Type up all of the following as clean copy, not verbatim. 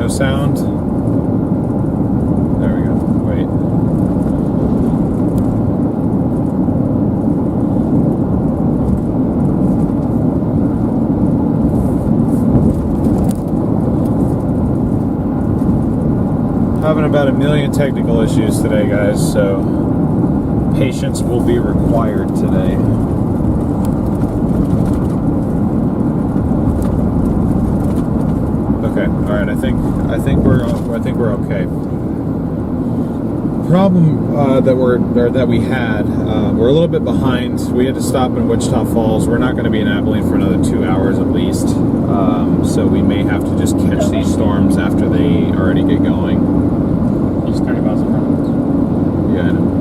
Sound. There we go. Wait. Having about 1 million technical issues today, guys, so patience will be required today. Okay, all right. I think we're okay. Problem that we had, we're a little bit behind. We had to stop in Wichita Falls. We're not going to be in Abilene for another 2 hours at least, so we may have to just catch these storms after they already get going. He's 30 miles an hour. Yeah, I know.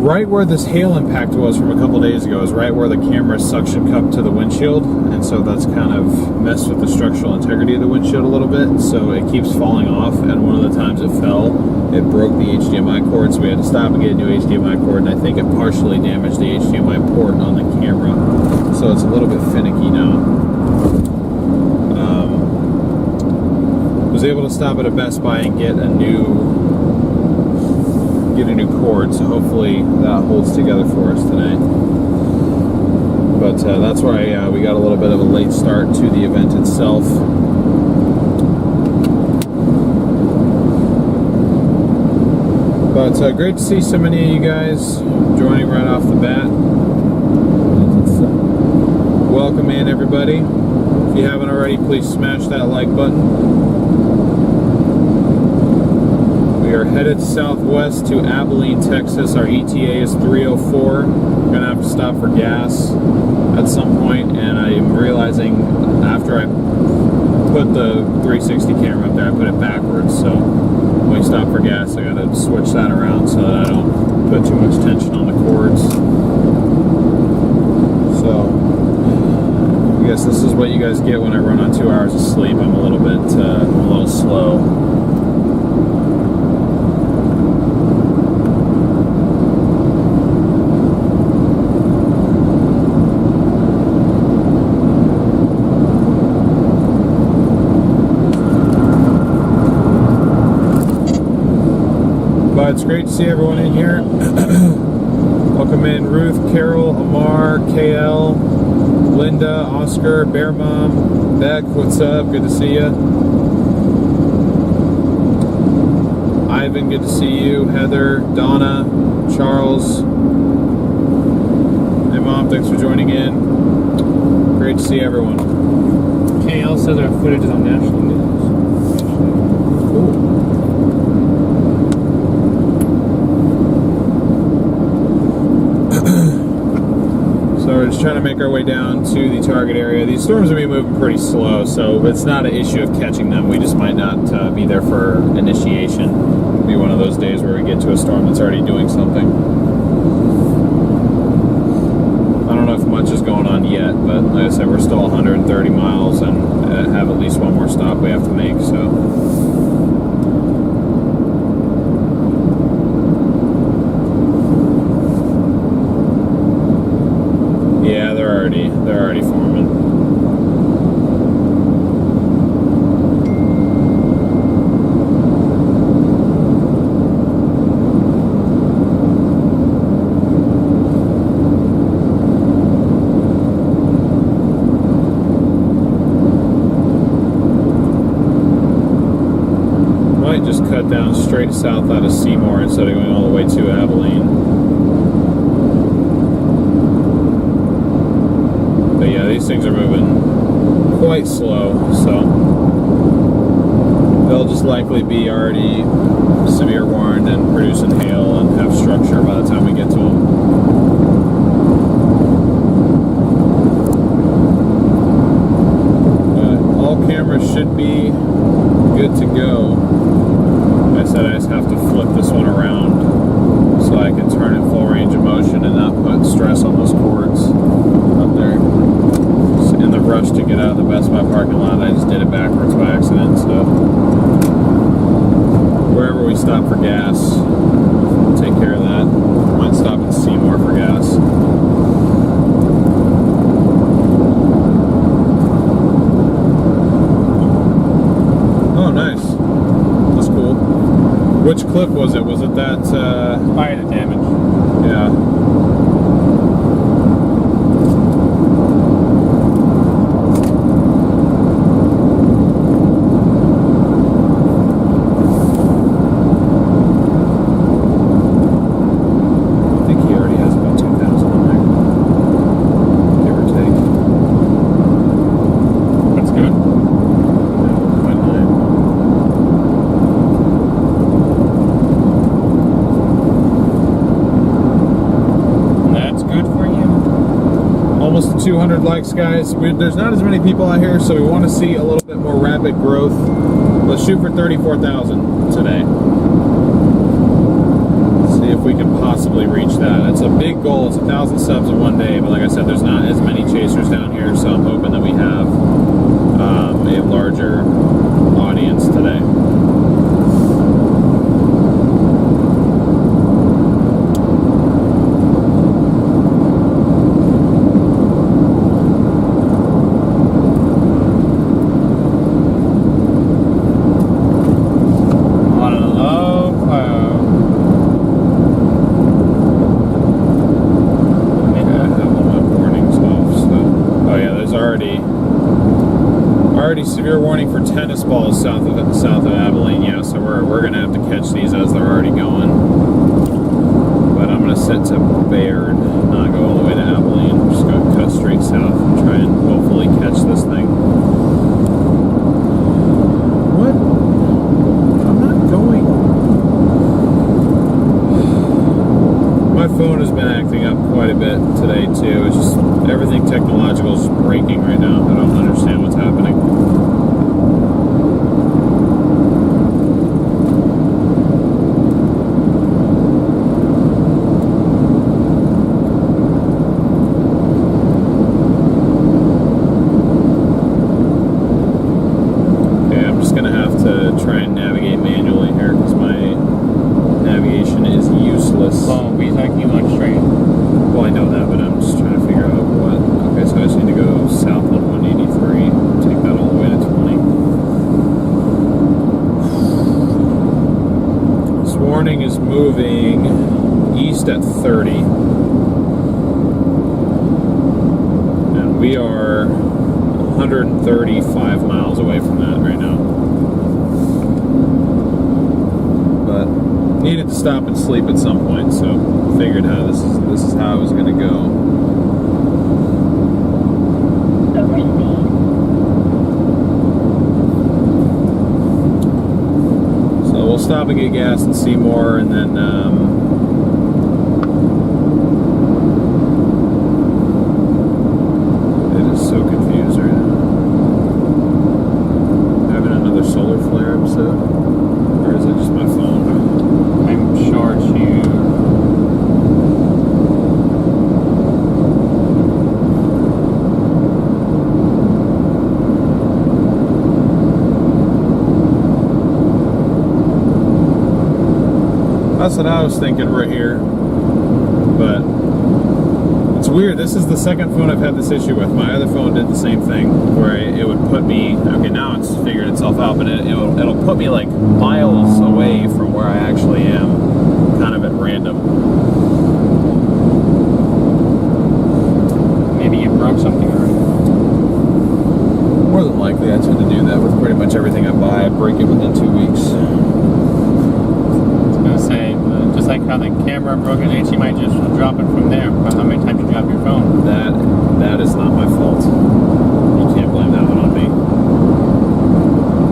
Right where this hail impact was from a couple days ago is right where the camera suction cupped to the windshield, and so that's kind of messed with the structural integrity of the windshield a little bit, so it keeps falling off, and one of the times it fell, it broke the HDMI cord, so we had to stop and get a new HDMI cord, and I think it partially damaged the HDMI port on the camera, so it's a little bit finicky now. Was able to stop at a Best Buy and get a new cord, so hopefully that holds together for us today. But that's why we got a little bit of a late start to the event itself. But great to see so many of you guys joining right off the bat. Welcome in, everybody. If you haven't already, please smash that like button. We are headed southwest to Abilene, Texas. Our ETA is 3:04. We're going to have to stop for gas at some point, and I'm realizing after I put the 360 camera up there, I put it backwards, so when we stop for gas, I got to switch that around so that I don't put too much tension on the cords. So I guess this is what you guys get when I run on 2 hours of sleep. I'm a little slow. It's great to see everyone in here. Welcome in Ruth, Carol, Amar, KL, Linda, Oscar, Bear Mom, Beck, what's up? Good to see you. Ivan, good to see you. Heather, Donna, Charles. Hey Mom, thanks for joining in. Great to see everyone. KL says our footage is on national news. So we're just trying to make our way down to the target area. These storms will be moving pretty slow, so it's not an issue of catching them. We just might not be there for initiation. It'll be one of those days where we get to a storm that's already doing something. I don't know if much is going on yet, but like I said, we're still 130 miles and have at least one more stop we have to make, so. Yeah, they're already forming. Might just cut down straight south out of Seymour instead of going all the way to Abilene. But yeah, these things are moving quite slow, so they'll just likely be already severe warned and producing hail and have structure by the time we get to them. All cameras should be good to go. Like I said, I just have to flip this one around so I can turn it full range of motion and not put stress on those cords up there. Just in the rush to get out of the Best Buy parking lot, I just did it backwards by accident, so wherever we stop for gas, we'll take care of that. Might stop in Seymour for gas. Oh, nice. That's cool. Which clip was it? Was it that, Fire the damage. yeah. I think he already has about 2,000 in there, give or take. That's good. Yeah, 1.9. That's good for you. Almost 200 likes, guys. There's not as many people out here, so we want to see a little bit more rapid growth. Let's shoot for 34,000 today. See if we can possibly reach that. It's a big goal. It's 1,000 subs in one day, but like I said, there's not as many chasers down here, so I'm hoping that we have a larger audience today. On a low cloud. Yeah, I have all my warnings off, so. Oh yeah, there's already severe warning for tennis balls south of Abilene. Yeah, so we're gonna have to catch these as they're already going. But I'm gonna set to Bayard, not go all the way to Abilene. I'm just gonna cut straight south and try and hopefully catch this thing. What? I'm not going. My phone has been acting up quite a bit today too. It's just everything technological is just breaking right now. I don't understand what's happening. Okay, I'm just gonna have to try and navigate manually here because my navigation is useless. Well, we like you on straight. Well, I know that, but I'm just trying to figure out what. Okay, so I just need to go south on 183, take that all the way to 20. This warning is moving east at 30. And we are 135 miles away from that right now. But needed to stop and sleep at some point, so figured how this is how it was gonna go. stop and get gas in Seymour, and then it is so confused right now. Having another solar flare episode, or is it just my phone? I'm sure it's you. That's what I was thinking right here, but it's weird. This is the second phone I've had this issue with. My other phone did the same thing, where it would put me, okay, now it's figured itself out, but it'll put me like miles away from where I actually am, kind of at random. Maybe you broke something already. More than likely, I tend to do that with pretty much everything I buy. I break it within 2 weeks. Just like how the camera broke an inch, you might just drop it from there. But how many times you drop your phone? That is not my fault. You can't blame that one on me.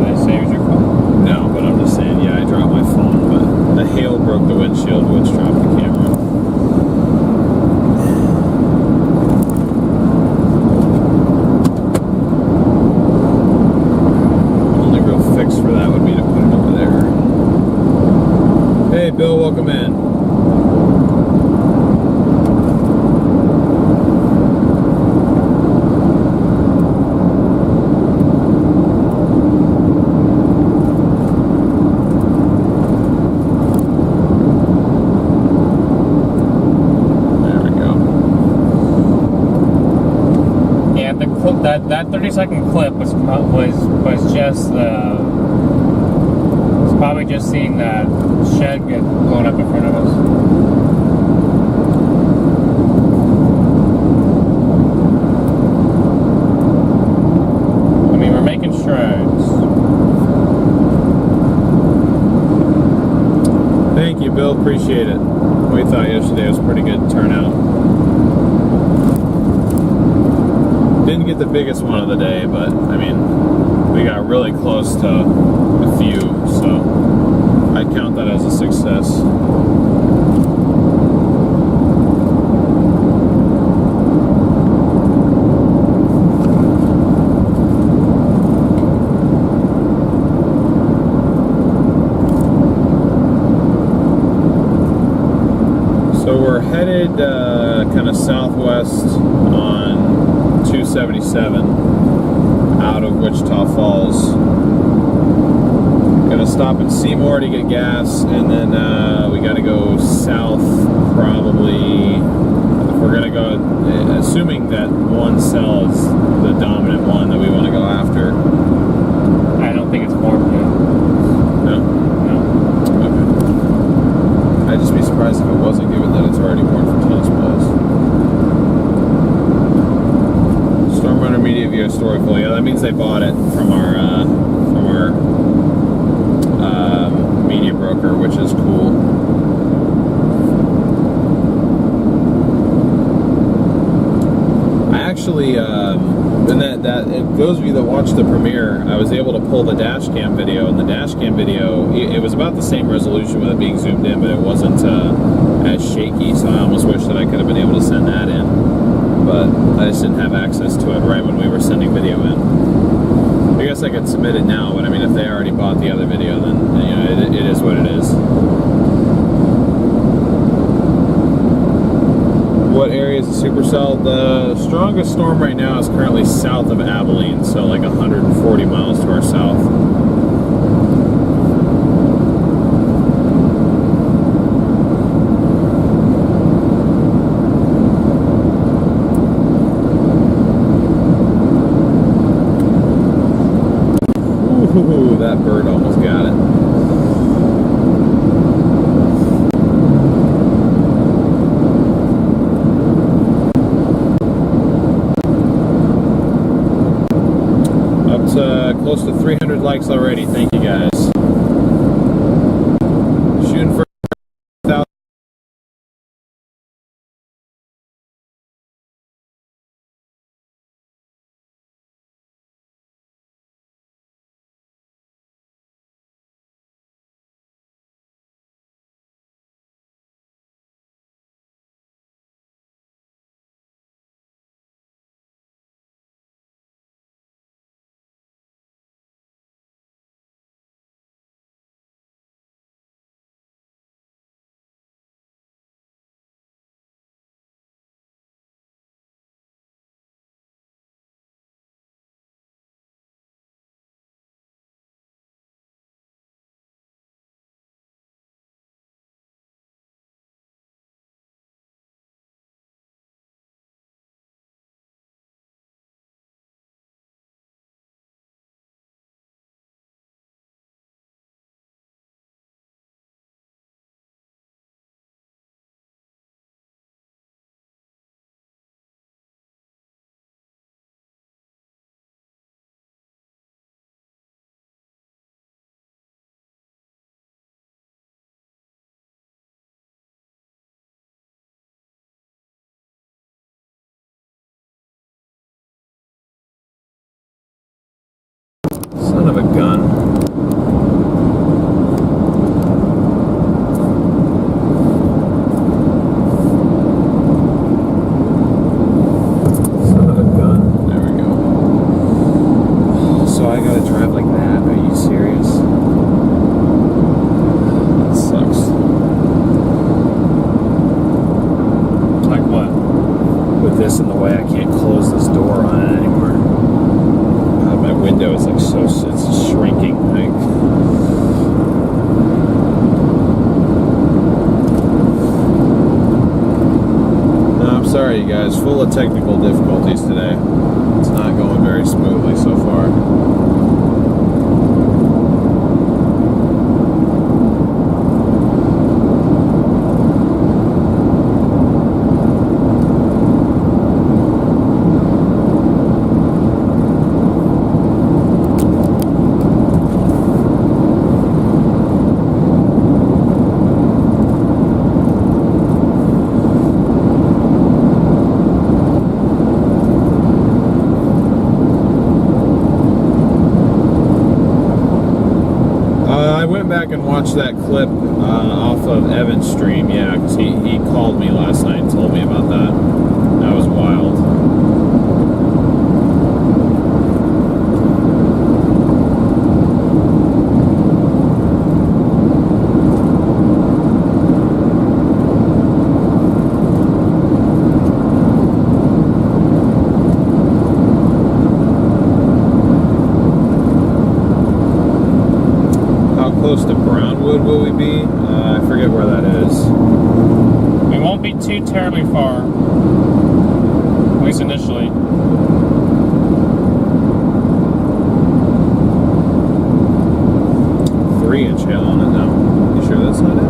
Did I say it was your fault? No, but I'm just saying, yeah, I dropped my phone, but the hail broke the windshield, which dropped the camera. Only real fix for that would be to put it over there. Hey, Bill, welcome in. That 30-second clip was just it's probably just seeing that shed get blown up in front of us. I mean, we're making strides. Thank you, Bill. Appreciate it. We thought yesterday was a pretty good turnout. Didn't get the biggest one of the day, but I mean, we got really close to a few, so I'd count that as a success. So we're headed kind of southwest on 277 out of Wichita Falls. Gonna stop in Seymour to get gas, and then we gotta go south probably. If we're gonna go, assuming that one cell is the dominant one that we want to go after. I don't think it's formed yet. No? No. Okay. I'd just be surprised if it wasn't, given that it's already worn for tennis balls. StormRunner Media via Storyful. Yeah, that means they bought it from our media broker, which is cool. I actually, and that those of you that watched the premiere, I was able to pull the dash cam video, and the dash cam video, it was about the same resolution with it being zoomed in, but it wasn't as shaky. So I almost wish that I could have been able to send that in. But I just didn't have access to it right when we were sending video in. I guess I could submit it now, but I mean, if they already bought the other video, then you know, it is what it is. What area is the supercell? The strongest storm right now is currently south of Abilene, so like 140 miles to our south. Ooh, that bird almost got it. Up to close to 300 likes already. Thank you guys. Shooting for gun. Son of a gun. There we go. So I gotta drive like that? Are you serious? That sucks. Like what? With this in the way, I can't close this door on it anymore. My window is like so, it's shrinking. Like, no, I'm sorry, you guys. Full of technical difficulties today. It's not going very smoothly so far. Back and watch that clip off of Evan's stream, yeah, because he called me last night and told me about that. That was wild. Close to Brownwood will we be? I forget where that is. We won't be too terribly far, at least initially. 3-inch hail on it now. You sure that's not it?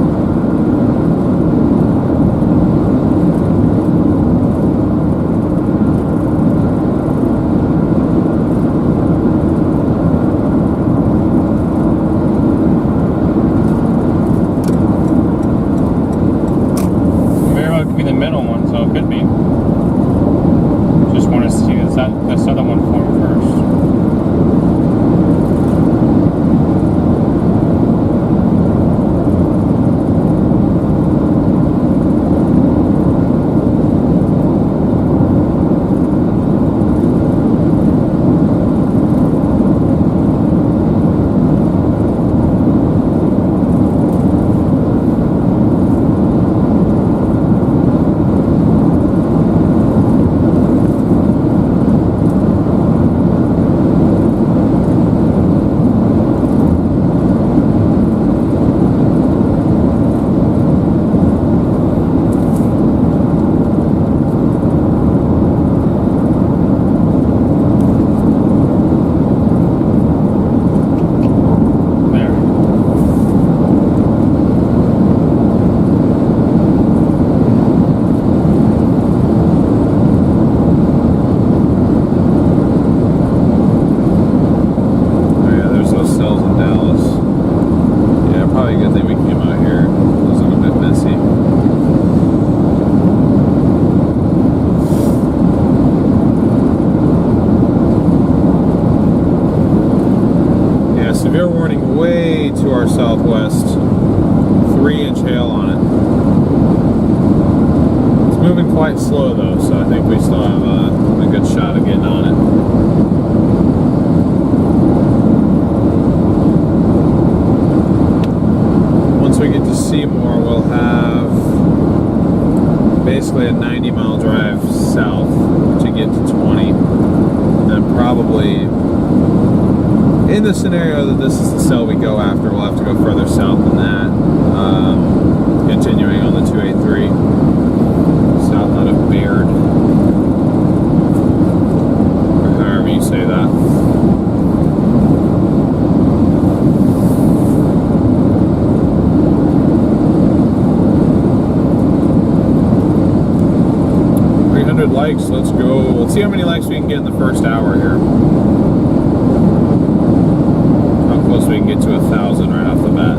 To our southwest, 3-inch hail on it. It's moving quite slow though, so I think we still have a good shot of getting on it. Once we get to Seymour, we'll have basically a 90-mile drive south to get to 20, and probably, in the scenario that this is the cell we go after, we'll have to go further south than that, continuing on the 283 south out of Baird, or however you say that. Likes, let's go. Let's see how many likes we can get in the first hour here. How close we can get to 1,000 right off the bat.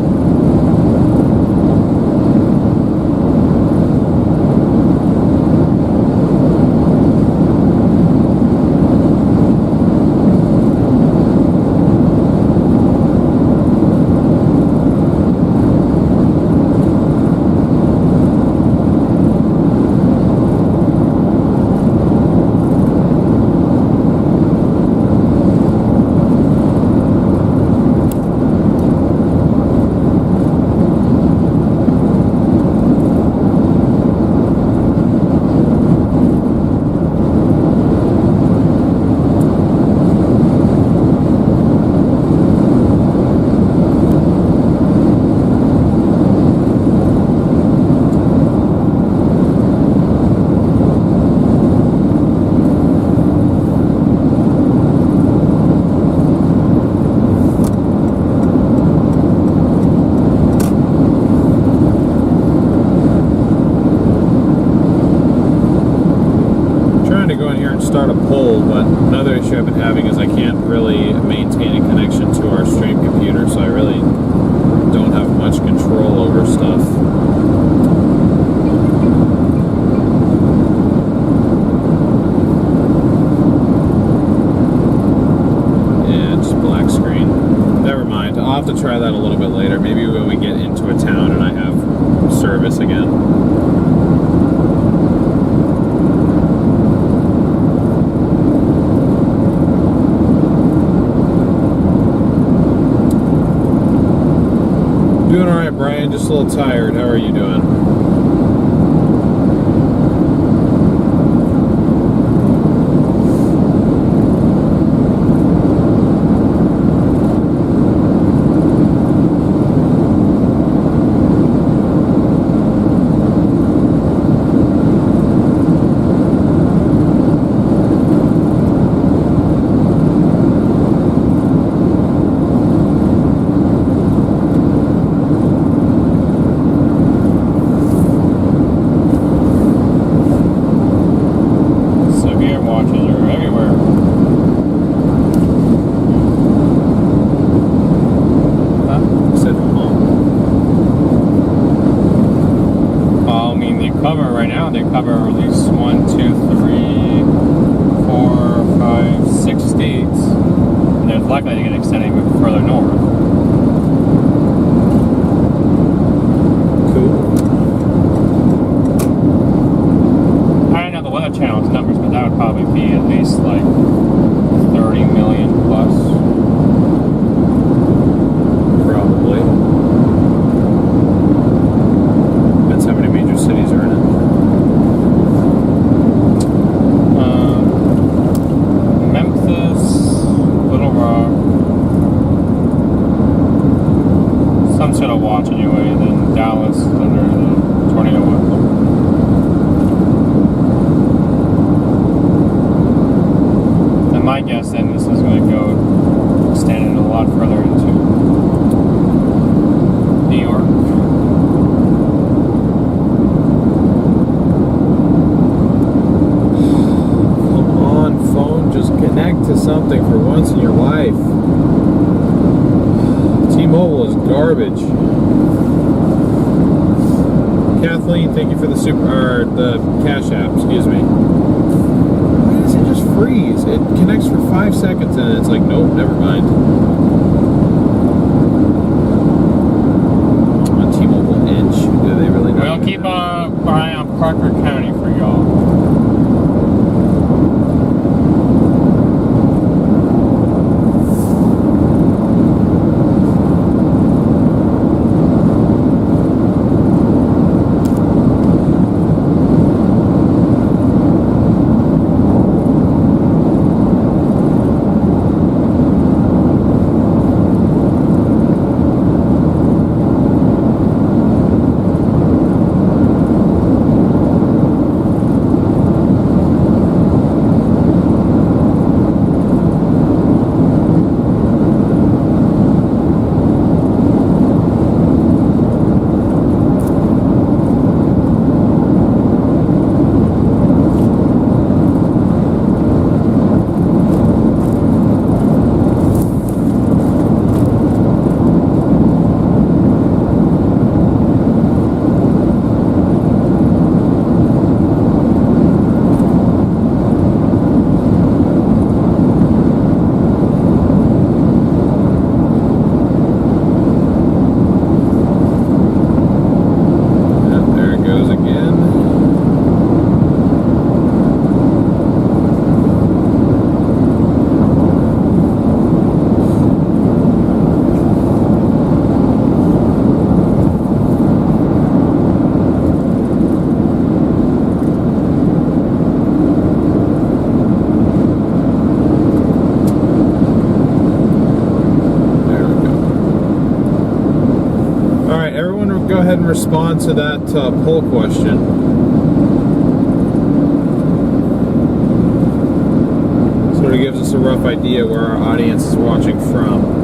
Never mind. I'll have to try that a little bit later. Maybe when we get into a town and I have service again. Doing all right, Brian. Just a little tired. How are you doing? They cover at least 1, 2, 3, 4, 5, 6 states, and there's likely to get extended even further north. Cool. I don't know the Weather Channel's numbers, but that would probably be at least like 30 million plus. Probably. That's how many major cities are in it. Some sort of watch anyway, and then Dallas under the tornado watch. And my guess then this is going to go extended a lot further into New York. Come on, phone, just connect to something for once in your life. T-Mobile is garbage. Kathleen, thank you for the the Cash App, excuse me. Why does it just freeze? It connects for 5 seconds and it's like, nope, never mind. On T-Mobile Inch, do they really know? We'll keep an eye on Parker County for y'all. Go ahead and respond to that poll question. Sort of gives us a rough idea where our audience is watching from.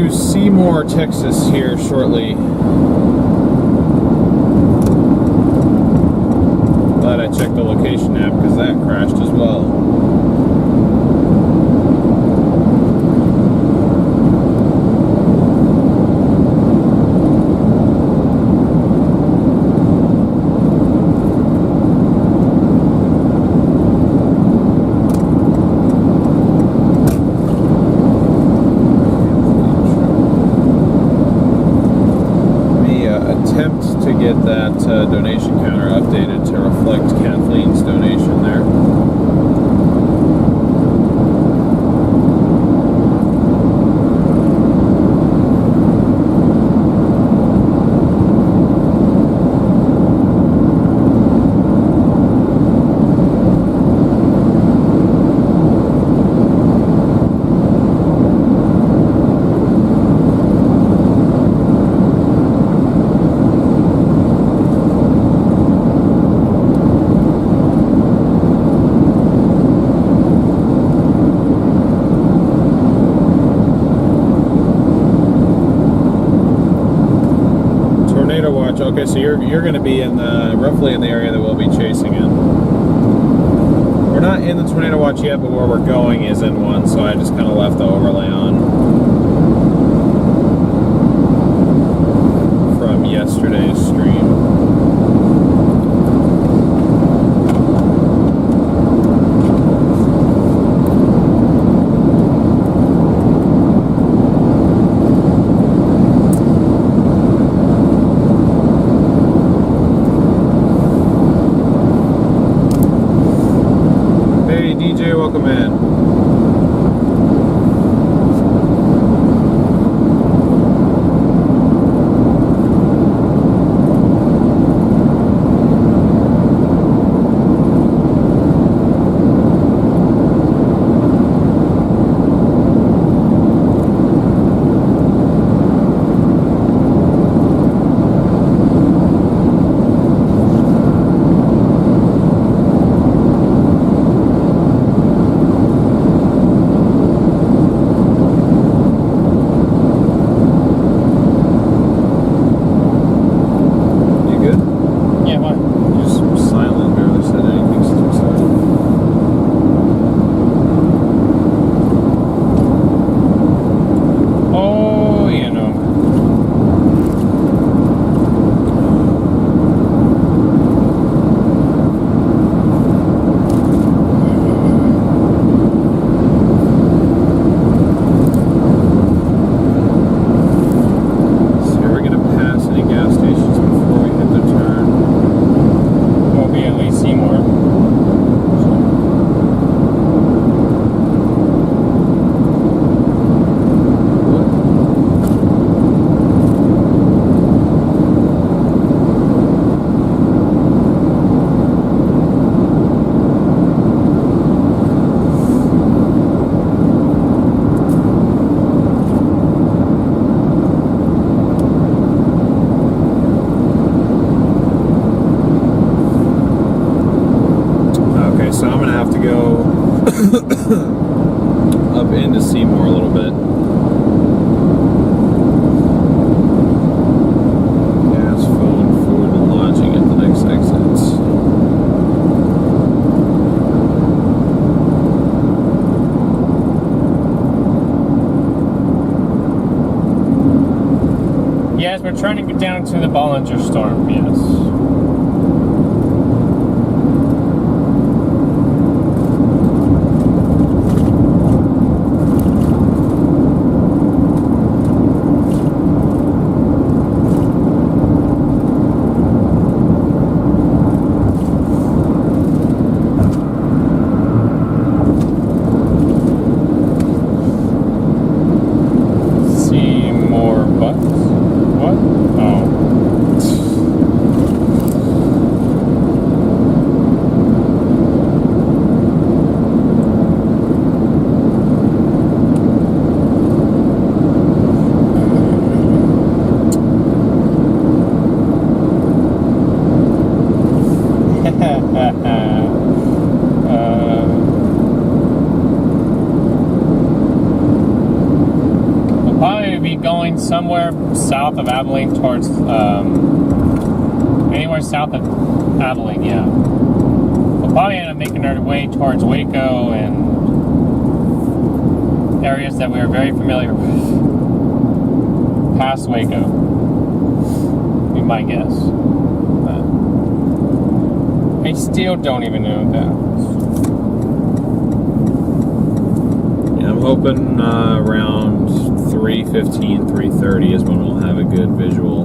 to Seymour, Texas here shortly. Glad I checked the location app because that crashed as well. Get that donation counter updated to reflect Kathleen's donation there. Okay, so you're going to be in the roughly in the area that we'll be chasing in. We're not in the tornado watch yet, but where we're going is in one, so I just kind of left the overlay on from yesterday's stream. Welcome in. Up into Seymour a little bit. Gas, phone, food, and lodging at the next exits. Yes, we're trying to get down to the Bollinger storm, yes. Abilene, somewhere south of Abilene towards, anywhere south of Abilene, yeah. We'll probably end up making our way towards Waco and areas that we are very familiar with. Past Waco, be my guess. But I still don't even know that. Yeah, I'm hoping around 3:15, 3:30 is when we'll have a good visual.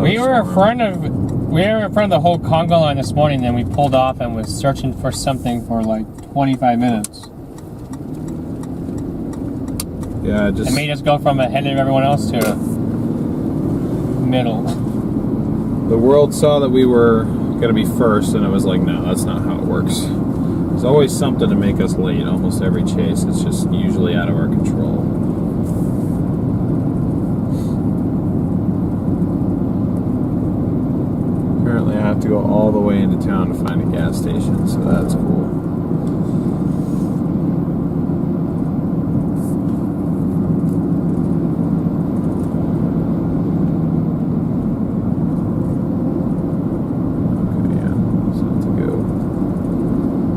We were in front of the whole Congo line this morning, then we pulled off and was searching for something for like 25 minutes. Yeah, just... It made us go from ahead of everyone else to middle. The world saw that we were going to be first, and it was like, no, that's not how it works. There's always something to make us late, almost every chase. It's just usually out of our control. Apparently I have to go all the way into town to find a gas station, so that's cool.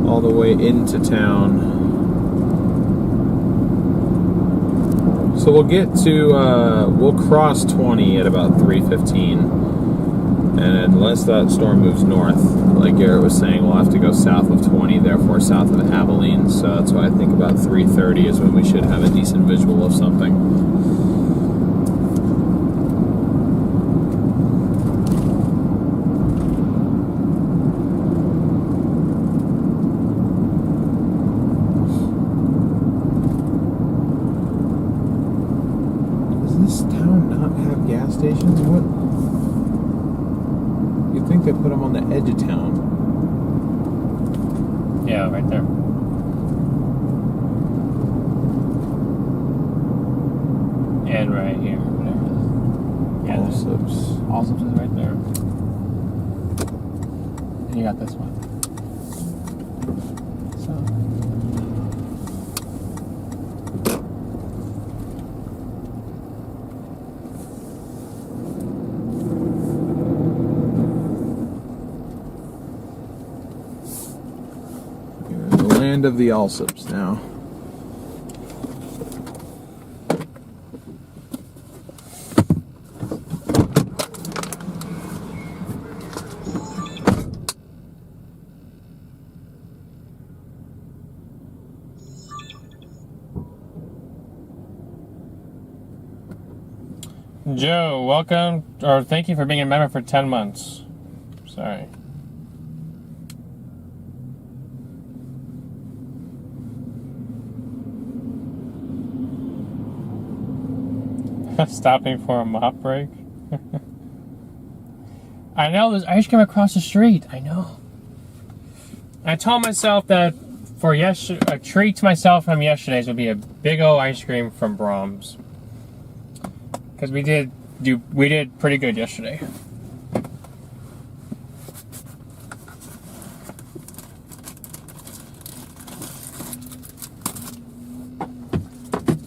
All the way into town. So we'll get to, we'll cross 20 at about 3:15. And unless that storm moves north, like Garrett was saying, we'll have to go south of 20, therefore south of Abilene. So that's why I think about 3:30 is when we should have a decent visual of something. Stations? What? You'd think they put them on the edge of town. Yeah, right there. And right here. Yeah, Allsup's is right there. And you got this one. So. Land of the Allsups now. Joe, welcome, or thank you for being a member for 10 months. Sorry. Stopping for a mop break. I know, there's ice cream across the street. I know. I told myself that for a treat to myself from yesterday's would be a big old ice cream from Brahms. Because we did pretty good yesterday.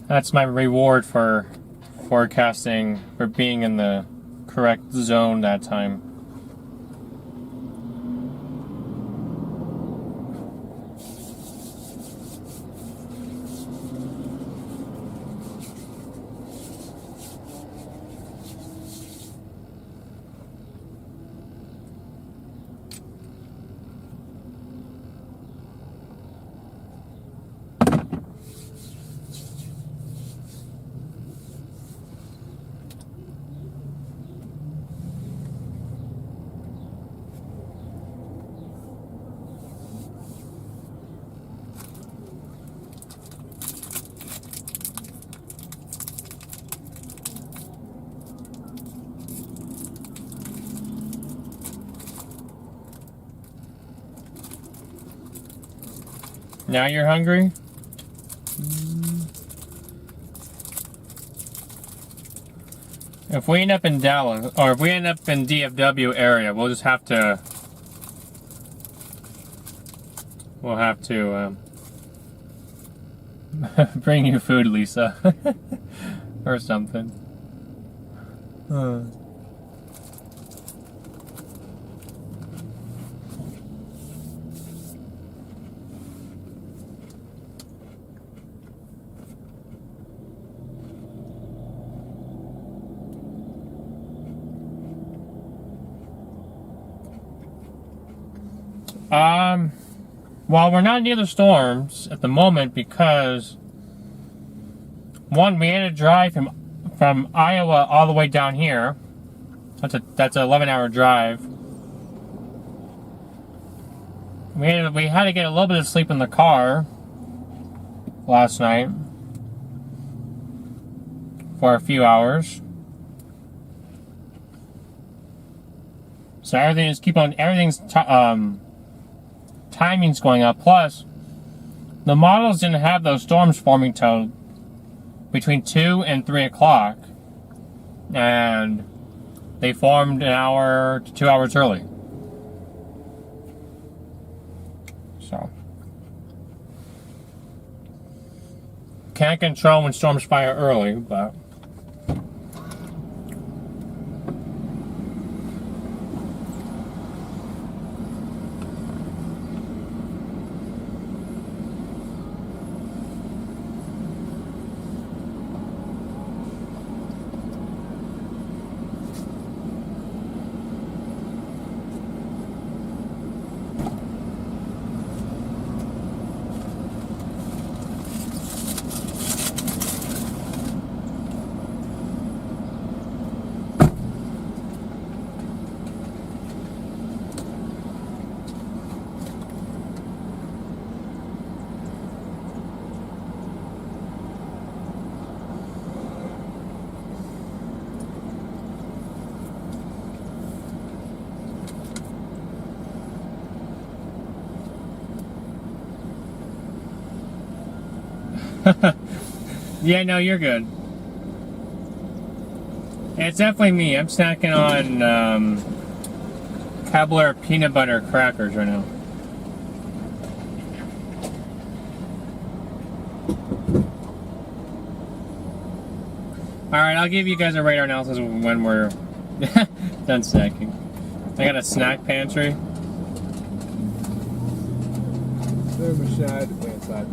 That's my reward for forecasting, for being in the correct zone that time. Now you're hungry? If we end up in Dallas, or if we end up in DFW area, we'll just have to... We'll have to bring you food, Lisa. or something. Well, we're not near the storms at the moment because, one, we had to drive from Iowa all the way down here. That's an 11-hour drive. We had to get a little bit of sleep in the car last night for a few hours. So everything's timing's going up. Plus, the models didn't have those storms forming till between 2 and 3 o'clock, and they formed an hour to 2 hours early. So, can't control when storms fire early, but yeah, no, you're good. It's definitely me. I'm snacking on Keebler peanut butter crackers right now. Alright, I'll give you guys a radar analysis when we're done snacking. I got a snack pantry. There's a shed, way inside.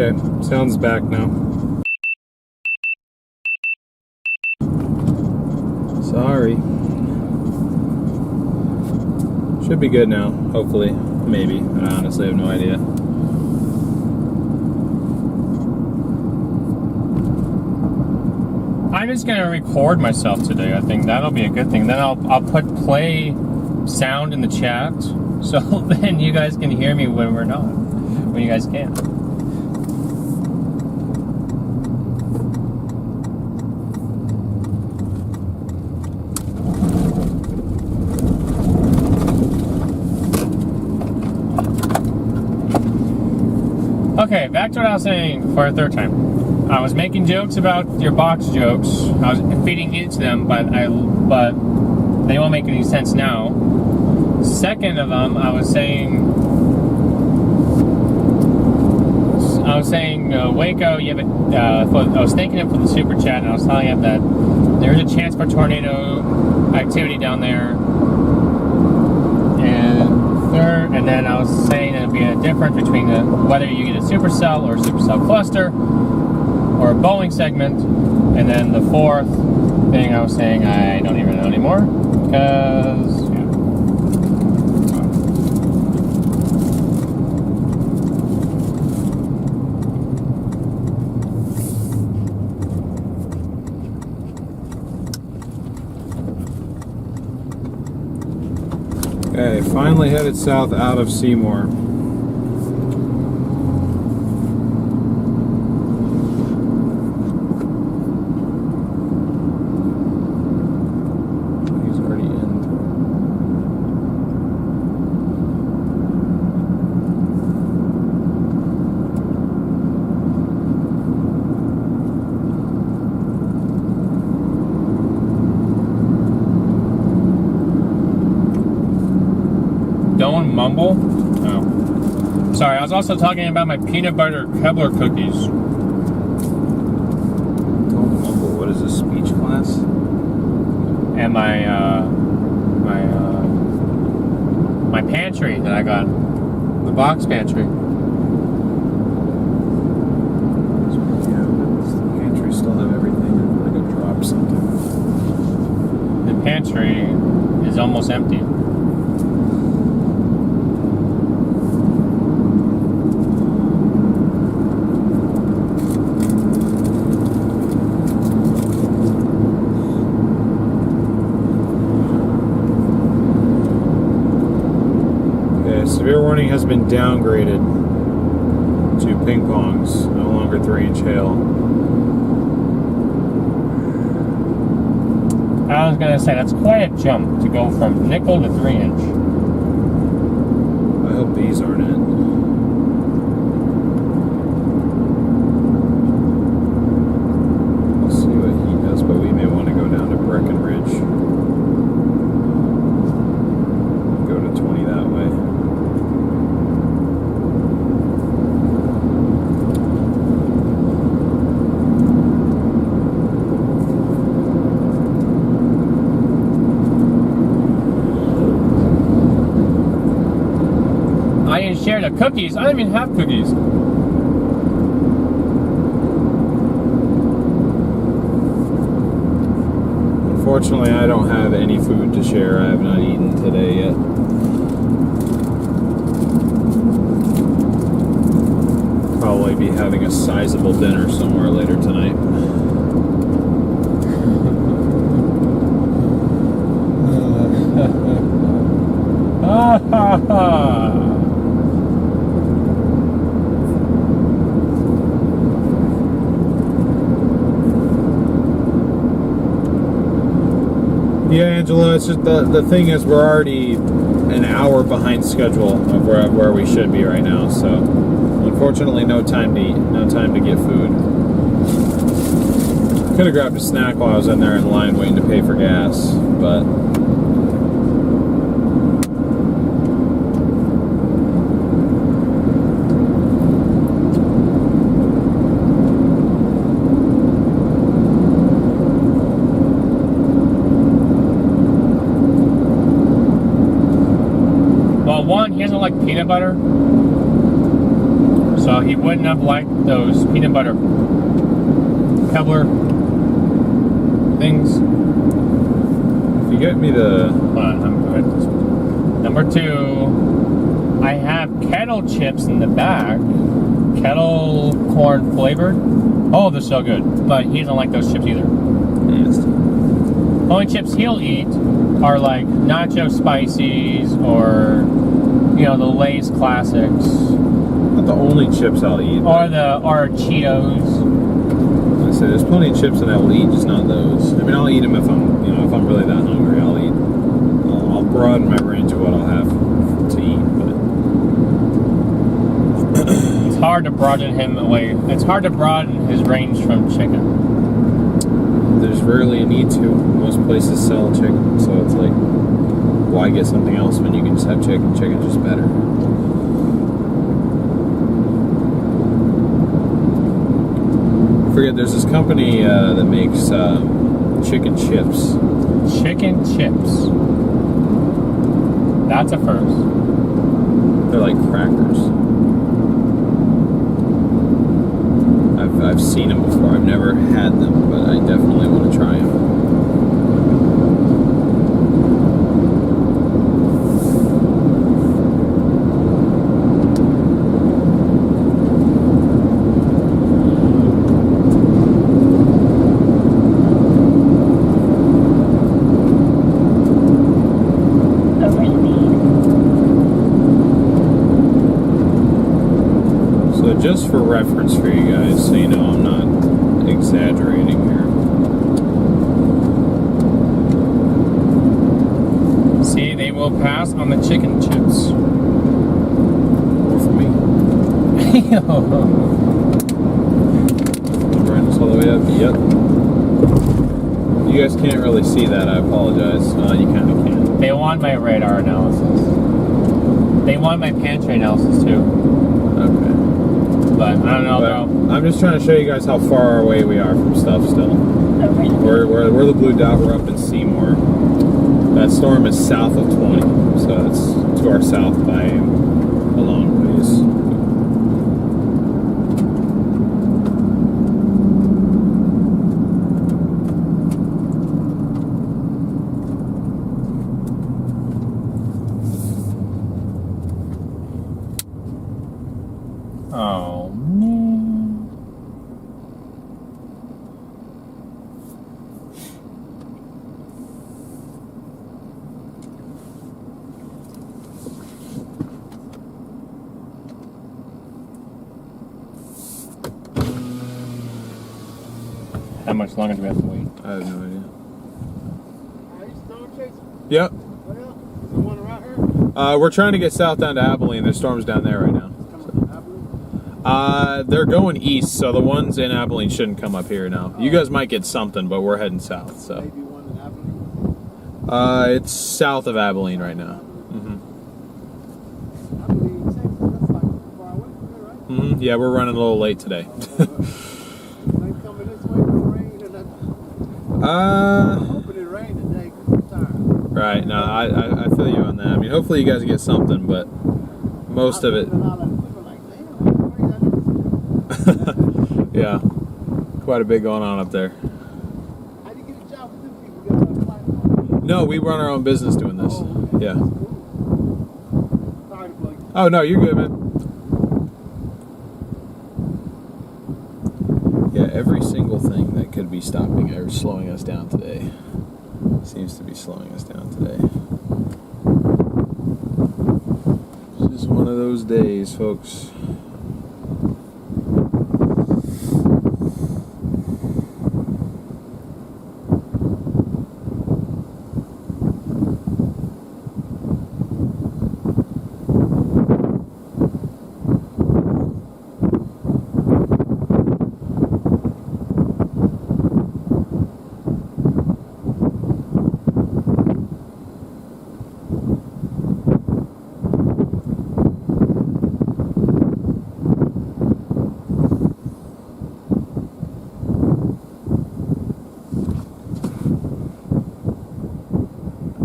Okay, sound's back now. Sorry. Should be good now, hopefully. Maybe. I honestly have no idea. I'm just gonna record myself today. I think that'll be a good thing. Then I'll put play sound in the chat, so then you guys can hear me when we're not, when you guys can't. Okay, back to what I was saying for a third time. I was making jokes about your box jokes. I was feeding into them, but they won't make any sense now. Second of them, I was saying, Waco. You have I was thanking him for the super chat, and I was telling him that there's a chance for tornado activity down there. And then I was saying that it'd be a difference between whether you get a supercell or a supercell cluster or a Boeing segment. And then the fourth thing I was saying, I don't even know anymore, because Okay, finally headed south out of Seymour. He's already in. don't mumble. Oh. Sorry, I was also talking about my peanut butter Kebler cookies. Don't mumble. What is this, speech class? And my pantry that I got. The box pantry. Yeah, does the pantry still have everything? I'm gonna go drop something. The pantry is almost empty. Severe warning has been downgraded to ping pongs, no longer 3-inch hail. I was gonna say that's quite a jump to go from nickel to 3-inch. I hope these aren't it. We'll see what he does, but we may want to go down to Breckenridge. Go to 20 that way. Share the cookies. I don't even have cookies. Unfortunately, I don't have any food to share. I have not eaten today yet. Probably be having a sizable dinner somewhere later tonight. Yeah, Angela, it's just the thing is we're already an hour behind schedule of where we should be right now, so unfortunately no time to eat, no time to get food. Could have grabbed a snack while I was in there in line waiting to pay for gas, but He doesn't like peanut butter, so So he wouldn't have liked those peanut butter Keebler things. If you get me the... Hold on, I'm good. Number 2, I have kettle chips in the back. Kettle corn flavored. Oh, they're so good. But he doesn't like those chips either. Yes. Only chips he'll eat are like nacho spicies or, you know, the Lay's classics. Not the only chips I'll eat. Or Cheetos. I say there's plenty of chips that I'll eat, just not those. I mean, I'll eat them if I'm, you know, if I'm really that hungry. I'll broaden my range of what I'll have to eat. But It's hard to broaden him away. It's hard to broaden his range from chicken. there's rarely a need to. Most places sell chicken, so it's like, why get something else when you can just have chicken? Chicken's just better. I forget, there's this company that makes chicken chips. Chicken chips. That's a first. They're like crackers. I've seen them before. I've never had them, but I definitely want to try them. Just for reference for you guys, so you know I'm not exaggerating here. See, they will pass on the chicken chips. More for me. Brandon's all the way up. Yep. You guys can't really see that. I apologize. You kind of can. They want my radar analysis. They want my pantry analysis too. Okay. But I don't know, bro. I'm just trying to show you guys how far away we are from stuff still. We're the blue dot. We're up in Seymour. That storm is south of 20, so it's to our south by a long ways. Oh, man. How much longer do we have to wait? I have no idea. Are you storm chasing? Yep. What else? Is there one around here? We're trying to get south down to Abilene. There's storms down there right now. Coming from Abilene? They're going east, so the ones in Abilene shouldn't come up here now. You guys might get something, but we're heading south. So Maybe one in Abilene? it's south of Abilene right now. Abilene, Texas, that's like far away from here, right? Yeah, we're running a little late today. Ain't coming this way with the rain or nothing. I'm hoping it rained today because I'm tired. Right. No, I feel you on that. I mean, hopefully you guys get something, but most of it. We were like, damn, how crazy. Yeah, quite a bit going on up there. How do you get a job with them people? You got a platform? No, we run our own business doing this. Oh, okay. Yeah. That's cool. Sorry to blow you. Oh no, you're good, man. Yeah, every single thing that could be stopping or slowing us down today seems to be slowing us down today. It's just one of those days, folks.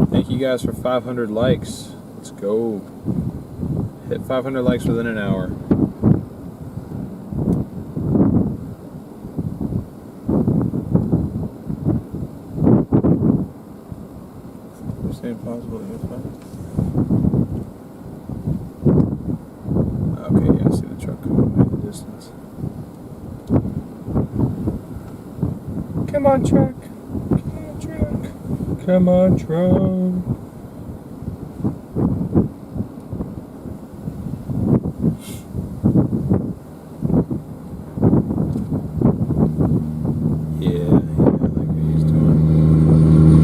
Thank you guys for 500 likes. Let's go. Hit 500 likes within an hour. Same possible. That's fine. Okay, yeah, I see the truck coming in the distance. Come on, truck. Come on, truck. Come on, truck. Yeah, I like what he's doing.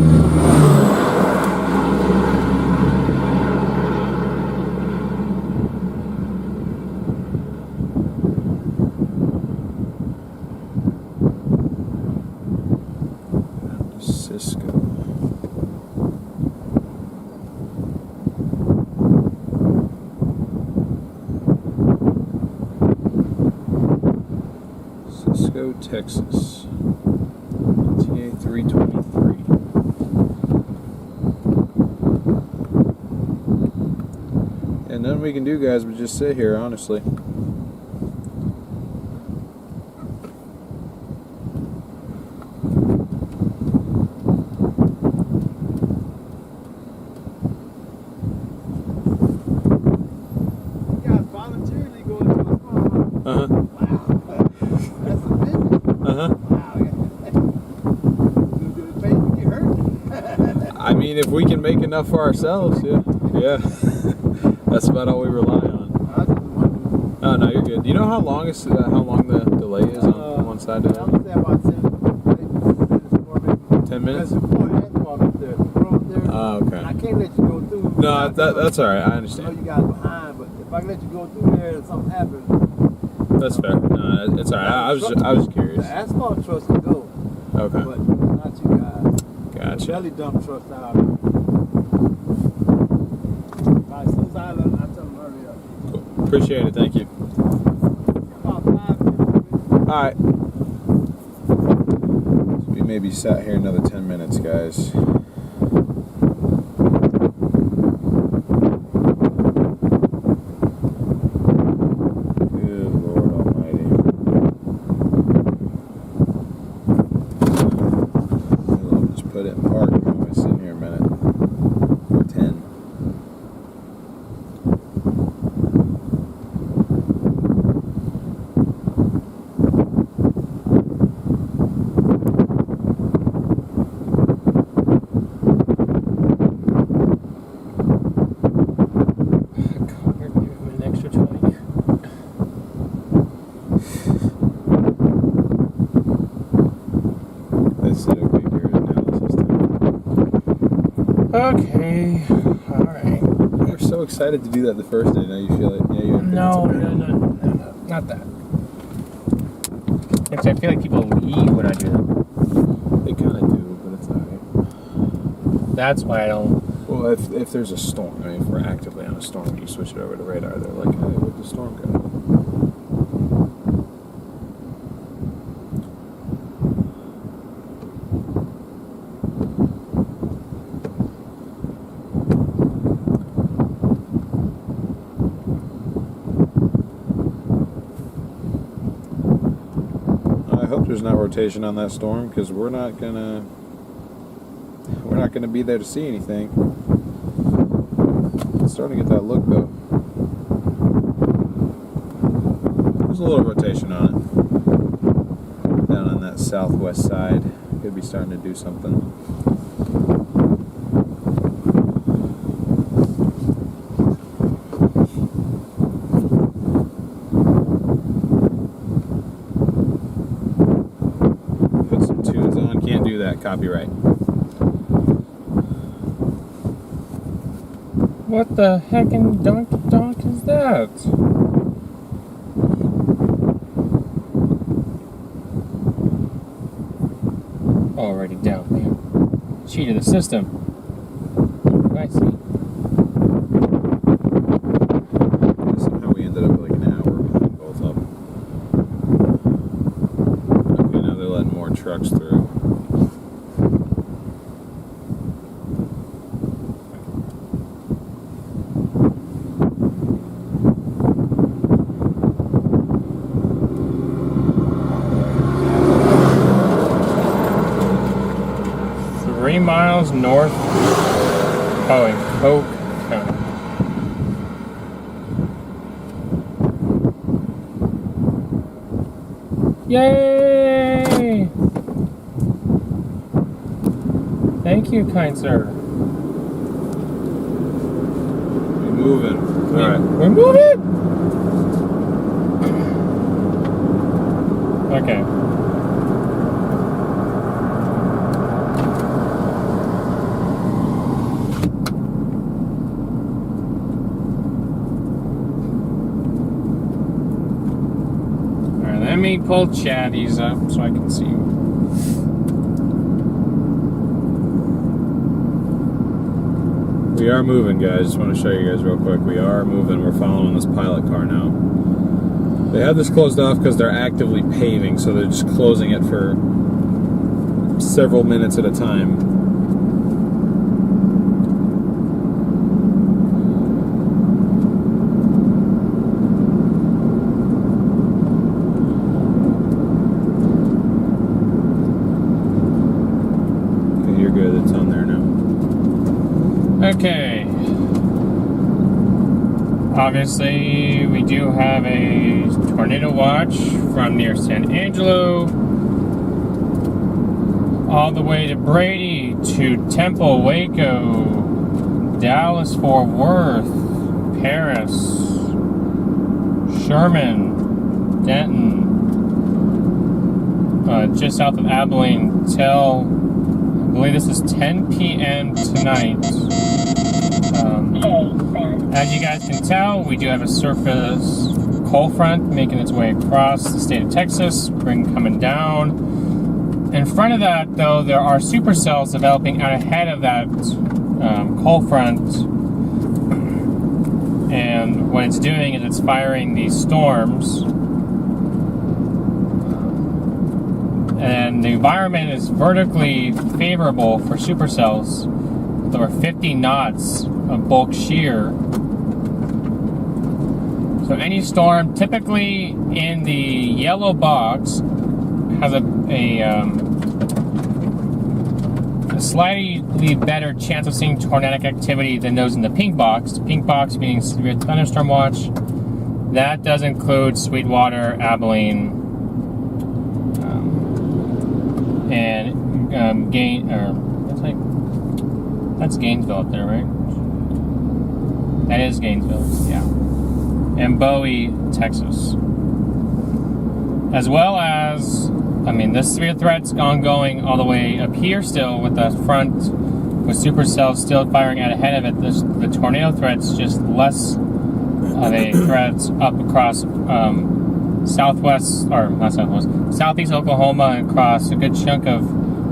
Down to Cisco. Cisco, Texas. TA 323. And nothing we can do, guys, but just sit here, honestly. You guys voluntarily going to a storm. Uh-huh. Wow. That's a business. Uh-huh. Wow. Do it pay to get hurt? I mean, if we can make enough for ourselves, yeah. Yeah. That's about all we rely on. I just wondering. Oh, no, you're good. Do you know how long the delay is on one side to the I other? would say about 10 minutes. 10 minutes? That's before asphalt up there. The road there. Oh, okay. And I can't let you go through. No, that's all right. I I know understand. you guys behind, but if I can let you go through there and something happens, That's fair. No, it's all right. I was just curious. the asphalt trucks can go, Okay. but not you guys. The Gotcha. belly dump trucks out. As soon as I tell them hurry up. Cool. Appreciate it. Thank you. About 5 minutes. All right. So we maybe sat here another 10 minutes, guys. Good Lord Almighty. I'll just put it in park. I'm going to sit here a minute. 10. An extra 20. Let's sit over here analysis time. Okay. Alright. We were so excited to do that the first day. Now you feel it. Yeah, you're No, not that. Actually, I feel like people leave when I do that. They kind of do, but it's alright. That's why I don't. Well, if there's a storm, I mean, if we're actively on a storm, you switch it over to radar. They're like, hey, where'd the storm go? I hope there's not rotation on that storm because we're not gonna be there to see anything. It's starting to get that look though. There's a little rotation on it. Down on that southwest side. Could be starting to do something. Put some tunes on. Can't do that. Copyright. What the heckin' donk is that? Already down there. Cheated the system. I see. Somehow we ended up like an hour behind both of them. Okay, now they're letting more trucks through. Miles north Oh, and Coke Cone. Yay! Thank you, kind sir. We're moving. All right. We're moving! Okay. Alright, let me pull Chatties up so I can see you. We are moving, guys. Just want to show you guys real quick. We are moving. We're following this pilot car now. They have this closed off because they're actively paving, so they're just closing it for several minutes at a time. Okay, you're good. It's on there now. Okay. Obviously, we do have a tornado watch from near San Angelo all the way to Brady to Temple, Waco, Dallas, Fort Worth, Paris, Sherman, Denton, just south of Abilene till, I believe this is 10 p.m. tonight. As you guys can tell, we do have a surface cold front making its way across the state of Texas, spring coming down. In front of that, though, there are supercells developing out ahead of that cold front. And what it's doing is it's firing these storms. And the environment is vertically favorable for supercells. There are 50 knots of bulk shear. So any storm, typically in the yellow box, has a slightly better chance of seeing tornadic activity than those in the pink box. The pink box being severe thunderstorm watch. That does include Sweetwater, Abilene, and that's Gainesville up there, right? That is Gainesville, yeah. And Bowie, Texas. As well as, this severe threat's ongoing all the way up here still with the front, with supercells still firing out ahead of it. The tornado threat's just less of a threat up across southeast Oklahoma and across a good chunk of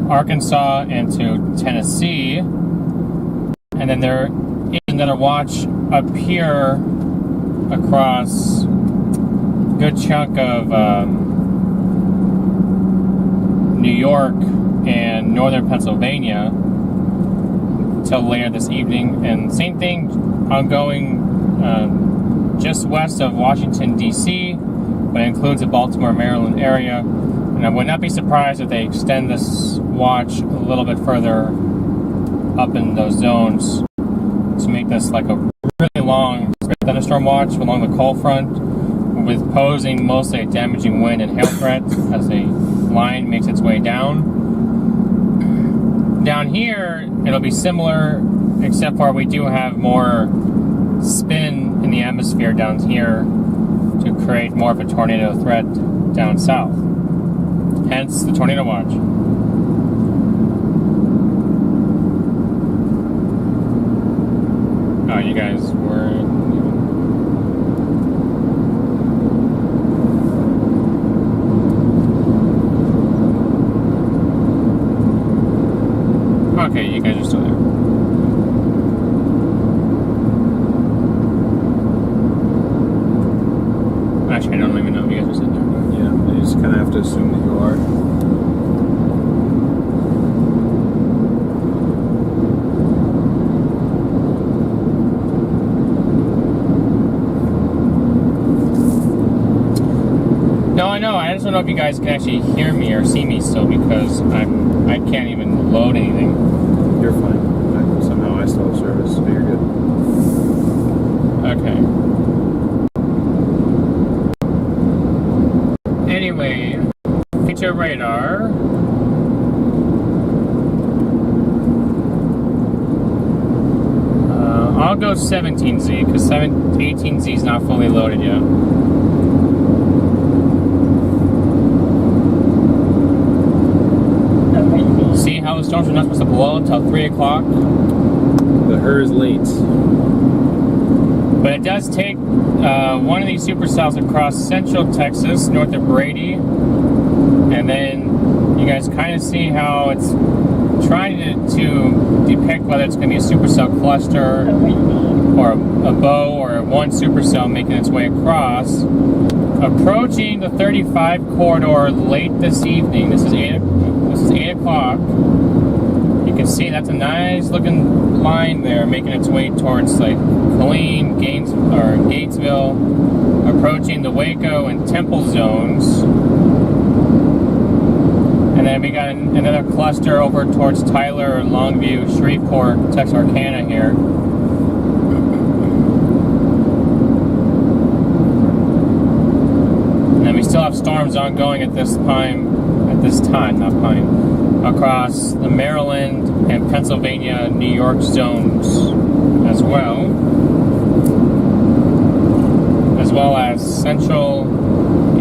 Arkansas into Tennessee. And then there is another watch up here across a good chunk of New York and northern Pennsylvania till later this evening. And same thing ongoing just west of Washington, D.C., but it includes the Baltimore, Maryland area. And I would not be surprised if they extend this watch a little bit further up in those zones to make this like a really long thunderstorm watch along the cold front, with posing mostly a damaging wind and hail threat as the line makes its way down. Down here, it'll be similar, except for we do have more spin in the atmosphere down here to create more of a tornado threat down south. Hence the tornado watch. Oh, you guys were... Okay, you guys are still there. Actually, I don't even know if you guys are sitting there. Yeah, you just kind of have to assume that you are. No, I know. I just don't know if you guys can actually hear me or see me still, because I can't even load anything. You're fine. Somehow I still have service. to radar. I'll go 17Z because 18Z is not fully loaded yet. See how the storms are not supposed to blow until 3 o'clock? But hers late. But it does take one of these supercells across central Texas, north of Brady. And then you guys kind of see how it's trying to depict whether it's going to be a supercell cluster or a bow or one supercell making its way across. Approaching the 35 corridor late this evening. This is 8 o'clock. You can see that's a nice looking line there making its way towards like Killeen, Gatesville, approaching the Waco and Temple zones. And then we got another cluster over towards Tyler, Longview, Shreveport, Texarkana here. And then we still have storms ongoing at this time, across the Maryland and Pennsylvania, New York zones as well as central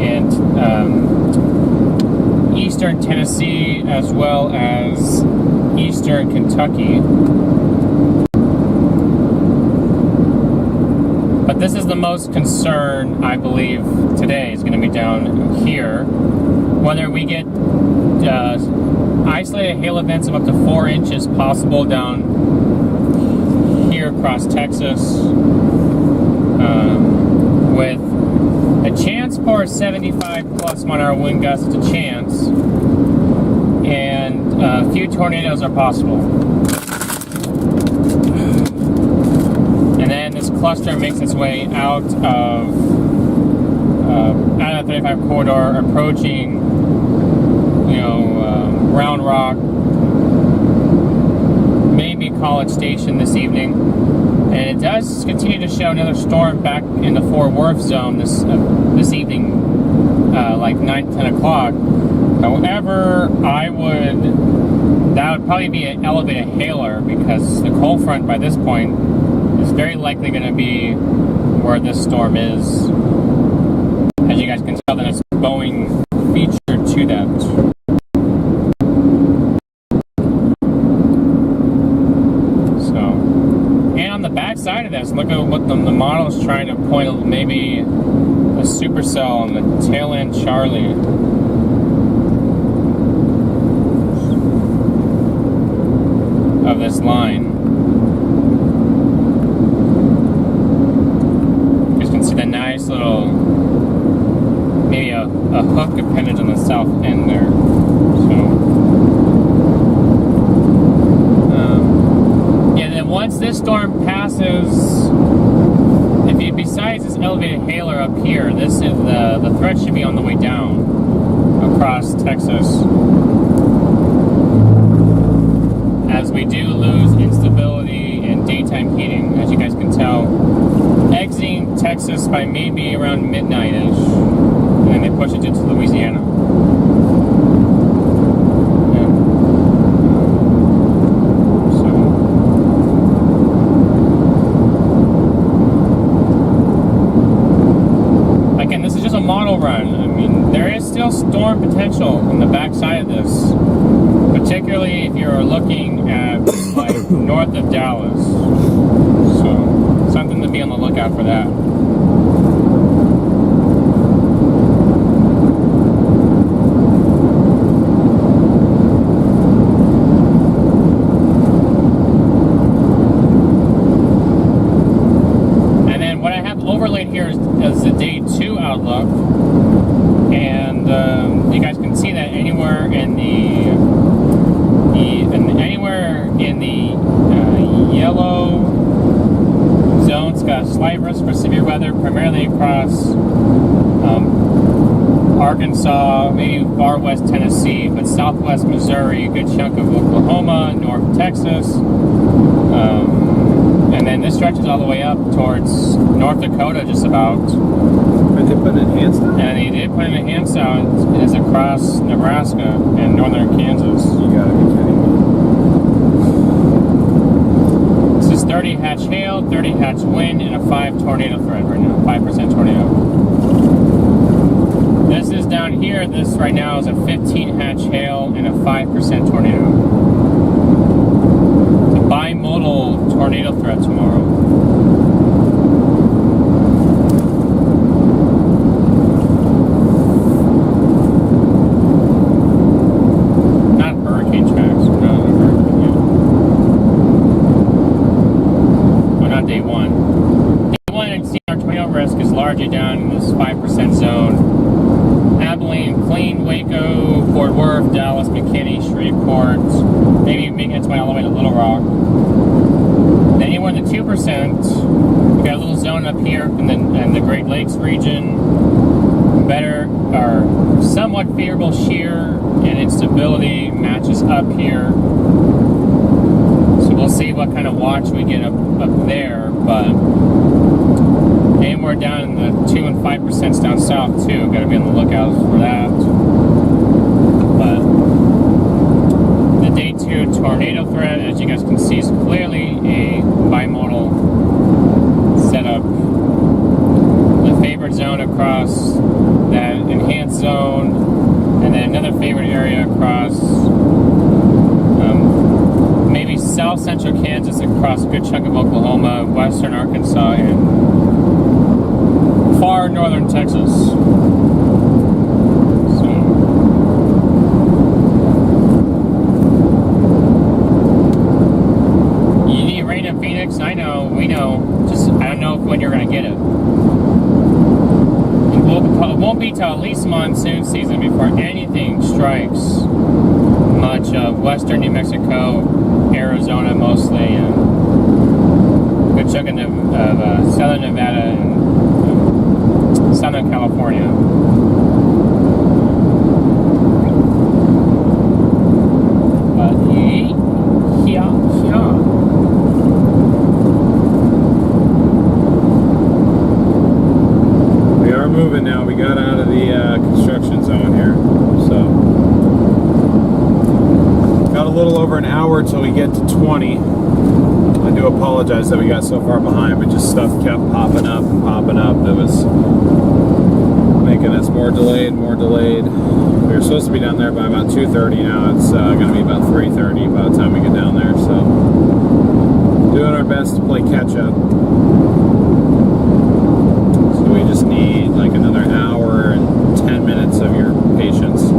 and eastern Tennessee, as well as eastern Kentucky. But this is the most concern, I believe, today is going to be down here. Whether we get isolated hail events of up to 4 inches possible down here across Texas, with a chance for a 75 plus mile-an-hour wind gust, a chance, and a few tornadoes are possible. And then this cluster makes its way out of the 35 corridor, approaching, Round Rock, maybe College Station this evening. And it does continue to show another storm back in the Fort Worth zone this evening, like 9-10 o'clock. However, that would probably be an elevated hailer because the cold front by this point is very likely going to be where this storm is. As you guys can tell, that it's a Boeing feature to that. Side of this, look at what the model is trying to point, maybe a supercell on the tail end Charlie. Of this line. You guys can see the nice little, maybe a hook appendage on the south end there. Once this storm passes, besides this elevated hailer up here, this is the threat should be on the way down across Texas, as we do lose instability and daytime heating, as you guys can tell, exiting Texas by maybe around midnight-ish, and then they push it into Louisiana. Storm potential on the backside of this, particularly if you're looking at like north of Dallas. So something to be on the lookout for that. And then what I have overlaid here is the day 2 outlook. And you guys can see that anywhere in the yellow zone's got a slight risk for severe weather, primarily across Arkansas, maybe far west Tennessee, but southwest Missouri, a good chunk of Oklahoma, north Texas, and then this stretches all the way up towards North Dakota, just about. I They put an enhanced out? And they did put an enhanced out as across Nebraska and northern Kansas. You gotta be kidding me. This is 30 hatch hail, 30 hatch wind, and a 5 tornado threat right now. 5% tornado. This is down here. This right now is a 15 hatch hail and a 5% tornado. It's a bimodal tornado threat tomorrow. Down in this 5% zone. Abilene, Clean, Waco, Fort Worth, Dallas, McKinney, Shreveport, maybe making its way all the way to Little Rock. Then anywhere in the 2%, we got a little zone up here in the Great Lakes region. Better or somewhat favorable shear and instability matches up here. So we'll see what kind of watch we get up there, but anywhere down in the 2 and 5% down south too. Got to be on the lookout for that. But the day 2 tornado threat, as you guys can see, is clearly a bimodal setup. The favorite zone across that enhanced zone, and then another favorite area across maybe south central Kansas, across a good chunk of Oklahoma, western Arkansas, and far northern Texas. So you need rain in Phoenix. I know, we know. Just I don't know when you're going to get it. It won't be till at least monsoon season before anything strikes much of western New Mexico, Arizona mostly, and a good chunk of southern Nevada and Southern California. But yeah. We are moving now. We got out of the construction zone here. So, got a little over an hour till we get to 20. I do apologize that we got so far behind, but just stuff kept popping up that was making us more delayed. We were supposed to be down there by about 2:30. Now it's going to be about 3:30 by the time we get down there. So doing our best to play catch up. So we just need like another hour and 10 minutes of your patience.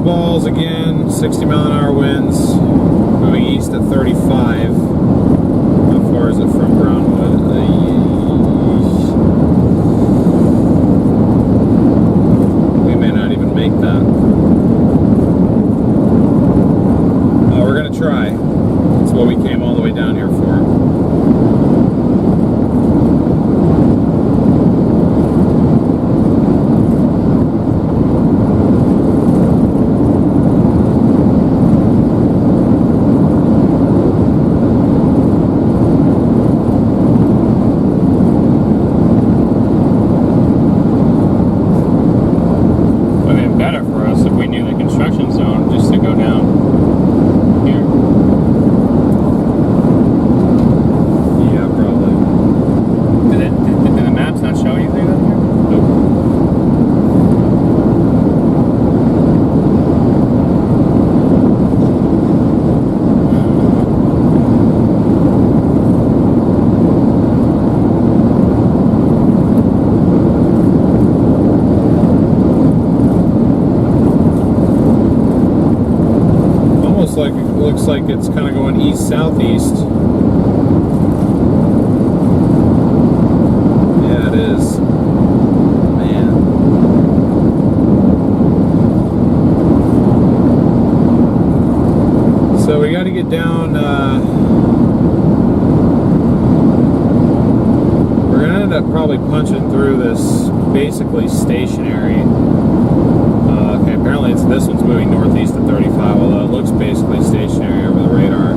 Balls again, 60 mile an hour winds, moving east at 35. How far is it from Brownwood? We may not even make that. We're gonna try. That's what we came all the way down here for. looks like it's kind of going east-southeast. Yeah, it is. Man. So we got to get down. We're going to end up probably punching through this basically stationary. Okay, apparently this one's moving northeast at 35, although it looks basically stationary over the radar.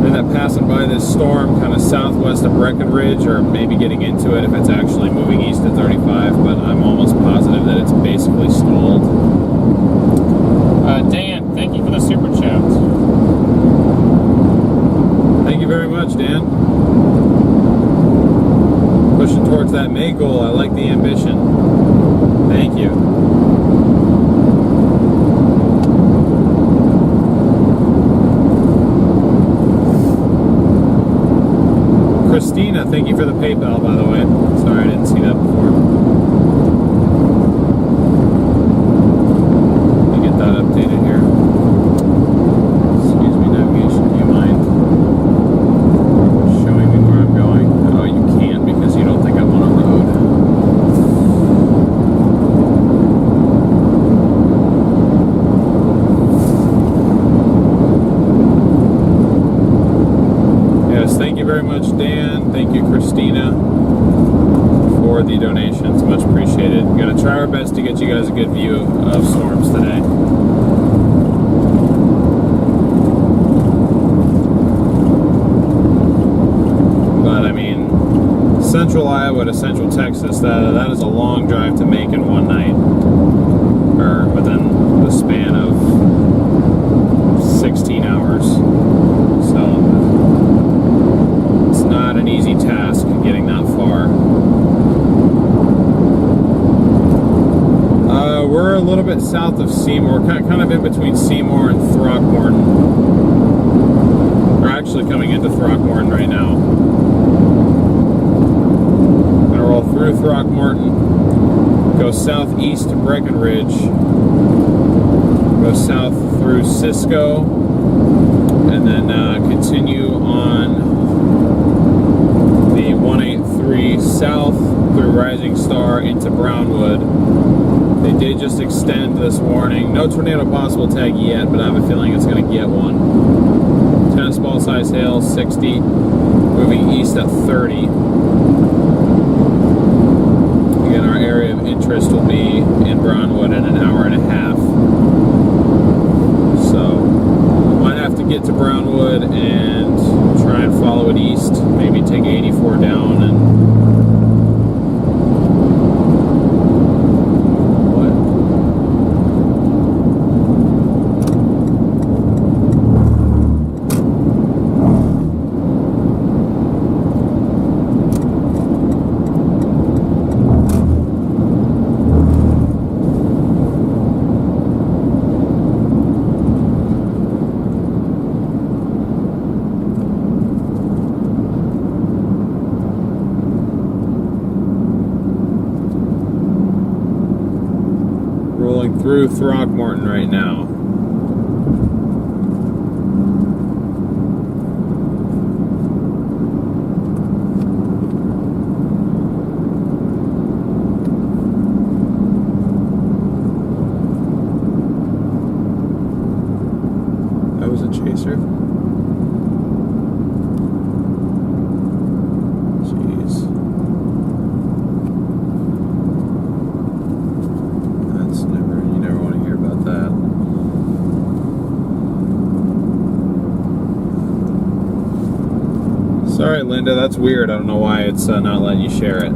End up passing by this storm kind of southwest of Breckenridge, or maybe getting into it if it's actually moving east at 35, but I'm almost positive that it's basically stalled. Dan, thank you for the super chat. Thank you very much, Dan. Pushing towards that May goal. I like the ambition. Thank you. Christina, thank you for the PayPal, by the way. Sorry, I didn't see that before. Let me get that updated here. Excuse me, navigation, do you mind showing me where I'm going? Oh, you can't because you don't think I'm on a road. Yes, thank you very much, Dan. Thank you, Christina, for the donations. Much appreciated. We're going to try our best to get you guys a good view of storms today. But, I mean, central Iowa to central Texas, that is a long drive to make in one night. Or within the span of 16 hours. So, it's not an easy task getting that far. We're a little bit south of Seymour, kind of in between Seymour and Throckmorton. We're actually coming into Throckmorton right now. Gonna roll through Throckmorton, go southeast to Breckenridge, go south through Cisco, and then continue on the 183 south through Rising Star into Brownwood. They did just extend this warning. No tornado possible tag yet, but I have a feeling it's going to get one. Tennis ball size hail, 60, moving east at 30. Again, our area of interest will be in Brownwood in an hour and a half. So, might have to get to Brownwood and try and follow it east. Maybe take 84 down and through Throckmorton right now. That was a chaser. Jeez. You never want to hear about that. Sorry, Linda, that's weird. I don't know why it's not letting you share it.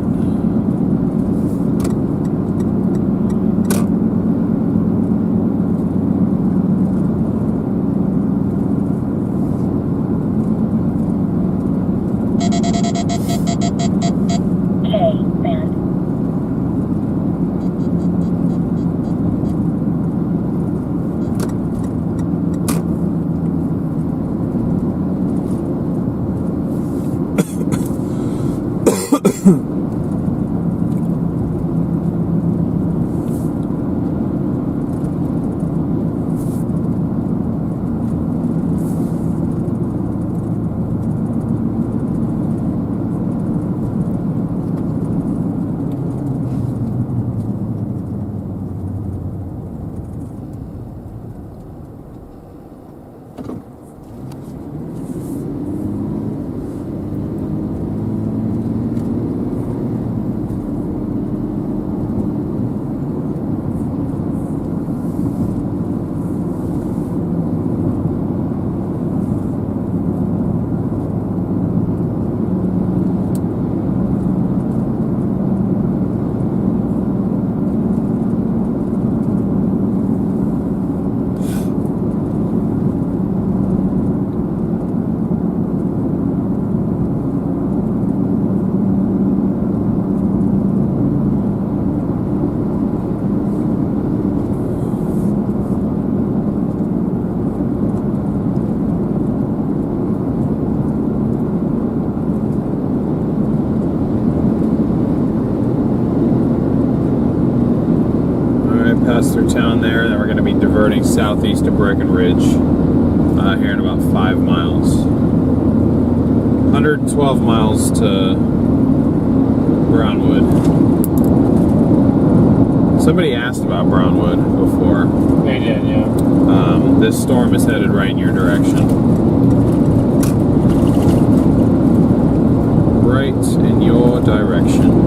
there. Then we're going to be diverting southeast to Breckenridge here in about 5 miles. 112 miles to Brownwood. Somebody asked about Brownwood before. They did, yeah. This storm is headed right in your direction. Right in your direction.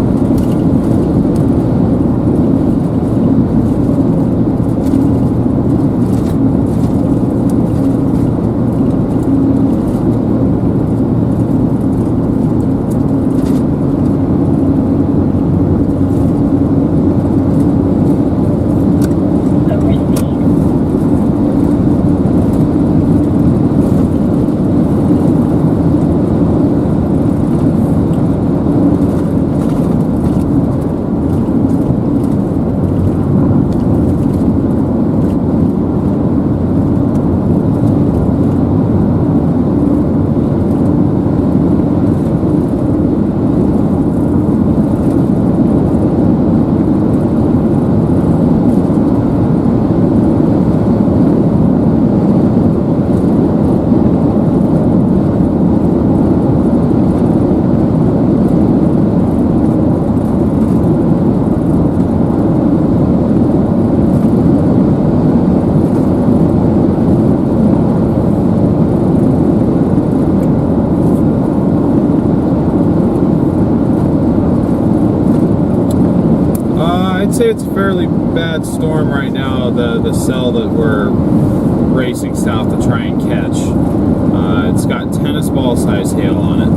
I'd say it's a fairly bad storm right now, the cell that we're racing south to try and catch. It's got tennis ball size hail on it.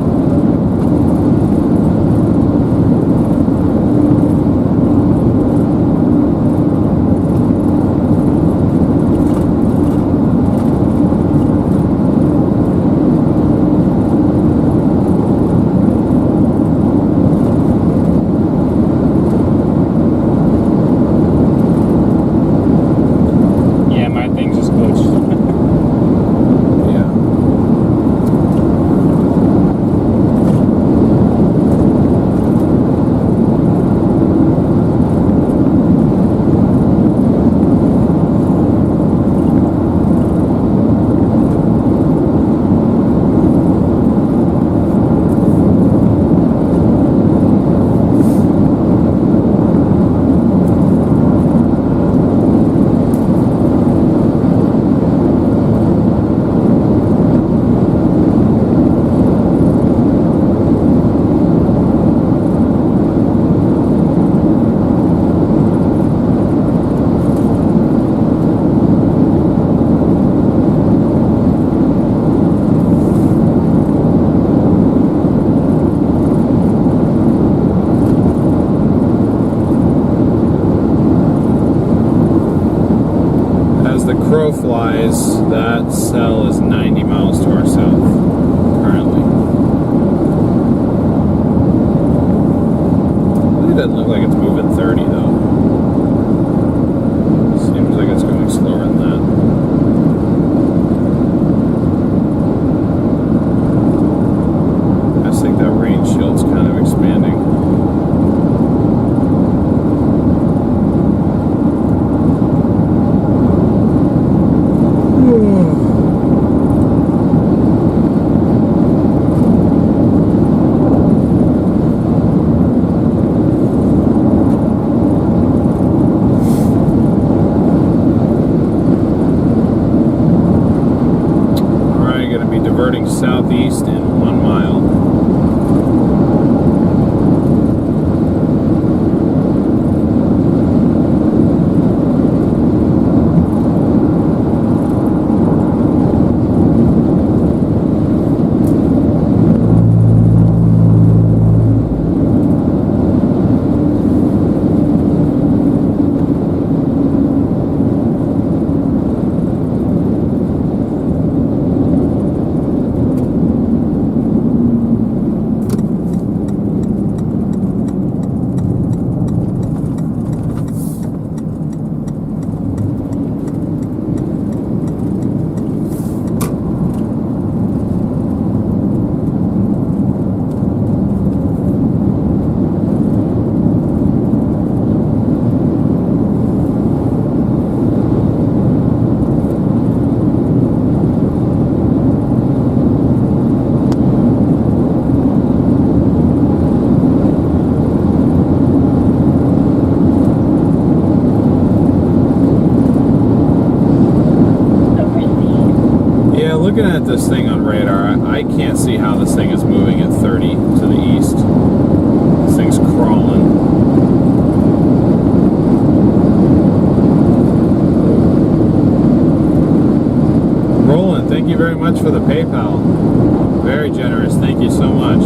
Crow flies, that cell is 90 miles to our south currently. It doesn't look like it's moving 30 though. Seems like it's going slower than that. I just think that rain shield's kind of expanding. looking at this thing on radar, I can't see how this thing is moving at 30 to the east. This thing's crawling. Roland, thank you very much for the PayPal. Very generous. Thank you so much.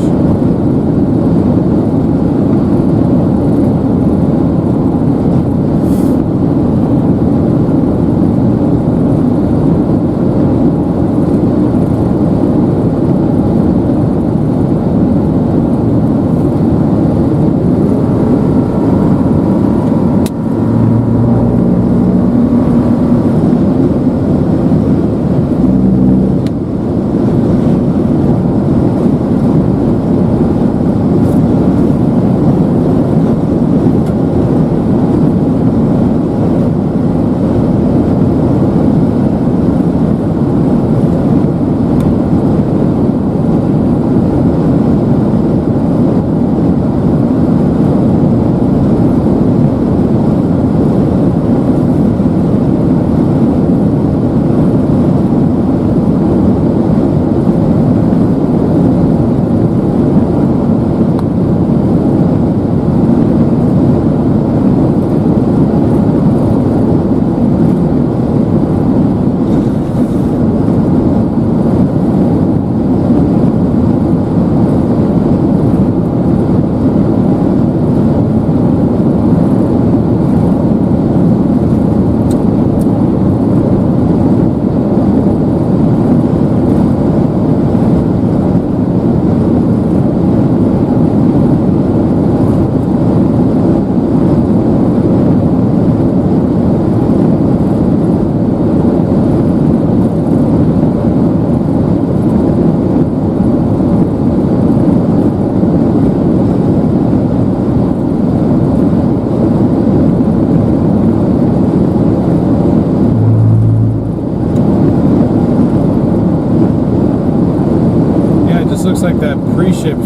Like that precip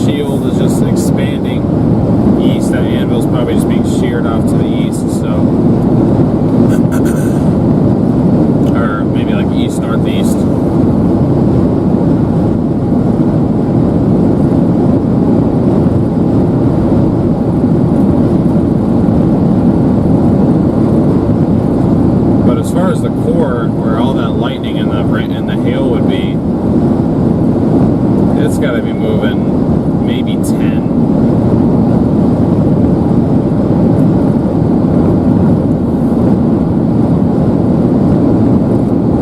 shield is just expanding east. That anvil's probably just being sheared off to the east, so or maybe like east northeast. But as far as the core, where all that lightning and the hail would be, it's got to be moving maybe 10.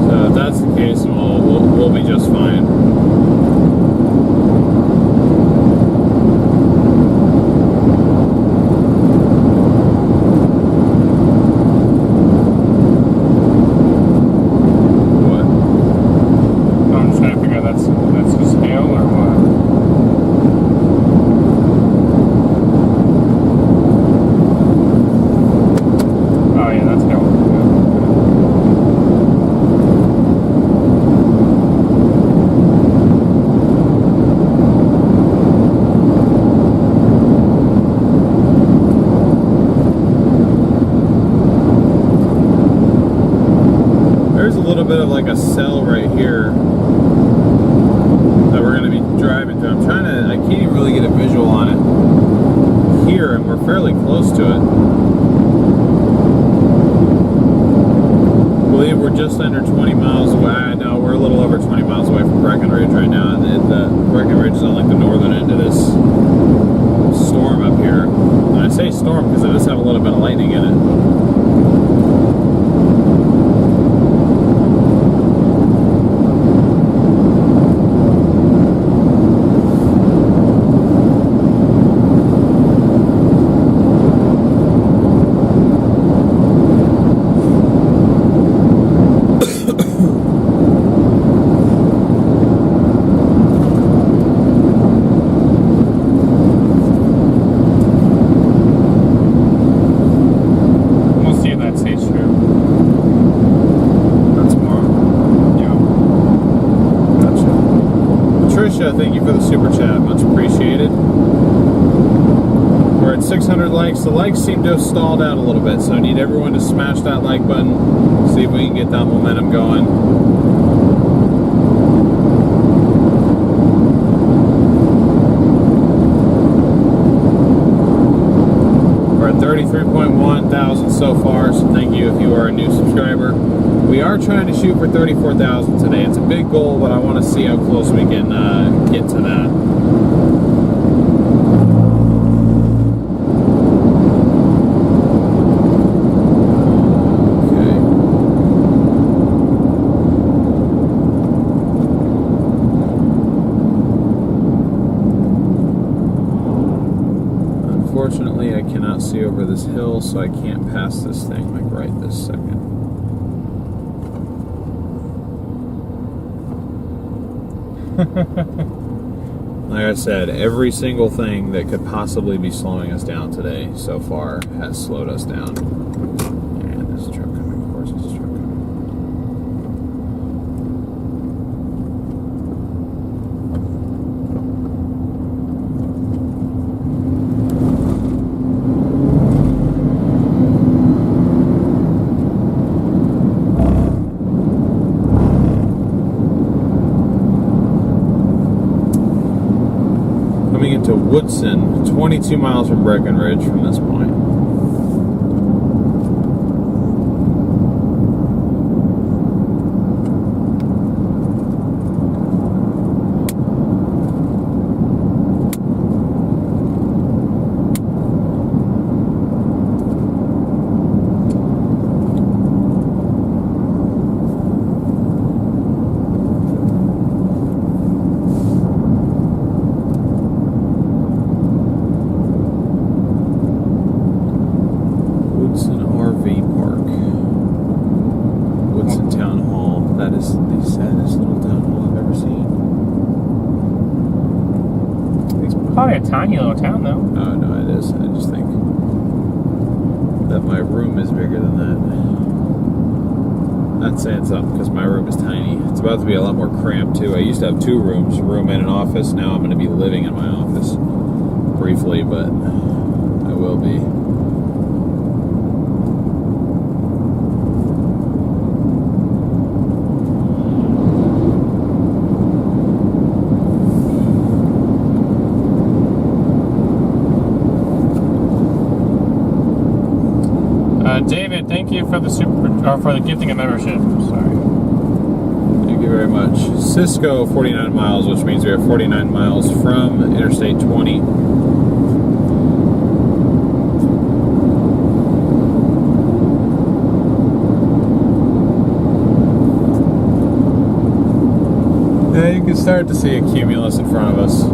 So if that's the case, we'll be just fine. Bit of like a cell right here that we're going to be driving through. I can't even really get a visual on it here, and we're fairly close to it. I believe we're just under 20 miles away. No, we're a little over 20 miles away from Breckenridge right now, and the Breckenridge is on like the northern end of this storm up here. And I say storm because it does have a little bit of lightning in it. likes. The likes seem to have stalled out a little bit, so I need everyone to smash that like button. See if we can get that momentum going. We're at 33.1 thousand so far, so thank you if you are a new subscriber. We are trying to shoot for 34,000 today. It's a big goal, but I want to see how close we can get to that. Unfortunately, I cannot see over this hill, so I can't pass this thing like right this second. Like I said, every single thing that could possibly be slowing us down today so far has slowed us down. And there's a truck coming, of course there's a truck coming. Coming into Woodson, 22 miles from Breckenridge from this point. Probably a tiny little town, though. Oh, no, it is. I just think that my room is bigger than that. Not saying something, because my room is tiny. It's about to be a lot more cramped, too. I used to have 2 rooms, a room and an office. Now I'm going to be living in my office briefly, but I will be. David, thank you for the for the gifting of membership. Sorry. Thank you very much. Cisco, 49 miles, which means we are 49 miles from Interstate 20. Yeah, you can start to see a cumulus in front of us.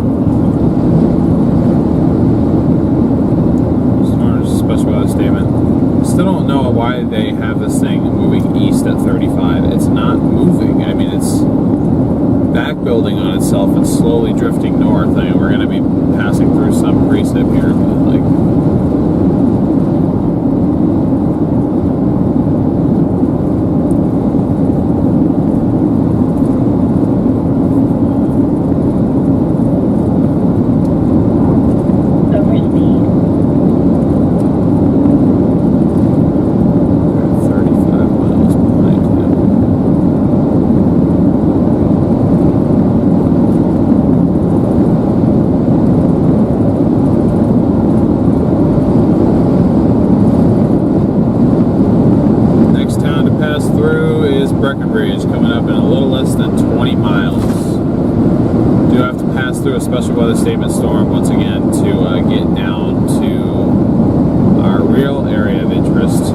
Special weather statement. Still don't know why they have this thing moving east at 35. It's not moving. I mean, it's back building on itself and slowly drifting north. I mean, we're going to be passing through some precip here, but like. Breckenridge, coming up in a little less than 20 miles. Do have to pass through a special weather statement storm once again to get down to our real area of interest,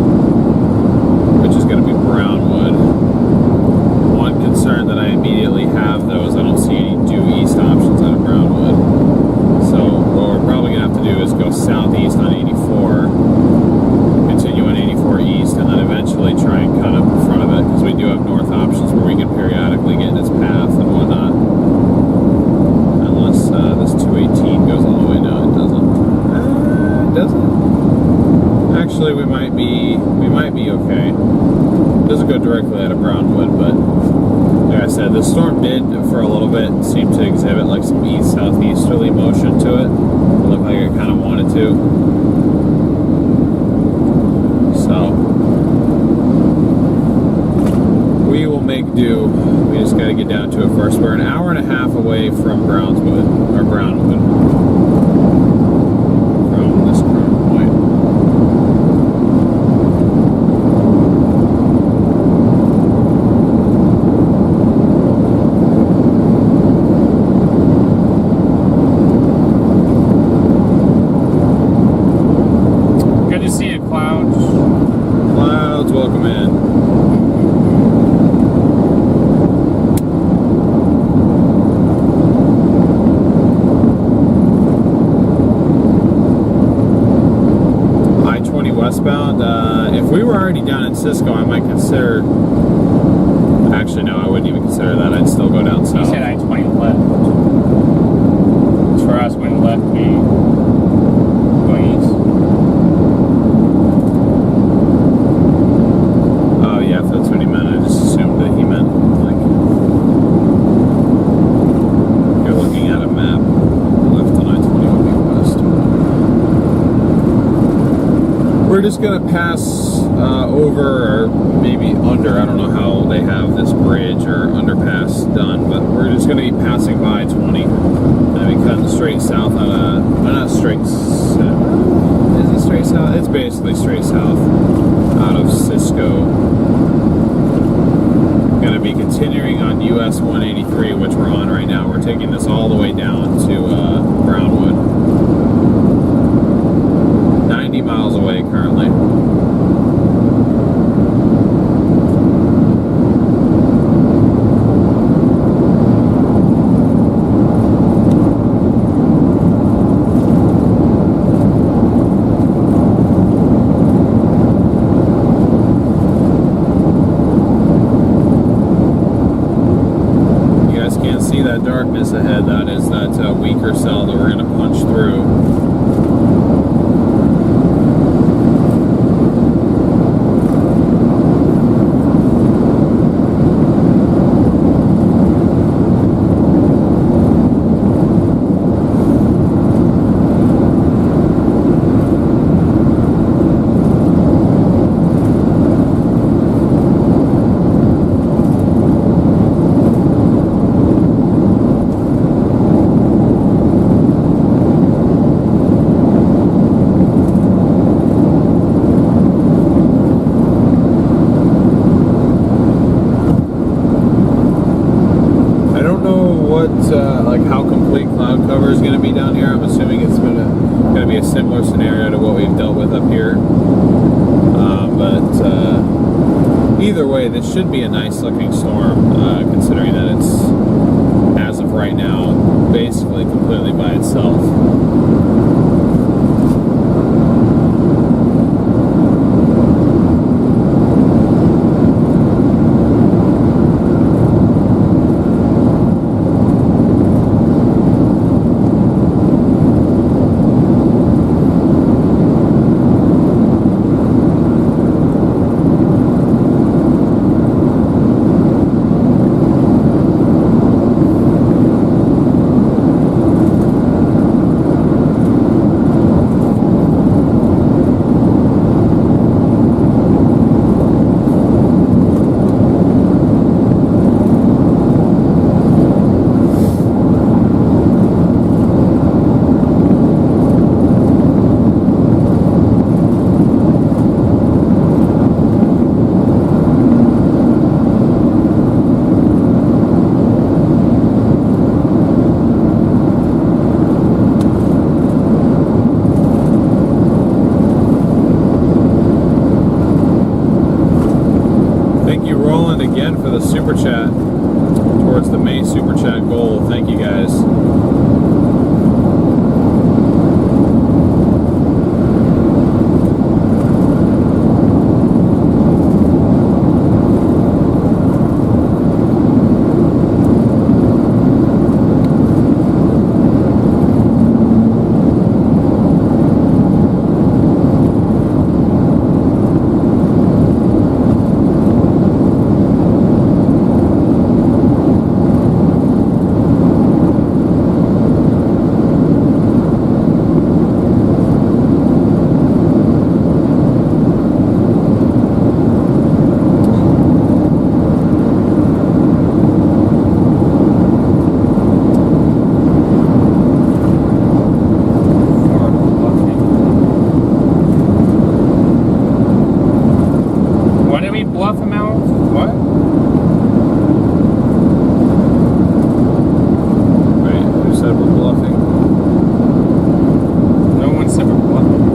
which is going to be Brownwood. One concern that I immediately have, though, is I don't see any due east options out of Brownwood. So what we're probably going to have to do is go southeast on 84, continue on 84 east, and then eventually try and cut up in front of it, because we do have north options where we can periodically get in its path and whatnot. Unless this 218 goes all the way down. It doesn't. It doesn't. Actually, we might be okay. It doesn't go directly out of Brownwood, but like I said, the storm did for a little bit seem to exhibit like some east-southeasterly motion to it. It looked like it kind of wanted to. got to get down to it first. We're an hour and a half away from Brownwood, from this current point. Good to see you, Clouds. Clouds, welcome in. Westbound. If we were already down in Cisco, I might consider. Actually, no, I wouldn't even consider that. I'd still go down south. You said I-20 left. For us, when left, we going east. Oh yeah, if that's what he meant, I just assumed that he meant like you're looking at a map. Left on I-20 would be west. We're just gonna pass over, or maybe under. I don't know how they have this bridge or underpass done, but we're just gonna be passing by 20 and be cutting straight south on a. Not straight. Is it straight south? It's basically straight south out of Cisco. Gonna be continuing on US 183, which we're on right now. We're taking this all the way down to Brownwood. 90 miles away currently. You guys can't see that darkness ahead. That is that weaker cell that we're going to punch through. Like how complete cloud cover is going to be down here. I'm assuming it's going to be a similar scenario to what we've dealt with up here. But either way, this should be a nice looking storm, considering that it's, as of right now, basically completely by itself. For the super chat towards the May super chat goal. Thank you guys. bluff him out? What? Wait, who said we're bluffing? No one said we're bluffing.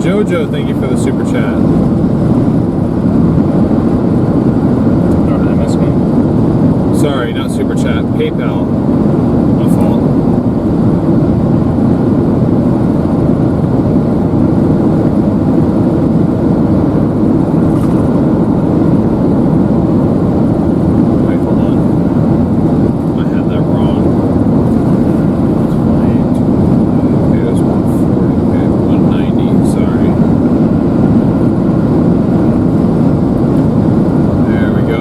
Jojo, thank you for the super chat. Oh, did I miss one? Sorry, not super chat. PayPal. My fault. Wait, hold on. I had that wrong. Okay, that's 140. Okay, 190. Sorry. There we go.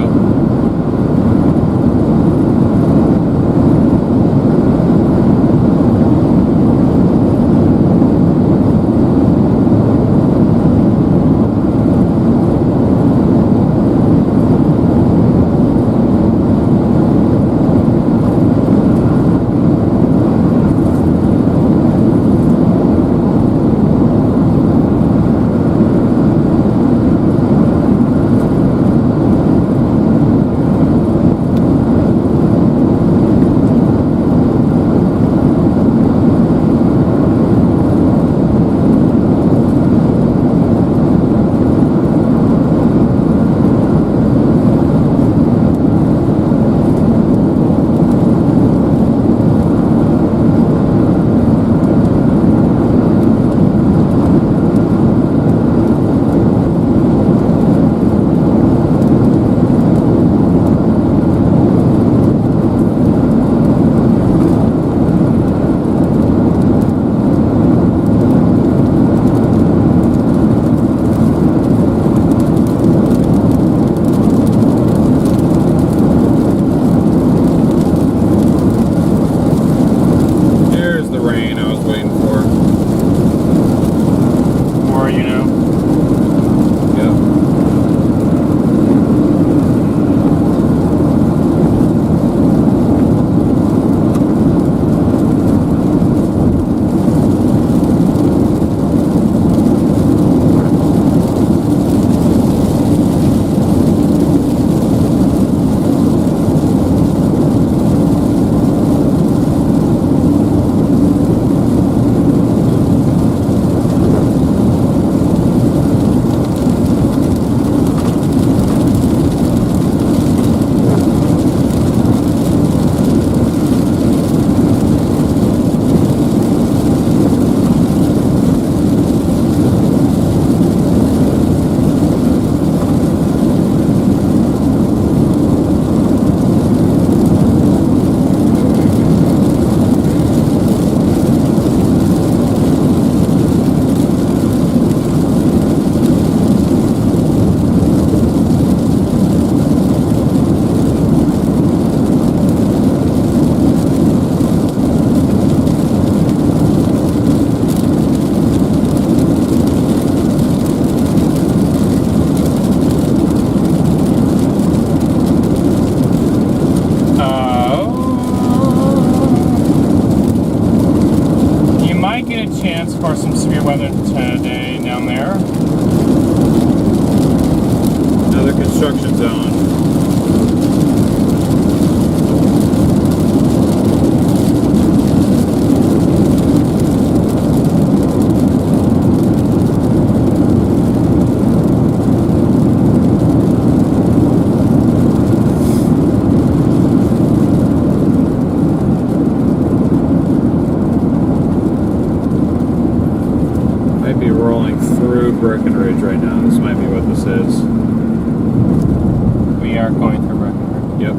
chance for some severe weather today down there. Another construction zone. Breckenridge right now. This might be what this is. We are going through Breckenridge. Yep.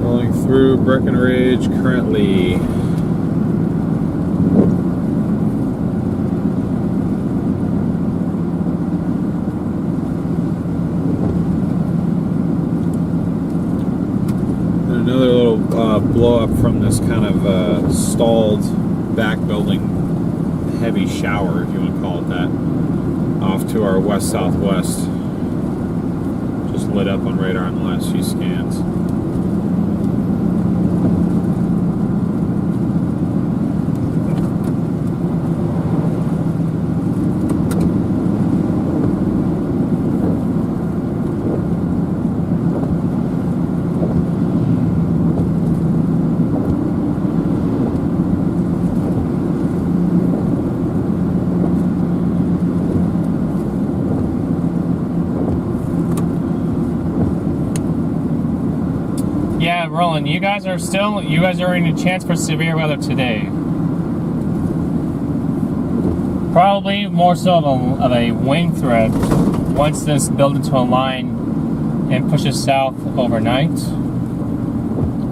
Rolling through Breckenridge currently. And another little blow up from this kind of stalled back building. Heavy shower, if you want to call it that, off to our west-southwest. Just lit up on radar in the last few scans. Yeah, Roland, you guys are in a chance for severe weather today. Probably more so of a wind threat once this builds into a line and pushes south overnight.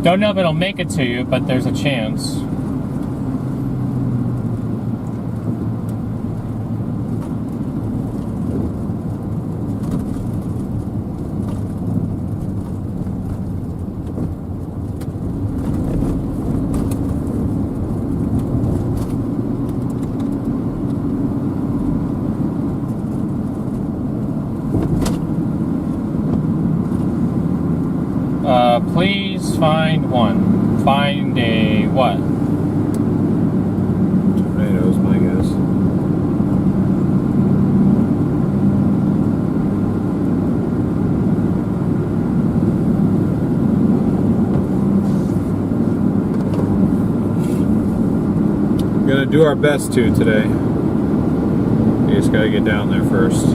Don't know if it'll make it to you, but there's a chance. Please find one. Find a what? Tornadoes, my guess. I'm gonna do our best to today. You just gotta get down there first.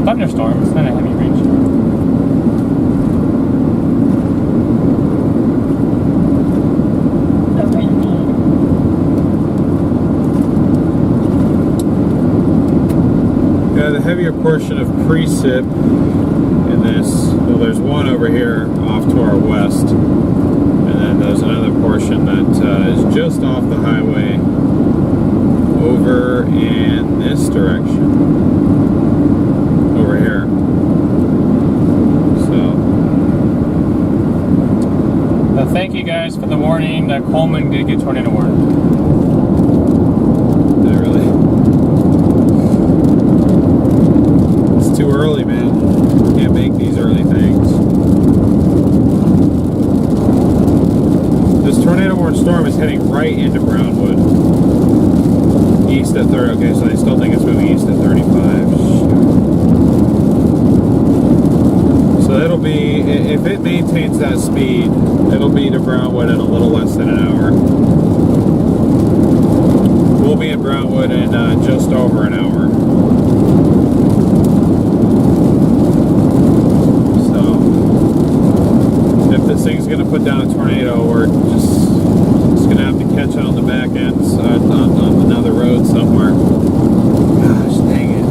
Thunderstorm, it's not a heavy rain shower. Yeah, the heavier portion of precip in this, well, there's one over here off to our west, and then there's another portion that is just off the highway over in this direction. Over here. So. Well, thank you guys for the warning that Coleman did get tornado warning. Did it really? It's too early, man. Can't make these early things. This tornado warning storm is heading right into Brownwood. East at 30. Okay, so I still think it's moving east at 35. So it'll be, if it maintains that speed, it'll be to Brownwood in a little less than an hour. We'll be in Brownwood in just over an hour. So, if this thing's going to put down a tornado, we're just going to have to catch it on the back end on another road somewhere. Gosh, dang it.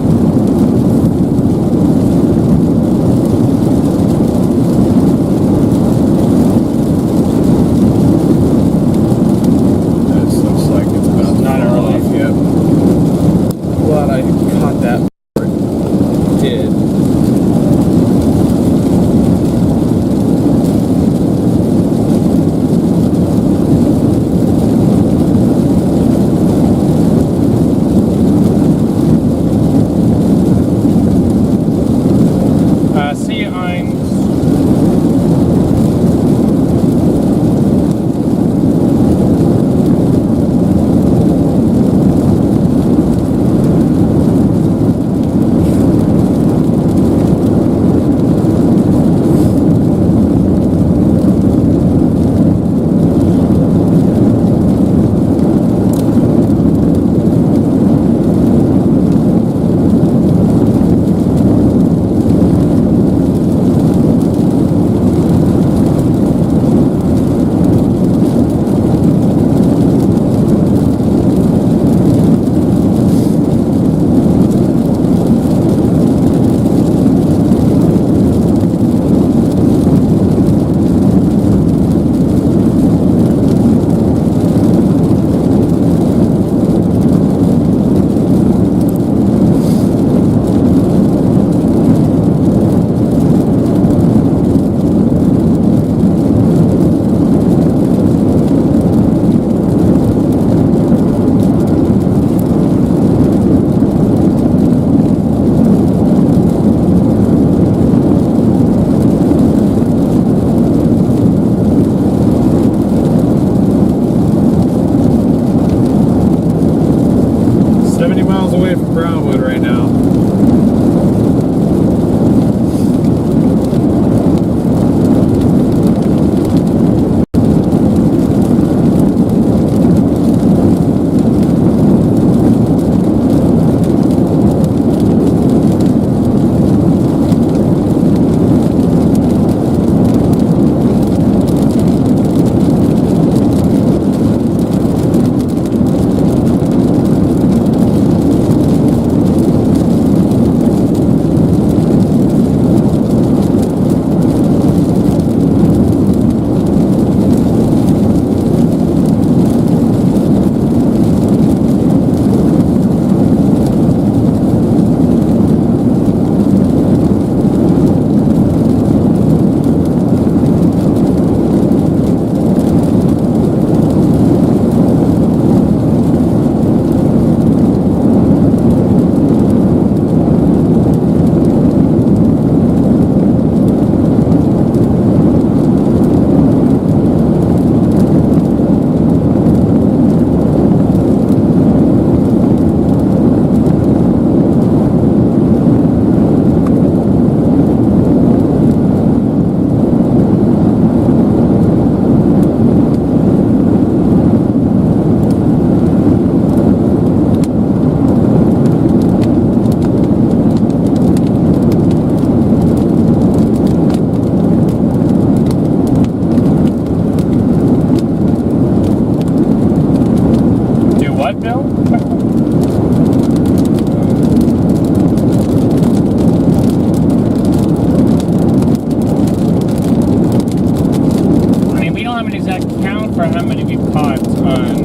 count for how many we've caught on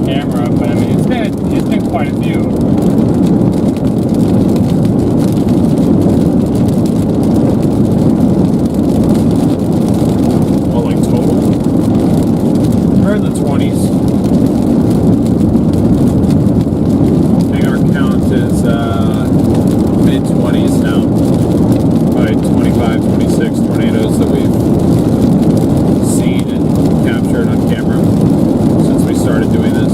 camera, but I mean, it's been quite a few. Well, like total? We're in the 20s. I think our count is mid-20s now. Probably 25, 26 tornadoes that we've seen and captured on camera since we started doing this.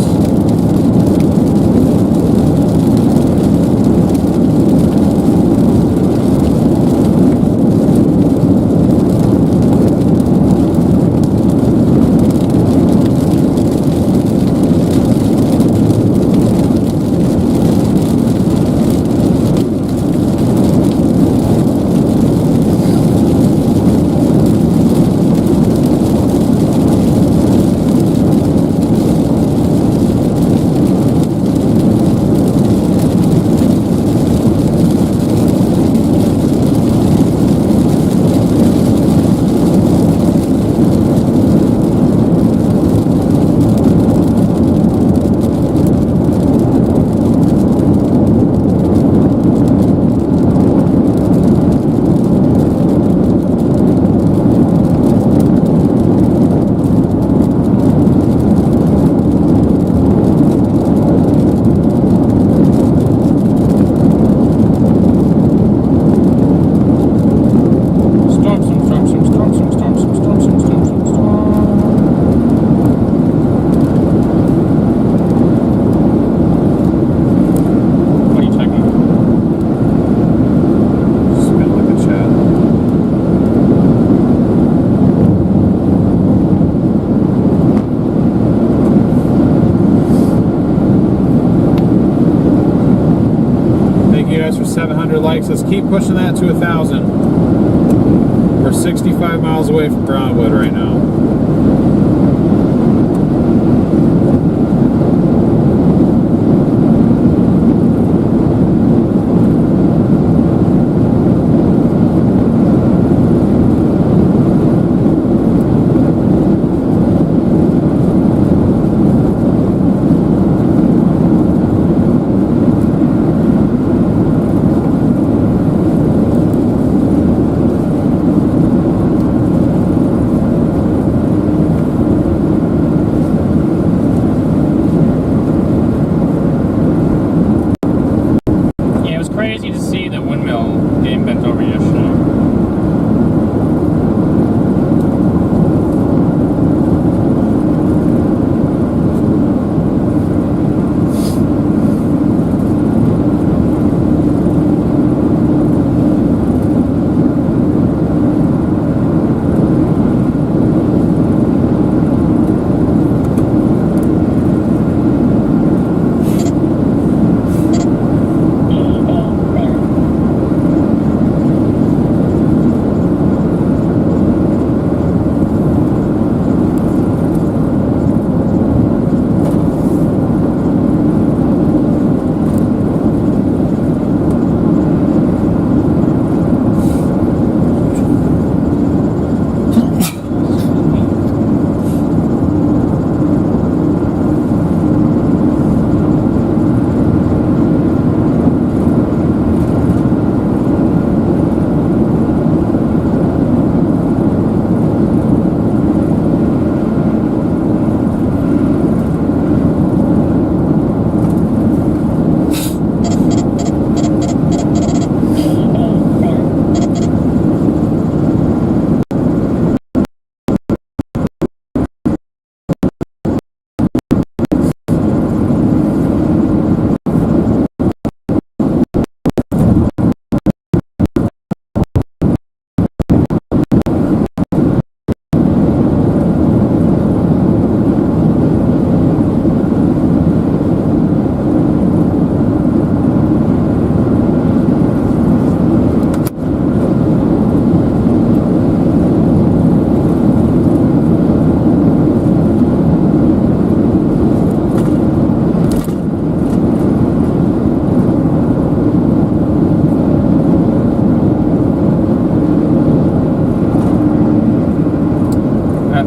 For 700 likes. Let's keep pushing that to 1,000. We're 65 miles away from Brownwood right now.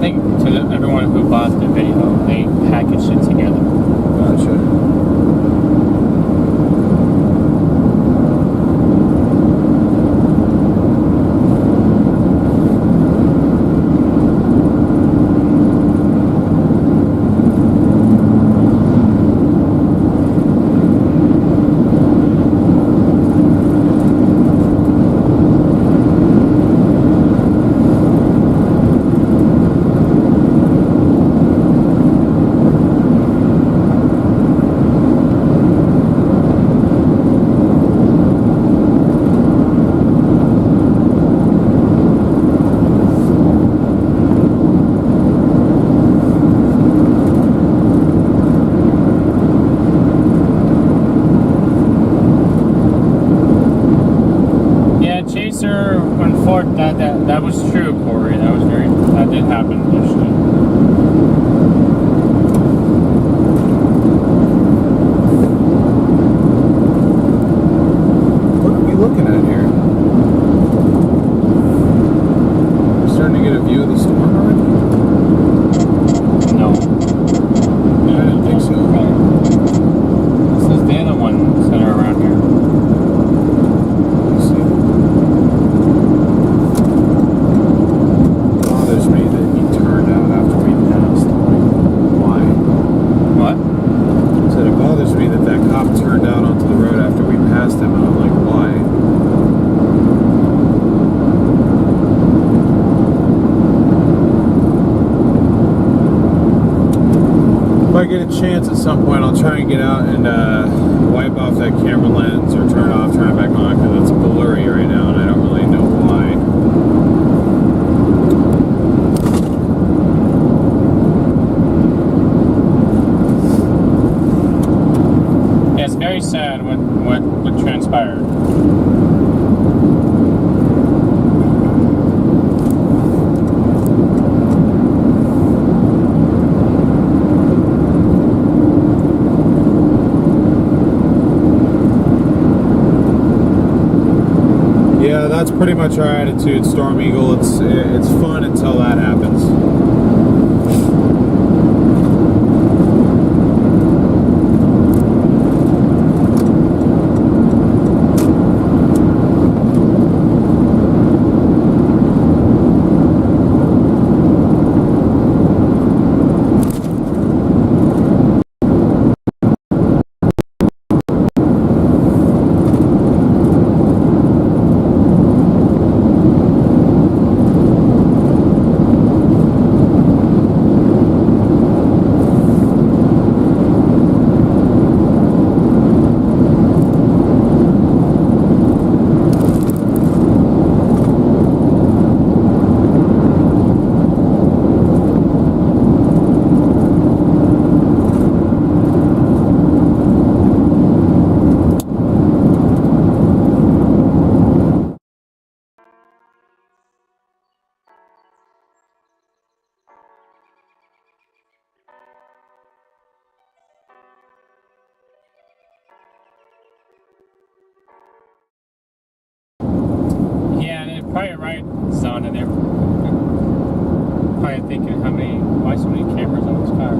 think to everyone who bought the video, they packaged it together. Gotcha. That was true, Corey. That did happen yesterday. What are we looking at here? We're starting to get a view of the storm already? No. Yeah, I didn't think so. This is the other ones that are around here. Let's see. Bothers me that he turned out after we passed. Why? What? I said it bothers me that that cop turned out onto the road after we passed him, and I'm like, why? If I get a chance at some point, I'll try and get out and wipe off that camera lens or turn it off, turn it back on, because it's blurry right now and I don't really know why. Yeah, it's very sad what transpired. Yeah, that's pretty much our attitude, Storm Eagle. It's fun until that happens. Probably right, Zon, and they're probably thinking why so many cameras on this car?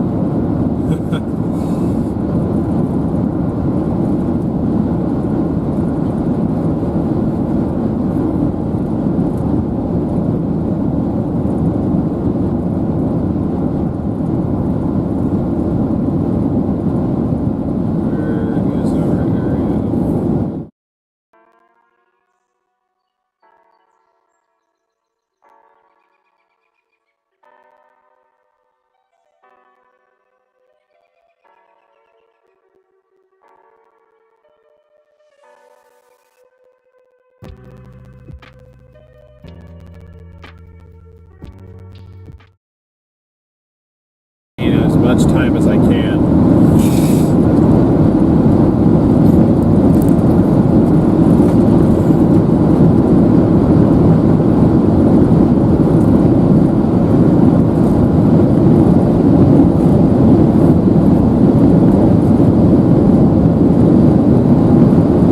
Where is our area? As much time as I can.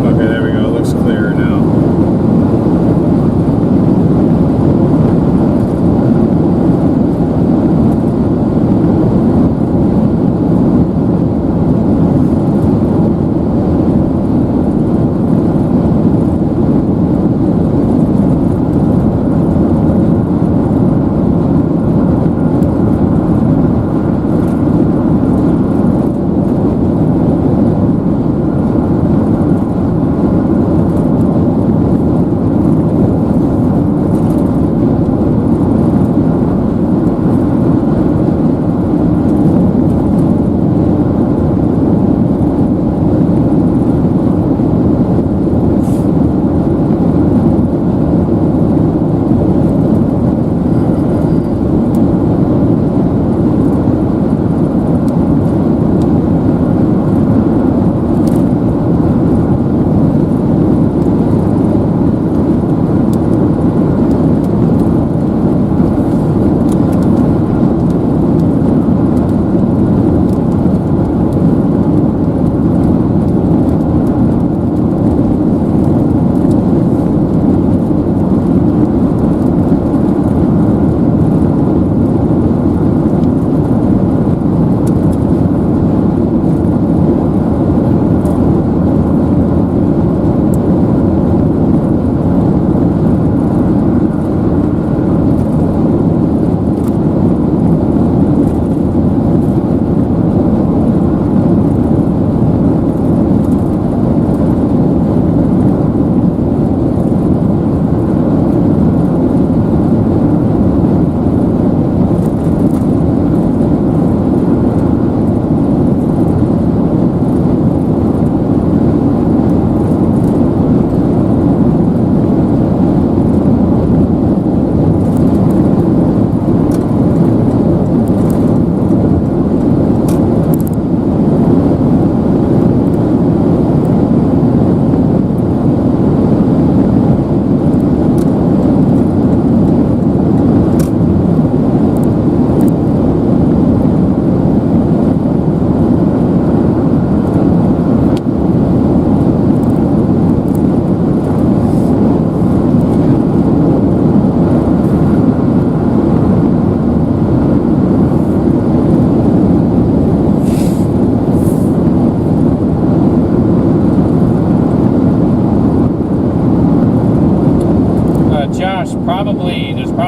Okay, there we go. It looks clearer now.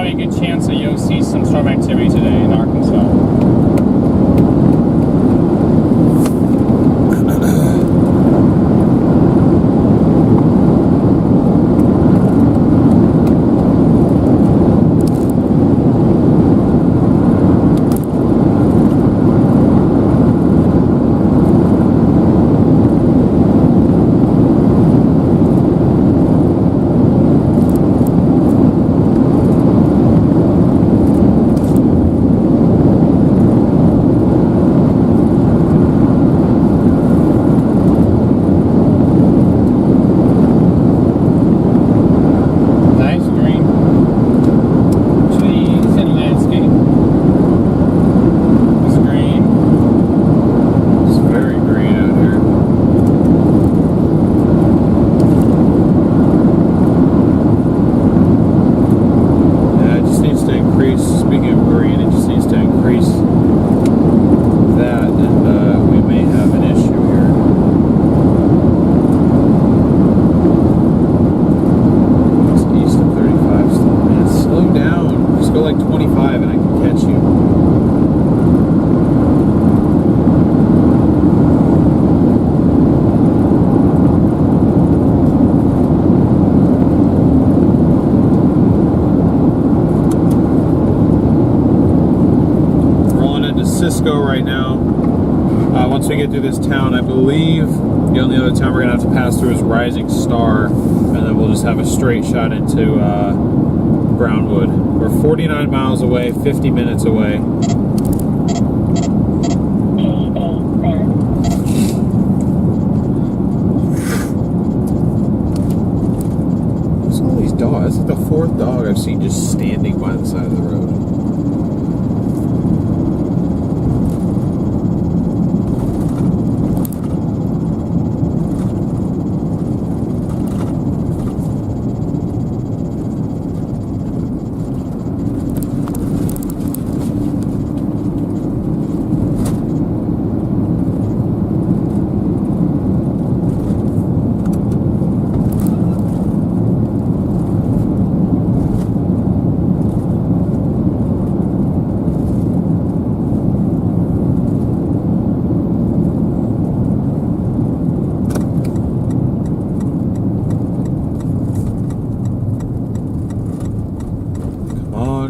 probably a good chance that you'll see some storm activity today in Arkansas. Right now. Once we get through this town, I believe the only other town we're gonna have to pass through is Rising Star, and then we'll just have a straight shot into Brownwood. We're 49 miles away, 50 minutes away. What's all these dogs? This is the fourth dog I've seen just standing by the side of the road.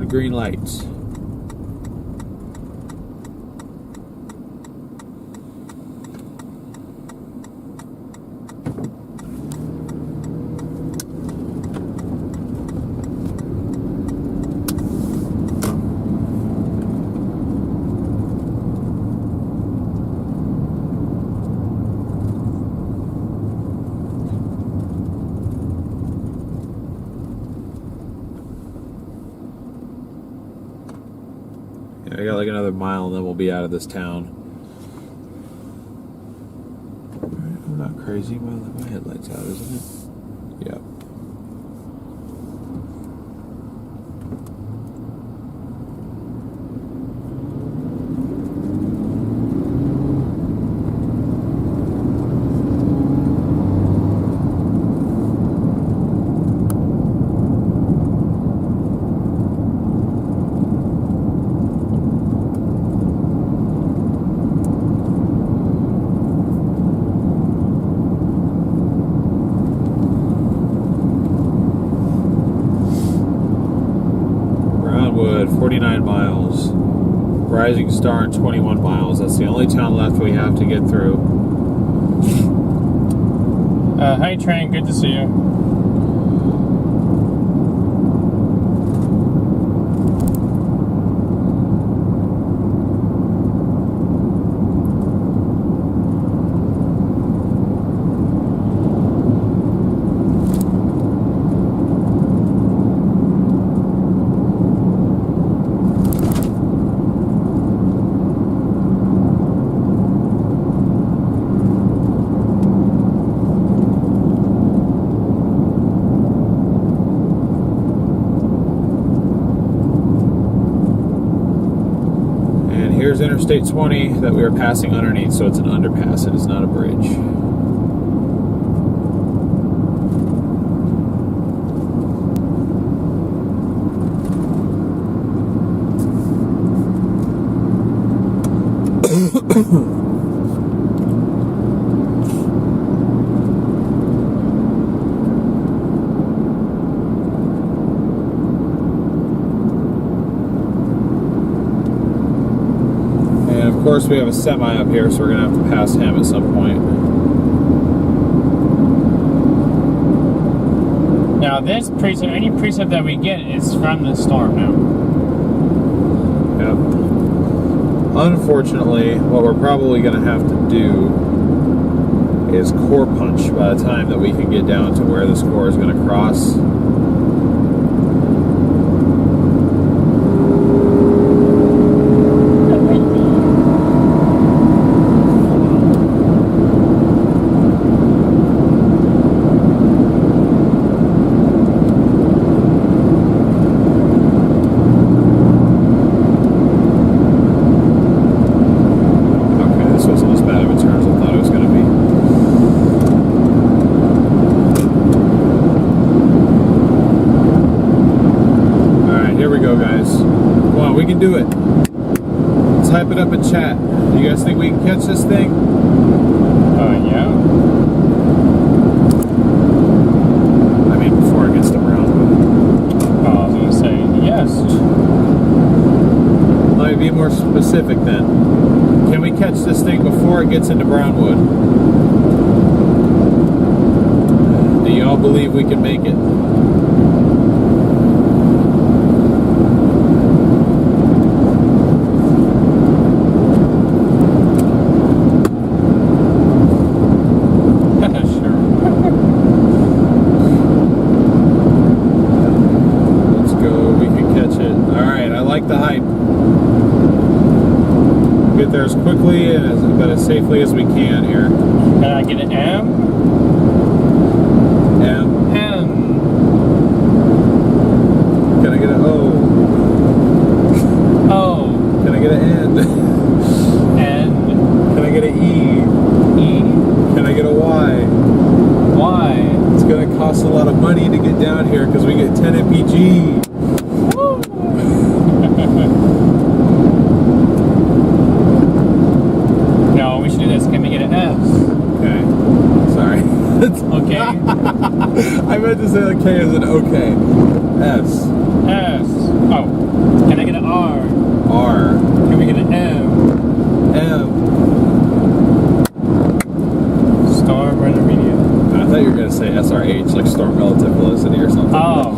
Green lights. I got like another mile and then we'll be out of this town. I'm not crazy. My headlight's out, isn't it? Yep. Brownwood, 49 miles. Rising Star, 21 miles. That's the only town left we have to get through. Hi, Train. Good to see you. Here's Interstate 20 that we are passing underneath, so it's an underpass. It is not a bridge. And of course we have a semi up here, so we're going to have to pass him at some point. Now this precip, any precip that we get is from the storm now. Yep. Unfortunately, what we're probably going to have to do is core punch by the time that we can get down to where this core is going to cross. Do it. Let's hype it up in chat. You guys think we can catch this thing? Yeah. I mean, before it gets to Brownwood. I was gonna say yes. Let me be more specific then. Can we catch this thing before it gets into Brownwood? Do y'all believe we can make it? As quickly and but as safely as we can here. Can I get an M? M. M. Can I get an O? O. Can I get an N? N. Can I get an E? E. Can I get a Y? Y. It's gonna cost a lot of money to get down here because we get 10 MPG. Okay. I meant to say the K as an okay. S. S. Oh. Can I get an R? R. Can we get an M? M. StormRunner Media. I thought you were going to say SRH, like Storm Relative Velocity or something. Oh.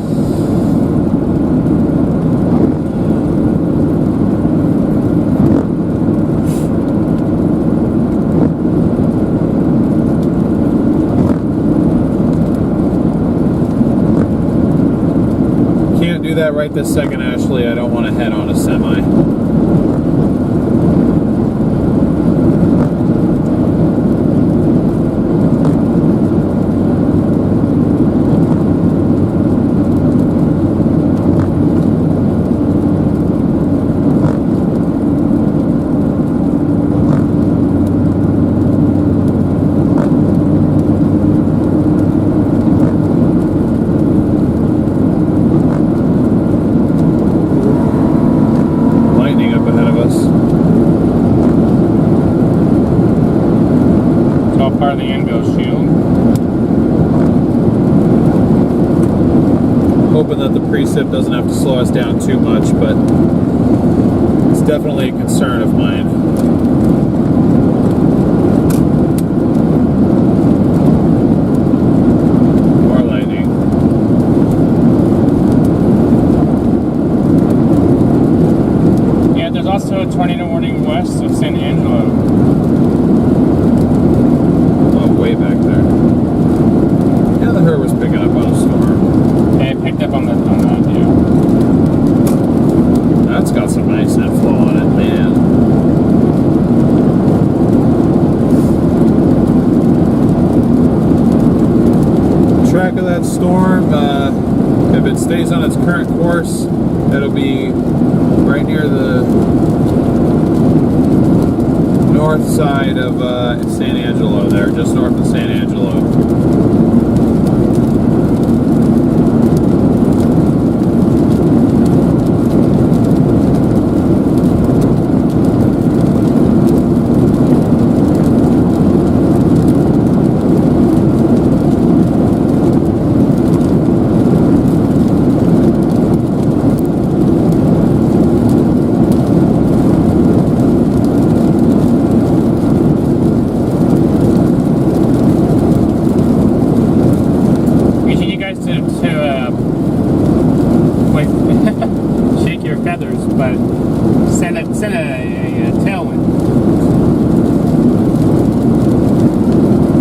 That right this second, Ashley. I don't want to head on a semi. That the precip doesn't have to slow us down too much, but it's definitely a concern of mine. More lightning. Yeah, there's also a tornado warning west of San Angelo. Oh, way back there. Yeah, the Her was picking up on a storm. Picked up on that, yeah. That's got some nice inflow on it, man. Track of that storm, if it stays on its current course, it'll be right near the north side of San Angelo there, just north of San Angelo. downforce, but send a tailwind.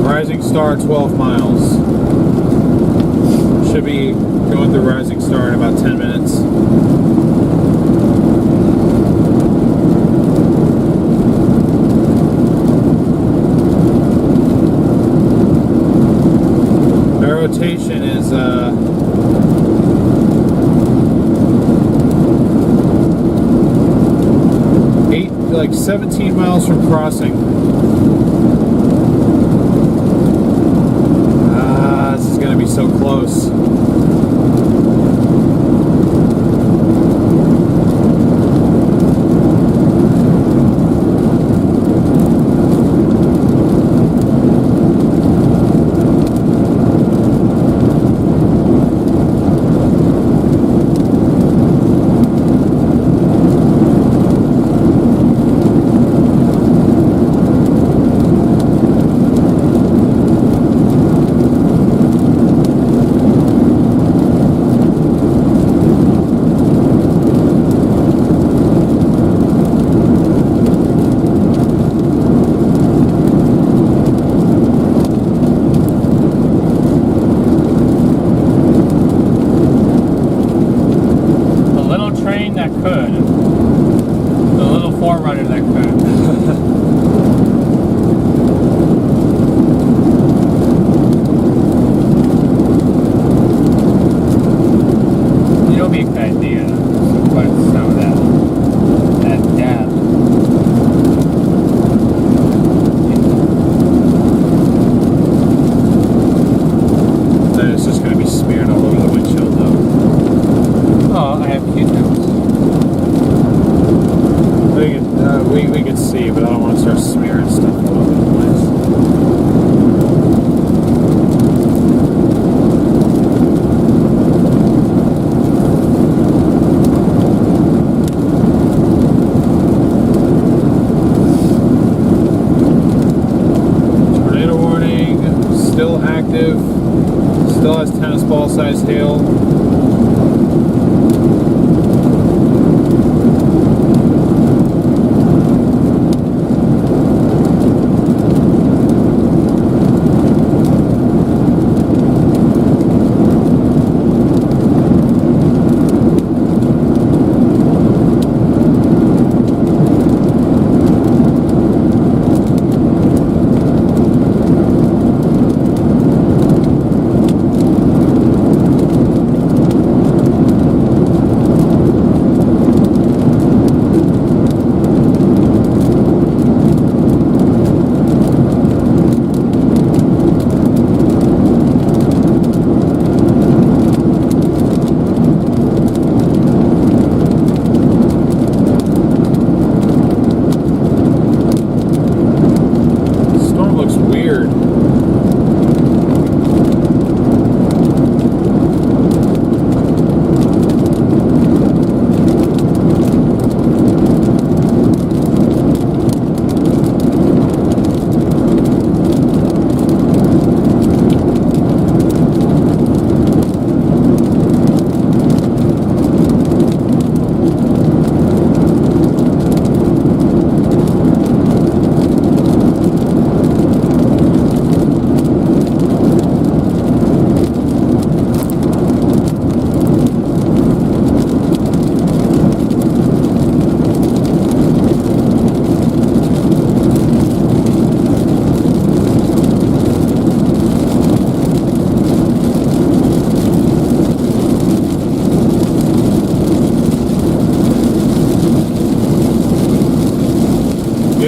Rising Star 12 miles. Should be going through Rising Star in about 10 minutes. Our rotation is like 17 miles from crossing. This is going to be so close. We could see, but I don't want to start smearing stuff all over the place. Tornado warning, still active, still has tennis ball sized hail.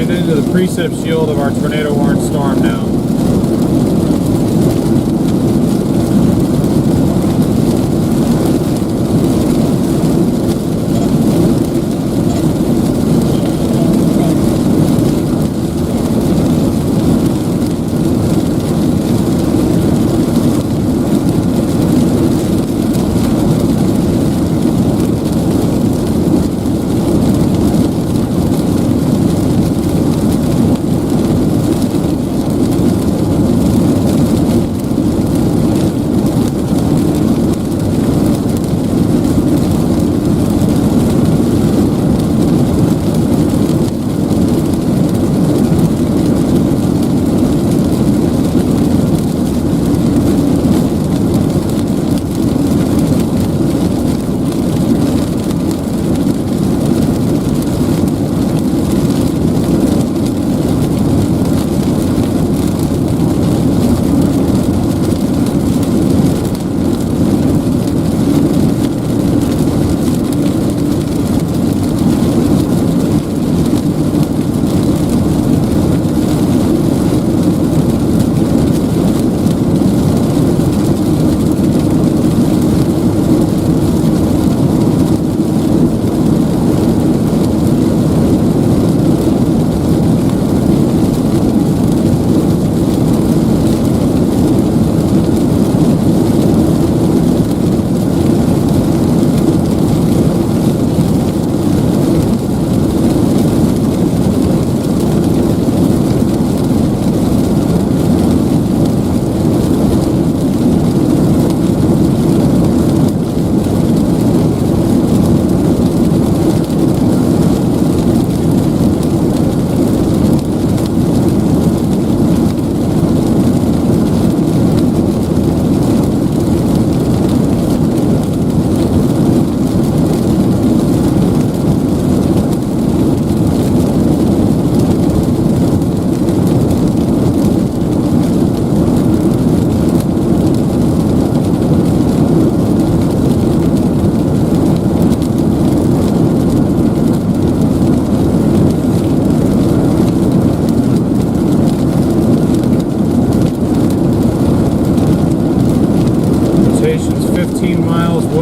Into the precip shield of our tornado warned storm now.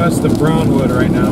west of Brownwood right now.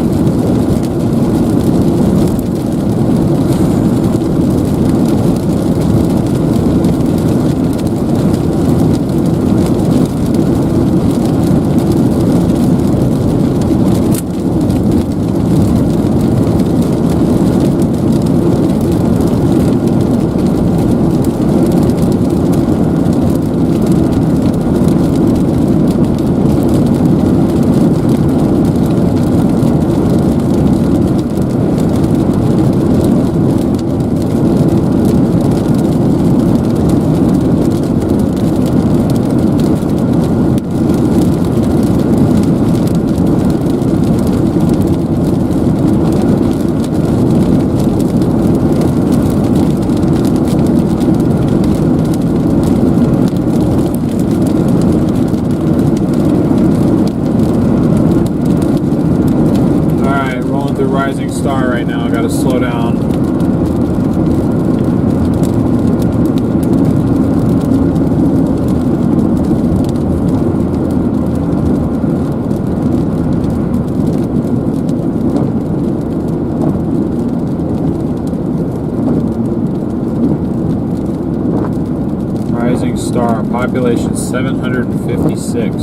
Rising Star right now. I got to slow down. Rising Star, population 756.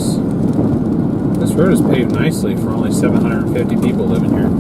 This road is paved nicely for only 750 people living here.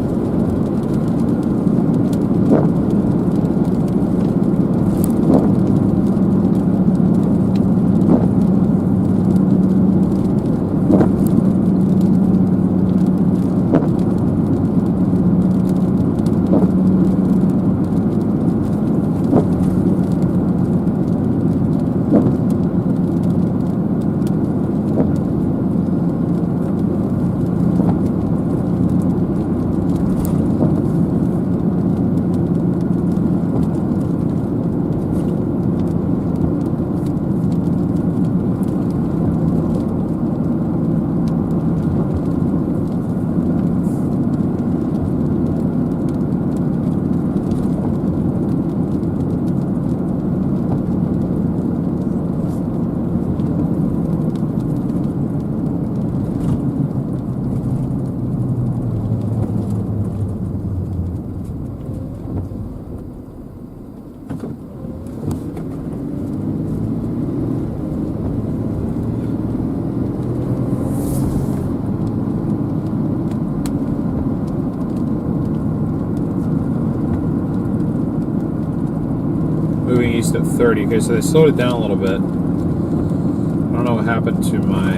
Moving east at 30. Okay, so they slowed it down a little bit. I don't know what happened to my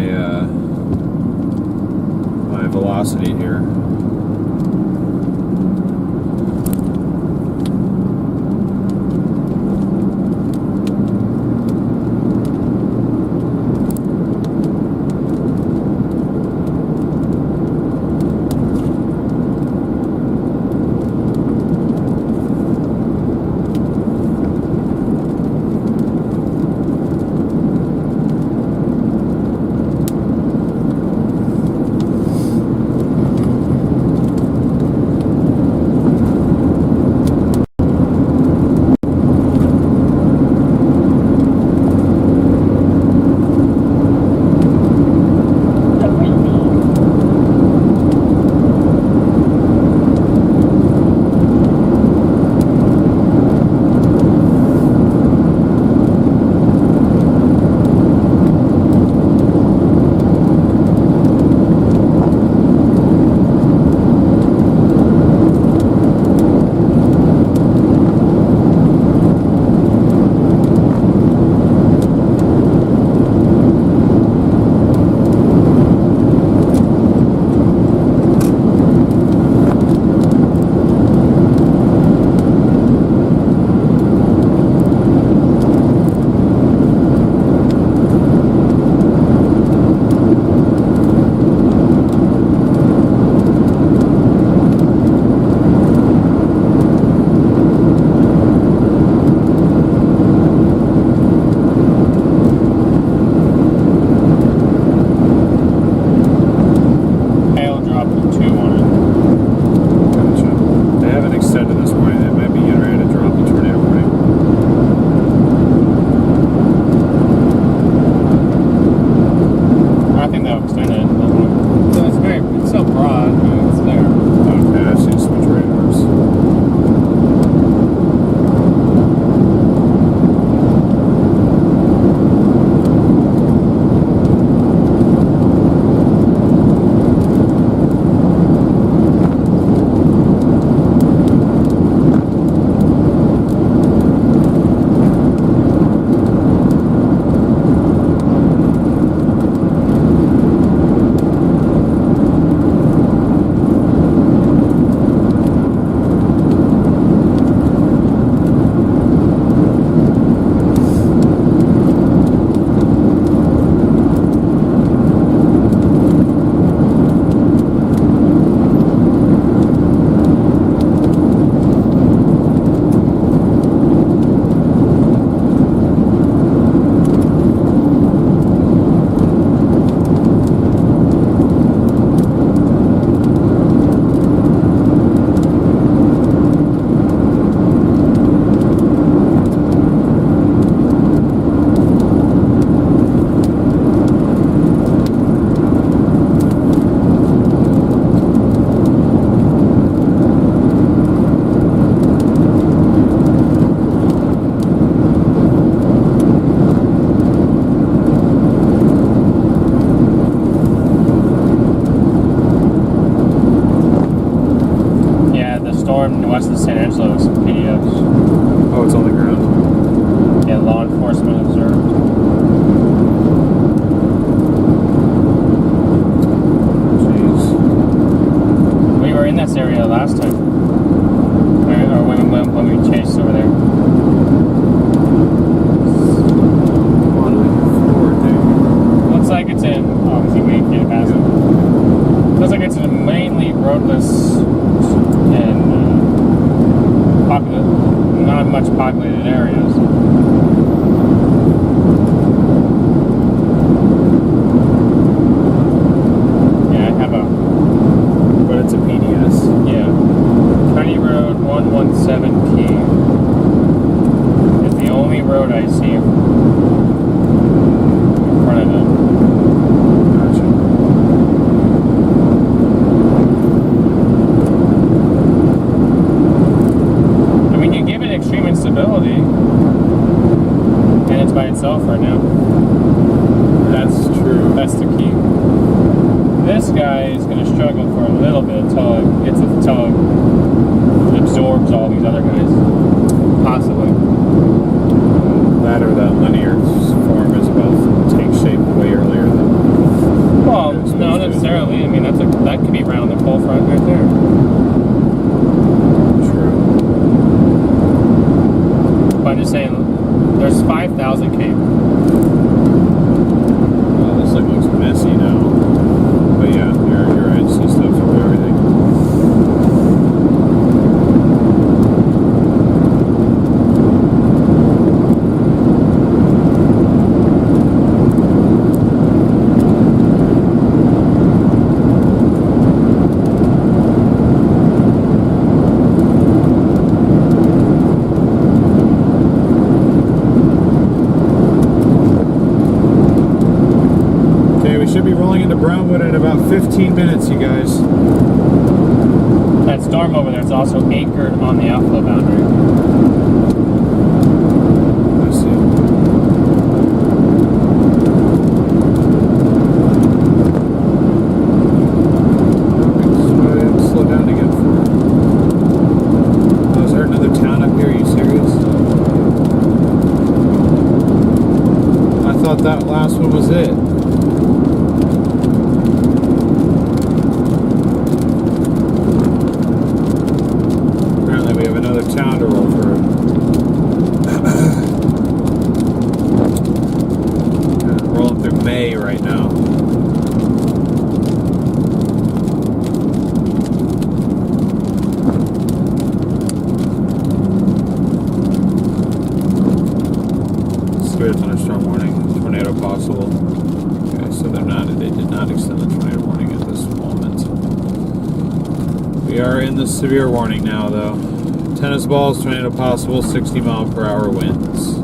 my velocity here. west of San Angelo, some PDFs. Oh, it's on the ground. Yeah, law enforcement observed. Jeez. We were in this area last time. Or when we chased over there. Come on, forward, dude. Looks like it's in. Obviously, we can't pass it. Looks like it's in mainly roadless and not much populated areas. Yeah, I have a. But it's a PDS. Yeah. County Road 117 Key is the only road I see in front of it. Gotcha. I mean, you give it extreme instability, and it's by itself right now. That's true. That's the key. This guy is going to struggle for a little bit until it absorbs all these other guys. Possibly. That or that linear form is about to take shape way earlier than. Well, no, necessarily. I mean, that could be round the pole front right there. True. But I'm just saying, there's 5,000 K. Well, this thing looks messy now. But yeah, you're right. Systems over everything. Should be rolling into Brownwood in about 15 minutes, you guys. That storm over there is also anchored on the outflow boundary. I see. Slow down again for it. Oh, is there another town up here? Are you serious? I thought that last one was it. Town to roll through. Rolling through May right now. Severe thunderstorm warning. Tornado possible. Okay, so they did not extend the tornado warning at this moment. We are in the severe warning now, though. Tennis balls, tornado possible, 60 mile per hour winds.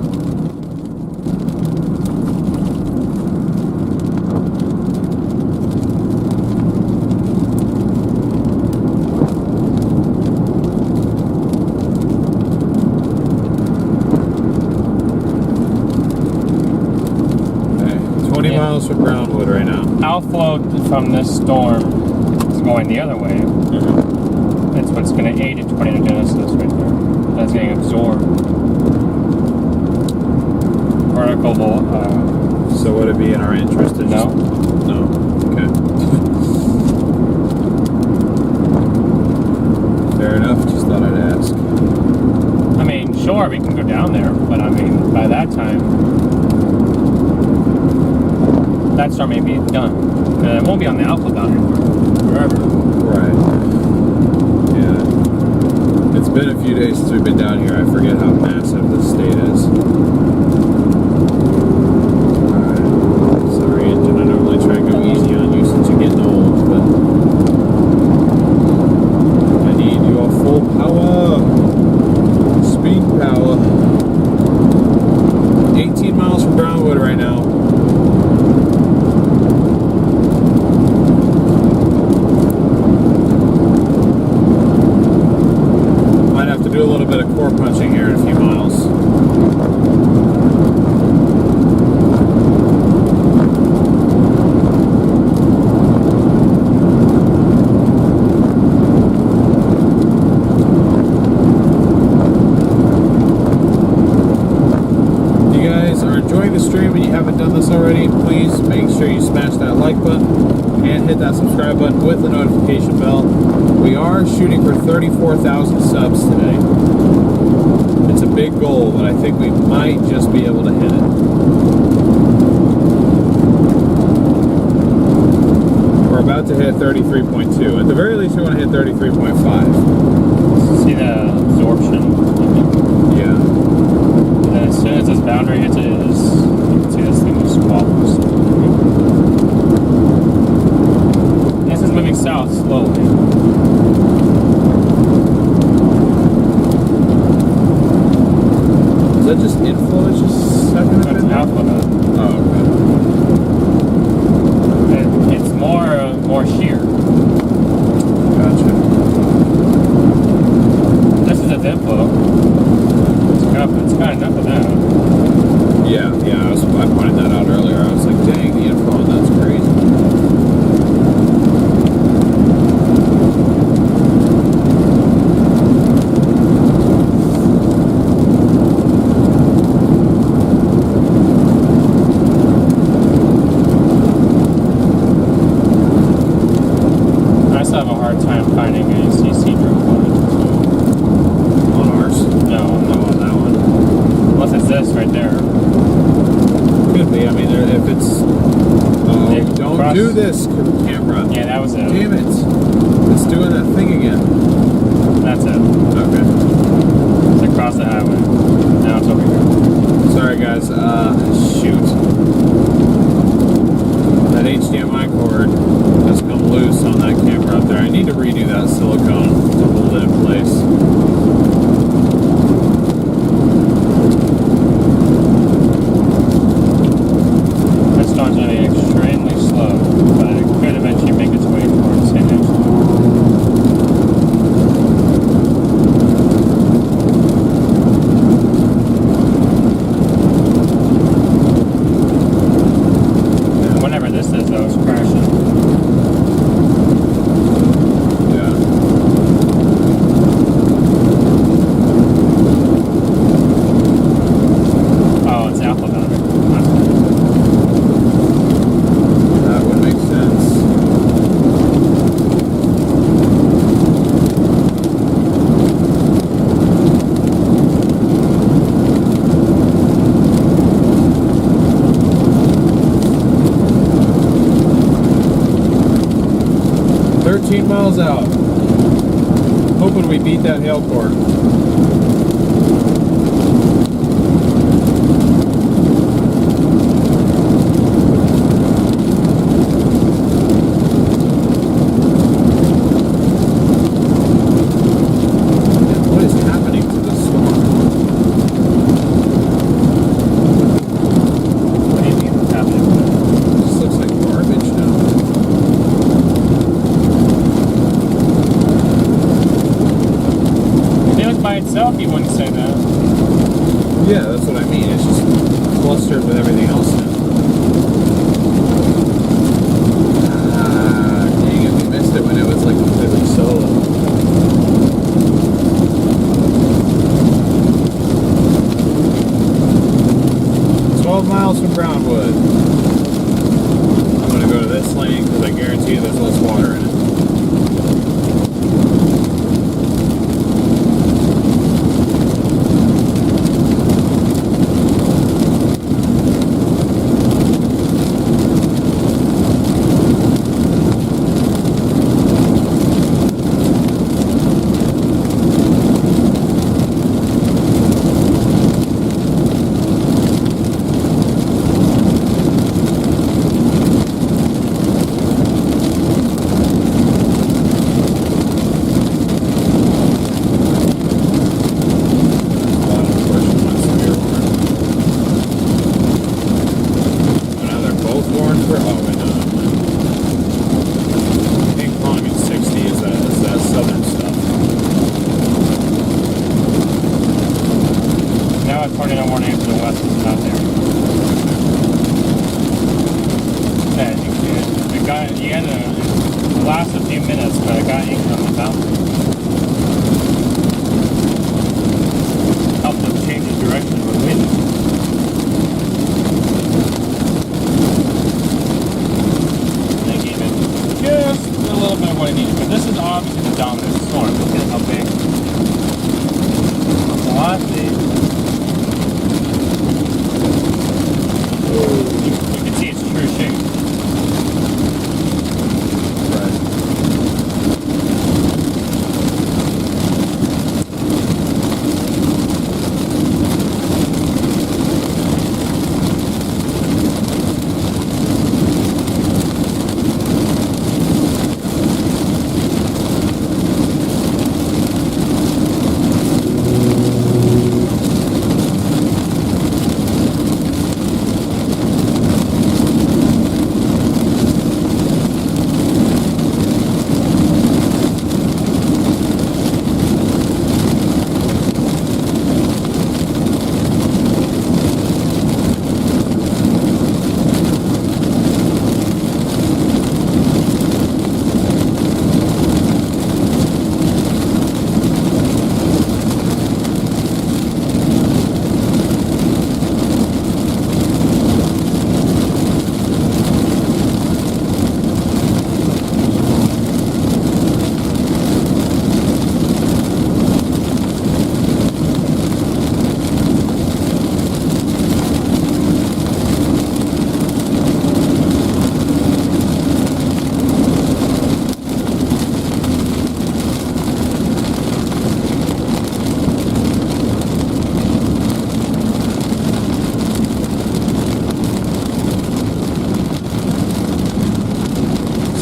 Okay, 20 miles from Brownwood right now. Outflow from this storm is going the other way. That's what's going to aid in tornadogenesis right there. That's getting absorbed. Vertical. So would it be in our interest to just... No. No? Okay. Fair enough, just thought I'd ask. I mean, sure, we can go down there, but I mean, by that time, that storm may be done. And it won't be on the outflow boundary forever. Right. It's been a few days since we've been down here. I forget how massive this state is. Alright. Sorry, engine. I normally try and go easy on you since you're getting old, but I need your full power. Speed power. 18 miles from Brownwood right now. Do a little bit of core punching here in a few miles. the stream and you haven't done this already, please make sure you smash that like button and hit that subscribe button with the notification bell. We are shooting for 34,000 subs today. It's a big goal, but I think we might just be able to hit it. We're about to hit 33.2. At the very least, we want to hit 33.5. See the absorption? Yeah. And then as soon as this boundary hits it, you can see this thing just wobbles. This is moving south slowly. Is that just inflow? It's just sucking up That's in there? outflow. Oh, It's more sheer. okay. Gotcha. This is its inflow. It's got enough of that. Yeah, I pointed that out earlier. I was like, dang, the inflow on that's crazy. I still have a hard time finding a CC drill point. On ours. No, on that one. Unless it's this right there. Could be. I mean, if it's... Oh, Yeah, don't cross- do this, camera. Yeah, that was it. Damn it. It's doing that thing again. That's it. Okay. It's across the highway. Now it's over here. Sorry, guys. Shoot. That HDMI cord has come loose on that camera up there. I need to redo that silicone to hold it in place. This storm's going to be extremely slow, but it could eventually make its way towards St. Angelo. And whenever this is, though, it's crashing. Yeah. Oh, it's alpha boundary. That would make sense. Miles out. Hoping we beat that hail core. What is happening to the storm? What do you mean what's happening? It just looks like garbage now. If it was by itself, you wouldn't say that. Yeah, that's what I mean. It's just clustered with everything else now. Ah, dang it. We missed it when it was like completely solo. Miles from Brownwood. I'm going to go to this lane because I guarantee you there's less water in it.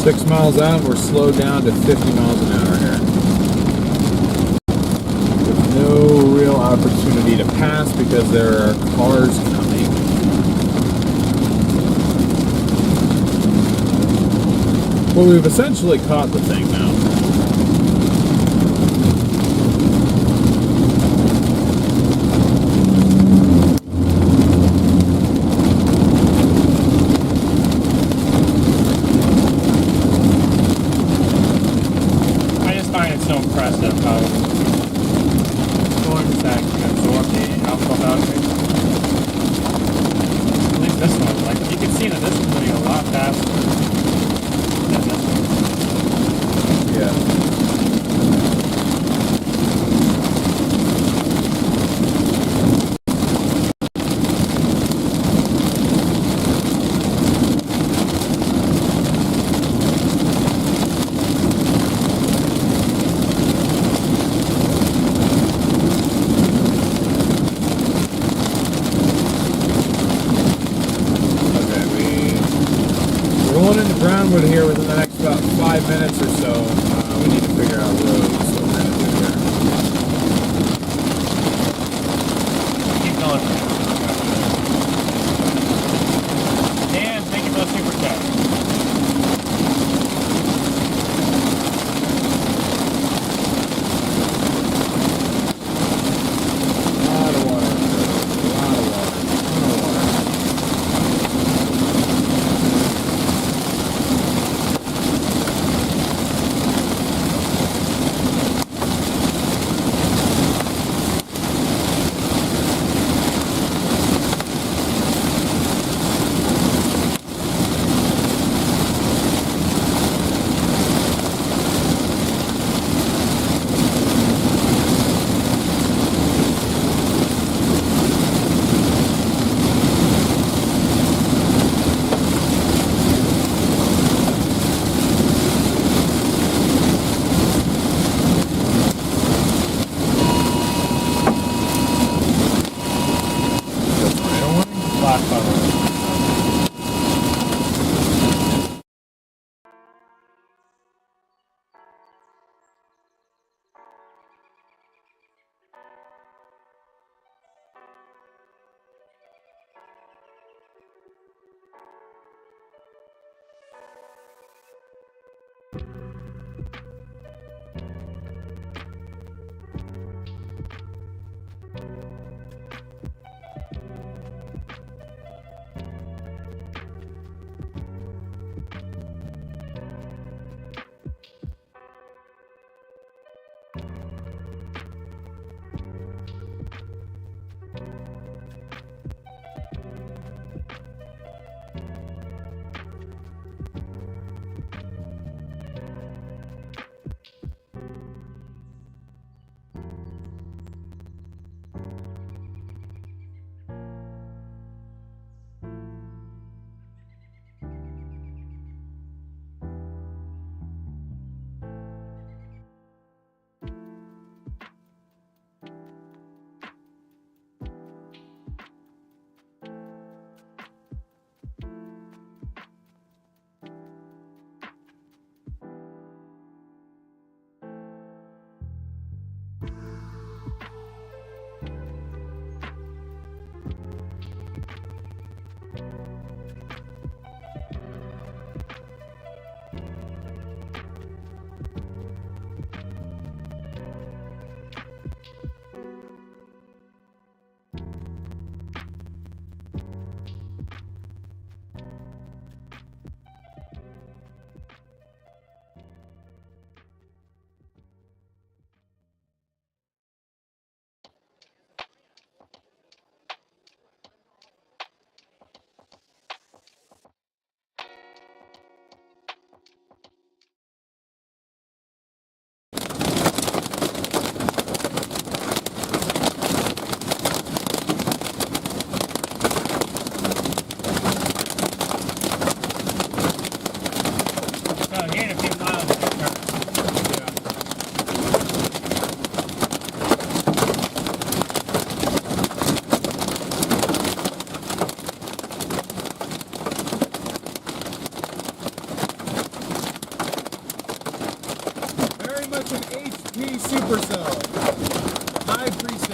6 miles out, we're slowed down to 50 miles an hour here. With no real opportunity to pass because there are cars coming. Well, we've essentially caught the thing now. I just find it so impressive how storms that can absorb the alpha boundary. At least this one, like you can see that this one's moving a lot faster than this one. Yeah. Rolling into Brownwood here within the next about 5 minutes or so. We need to figure out roads, so we're going to do here. Keep going. Dan, thank you for the super chat. A lot of water. A lot of water. A lot of water.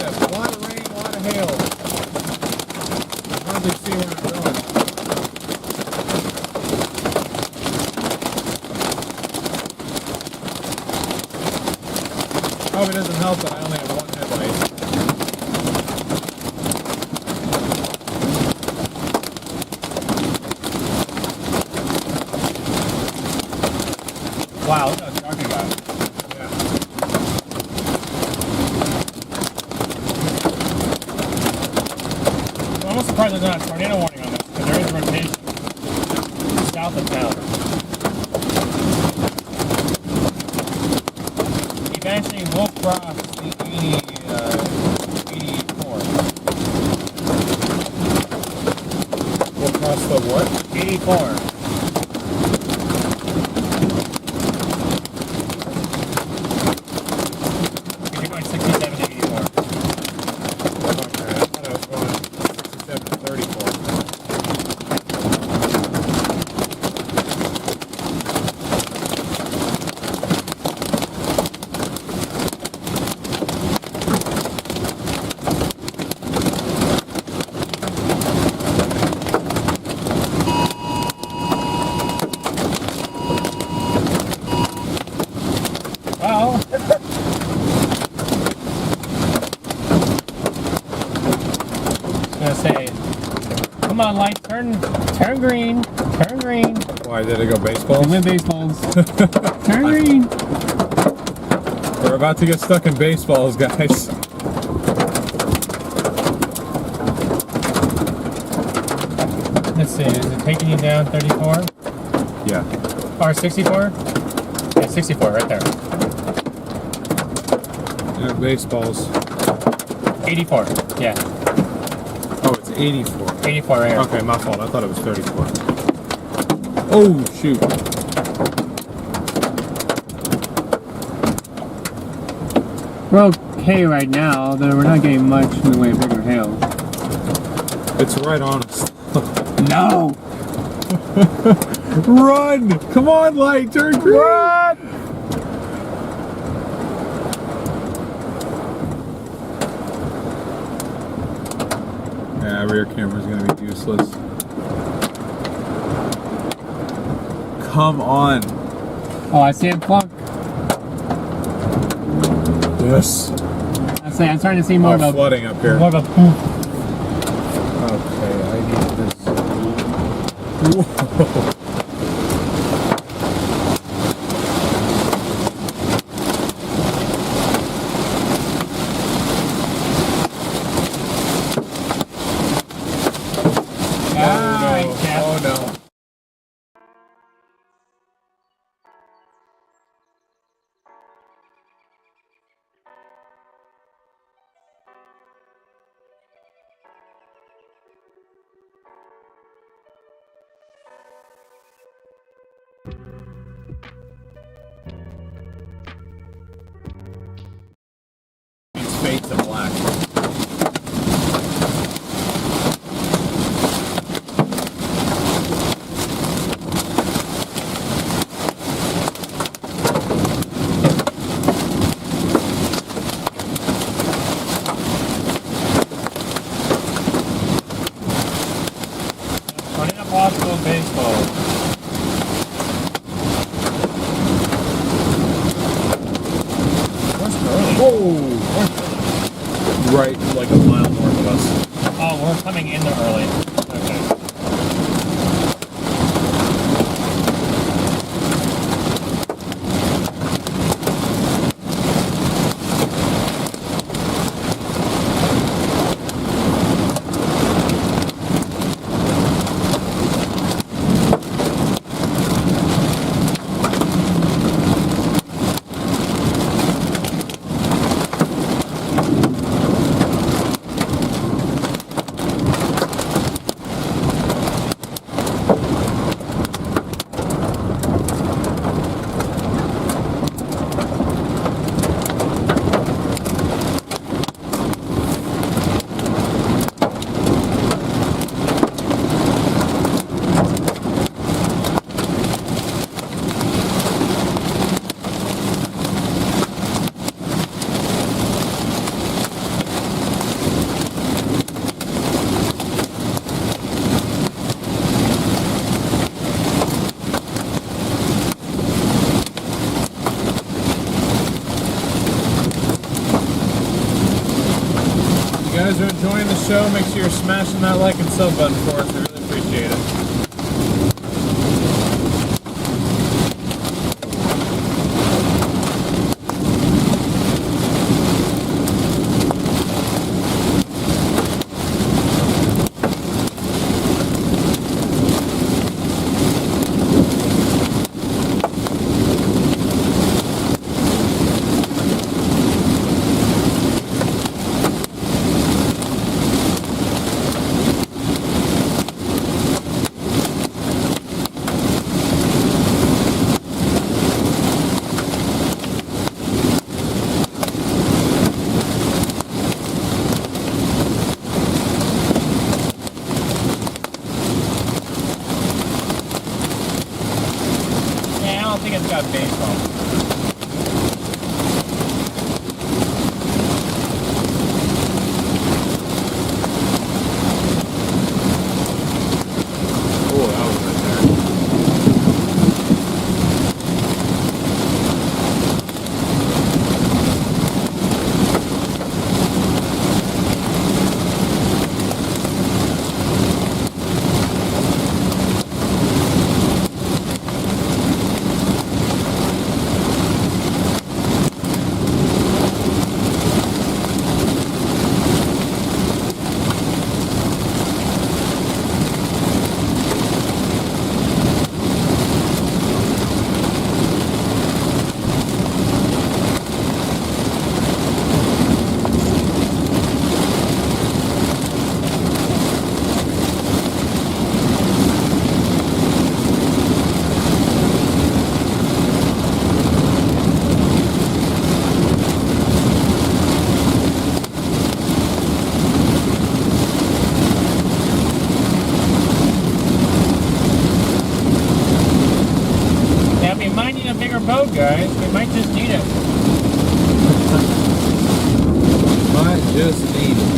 misstep. A lot of rain, a lot of hail. I can hardly see where I'm going. Probably doesn't help that I only have one headlight. Wow, look how dark it got. Yeah. I'm almost surprised there's not a tornado warning on this, because there is rotation south of town. Eventually we'll cross the 84. We'll cross the what? 84. You're going 67 to 84. Okay, I thought I was going 67 to 34. Well, I was gonna say, come on, light, turn green, turn green. Why did it go baseball? Win baseballs. Turn green. We're about to get stuck in baseballs, guys. Let's see, is it taking you down 34? Yeah. Or 64? Yeah, 64, right there. Yeah, baseballs. 84, yeah. Oh, it's 84. 84 right here. Okay, my fault. I thought it was 34. Oh, shoot. We're okay right now, though we're not getting much in the way of bigger hail. It's right on us. No! Run! Come on, light, turn green! Run! Yeah, rear camera's gonna be useless. Come on. Oh, I see it plunk. Yes. I'm starting to see more of a flooding up here. more of a poof. Okay, I need this. Whoa. Oh no. These fades are black. Possible baseball. Where's Burley? Whoa! Right, like a mile north of us. Oh, we're coming in there early. Okay. guys are enjoying the show, make sure you're smashing that like and sub button for us. We really appreciate it. Boat, guys. We might just need it. Might just need it.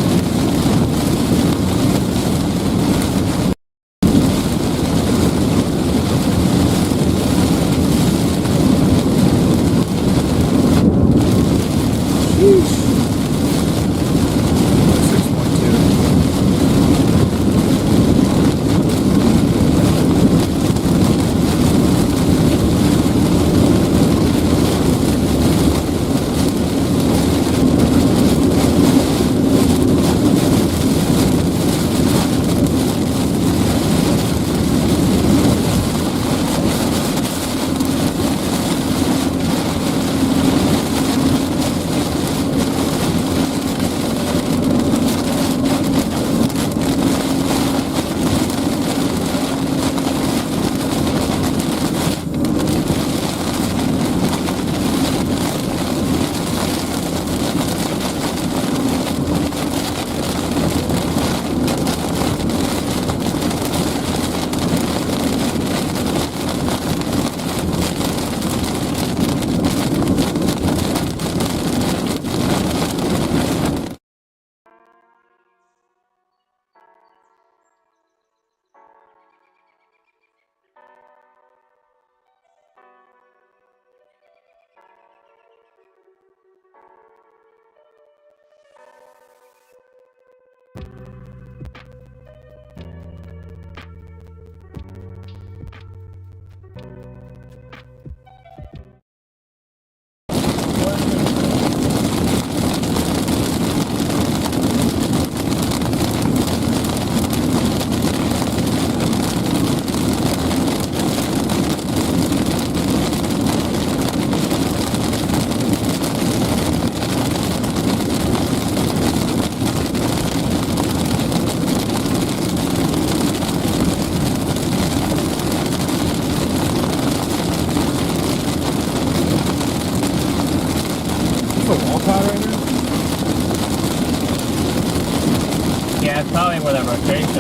Probably where that rotation is.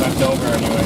Left over anyway.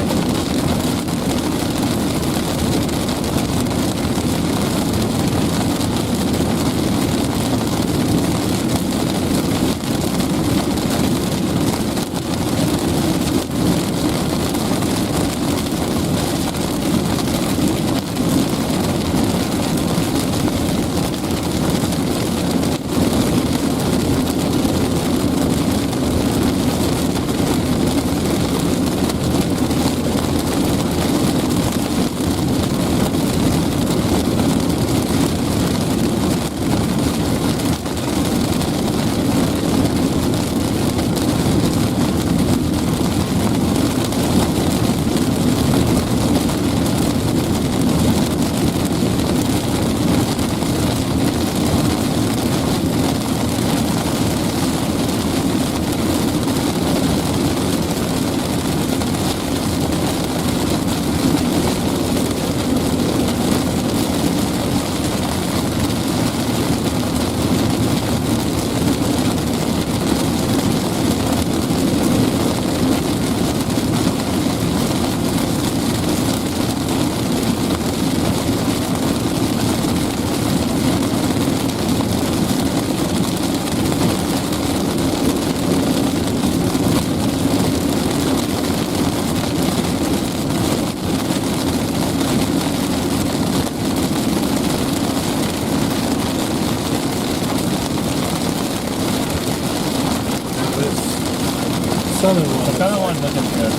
southern one. The southern one looking good.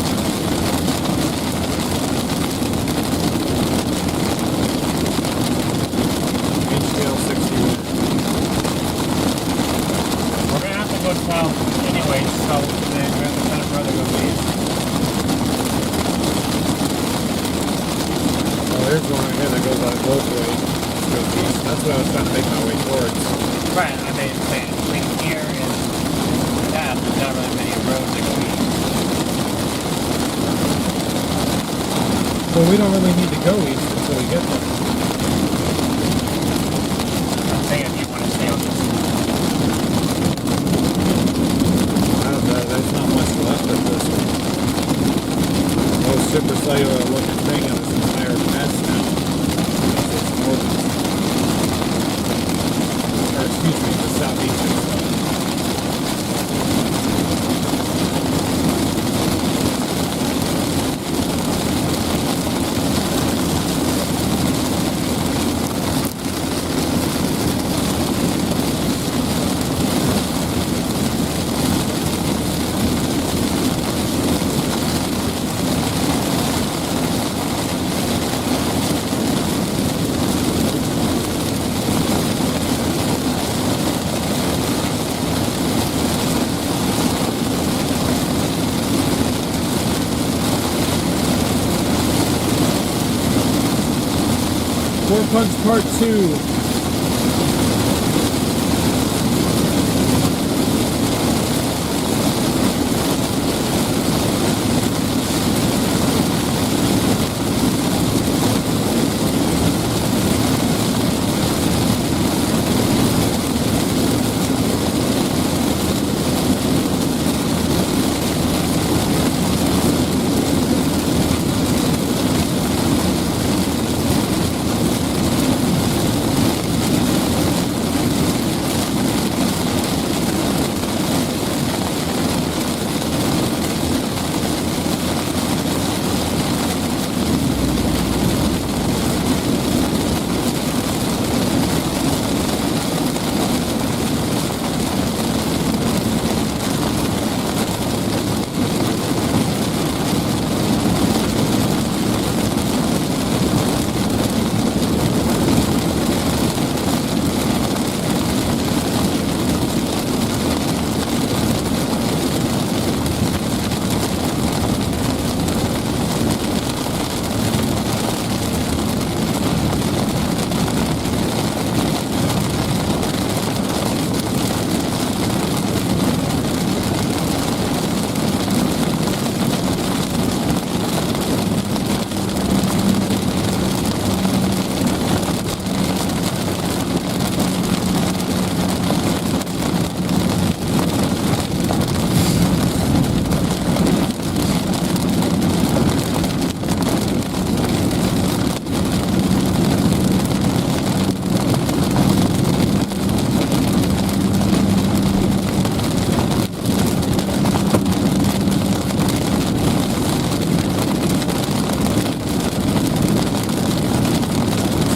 Wind scale 61. We're gonna have to go south anyway, so then we're gonna kind of rather go east. Oh, there's one right here that goes out both ways. Let's go east. That's what I was trying to make my way towards. Right, I mean, between here and that, there's not really many roads that go east. Well, we don't really need to go east until we get there. I'm saying if you want to stay on this. There's not much left of this most super cellular looking thing in this entire mess now. It's northern. Or excuse me, the southeastern side. Four Punch Part 2.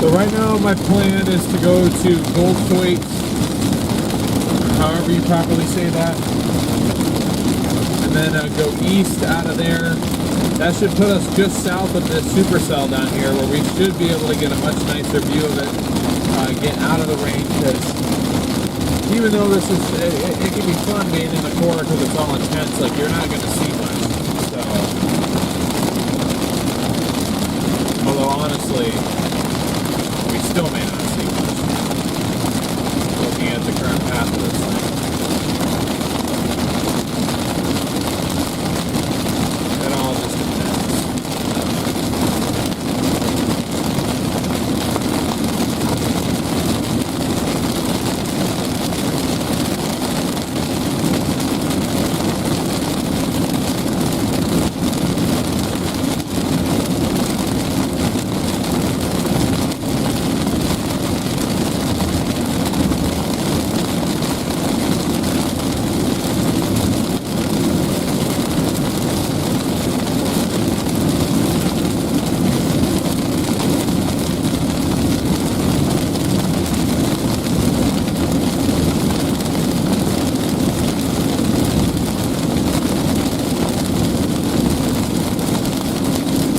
So right now my plan is to go to Goldthwaite, however you properly say that, and then go east out of there. That should put us just south of this supercell down here, where we should be able to get a much nicer view of it, get out of the rain, because even though this is, it can be fun being in the core because it's all intense, like you're not going to see much. So, although honestly, we still may not see much, looking at the current path of this thing. It all just depends.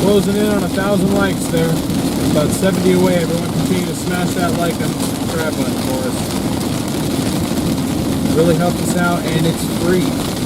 closing in on 1,000 likes there. About 70 away. Everyone continue to smash that like and subscribe button for us. Really helps us out, and it's free.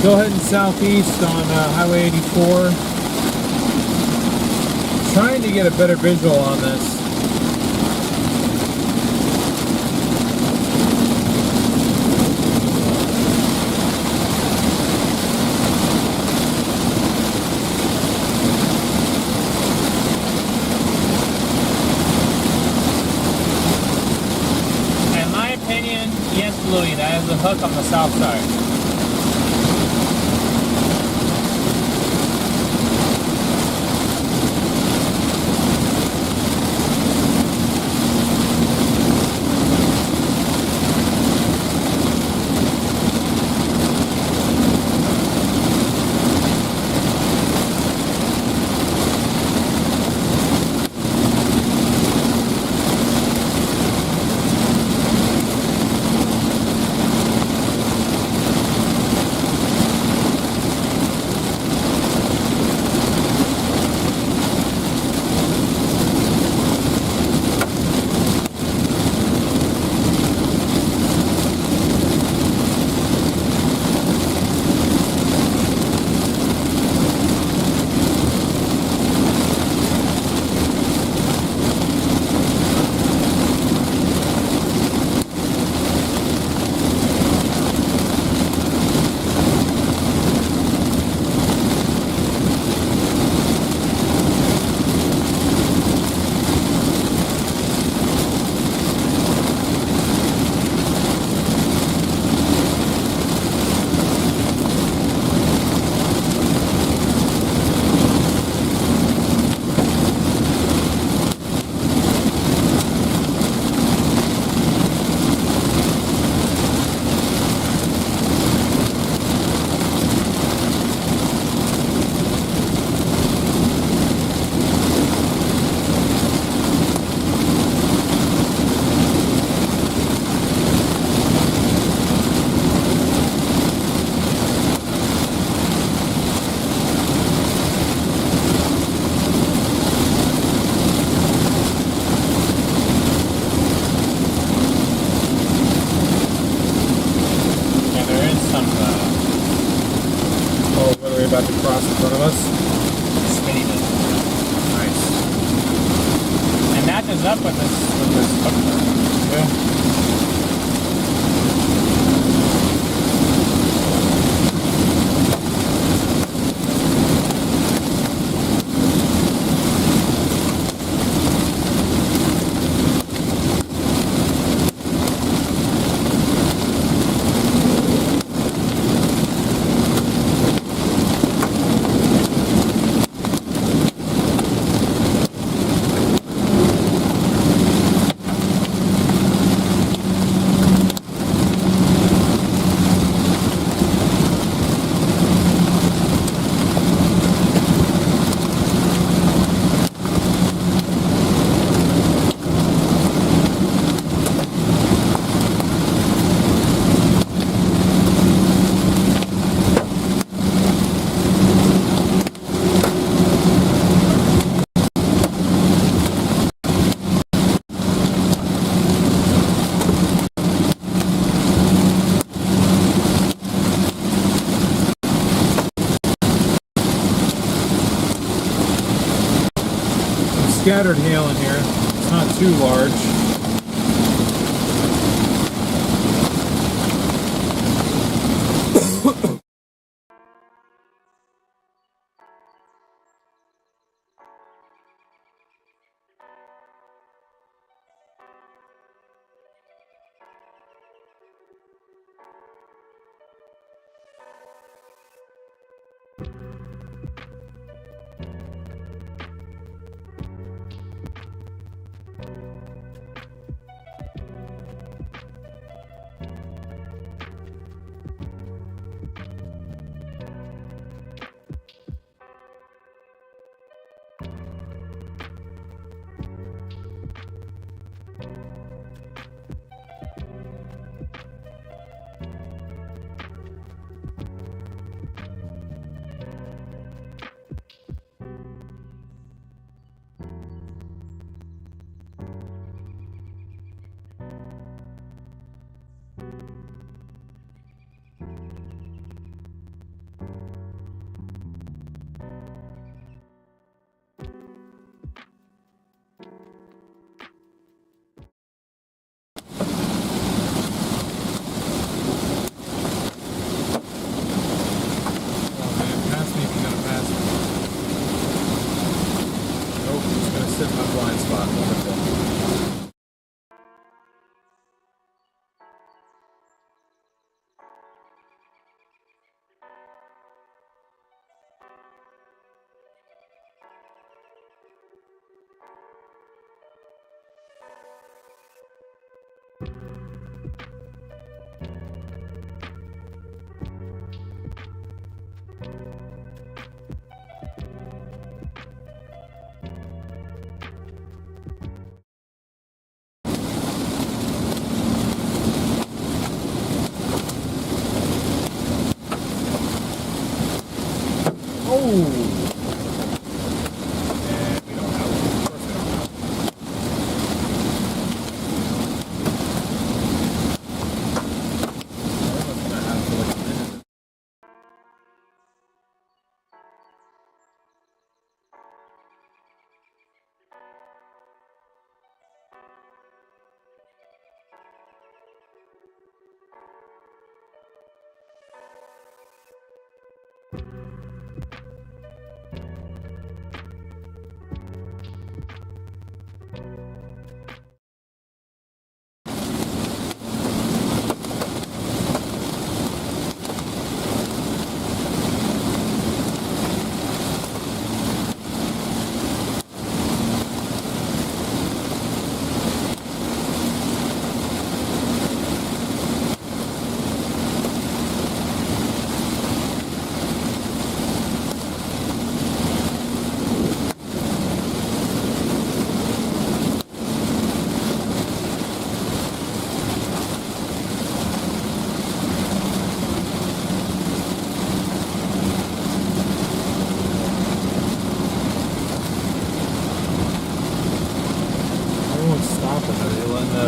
Still heading southeast on Highway 84. Trying to get a better visual on this. In my opinion, yes, Louis, that is the hook on the south side. About to cross in front of us. Speeding. Nice. And matches up with this hook turn. Yeah. Scattered hail in here. It's not too large. just in my blind spot. Wonderful.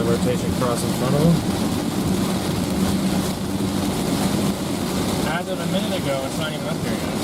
Rotation cross in front of them. As of a minute ago, it's not even up there yet.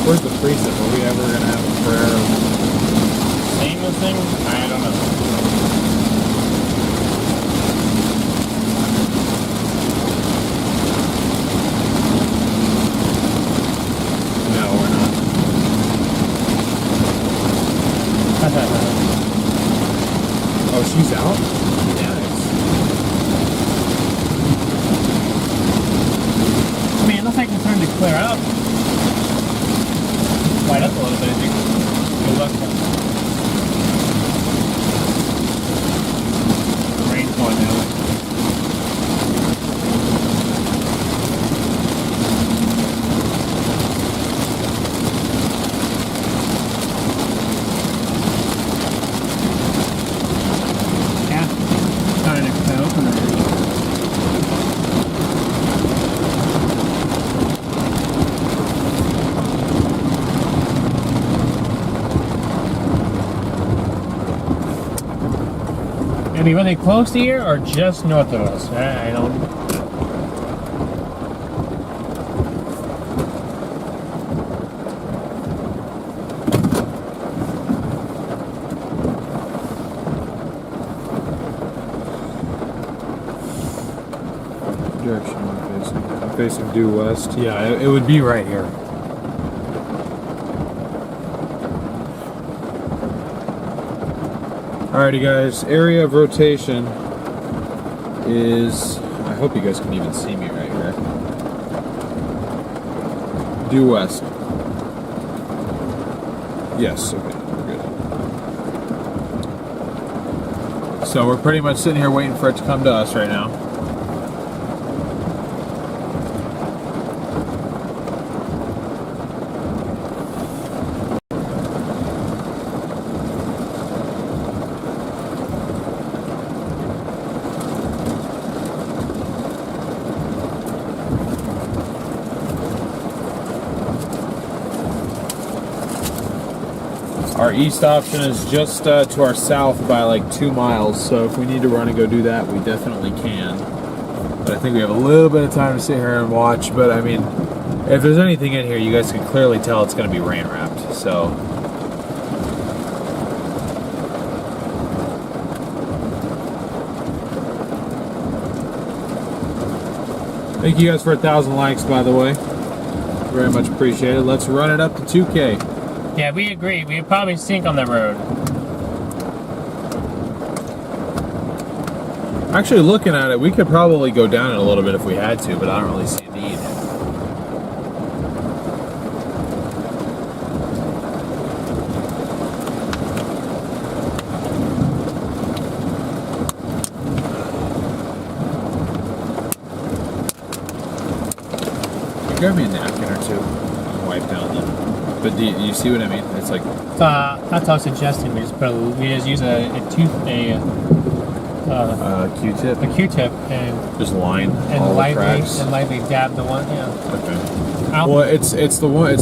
Where's the precept? Are we ever going to have a prayer? Seymour thing? I don't know. No, we're not. Oh, she's out? Nice. I mean, it looks like it's starting to clear out. Light up a little bit, I think. Good luck. be really close to here or just north of us. I don't. Direction am I facing? I'm facing due west. Yeah, it would be right here. Alrighty guys, area of rotation is, I hope you guys can even see me right here. Due west. Yes, okay, we're good. So we're pretty much sitting here waiting for it to come to us right now. Our east option is just to our south by like 2 miles, so if we need to run and go do that, we definitely can. But I think we have a little bit of time to sit here and watch, but I mean, if there's anything in here, you guys can clearly tell it's going to be rain wrapped, so. Thank you guys for 1,000 likes, by the way. Very much appreciated. Let's run it up to 2K. Yeah, we agree. We'd probably sink on the road. Actually, looking at it, we could probably go down it a little bit if we had to, but I don't really see a need. Grab me a napkin or two and wipe down the. But do you see what I mean? It's like. That's what I was suggesting. We just use a Q-tip. A Q-tip and just line and all lightly the cracks. and lightly dab the one. Yeah. Okay. Well, it's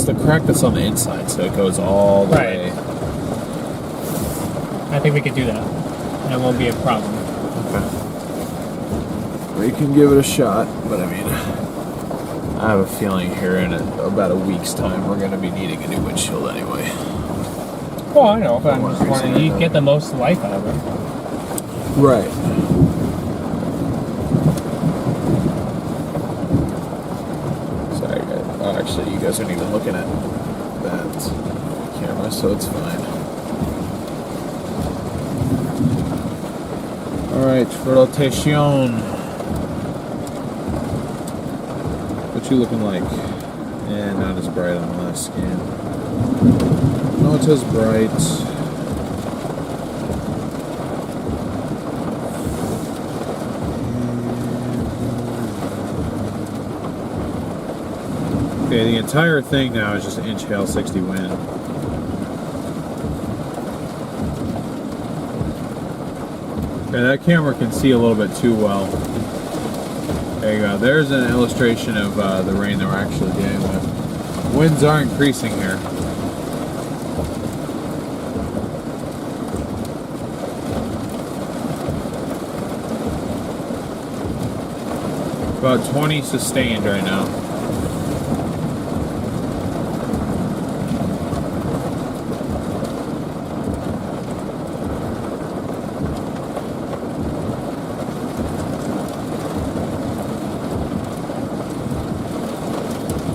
the crack that's on the inside, so it goes all the way. I think we could do that. And it won't be a problem. Okay. We can give it a shot, but I mean. I have a feeling here in about a week's time we're going to be needing a new windshield anyway. Well, I know, but I'm just wondering, you get the most life out of it. Right. Sorry, guys. Oh, actually, you guys aren't even looking at that camera, so it's fine. Alright, rotation. What you looking like? Yeah, not as bright on the last scan. Not as bright. Okay, the entire thing now is just inch hail 60 wind. Okay, that camera can see a little bit too well. There you go. There's an illustration of the rain that we're actually dealing with. Winds are increasing here. About 20 sustained right now.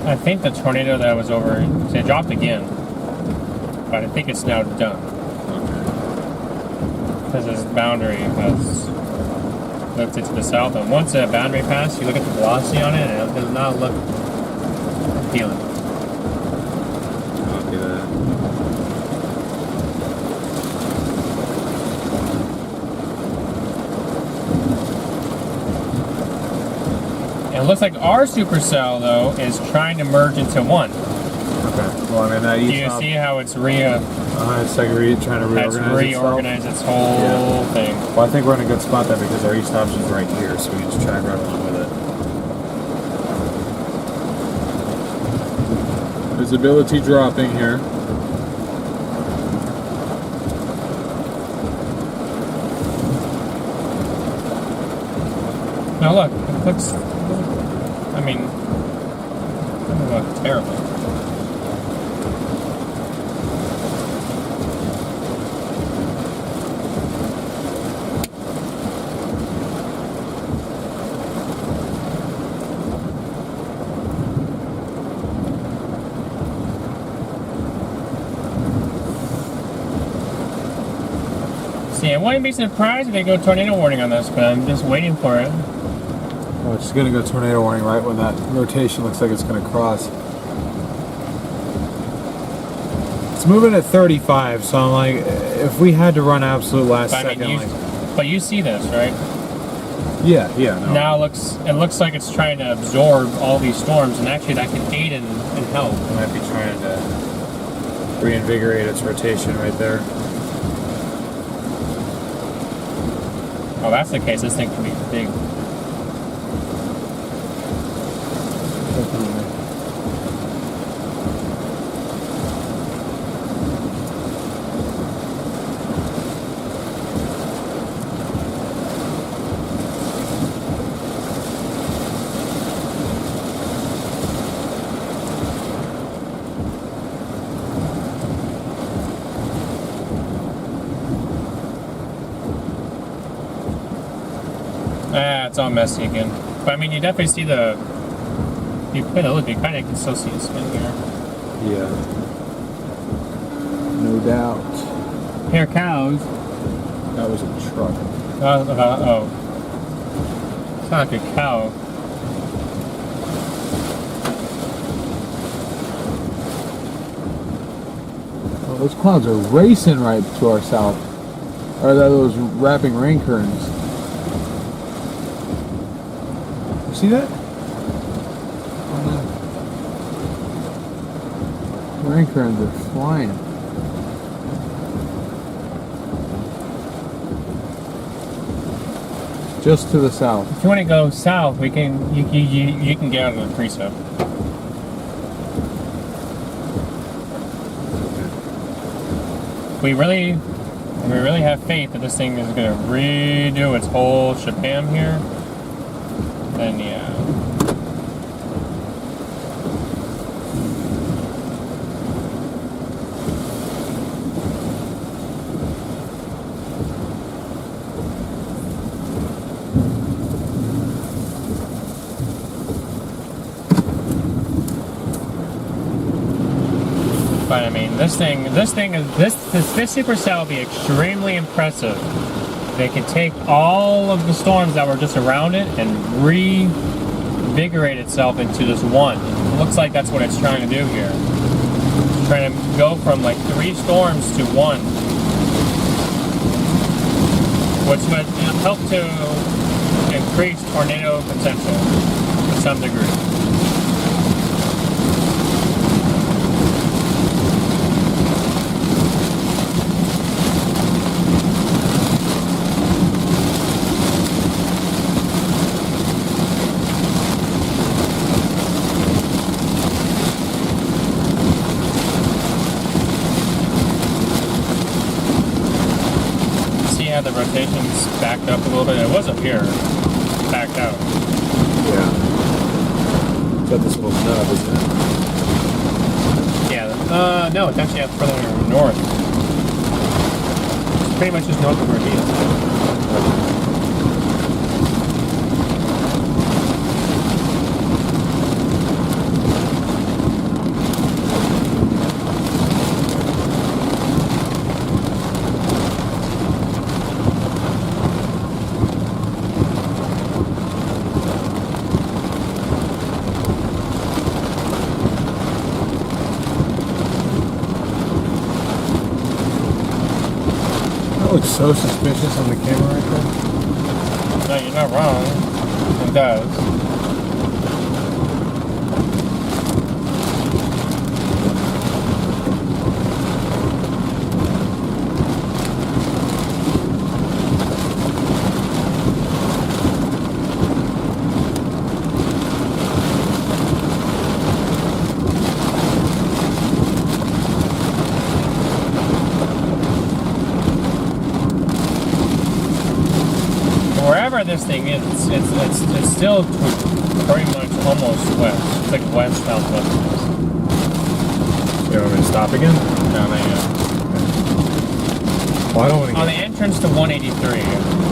I think the tornado that was over, it dropped again, but I think it's now done. Because this boundary has lifted to the south, and once the boundary passed, you look at the velocity on it, and it does not look appealing. Copy that. It looks like our supercell, though, is trying to merge into one. Okay. Well, I mean, that Do you see how it's it's like trying to reorganize its whole thing? Well, I think we're in a good spot then because our east option is right here, so we can just track right along with it. Visibility dropping here. Now look, it looks, I mean, it doesn't look terrible. See, I wouldn't be surprised if they go tornado warning on this, but I'm just waiting for it. Oh, it's going to go tornado warning right when that rotation looks like it's going to cross. It's moving at 35, so I'm like, if we had to run absolute last But, second, I mean, but you see this, right? yeah. No. Now it looks like it's trying to absorb all these storms, and actually that can aid and help. It might be trying to reinvigorate its rotation right there. Oh, that's the case. This thing can be big. It's all messy again. But I mean, you definitely see the. You kind of look. You kind of can still see the skin here. Yeah. No doubt. Here, cows. That was a truck. Oh. It's not like a cow. Oh, those clouds are racing right to our south. Or are those wrapping rain curtains? See that? Rain curtains are flying. Just to the south. If you want to go south, we can. You can get out of the precip. We really have faith that this thing is going to redo its whole shabam here. Then yeah. But I mean, this supercell will be extremely impressive. They can take all of the storms that were just around it and revigorate itself into this one. It looks like that's what it's trying to do here. It's trying to go from like 3 storms to 1, which would help to increase tornado potential to some degree. The rotation's backed up a little bit. It was up here, backed out. Yeah. It's got this little nub, isn't it? Yeah. No, it's actually further north. It's pretty much just north of where he is. Looks so suspicious on the camera right there. No, you're not wrong. It does. where this thing is, it's still pretty much almost west. It's like west southwest. You want me to stop again? No, not yet. Well, I don't want to On the entrance to 183.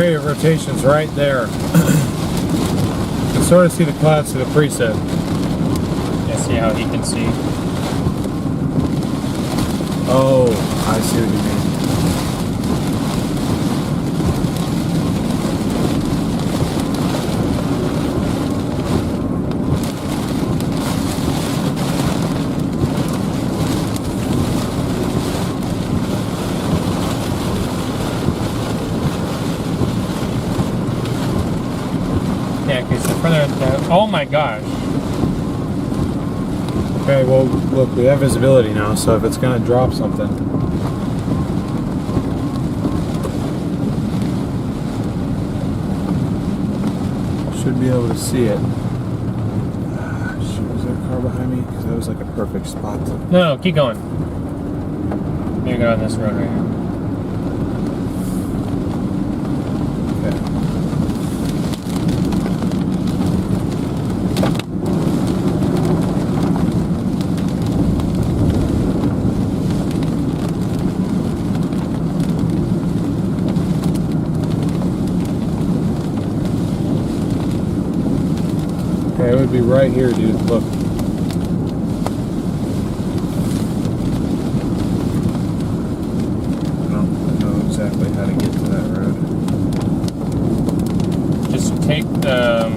area of rotation's right there. You can sort of see the clouds to the preset. Yeah, see how he can see. Oh, I see what you mean. Yeah, because the further down, oh my gosh. Okay, well, look, we have visibility now, so if it's going to drop something. Should be able to see it. Shoot, was there a car behind me? Because that was like a perfect spot to... No, keep going. You're going on this road right here. Okay, it would be right here, dude. Look. I don't know exactly how to get to that road. Just take the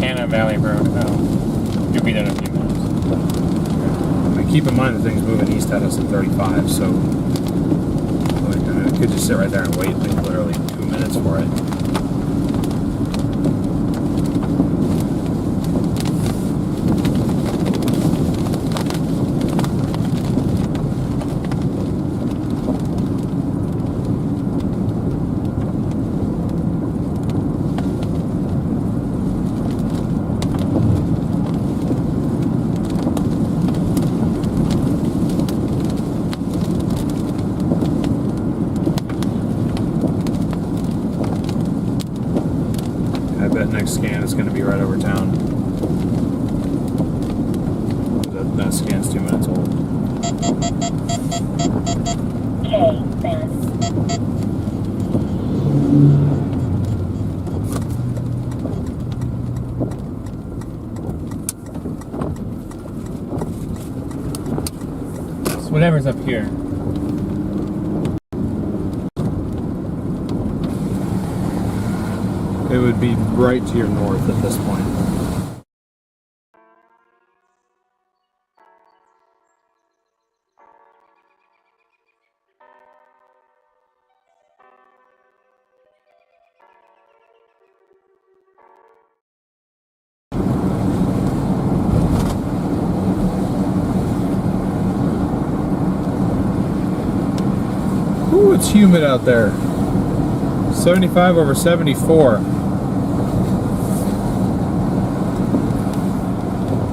Hannah Valley Road. Oh, you'll be there in a few minutes. And keep in mind the thing's moving east at us at 35, so like, I mean, I could just sit right there and wait like literally 2 minutes for it. Next scan is going to be right over town. That scan's 2 minutes old. Okay, then. So whatever's up here. It would be right to your north at this point. Ooh, it's humid out there. 75 over 74.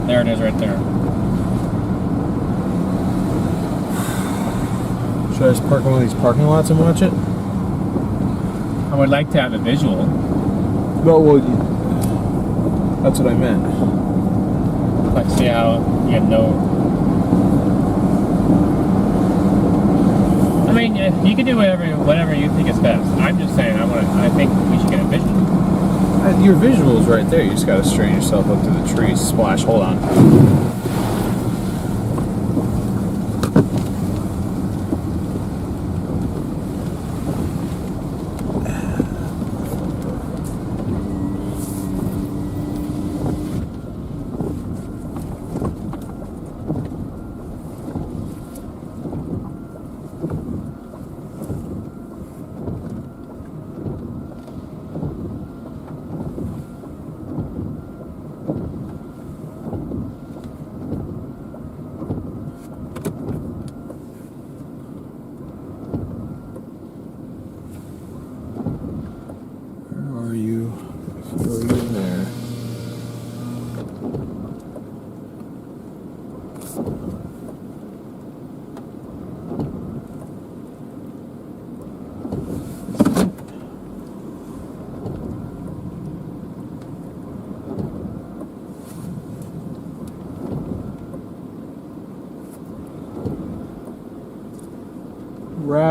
There it is right there. Should I just park in one of these parking lots and watch it? I would like to have a visual. No, well, that's what I meant. Like, see how you have no... I mean, you can do whatever you think is best. I'm just saying, I think we should get a visual. Your visual's right there. You just gotta strain yourself up through the trees. Splash. Hold on.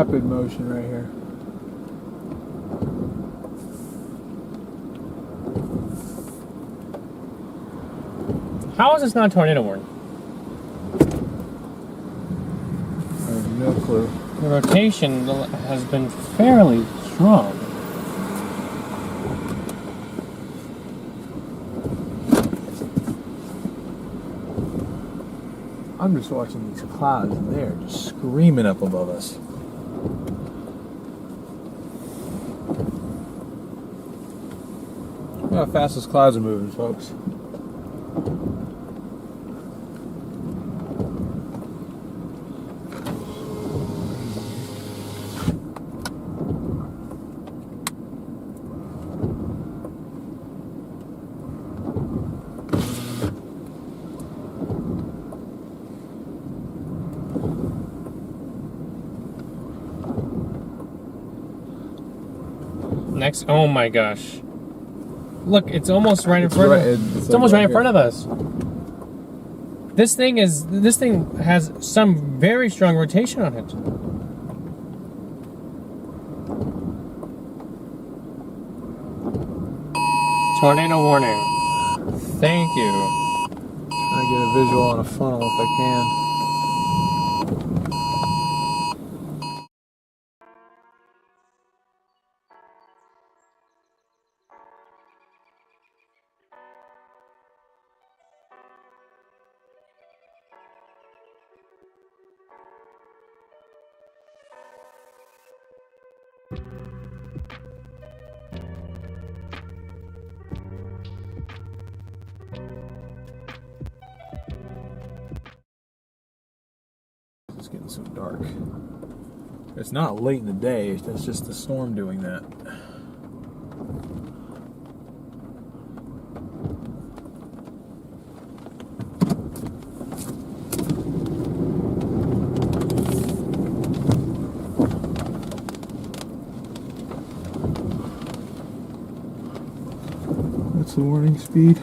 rapid motion right here. How is this not a tornado warning? I have no clue. The rotation has been fairly strong. I'm just watching these clouds and they're just screaming up above us. Look how fast those clouds are moving, folks. Next, oh my gosh. Look, it's almost right in front of us. It's like almost right in here. front of us. This thing has some very strong rotation on it. Tornado warning. Thank you. I get a visual on a funnel if I can. It's getting so dark. It's not late in the day, it's just the storm doing that. What's the warning speed?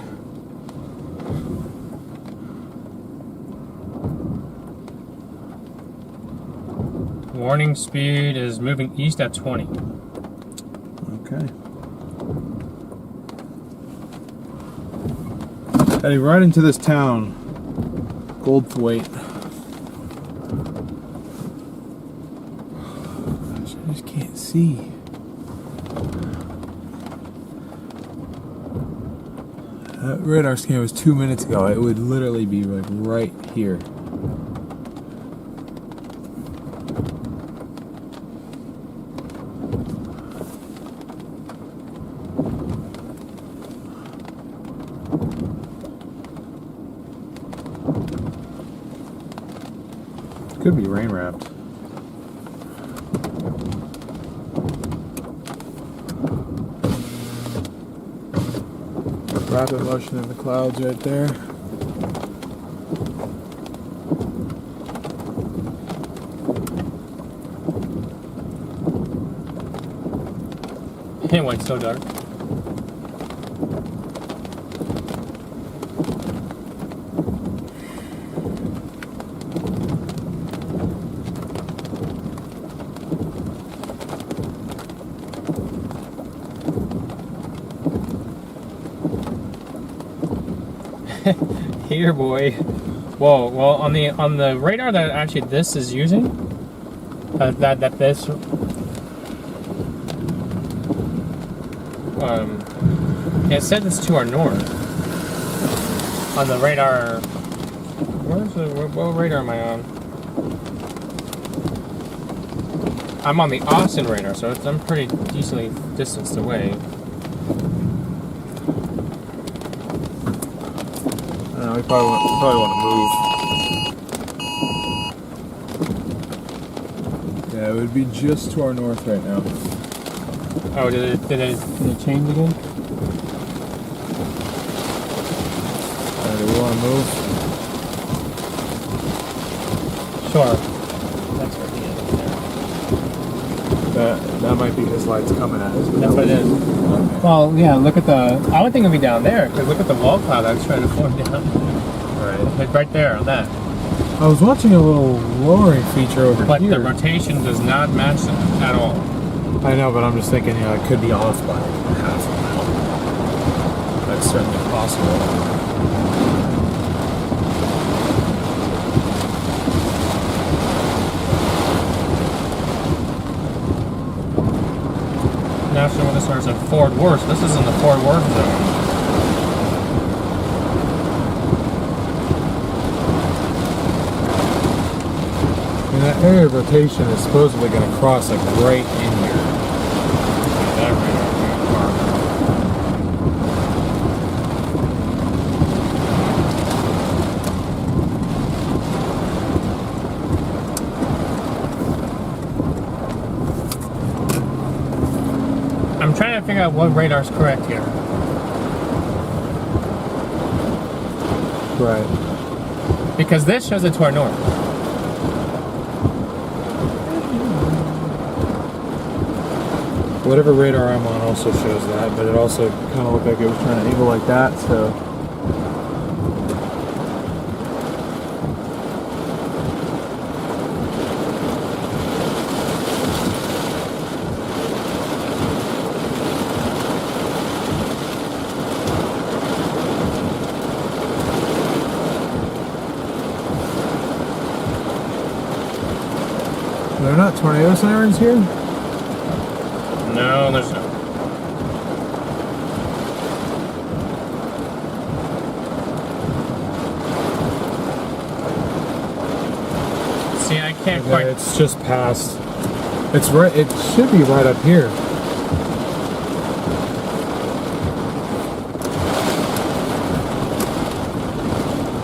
Warning speed is moving east at 20. Okay. Heading right into this town, Goldthwaite. Gosh, I just can't see. That radar scan was 2 minutes ago. It would literally be like right here. Could be rain wrapped. Rapid motion in the clouds right there. It went so dark. Here, boy. Whoa. Well, on the radar that actually this is using, it said it's to our north. On the radar, what radar am I on? I'm on the Austin radar, so I'm pretty decently distanced away. We probably want to move. Yeah, it would be just to our north right now. Oh, did it change again? Do we want to move? Sure. That's where he is. That might be his lights coming at us. That's what it is. Okay. Well, yeah, look at the... I would think it would be down there, because look at the wall cloud that's trying to form down. Right. Like right there on that. I was watching a little lowering feature over But here. the rotation does not match it at all. I know, but I'm just thinking, you know, it could be off by half a mile. That's certainly possible. National Weather Service at Fort Worth. This is in the Fort Worth zone. And that area of rotation is supposedly going to cross like right in here. That radar I'm trying to figure out what radar's correct here. Right. Because this shows it to our north. Whatever radar I'm on also shows that, but it also kind of looked like it was trying to angle like that, so. They're not tornado sirens here? No, there's no. See, I can't Yeah, quite. it's just past. It's right. It should be right up here.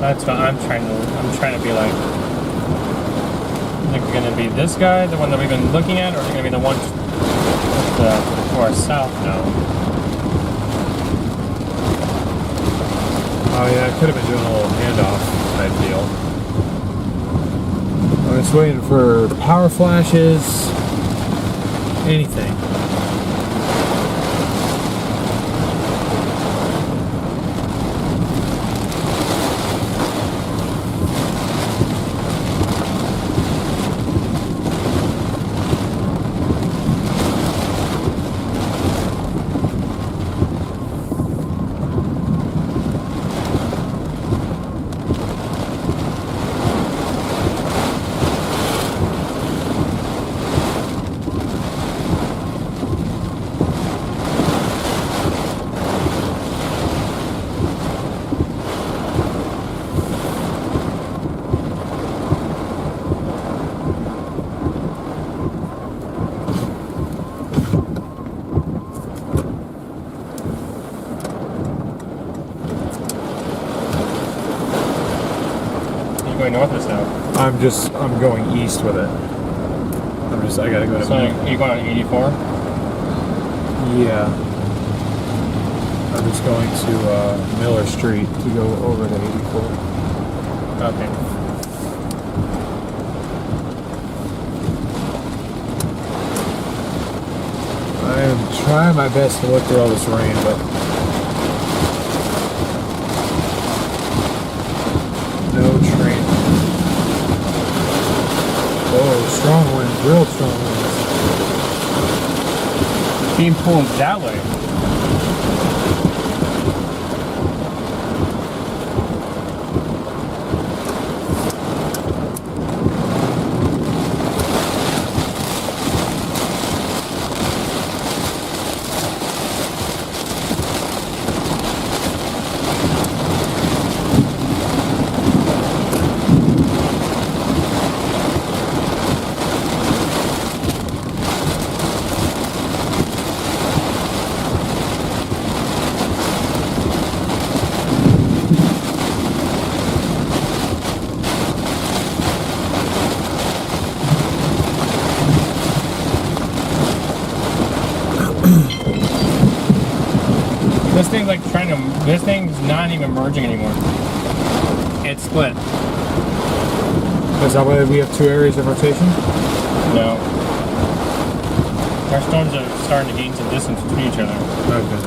That's what I'm trying to be like. Is it going to be this guy, the one that we've been looking at, or is it going to be the one to our south now? Oh yeah, I could have been doing a little handoff type deal. I was waiting for power flashes, anything. Going north or south? I'm going east with it. I gotta go to. So you're going on 84? Yeah. I'm just going to Miller Street to go over to 84. Okay. I am trying my best to look through all this rain, but no train. Oh, strong winds, real strong winds. Being pulled that way. This thing's like this thing's not even merging anymore. It's split. Is that why we have two areas of rotation? No. Our storms are starting to gain some distance between each other. Okay.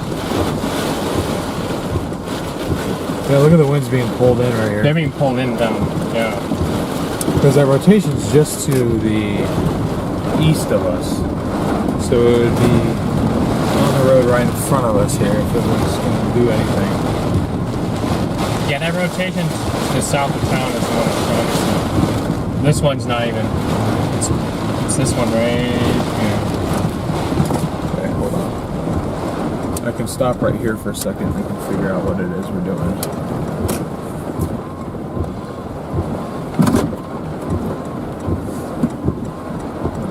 Yeah, look at the winds being pulled in right here. They're being pulled in down. Yeah. Because that rotation's just to the east of us. So it would be on the road right in front of us here if it was going to do anything. Yeah, that rotation to the south of town is the one that's running. So this one's not even. It's this one right here. Okay, hold on. I can stop right here for a second and we can figure out what it is we're doing.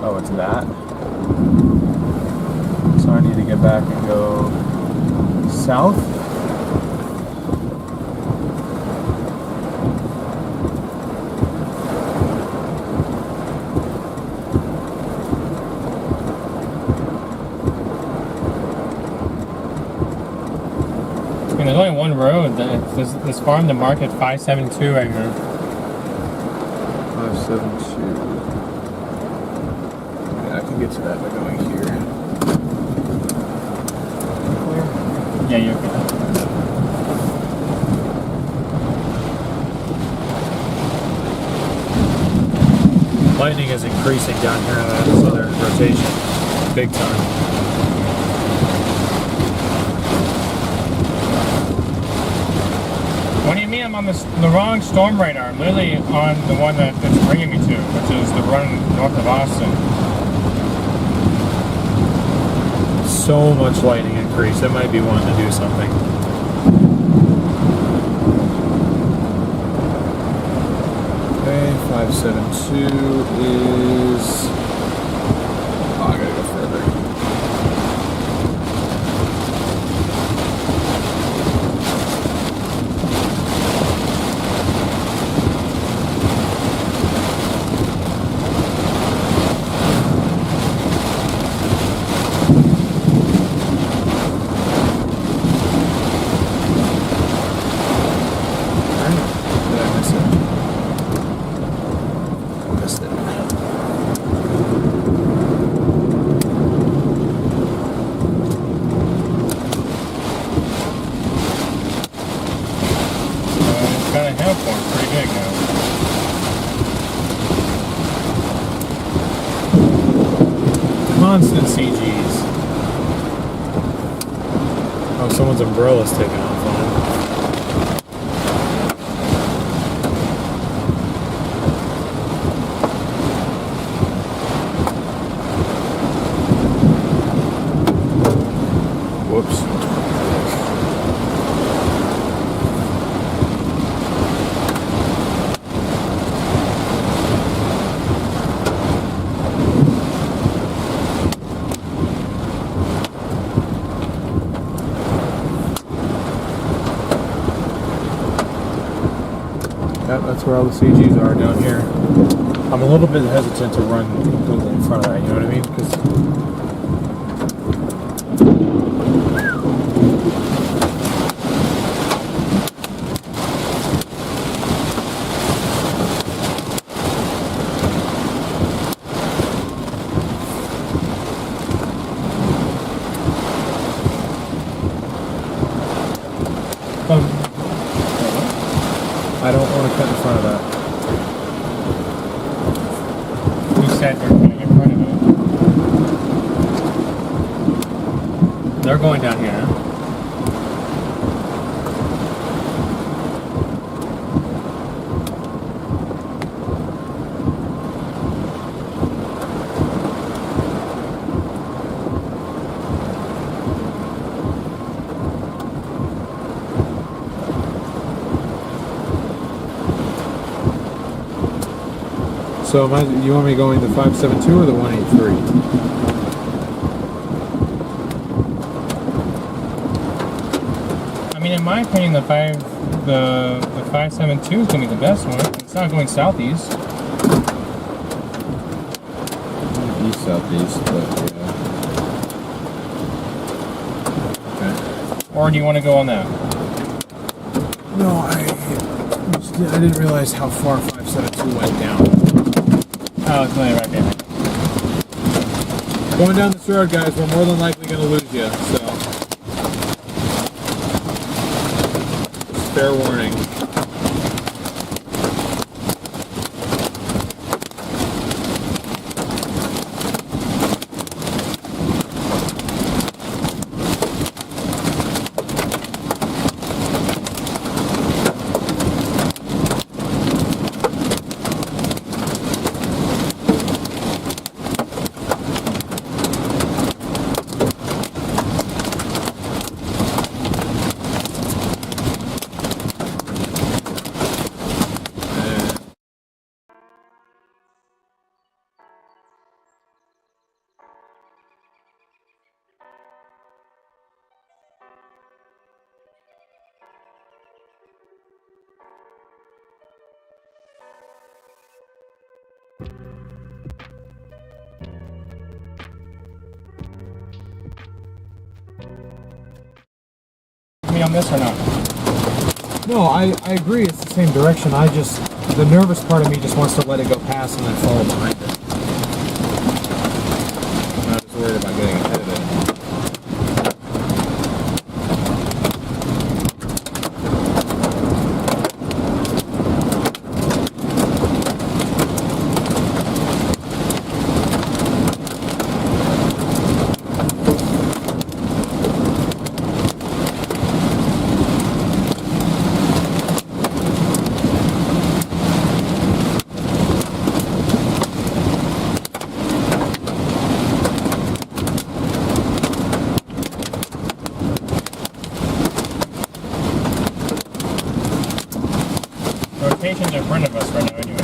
Oh, it's that. So I need to get back and go south. And there's only one road. This farm to market 572 right here. 572. Yeah, I can get to that by going here. Yeah, you're good. Lightning is increasing down here on that southern rotation. Big time. What do you mean I'm on the wrong storm radar? I'm literally on the one that it's bringing me to, which is the run north of Austin. So much lightning increase. It might be wanting to do something. Okay, 572 is... Oh, I gotta go further. Constant CGs. Oh, someone's umbrella's taking off on him. Whoops. That's where all the CGs are down here. I'm a little bit hesitant to run completely in front of that, you know what I mean? I don't want to cut in front of that. Who said we're cutting in front of it? They're going down here. So you want me going the 572 or the 183? I mean, in my opinion, the 572 is going to be the best one. It's not going southeast. East southeast, but yeah. Okay. Or do you want to go on that? No, I didn't realize how far 572 went down. Oh, it's only right there. Going down this road, guys, we're more than likely going to lose you, so. Just fair warning. me on this or not? No, I agree. It's the same direction. The nervous part of me just wants to let it go past and then follow behind it. I'm not just worried about getting ahead of it. Rotation's in front of us right now anyway.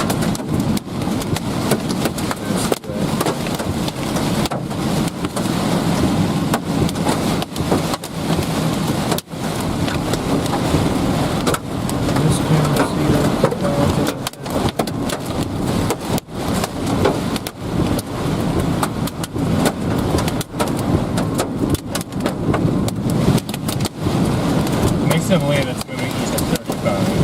Makes it believe it's moving east at 35.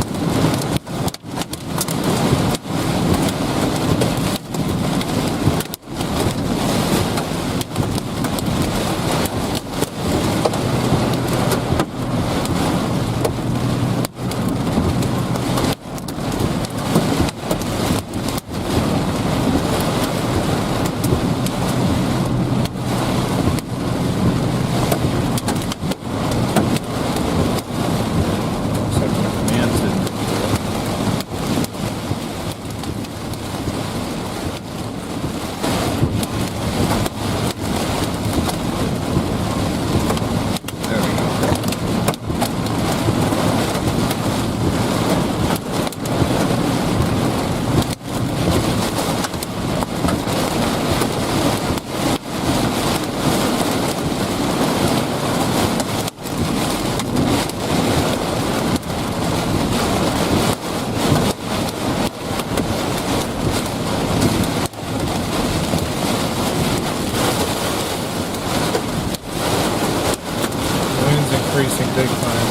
Increasing big time.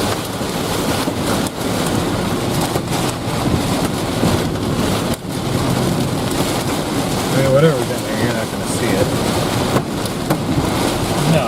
I mean, whatever's in there, you're not going to see it. No.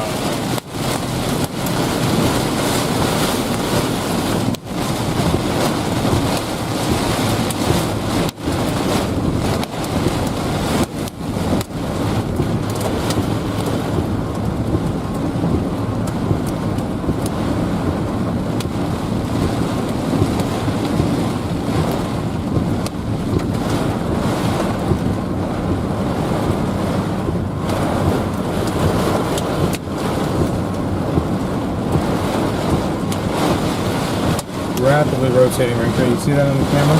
Rapidly rotating right there. You see that on the camera?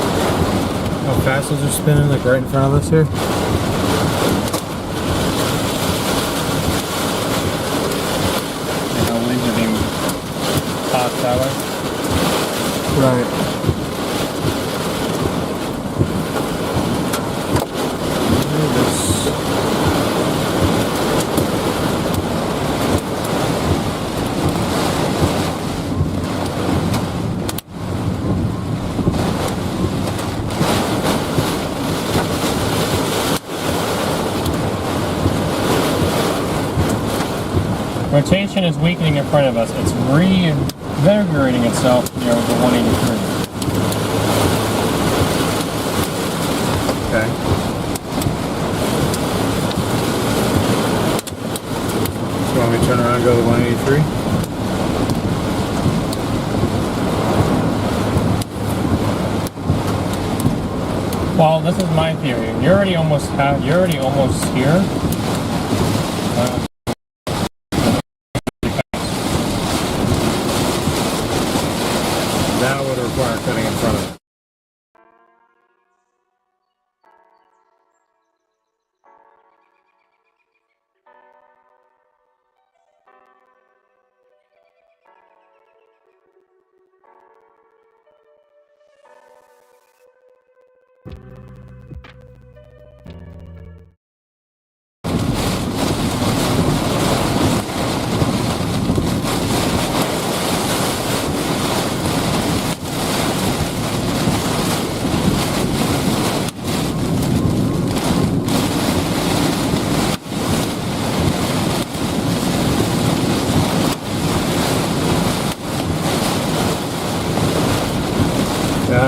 How fast those are spinning, like right in front of us here? And how winds are being tossed that way. Right. Rotation is weakening in front of us. It's reinvigorating itself near the 183. Okay. So want me to turn around and go to 183? Well, this is my theory. You're already almost here. That would require cutting in front of it.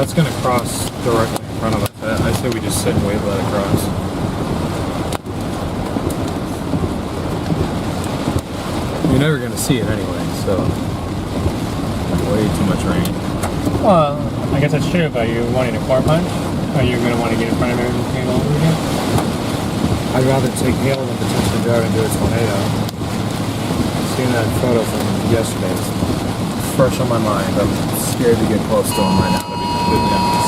that's going to cross directly in front of us. I say we just sit and wait, let it cross. You're never going to see it anyway, so way too much rain. Well, I guess that's true, but you're wanting a core punch? Are you going to want to get in front of everything all over again? I'd rather take hail than potentially drive into a tornado. Seen that photo from yesterday. It's fresh on my mind. I'm scared to get close to him right now, to be completely honest.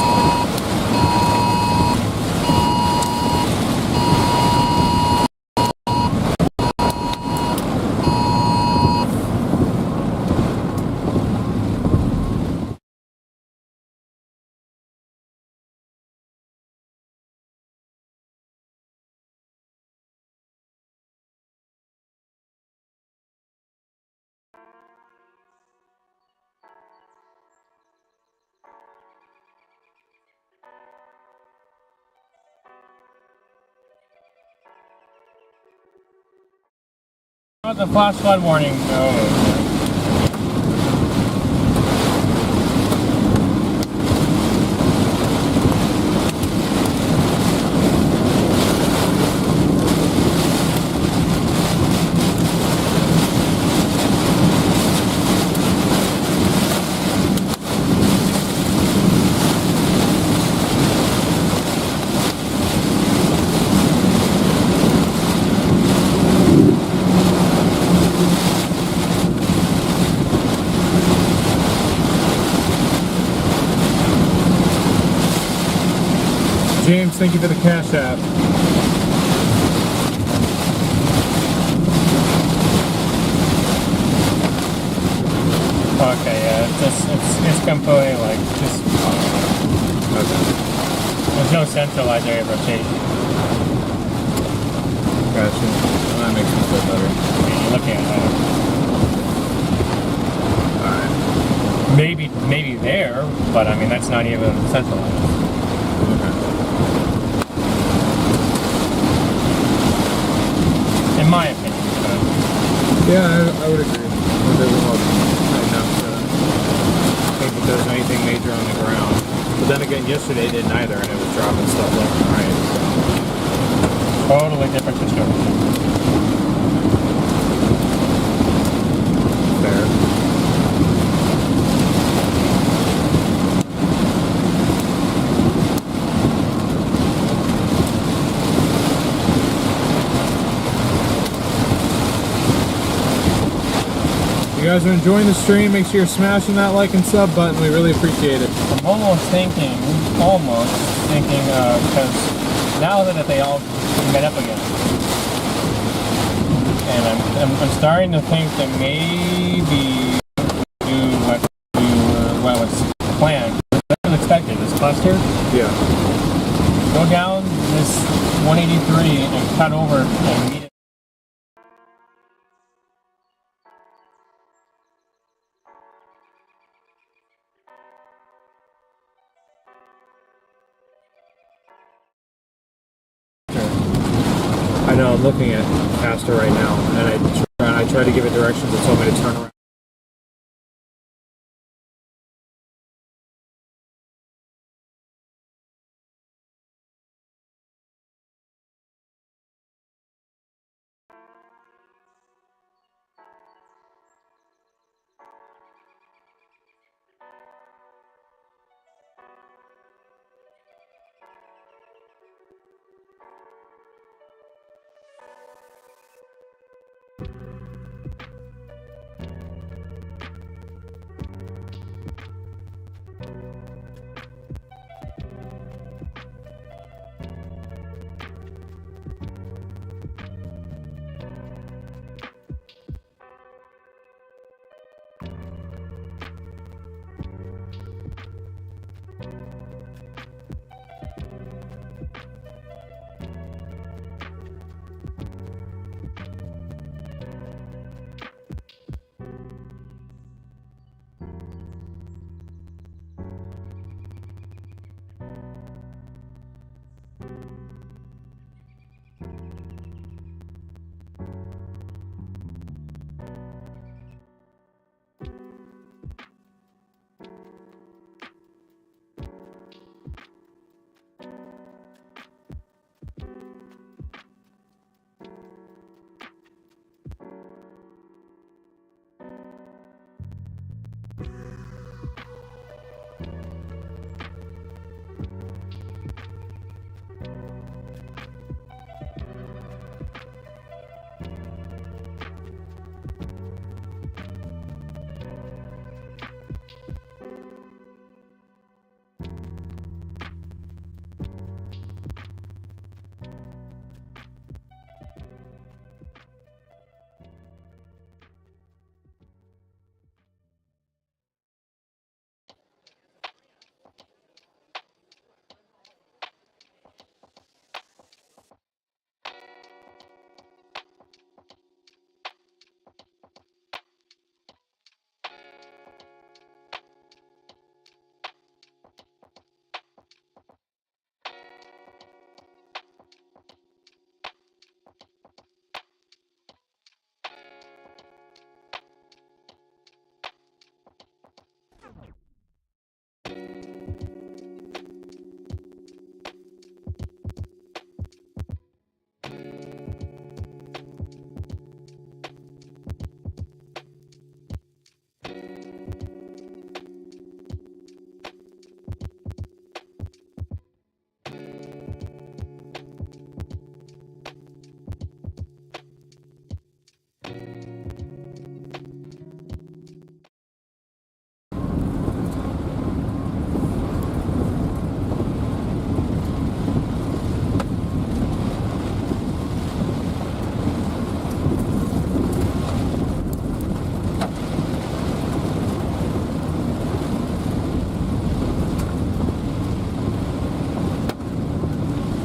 The flash flood warning. No. James, thank you for the Cash App. Okay, yeah, it's completely like just. Okay. There's no centralized area of rotation. Gotcha. Well, that makes me feel better. I mean, you're looking at Alright. maybe there, but I mean that's not even centralized. Okay. In my opinion. Yeah, I would agree. With it all enough to think that there's anything major on the ground. But then again, yesterday it didn't either, and it was dropping stuff left and right. So. Totally different situation. Fair. If you guys are enjoying the stream, make sure you're smashing that like and sub button. We really appreciate it. I'm almost thinking, because now that they all met up again, and I'm starting to think that maybe what was planned, was expected, this cluster, Yeah. go down this 183 and cut over and meet it. I know, I'm looking at faster right now, and I tried to give it directions. It told me to turn around.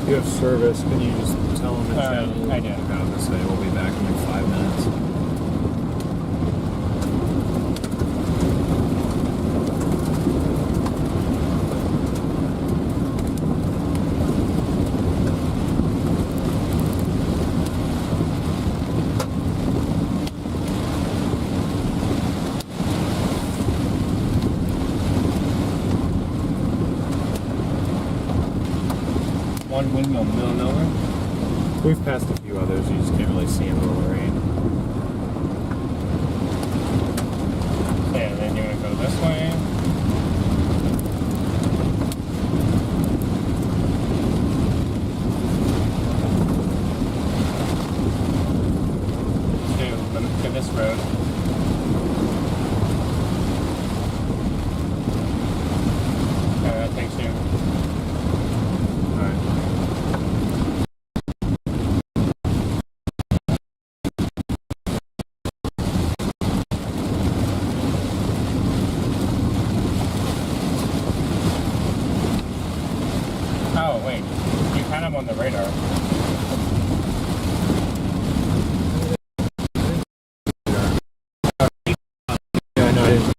If you have service, can you just tell them in channel? I do. Okay, I was gonna say we'll be back in like 5 minutes. One windmill middle of nowhere. We've passed a few others, you just can't really see them in the rain. Okay, and then you're gonna go this way. To this road. Okay, that takes you. Alright. Oh, wait. You had him on the radar. Yeah, I know. I didn't.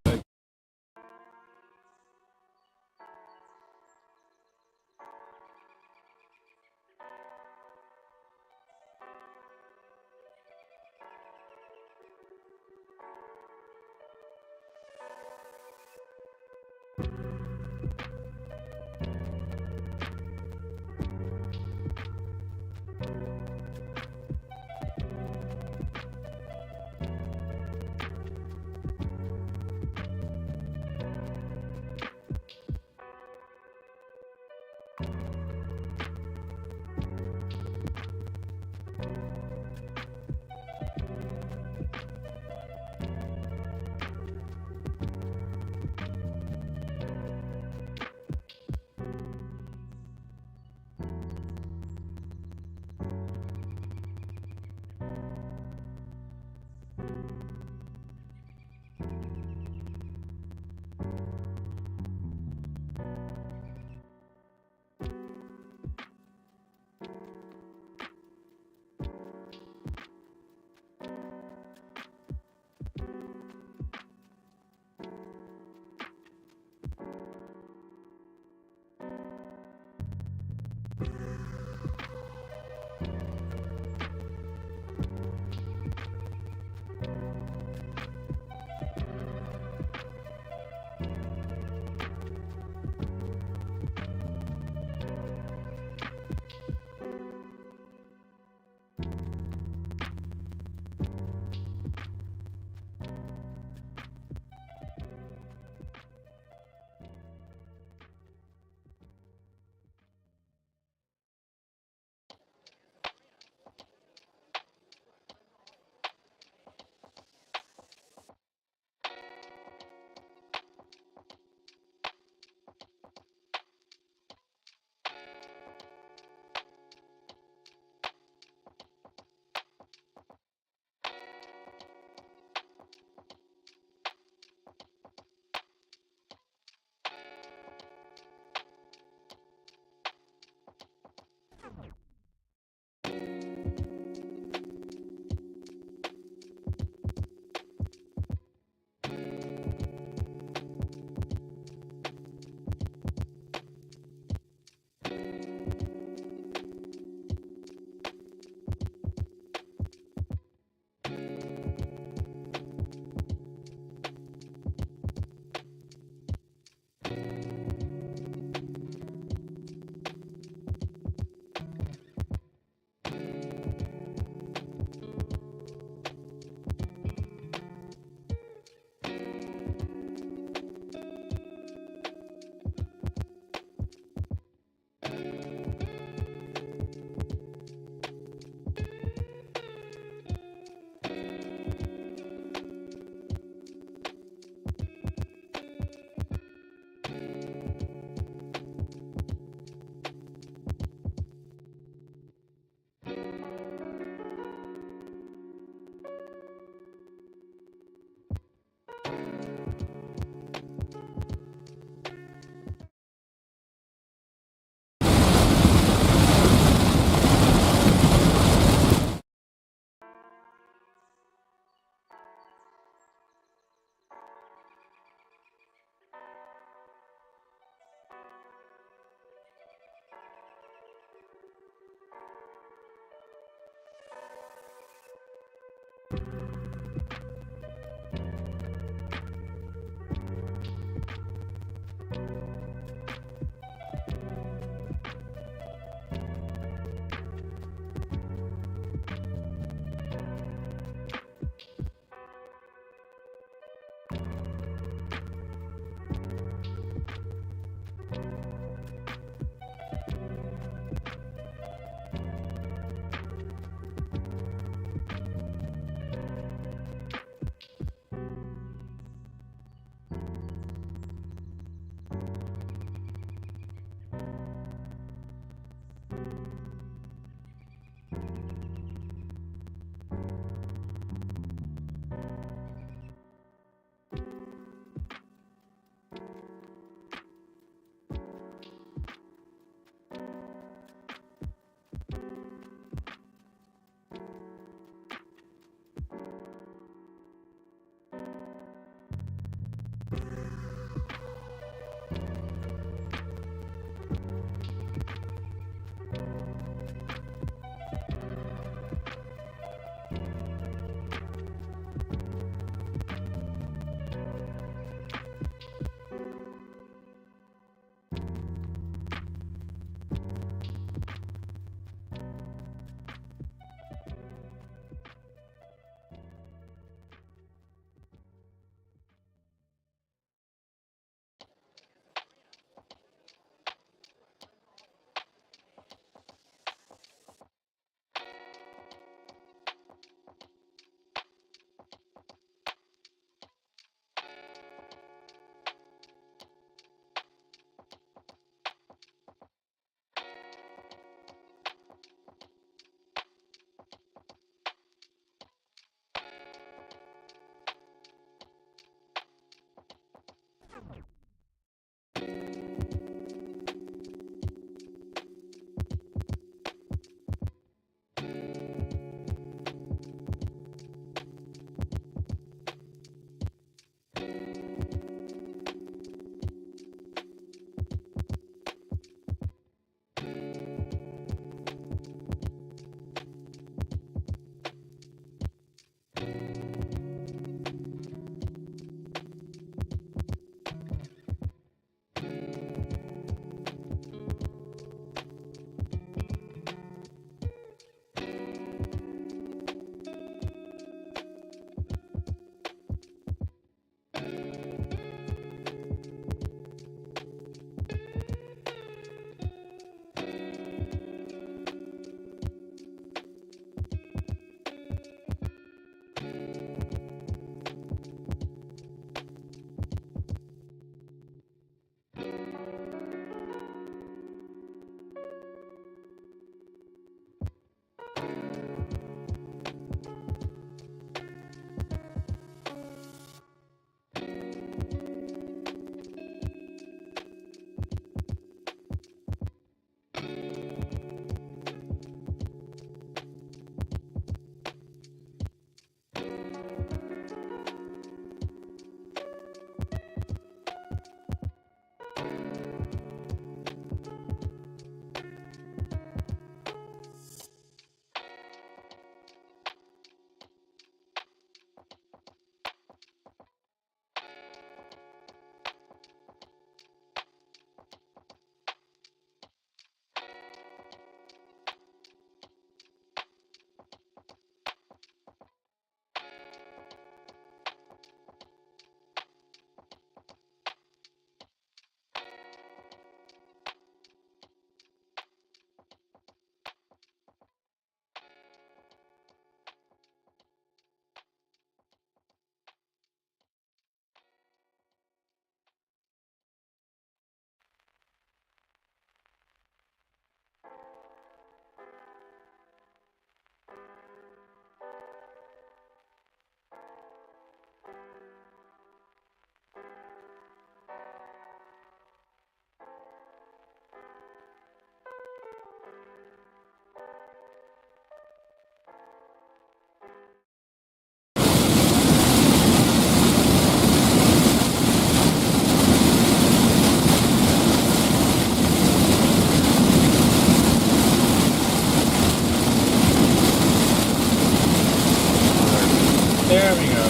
There we go.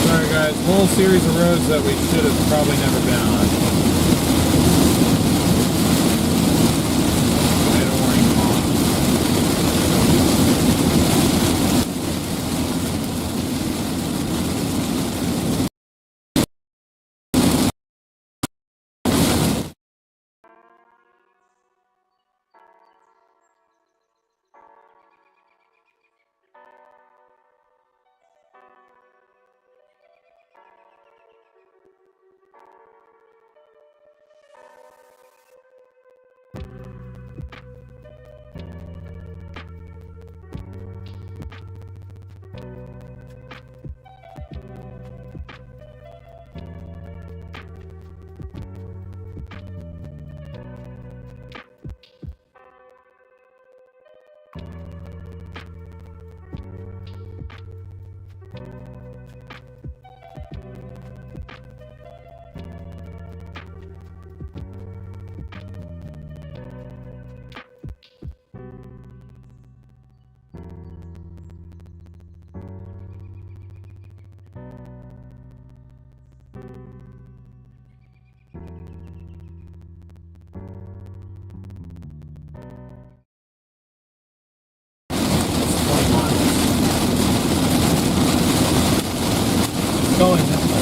Sorry guys, whole series of roads that we should have probably never been on. Made a warning call. Going this way.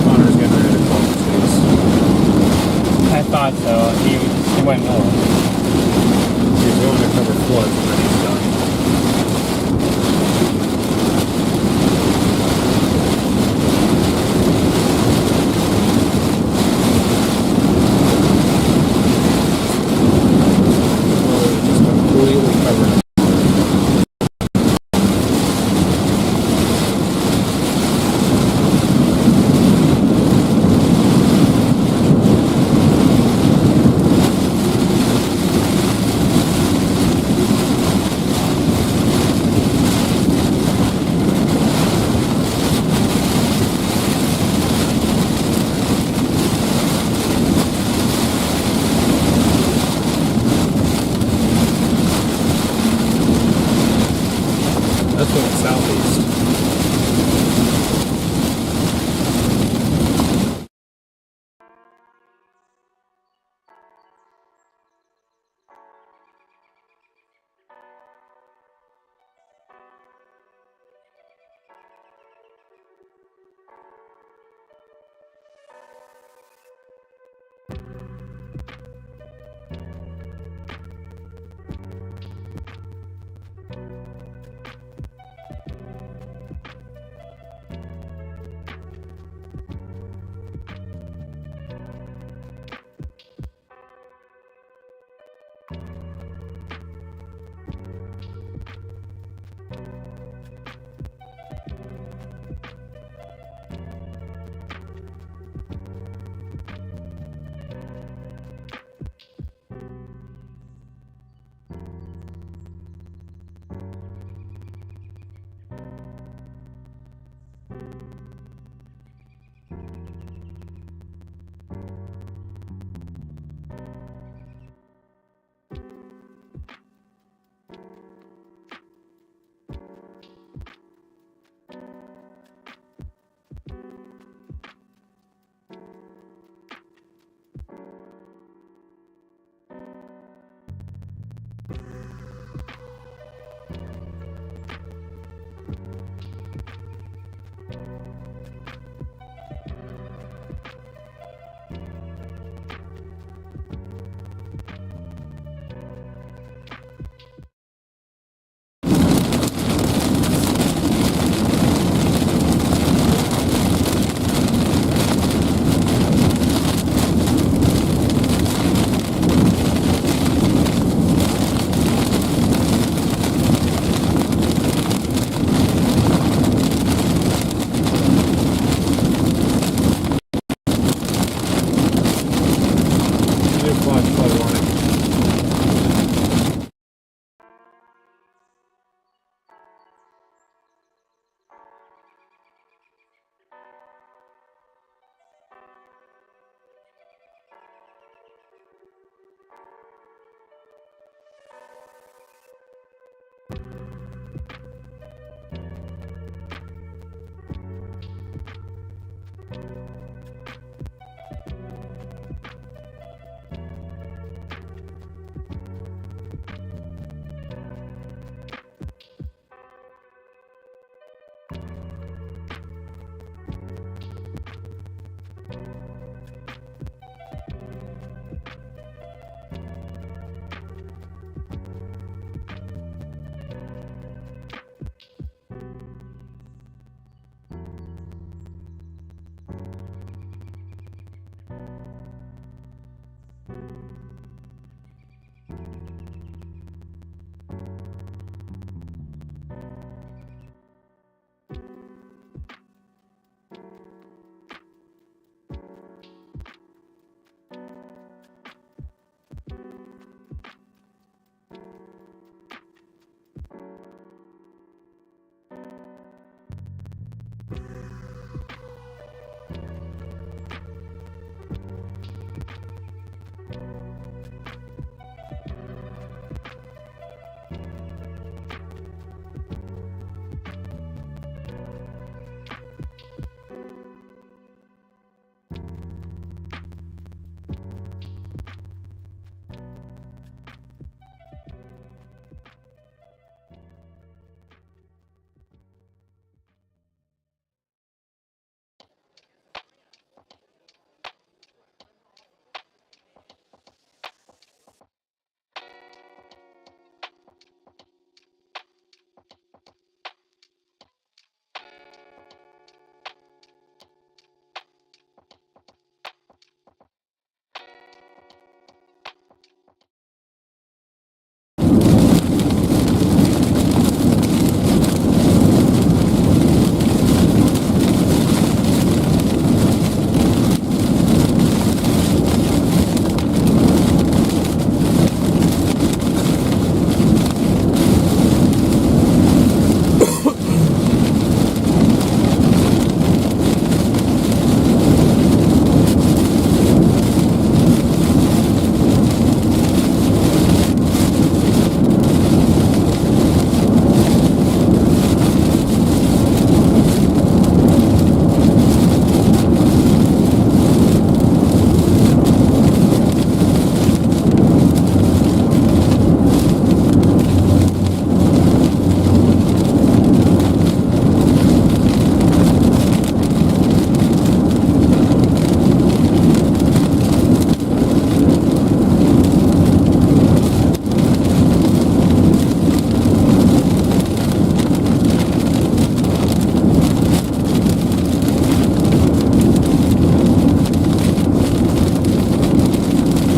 Connor's getting ready to call the chase. I thought so. He went north. He's going to cover floods and then he's done. Just completely covered.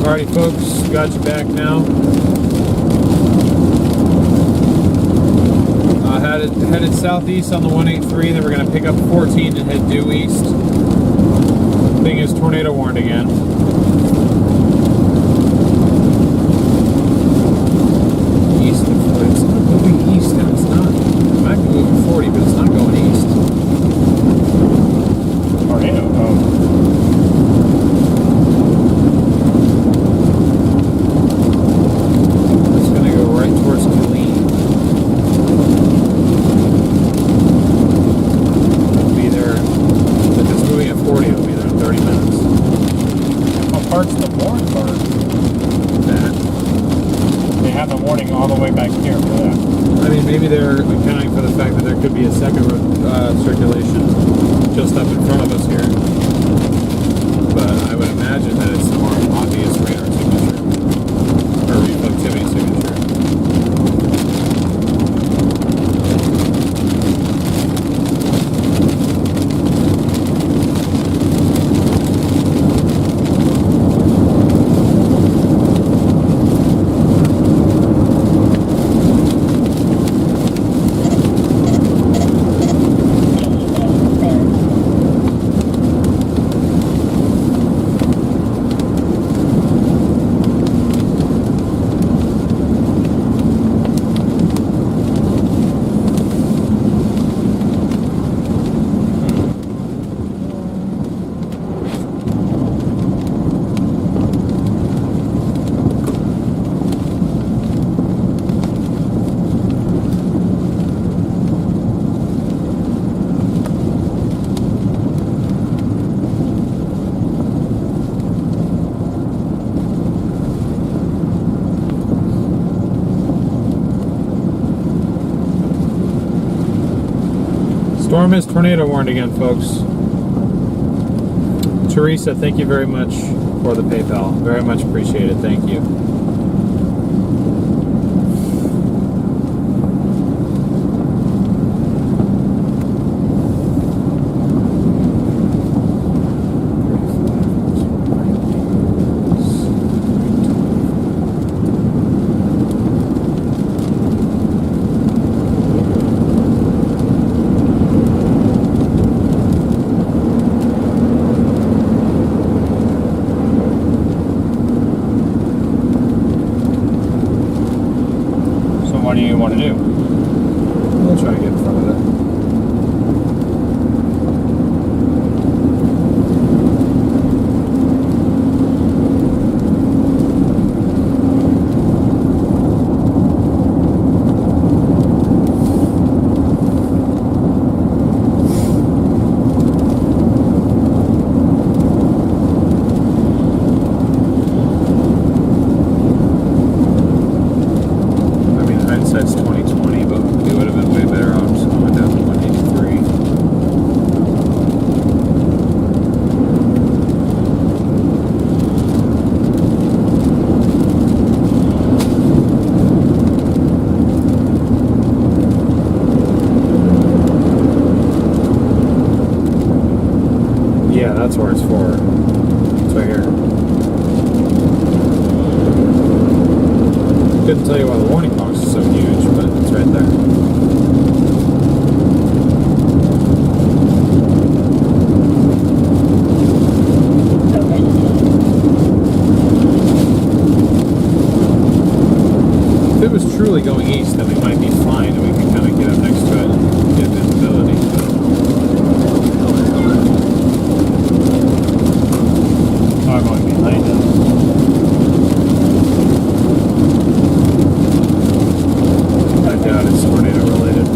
Alrighty, folks, got you back now. Headed southeast on the 183, then we're going to pick up 14 and head due east. Thing is tornado warned again. East of 40. It's not moving east now. It's not. It might be moving 40, but it's not going east. Tornado. Oh. It's going to go right towards Killeen. It'll be there. If it's moving at 40, it'll be there in 30 minutes. What part's the warning for? That. They have a warning all the way back here for that. I mean, maybe they're accounting for the fact that there could be a second circulation just up in front of us here. But I would imagine that it's the more obvious radar signature, or reflectivity signature. Storm is tornado warned again, folks. Teresa, thank you very much for the PayPal. Very much appreciated. Thank you. What do you want to do? We'll try and get in front of it. Hindsight's 2020, but we would have been way better off just going down to 183. Yeah, that's where it's for. It's right here. Couldn't tell you why the warning box is so huge, but it's right there. If it was truly going east, then we might be fine and we can kind of get up next to it and get visibility. I'm going behind us. I doubt it's tornado related.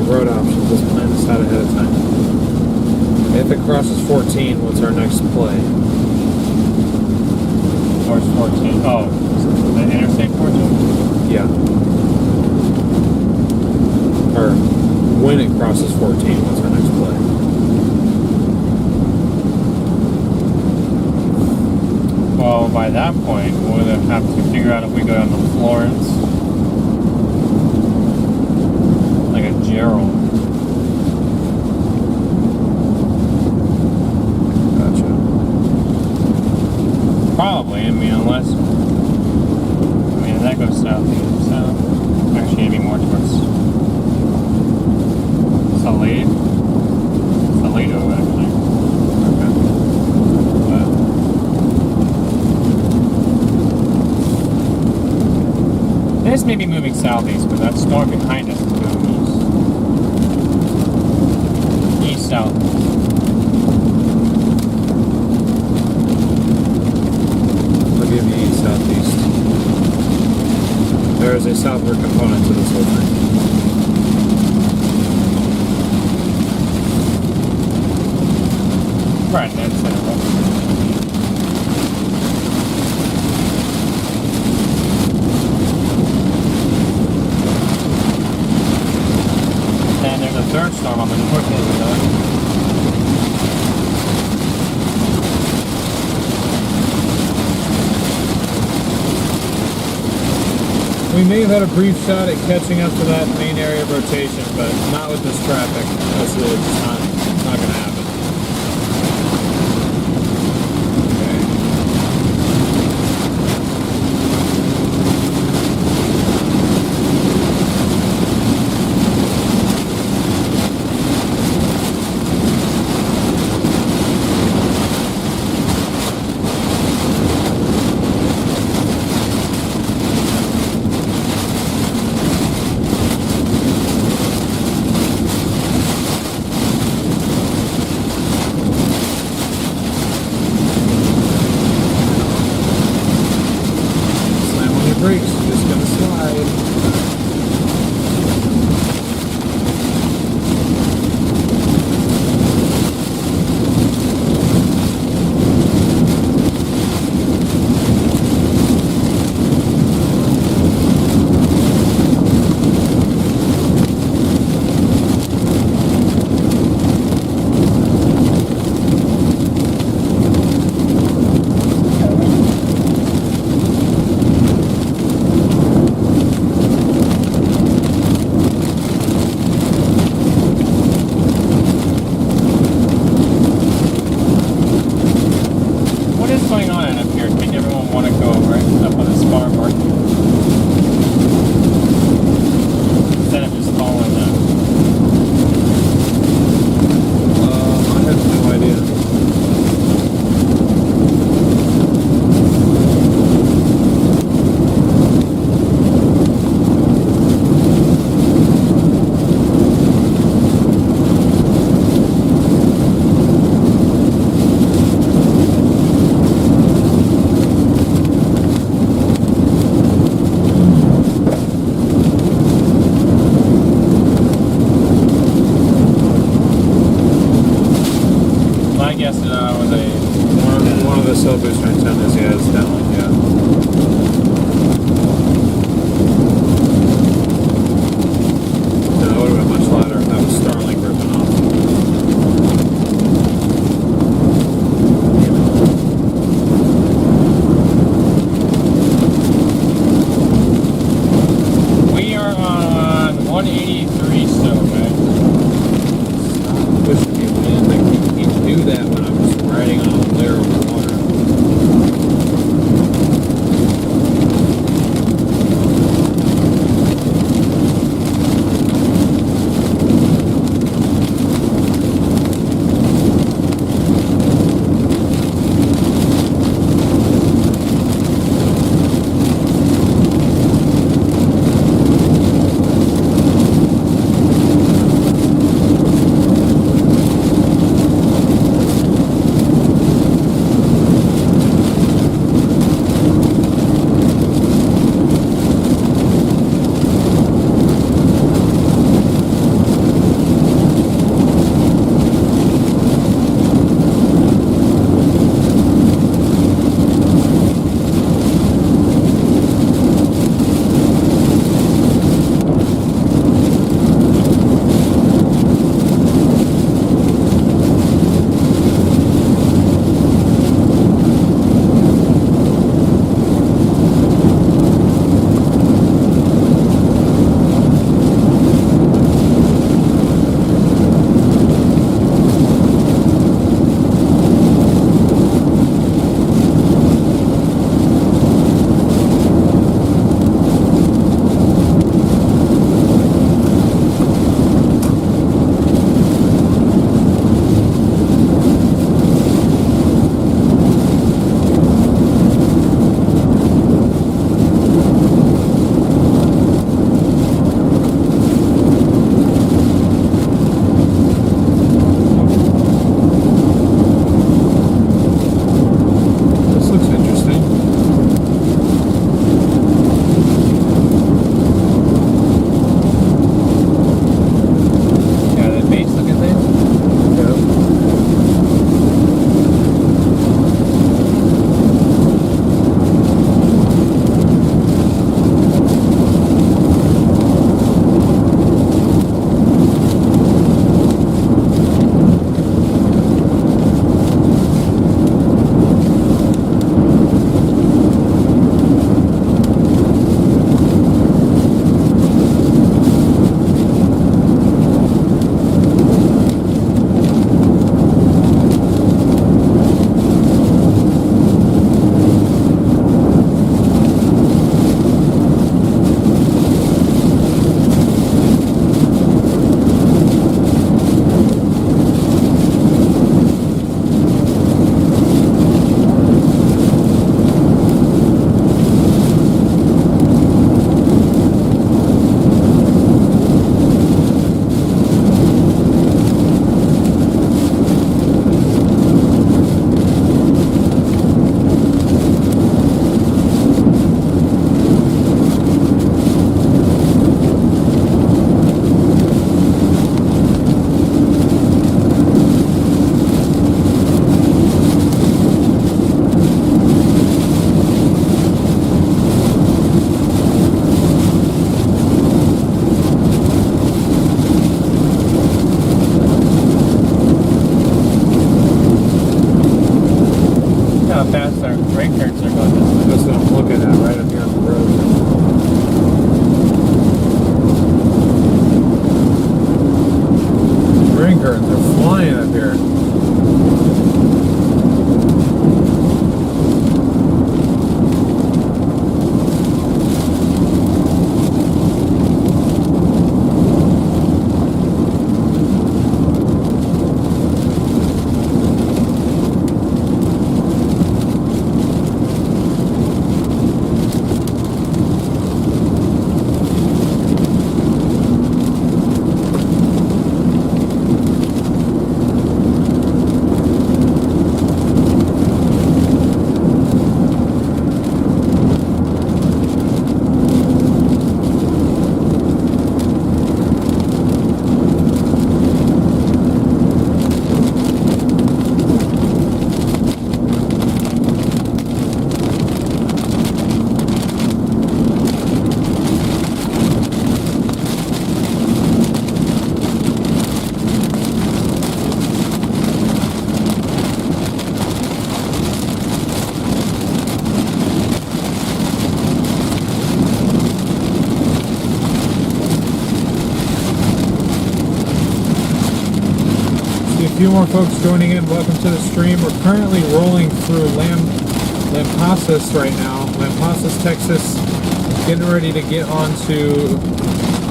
road options. Let's plan this out ahead of time. If it crosses 14, what's our next play? Where's 14? Oh, the Interstate 14? Yeah. Or when it crosses 14, what's our next play? Well, by that point, we'll have to figure out if we go down to Florence. Like a Gerald. Gotcha. Probably, I mean, unless... I mean, that goes southeast, south. Actually, it'd be more towards... Toledo, actually. Okay. But... This may be moving southeast, but that storm behind us is moving east. East-south. I'll give you east-southeast. There is a southward component to this whole thing. Right, that's it. And there's a third storm on the north end of that. We may have had a brief shot at catching up to that main area of rotation, but not with this traffic. It's not going to happen. Brakes, you're just gonna slide. curtains are flying up here. A few more folks joining in. Welcome to the stream. We're currently rolling through Lampasas right now. Lampasas, Texas. Getting ready to get onto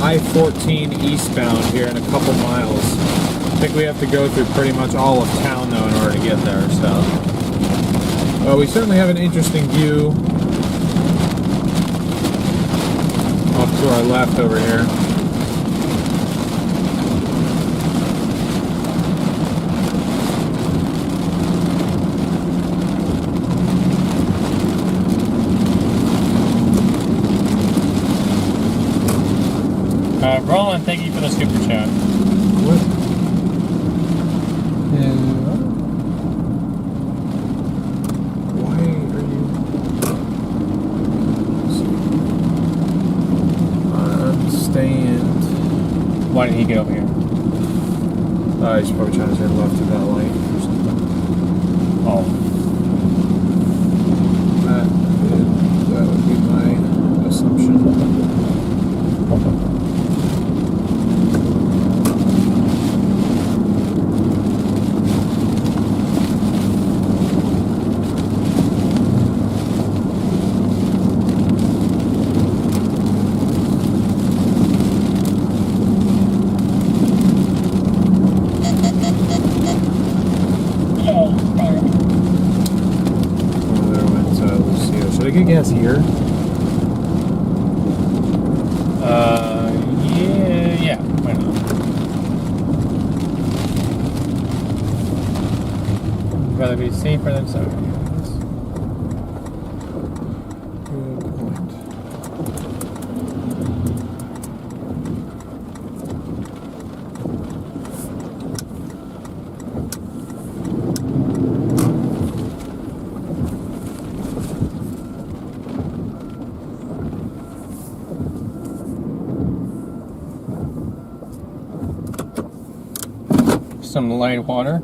I-14 eastbound here in a couple miles. I think we have to go through pretty much all of town though in order to get there. So we certainly have an interesting view off to our left over here. Roland, thank you for the super chat. What? Why are you? Understand. Why did he get over here? He's probably trying to turn left to that light or something. Oh. That would be my assumption. Gas here? Yeah, why not? I'd rather be safer than sorry. Good point. Some light water.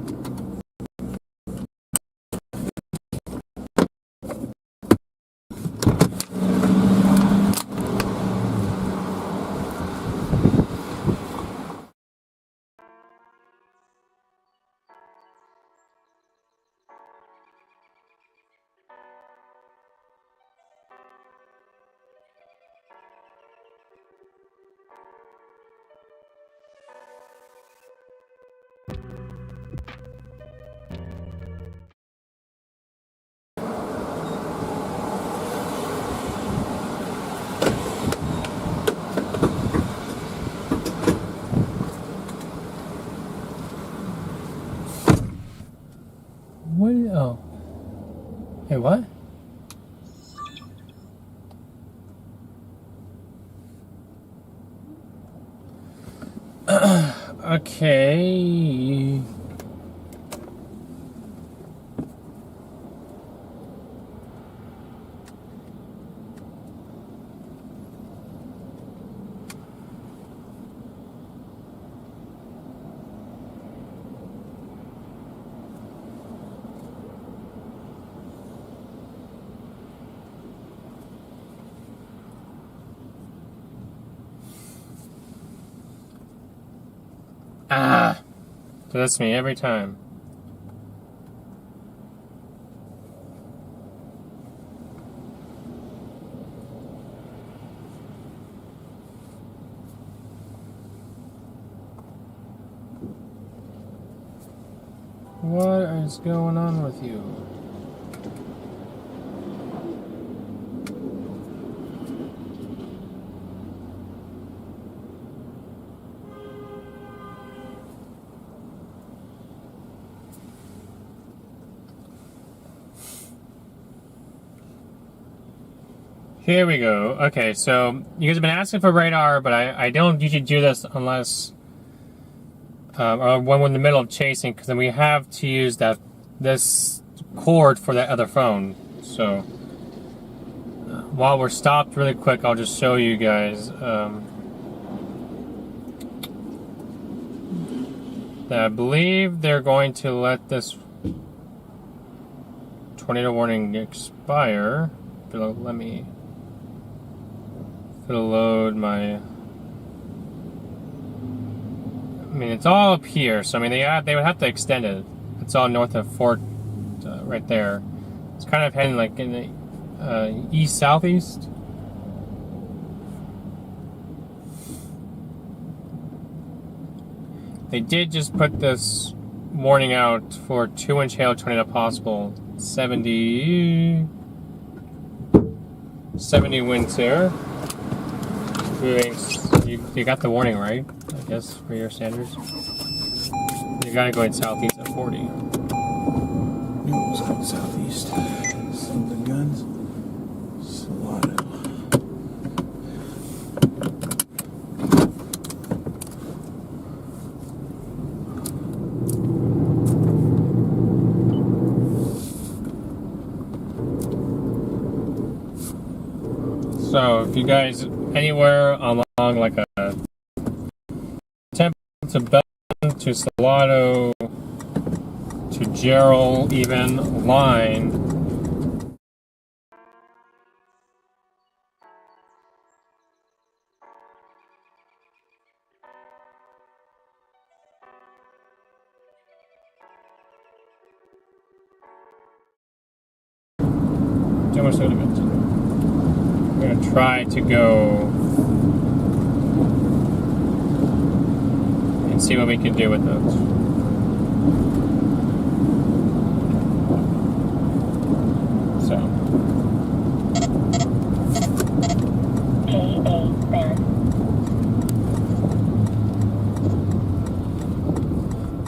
What? Oh. Hey, what? Okay. So that's me every time. What is going on with you? Here we go. Okay, so you guys have been asking for radar, but I don't usually do this unless or when we're in the middle of chasing, because then we have to use this cord for that other phone. So while we're stopped really quick, I'll just show you guys that I believe they're going to let this tornado warning expire. It'll let me load my. I mean, it's all up here, so I mean, they would have to extend it. It's all north of Fort, right there. It's kind of heading like in the east-southeast. They did just put this warning out for 2-inch hail tornado possible. 70 winds here. You got the warning right, I guess, for your standards. You gotta go in southeast at 40. It was going southeast. Some of the guns. Salado. So if you guys anywhere along like a Temple to Belton to Salado to Gerald even line, too much soda. We're gonna try to go and see what we can do with those. So. KA band.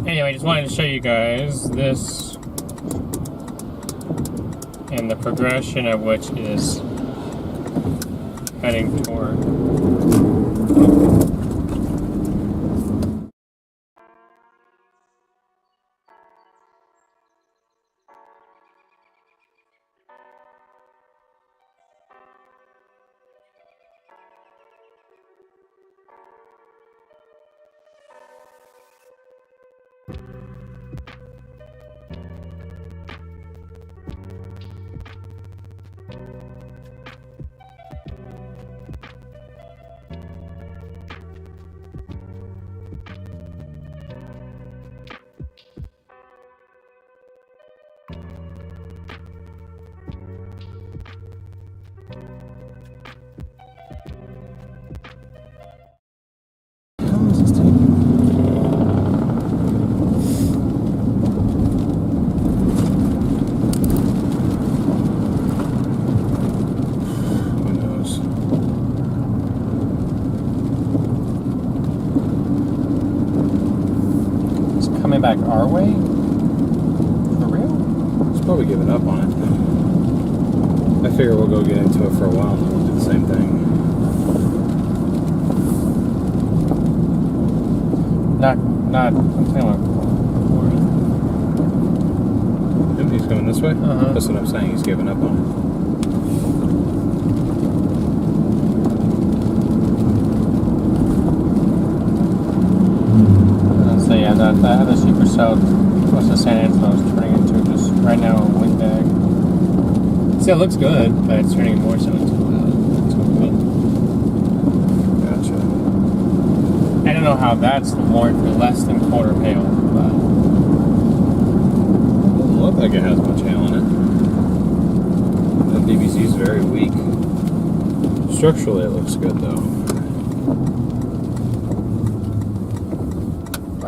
Anyway, just wanted to show you guys this and the progression of which is heading toward. Back our way? For real? It's probably giving up on it. I figure we'll go get into it for a while and then we'll do the same thing. I'm saying Yep, he's going this way? Uh-huh. That's what I'm saying, he's giving up on it. So yeah, that other super south west of San Angelo is turning into just right now a wind bag. See, it looks good, but it's turning more so into wind. Gotcha. I don't know know how that's warned for less than quarter hail, but Doesn't look like it has much hail in it. That DVC is very weak. Structurally, it looks good though.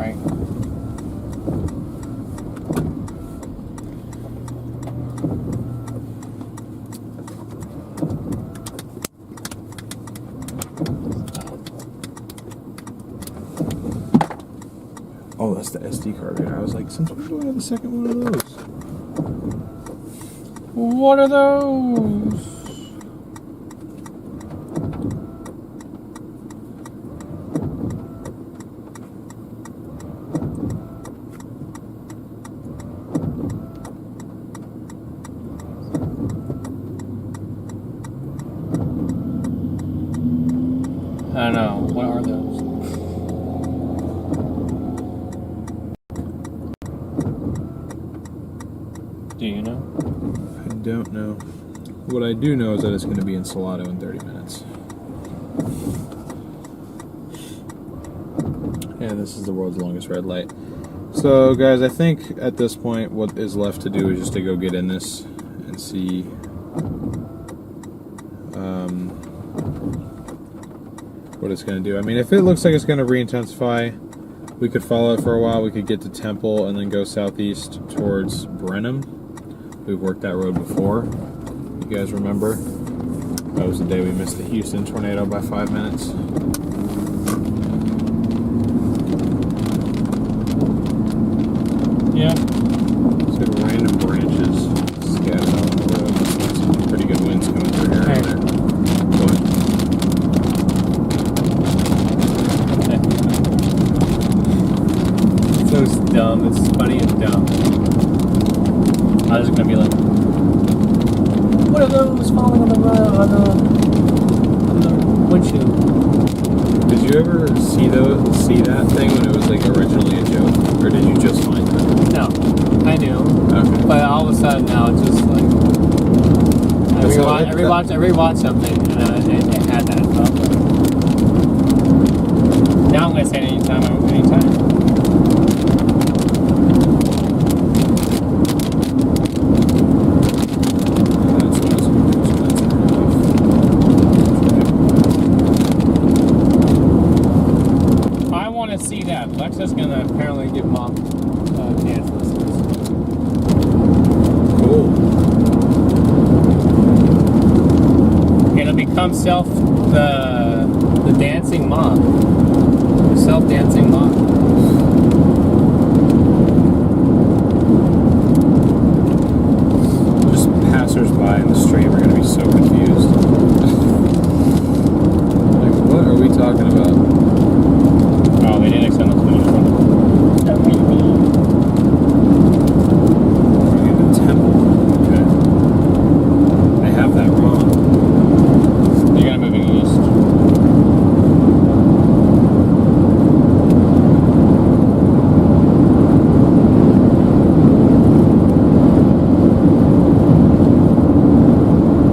right. Oh, that's the SD card reader. I was like, since when do I have the second one of those? What are those? I don't know. What are those? Do you know? I don't know. What I do know is that it's going to be in Salado in 30 minutes. And this is the world's longest red light. So, guys, I think at this point what is left to do is just to go get in this and see what it's going to do. I mean, if it looks like it's going to re-intensify, we could follow it for a while. We could get to Temple and then go southeast towards Brenham. We've worked that road before. You guys remember? That was the day we missed the Houston tornado by 5 minutes. Yeah. So random branches scattered out on the road. Some pretty good winds coming through here and there. Go ahead. So dumb. It's funny and dumb. I was gonna be like, what are those falling on the windshield? Did you ever see that thing when it was like originally a joke, or did you just find that? No, I knew. Okay. But all of a sudden now it's just like I rewatch something and it had that stuff. Now I'm gonna say it anytime. See that. Lexa's gonna apparently give Mom dance lessons. Cool. It'll become the dancing mom. The self-dancing mom. Just passers-by in the street are gonna be so confused. Like, what are we talking about? Oh, they didn't extend the finish one. We're in the Temple. Okay. They have that wrong. You're gonna move east.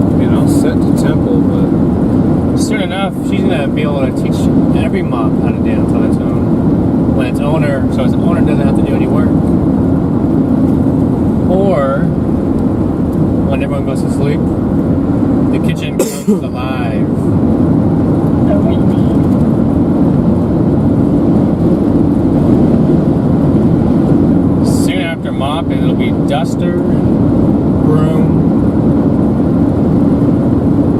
I mean, I'll set to Temple, but Soon enough, she's gonna be able to teach every mom how to dance on its own. When its owner doesn't have to do any work. Or when everyone goes to sleep, the kitchen comes alive. Soon after mop, it'll be duster, broom,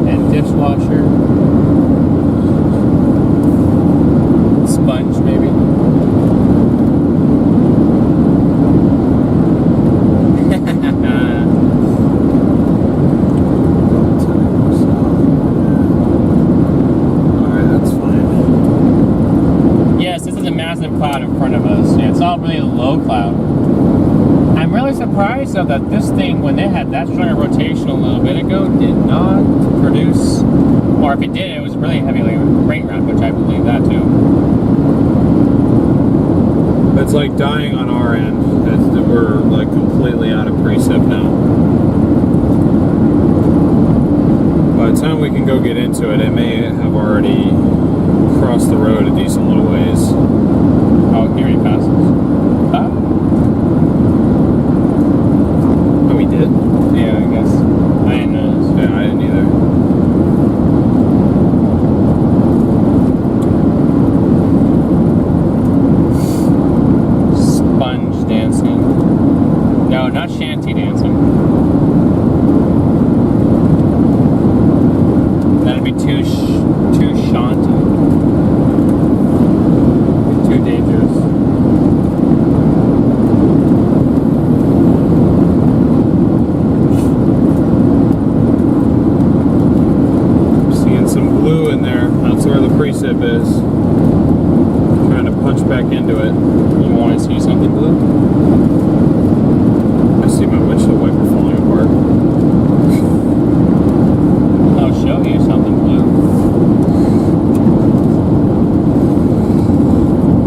and dishwasher. Sponge, maybe. alright, that's fine. Yes, this is a massive cloud in front of us. Yeah, it's all really low cloud. I'm really surprised though that this thing, when they had that strong a rotation a little bit ago, did not produce, or if it did, it was really heavy, like rain round, which I believe that too. It's like dying on our end. We're like completely out of precip now. By the time we can go get into it, it may have already across the road a decent little ways. Oh, here he passes. Oh, we did? yeah, I guess. I didn't notice. Yeah, I didn't either. Sponge dancing. No, not shanty dancing. That'd be too shanty. Too dangerous. Seeing some blue in there. That's where the precip is. Trying to punch back into it. You want to see something blue? I see my windshield wiper falling apart. I'll show you something blue.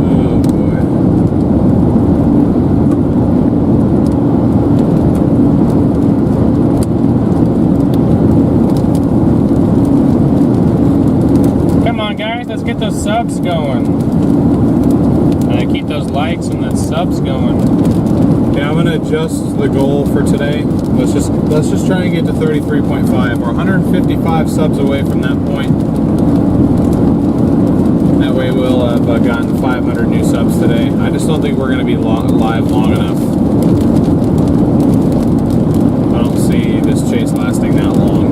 Oh boy. Come on, guys, let's get those subs going. And keep those likes and the subs going. Yeah, I'm gonna adjust the goal for today. Let's just try and get to 33.5. We're 155 subs away from that point. That way we'll have gotten 500 new subs today. I just don't think we're gonna be live long enough. I don't see this chase lasting that long.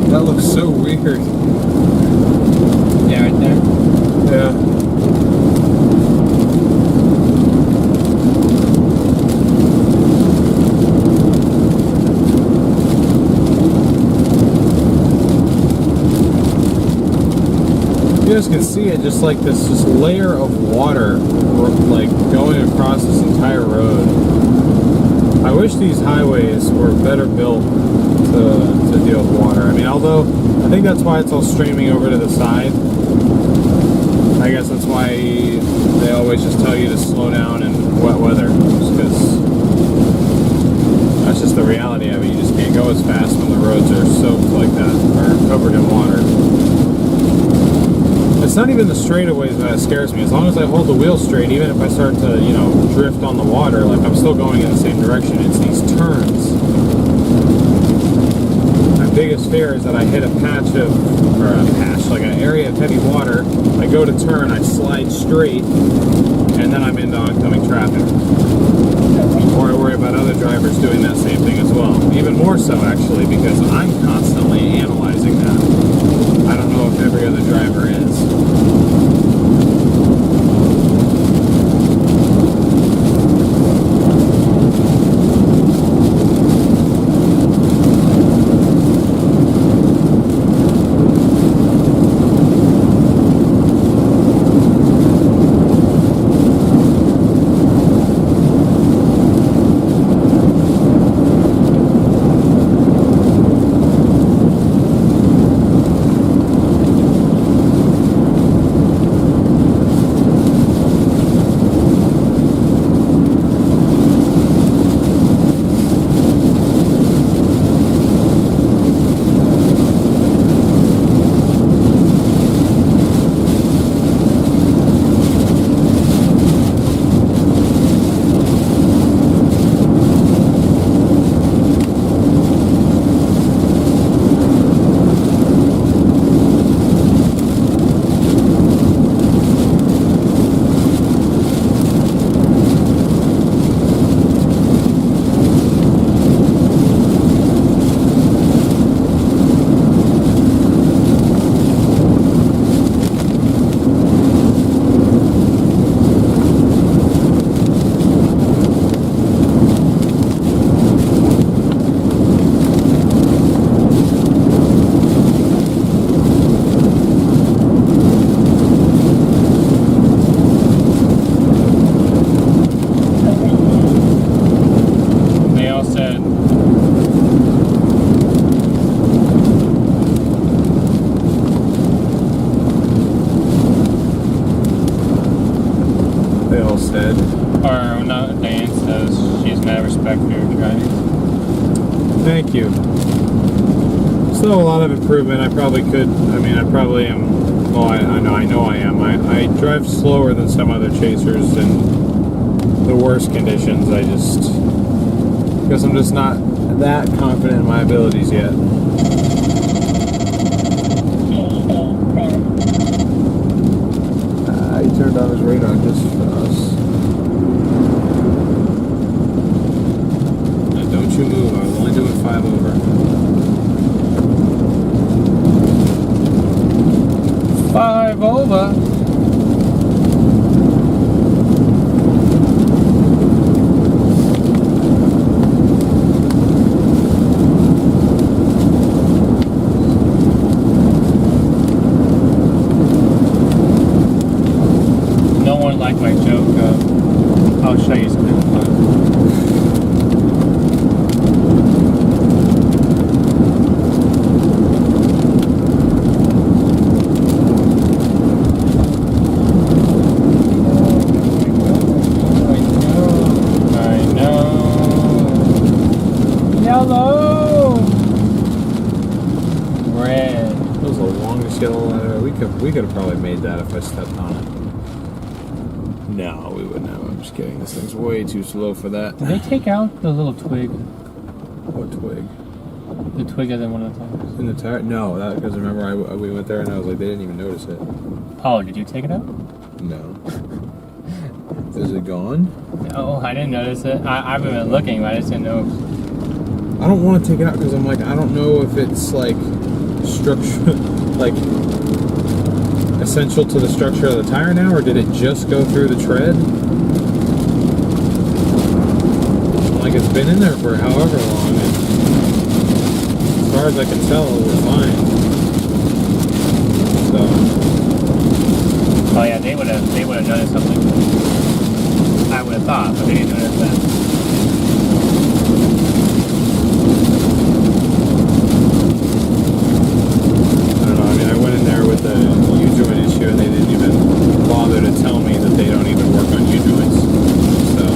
That looks so weird. Yeah, right there. Yeah. You guys can see it, just like this just layer of water like going across this entire road. I wish these highways were better built to deal with water. I mean, although I think that's why it's all streaming over to the side. I guess that's why they always just tell you to slow down in wet weather, just because that's just the reality of it. You just can't go as fast when the roads are soaked like that or covered in water. It's not even the straightaways that scares me. As long as I hold the wheel straight, even if I start to, you know, drift on the water, like I'm still going in the same direction. It's these turns. My biggest fear is that I hit a patch of, or a patch, like an area of heavy water. I go to turn, I slide straight, and then I'm into oncoming traffic. Or I worry about other drivers doing that same thing as well. Even more so, actually, because I'm constantly analyzing that. I don't know if every other driver is. Diane says she has mad respect for your driving. Thank you. Still a lot of improvement. I probably could. I mean, I probably am. Well, I know I am. I drive slower than some other chasers in the worst conditions. I guess I'm just not that confident in my abilities yet. He turned on his radar just for us. Now don't you move. I was only doing 5 over. 5 over. No one liked my joke of how shy is good. We could have probably made that if I stepped on it. No, we wouldn't have. I'm just kidding. This thing's way too slow for that. Did they take out the little twig? What twig? The twig is in one of the tires. In the tire? No, because remember we went there and I was like, they didn't even notice it. Oh, did you take it out? No. Is it gone? Oh, I didn't notice it. I've been looking, but I just didn't know. I don't want to take it out because I'm like, I don't know if it's like structure, like essential to the structure of the tire now, or did it just go through the tread? Like it's been in there for however long, and as far as I can tell, it was fine. So. Oh yeah, they would have noticed something. I would have thought, but they didn't notice that. With the U-joint issue, and they didn't even bother to tell me that they don't even work on U-joints. So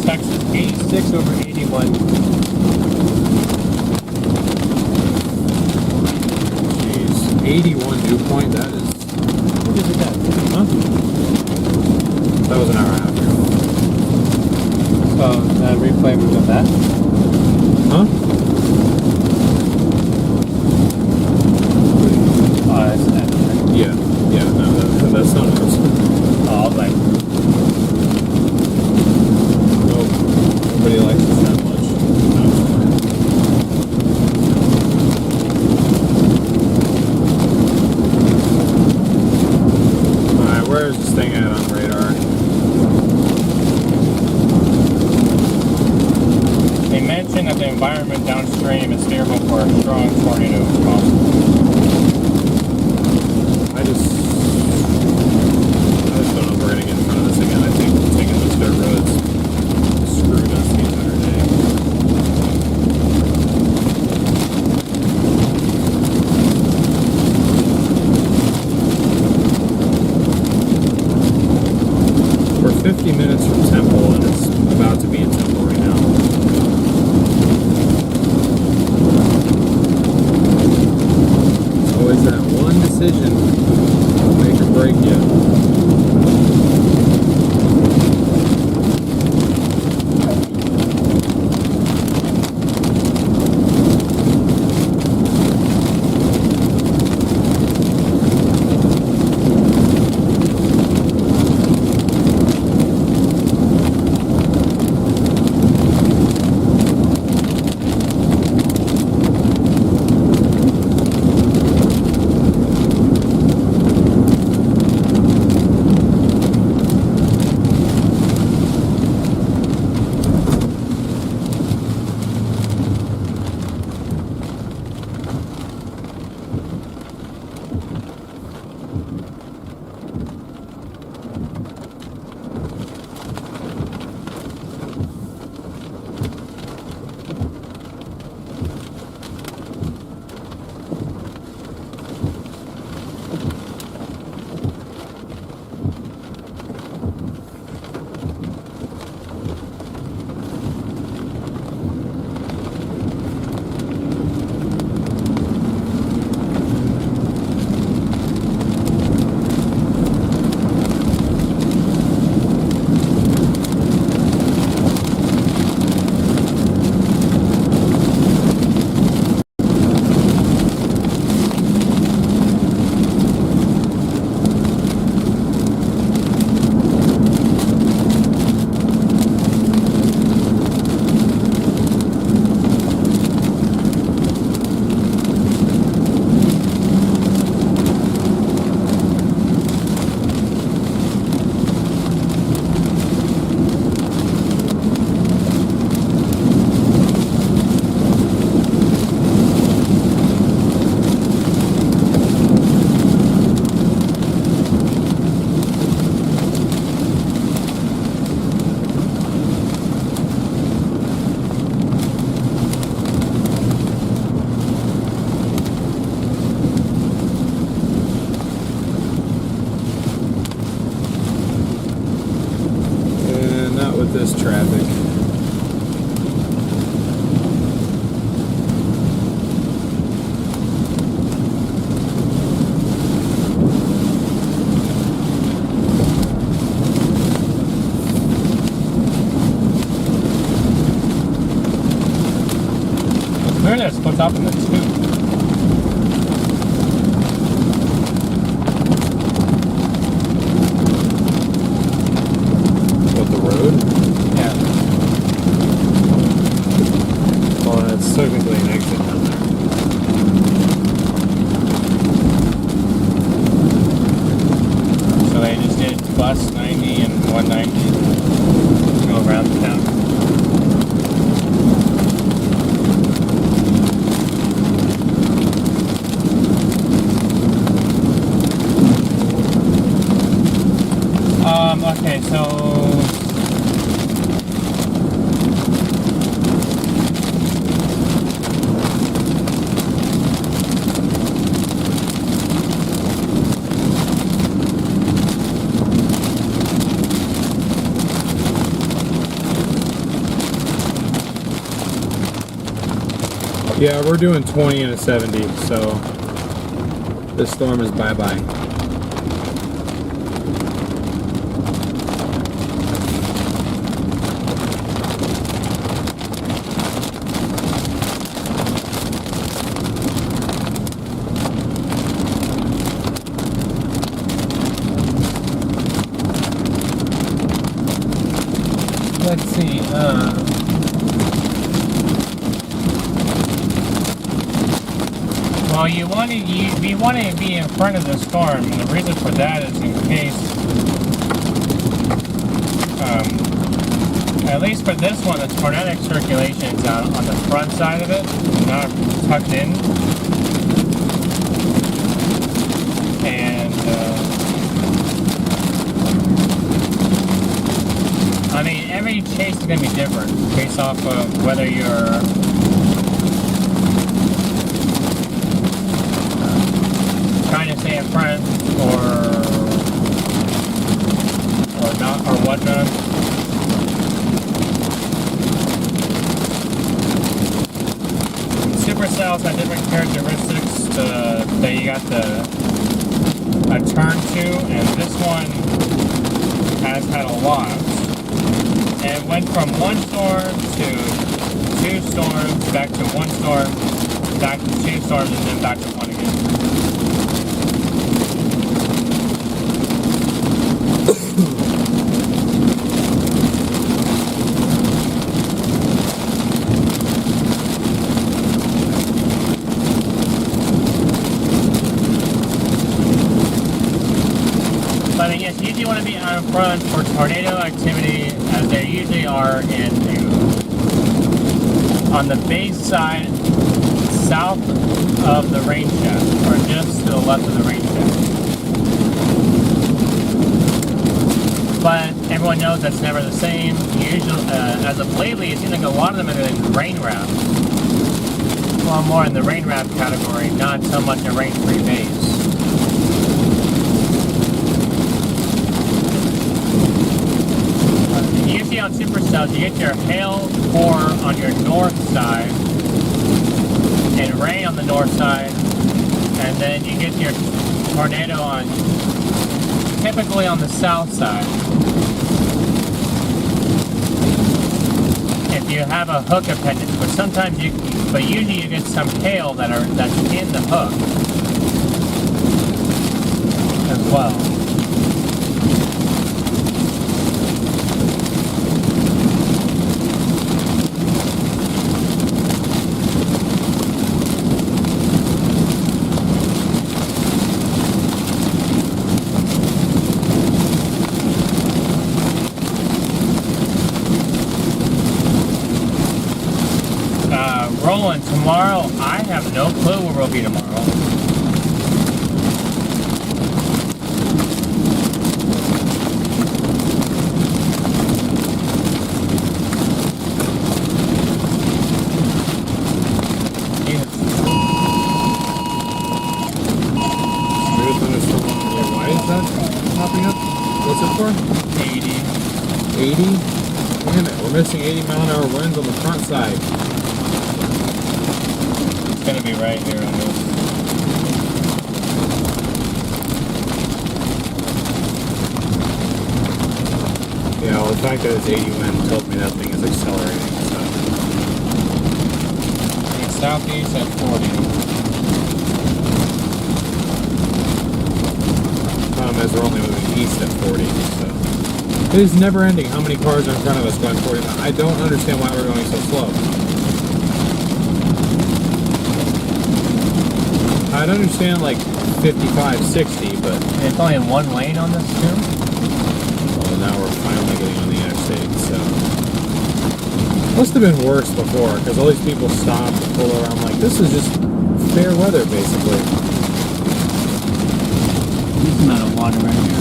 Texas, 86 over 81. Jeez, 81 dew point, that is... What is it that? Huh? That was an hour and a half ago. So, that replay moved of that? Huh? Oh, that's that. Yeah, no, that's not ours. Oh, I'll like... Nobody likes us that much. Alright, where is this thing at on radar? They mentioned that the environment downstream is favorable for a strong tornado if possible. I just don't know if we're going to get in front of this again. I think taking those dirt roads screwed us the entire day. We're 50 minutes from Temple, and it's about to be in Temple right now. decision will make or break you. This traffic. Clearly it's split up in the two. Technically an exit down there. So they just did plus 90 and 190 to go around the town. Okay, so yeah, we're doing 20 and a 70, so this storm is bye-bye. let's see. Well, we want to be in front of the storm, and the reason for that is in case, at least for this one, the tornadic circulation is on the front side of it, not tucked in. And, I mean, every chase is going to be different based off of whether you're trying to stay in front or not or whatnot. Supercells have different characteristics. You got the a turn to, and this one has had a lot. And it went from one storm to two storms, back to one storm, back to two storms, and then back to one again. But I mean, yes, you usually want to be out in front for tornado activity, as there usually are on the base side, south of the rain shaft, or just to the left of the rain shaft. But everyone knows that's never the same. Usually, as of lately, it seems like a lot of them are in rain wrap. Well, more in the rain wrap category, not so much a rain-free base. Usually on supercells, you get your hail pour on your north side and rain on the north side, and then you get your tornado on typically on the south side. If you have a hook appendage, but sometimes but usually you get some hail that's in the hook as well. Rolling tomorrow, I have no clue where we'll be tomorrow. Why is that popping up? What's it for? 80. 80? Damn it, we're missing 80-mile-an-hour winds on the front side. It's gonna be right here on this. Yeah, well, the fact that it's 80 wind tells me that thing is accelerating, so. It's southeast at 40. Problem is we're only moving east at 40, so. It is never ending how many cars are in front of us going 40. I don't understand why we're going so slow. I'd understand like 55, 60, but... And it's only in one lane on this too? Well, now we're finally getting on the interstate, so... Must have been worse before, because all these people stopped and pull around like, this is just fair weather, basically. There's a amount of water right here.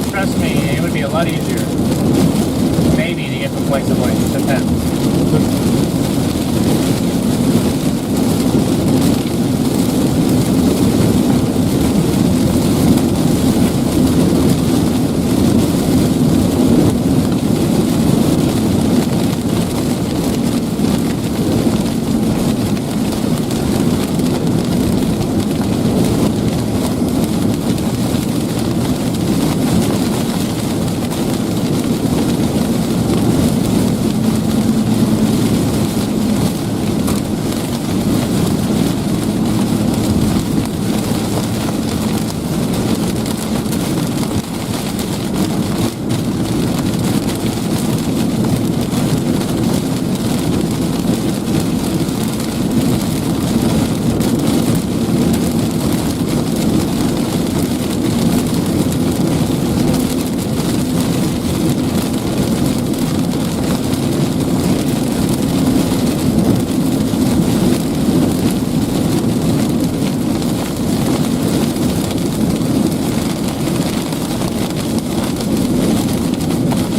Trust me, it would be a lot easier. Maybe to get from place to place. Depends.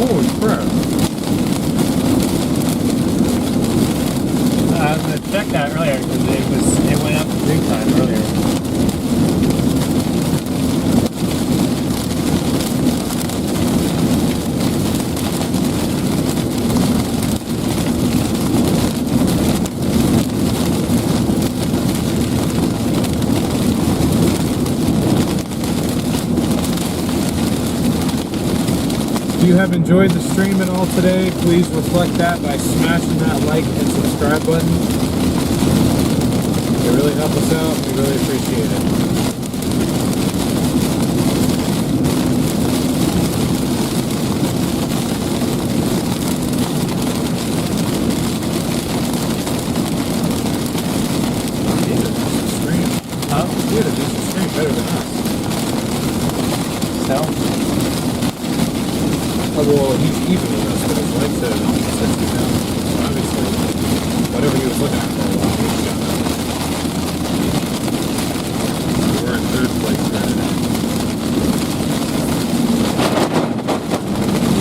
Holy crap. I was going to check that earlier because it went up big time earlier. If you have enjoyed the stream at all today, please reflect that by smashing that like and subscribe button. It really helps us out. We really appreciate it. Huh? You had a decent stream better than us. So? Oh, well, he's even with us, but his wife said almost 60 pounds. So obviously, whatever he was looking at for a while, he's got that. We're in third place right now.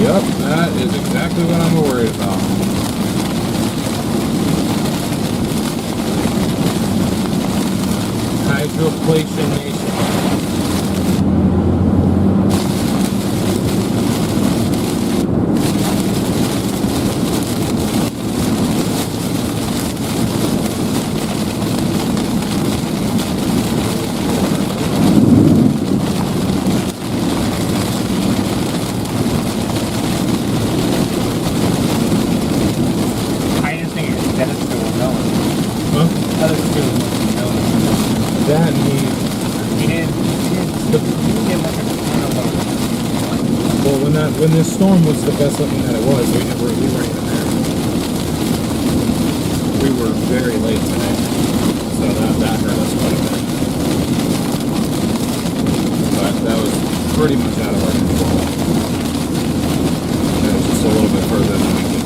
Yep, that is exactly what I'm worried about. Hydroflation nation. That He didn't get much of a turnover. well, when this storm was the best looking that it was, we weren't even there. We were very late today, so that hurt us quite a bit. But that was pretty much out of our control. It was just a little bit further than we could.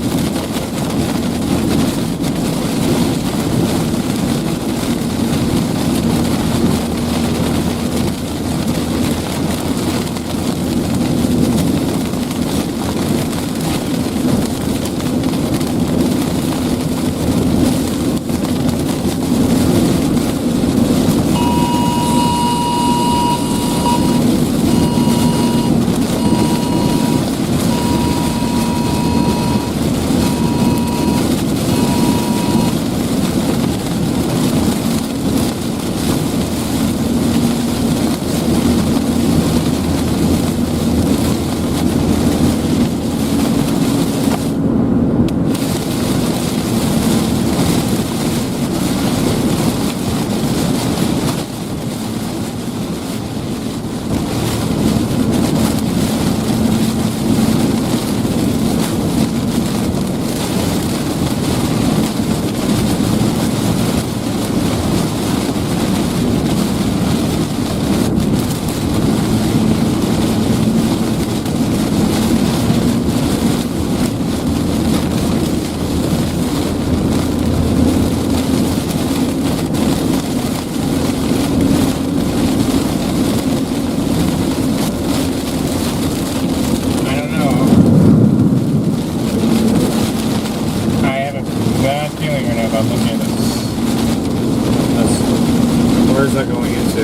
Where's that going into?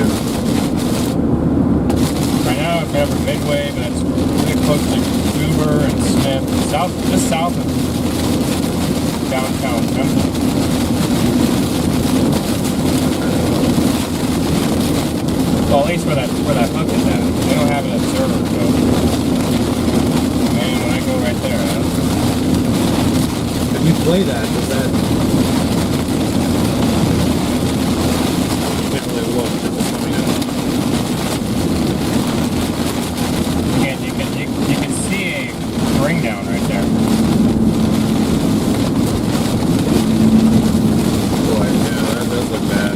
Right now, it's over Midway, but it's really close to Hoover and Smith, just south of downtown Thompson. Well, at least where that hook is at. They don't have an observer, so maybe when I go right there, If you play that, does that... Can't really look if it's coming in. and you can see a ring down right there. Boy, yeah, that does look bad.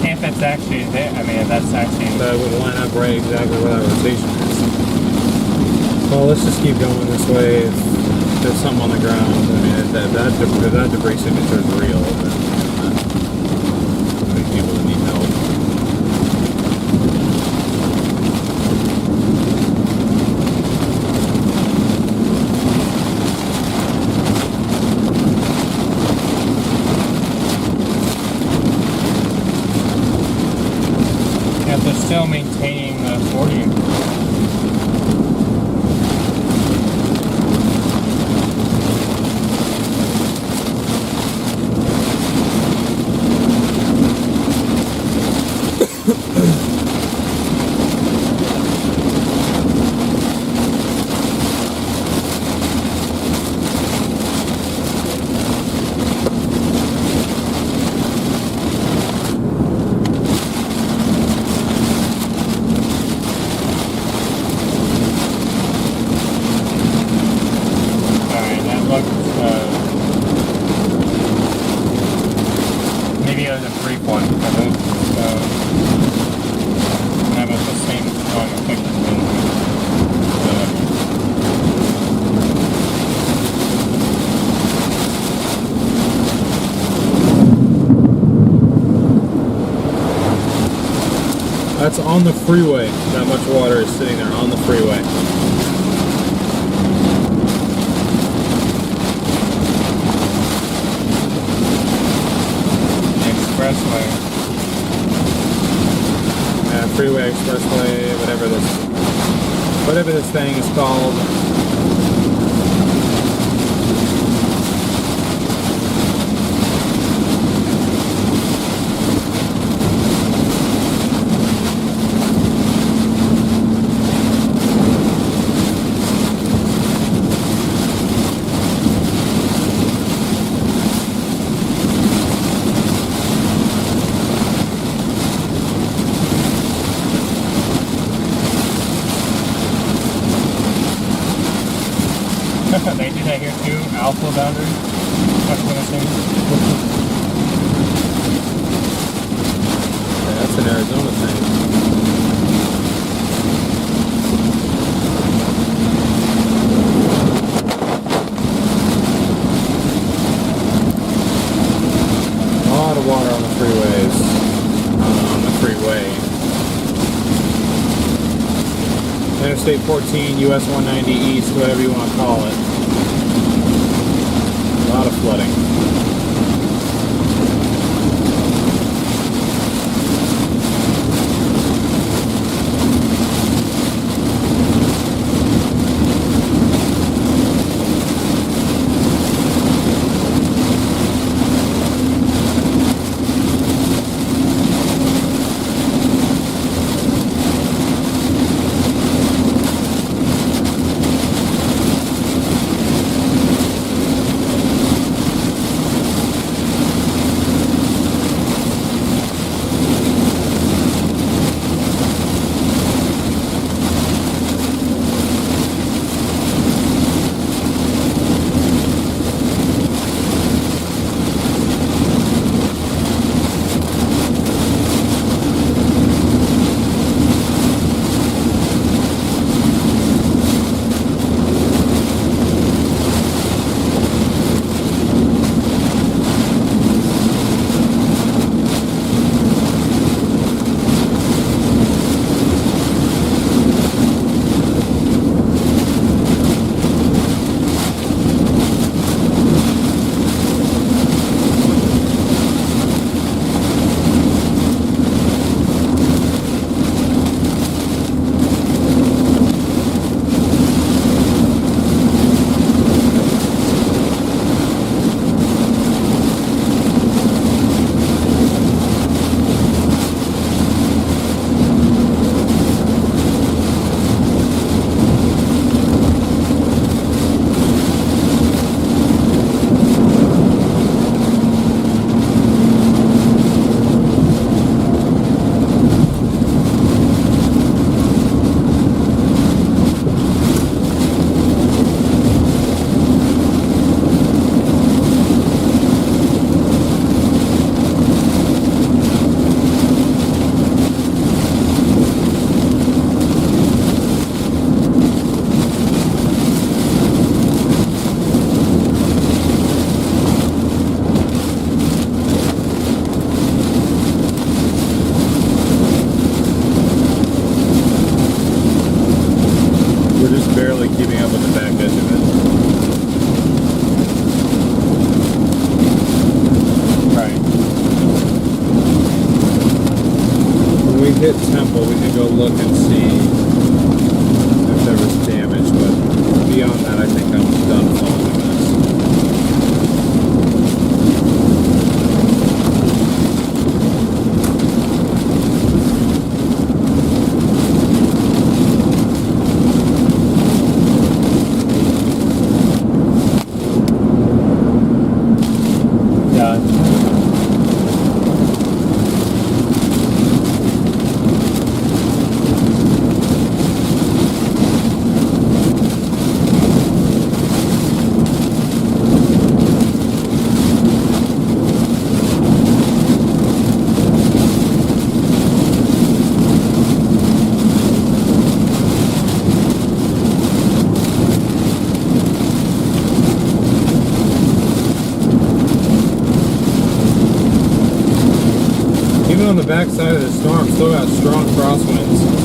If it's actually there, I mean, that's actually... That would line up right exactly where that rotation is. Well, let's just keep going this way. If there's something on the ground, I mean, if that debris signature is real, then so many people that need help. still maintaining the 40. Maybe it was a brief one. That was the same one. I think That's on the freeway. That much water is sitting there on the freeway. expressway. Freeway, expressway, whatever this thing is called. They do that here too, alpha boundary. That's what I think. Yeah, that's an Arizona thing. A lot of water on the freeways. On the freeway. Interstate 14, US 190 East, whatever you want to call it. A lot of flooding. hit tempo but we can go look and see if there was damage. But beyond that, I think I'm done following this. On the backside of the storm, still got strong crosswinds.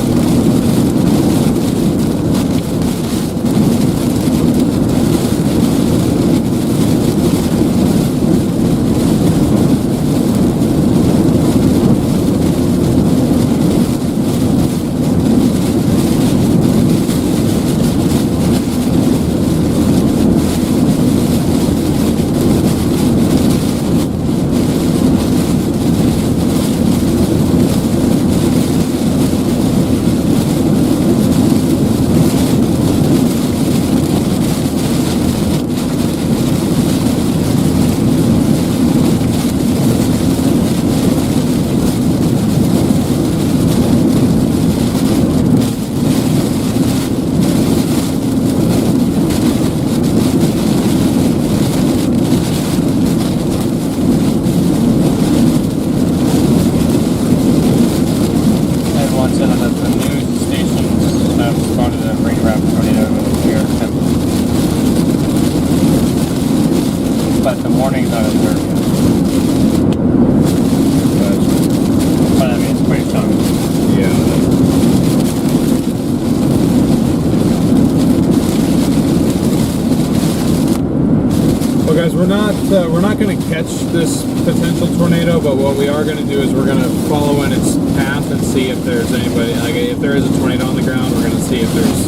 We're not going to catch this potential tornado, but what we are going to do is we're going to follow in its path and see if there's anybody, like if there is a tornado on the ground, we're going to see if there's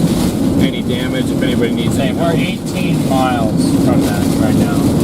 any damage, if anybody needs any help. We're 18 miles from that right now.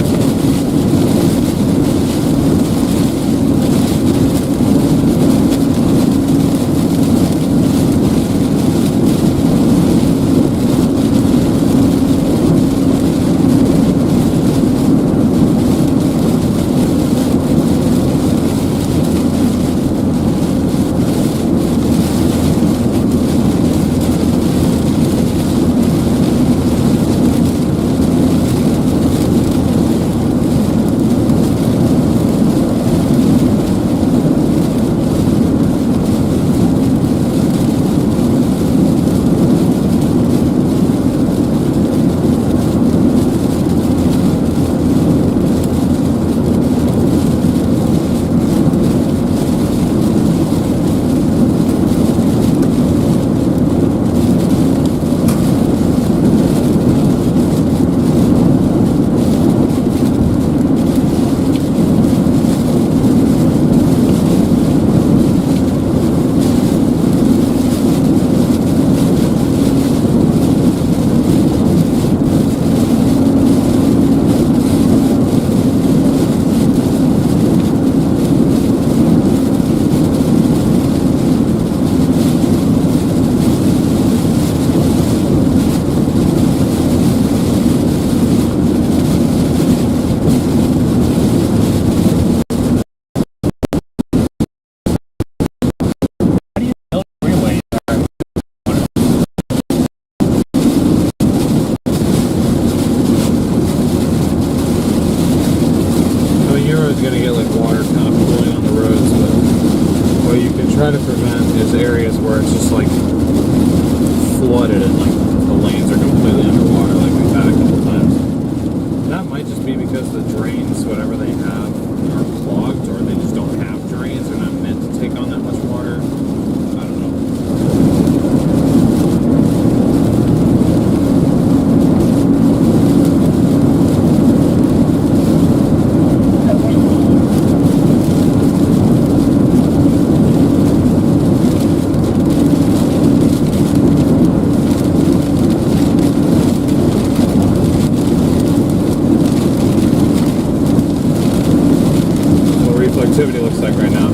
activity looks like right now.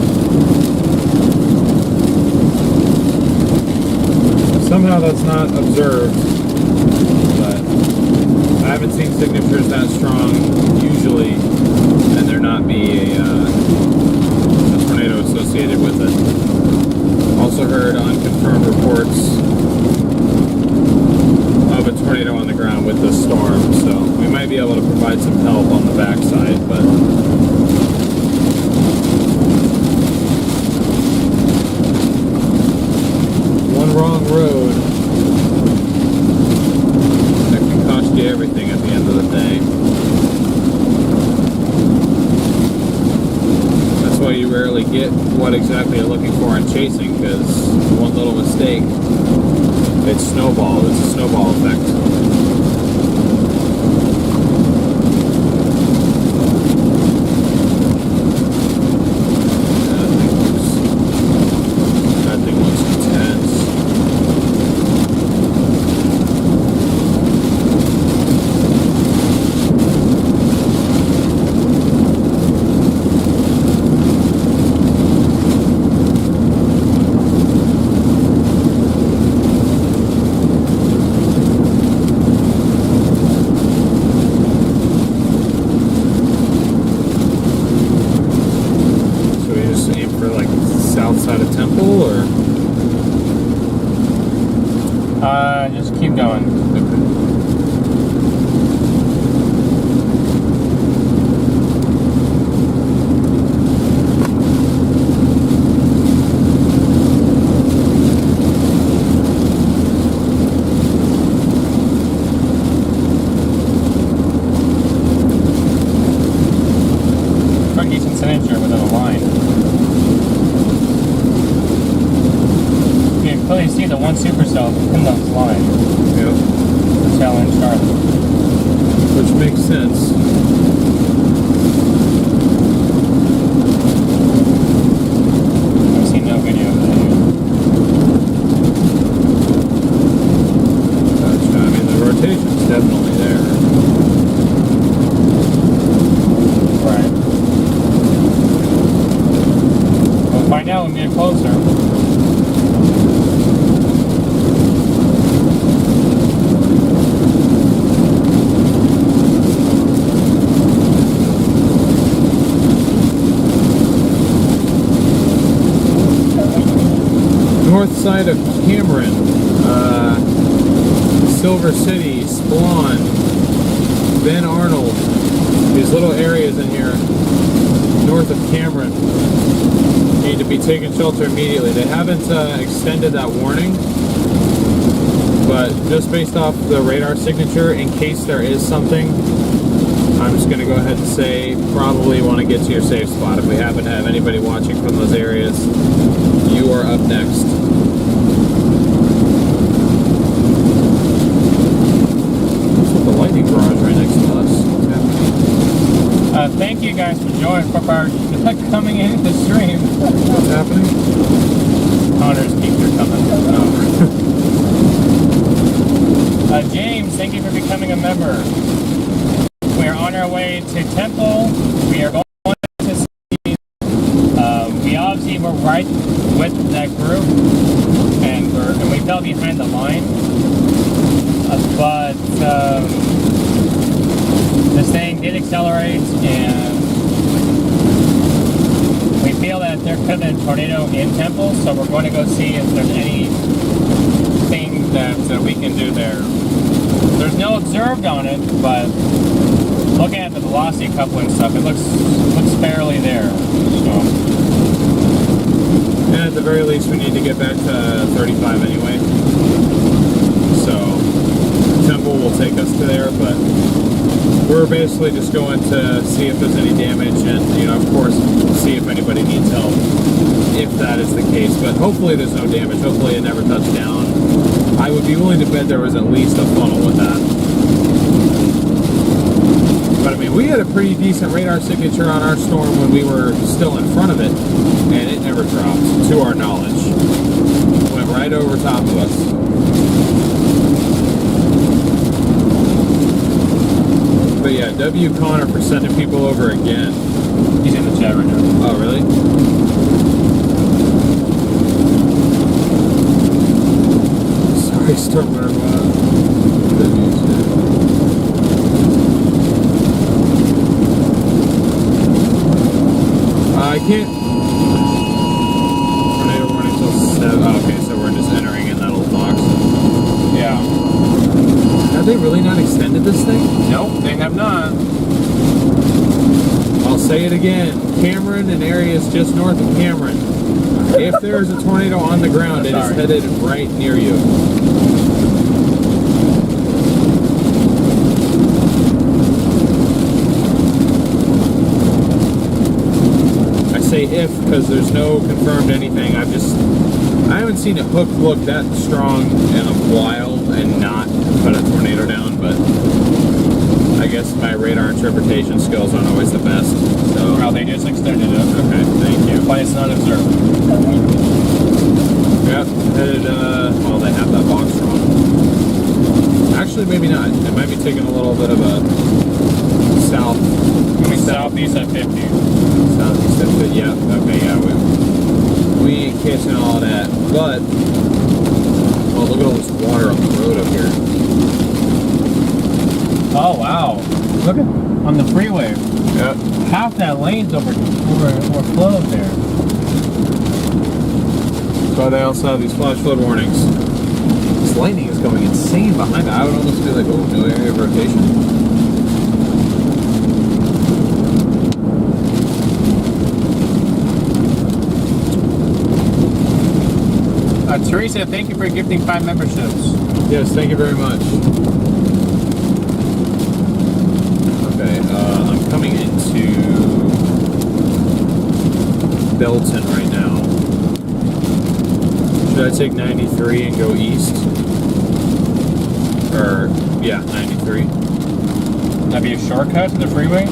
Somehow that's not observed, but I haven't seen signatures that strong usually, and there not be a tornado associated with it. Also heard unconfirmed reports of a tornado on the ground with this storm, so we might be able to provide some help on the backside, but one wrong road that can cost you everything at the end of the day. That's why you rarely get what exactly you're looking for in chasing, because one little mistake, it's snowball. It's a snowball effect. That thing looks intense. Just keep going. Pretty decent signature within a line. You can clearly see the one supercell in those lines. Yep. The tail end Charlotte. Which makes sense. I've seen no video of that yet. Gotcha. I mean, the rotation's definitely there. Right. We'll find out when we get closer. North side of Cameron, Silver City, Splawn, Ben Arnold, these little areas in here north of Cameron need to be taking shelter immediately. They haven't extended that warning, but just based off the radar signature, in case there is something, I'm just going to go ahead and say probably want to get to your safe spot. If we happen to have anybody watching from those areas, you are up next. What's with the lightning barrage right next to us? What's happening? Thank you guys for joining for coming in the stream. What's happening? Connor's keeps are coming. Oh. James, thank you for becoming a member. We are on our way to Temple. We are going to see. We obviously were right with that group, and we fell behind the line. But this thing did accelerate, and we feel that there could have been a tornado in Temple. So we're going to go see if there's anything that we can do there. There's no observed on it, but looking at the velocity coupling stuff, it looks fairly there. So. And at the very least, we need to get back to 35 anyway. So Temple will take us to there, but we're basically just going to see if there's any damage, and of course, see if anybody needs help, if that is the case. But hopefully, there's no damage. Hopefully, it never touched down. I would be willing to bet there was at least a funnel with that. But I mean, we had a pretty decent radar signature on our storm when we were still in front of it, and it never dropped, to our knowledge. Went right over top of us. But yeah, W. Connor for sending people over again. He's in the chat right now. Oh, really? Sorry, StormRunner. Good news. I can't. Tornado warning till 7. Oh, okay, so we're just entering in that little box. Yeah. Have they really not extended this thing? Nope, they have not. I'll say it again. Cameron and areas just north of Cameron. If there's a tornado on the ground, it is Sorry. headed right near you. I say if because there's no confirmed anything. I haven't seen a hook look that strong in a while and not put a tornado down, but I guess my radar interpretation skills aren't always the best. So Well, they just extended it. okay, thank you. But it's not observed. Yep, headed, well, they have that box wrong. Actually, maybe not. It might be taking a little bit of a south. I mean, southeast at 50. Southeast of it, yeah. Okay, yeah, we ain't catching all that. But, oh, look at all this water on the road up here. Oh, wow. Look at on the freeway. Yep. Half that lane's overflowed there. That's why they also have these flash flood warnings. This lightning is going insane behind it. I would almost be like, oh, no area of rotation. Teresa, thank you for gifting 5 memberships. Yes, thank you very much. Okay, I'm coming into Belton right now. Should I take 93 and go east? Or, yeah, 93. That'd be a shortcut to the freeway?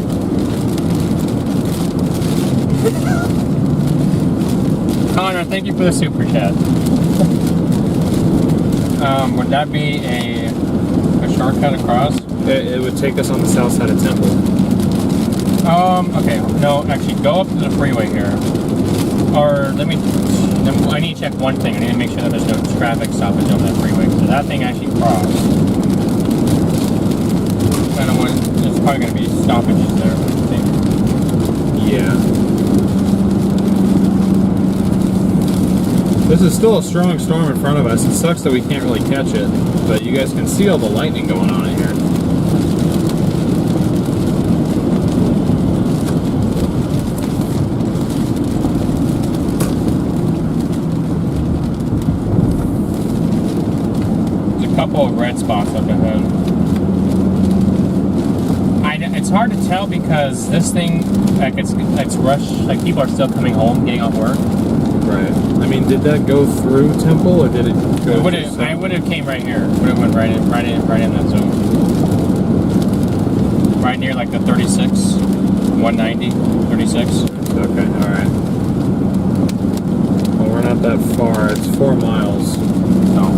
Connor, thank you for the super chat. Would that be a shortcut across? It would take us on the south side of Temple. Okay, no, actually, go up to the freeway here. Or I need to check one thing. I need to make sure that there's no traffic stoppage on that freeway. So that thing actually crossed. I don't want, there's probably going to be stoppages there, I think. Yeah. This is still a strong storm in front of us. It sucks that we can't really catch it, but you guys can see all the lightning going on in here. There's a couple of red spots up ahead. It's hard to tell because this thing, like it's rushed, like people are still coming home, getting off work. Right. I mean, did that go through Temple, or did it go? I would have came right here. Would have went right in that zone. Right near like the 36, 190, 36. Okay. All right. Well, we're not that far. It's 4 miles. No.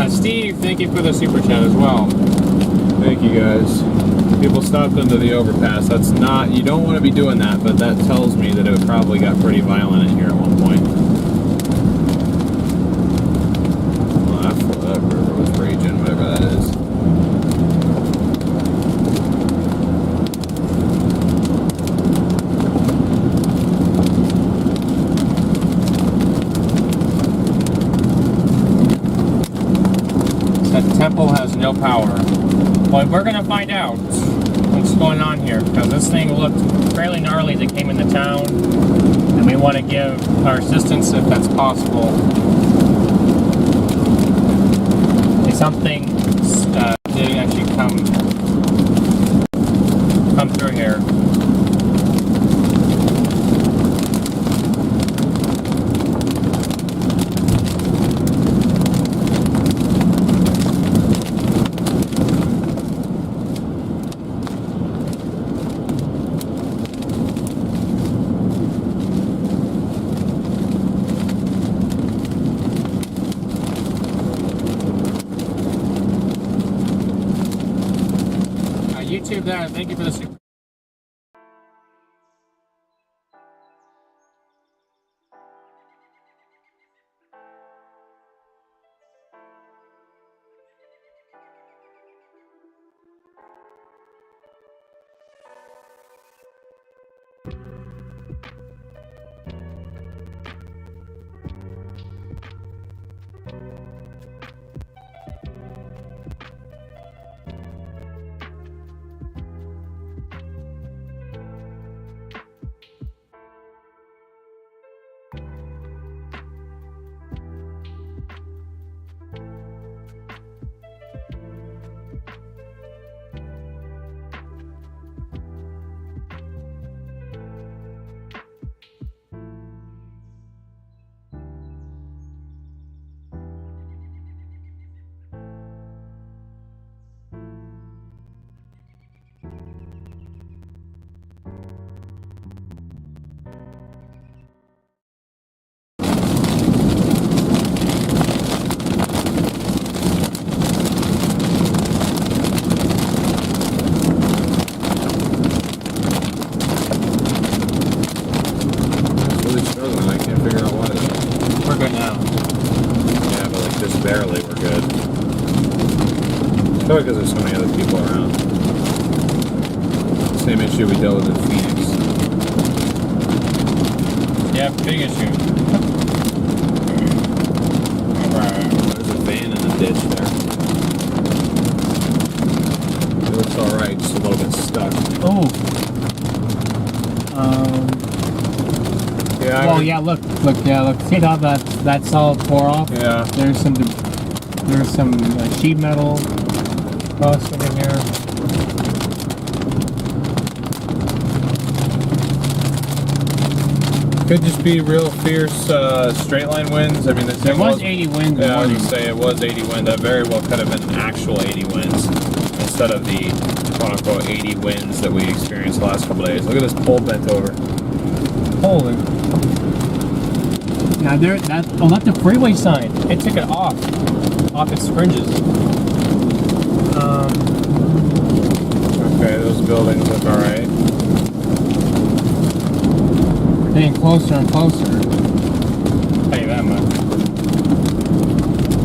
Steve, thank you for the super chat as well. Thank you, guys. People stopped into the overpass. That's not, you don't want to be doing that, but that tells me that it probably got pretty violent in here at one point. Well, that river was raging, whatever that is. That temple has no power. Well, we're gonna find out what's going on here because this thing looked fairly gnarly as it came into town, and we want to give our assistance if that's possible. If something did actually come through here. YouTube that. Thank you for the super. Really struggling. I can't figure out why. We're good now. Yeah, but like just barely, we're good. Probably because there's so many other people around. Same issue we dealt with in Phoenix. Yeah, big issue. There's a van in the ditch there. It looks alright, just a little bit stuck. Oh. Yeah. Well, yeah. Look. See how that's all tore off. Yeah. There's some sheet metal rust in here. Could just be real fierce straight line winds. I mean, this There thing was 80 winds. Yeah, I was warning. gonna say it was 80 wind. That very well could have been actual 80 winds instead of the quote-unquote 80 winds that we experienced the last couple days. Look at this pole bent over. Holy. Now that's the freeway sign. It took it off its fringes. Okay, those buildings look alright. Getting closer and closer. Tell you that much.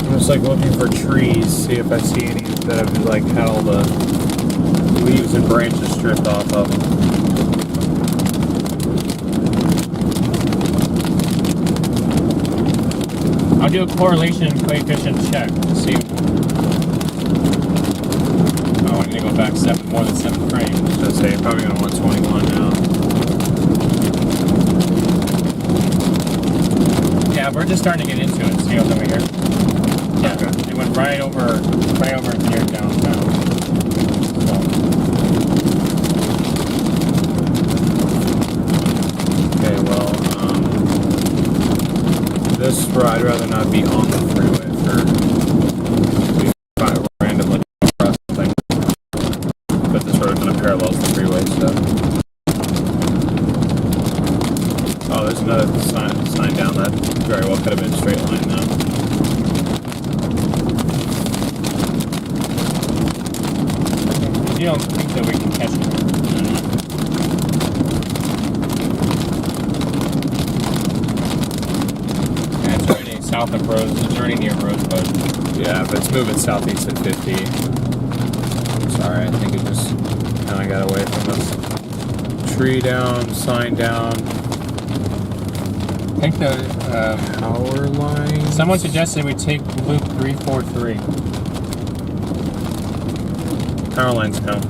I'm just like looking for trees, see if I see any that have like had all the leaves and branches stripped off of them. I'll do a correlation coefficient check to see. Oh, I need to go back more than 7 frames. So say you're probably gonna want 21 now. Yeah, we're just starting to get into it. See what's over here? Yeah, Okay. it went right over near downtown. So. Okay, well, this I'd rather not be on the freeway for randomly across something. But this road kind of parallels the freeway, so. Oh, there's another sign down that very well could have been straight line now. You don't think that we can catch it? Yeah, it's already south of Rose. It's already near Rosebud. Yeah, but it's moving southeast at 50. Sorry, I think it just kind of got away from us. Tree down, sign down. I think the Power line. someone suggested we take loop 343. Power lines come.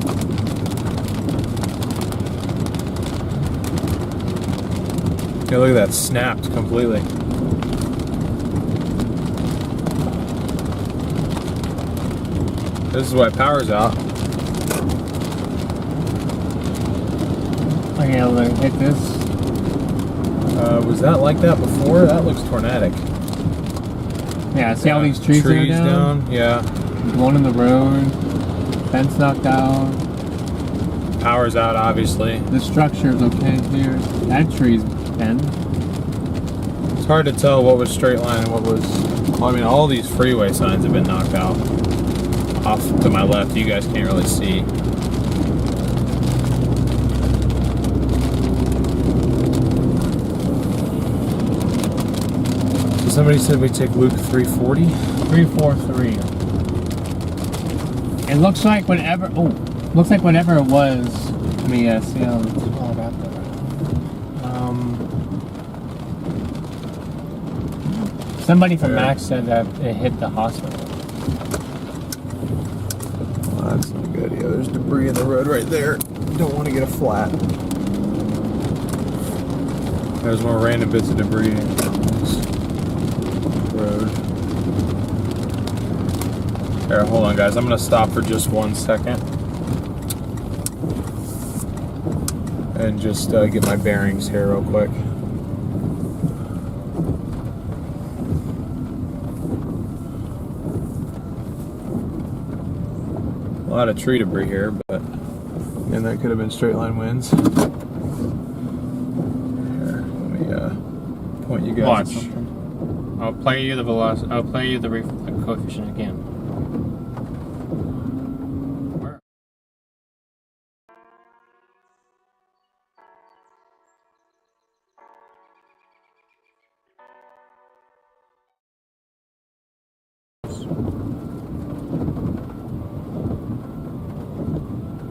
Yeah, look at that, snapped completely. This is why power's out. Okay, I'll hit this. Was that like that before? That looks tornadic. Yeah, see all these trees that are down? Yeah. One in the road. Fence knocked out. Power's out, obviously. The structure is okay here. That tree's bent. It's hard to tell what was straight line and what was... Well, I mean, all these freeway signs have been knocked out. Off to my left, you guys can't really see. somebody said we take Luke 340. 343. It looks like whatever. Oh, looks like whatever it was. Let me see how it's all about that. Somebody from Max said that it hit the hospital. Well, that's not good. Yeah, there's debris in the road right there. Don't want to get a flat. There's more random bits of debris on this road. Here, hold on, guys. I'm going to stop for just 1 second. And just get my bearings here real quick. A lot of tree debris here, but and that could have been straight line winds. Here, let me point you guys. Watch. At something. I'll play you the velocity. I'll play you the coefficient again.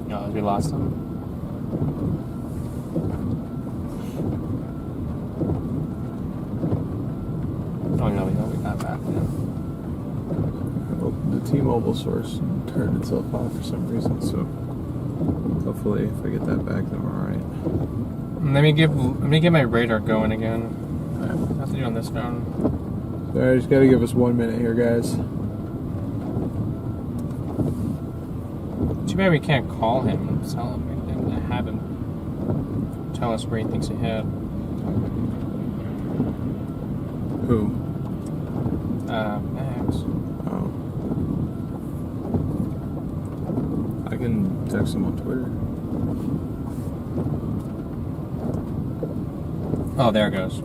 No, we lost them. Oh no, we got back now. Well, the T-Mobile source turned itself off for some reason, so hopefully if I get that back, then we're alright. Let me get my radar going again. Nothing to do on this phone. Alright, just gotta give us 1 minute here, guys. Too bad we can't call him and tell him and have him tell us where he thinks ahead. Who? Max. Oh. I can text him on Twitter. Oh, there it goes.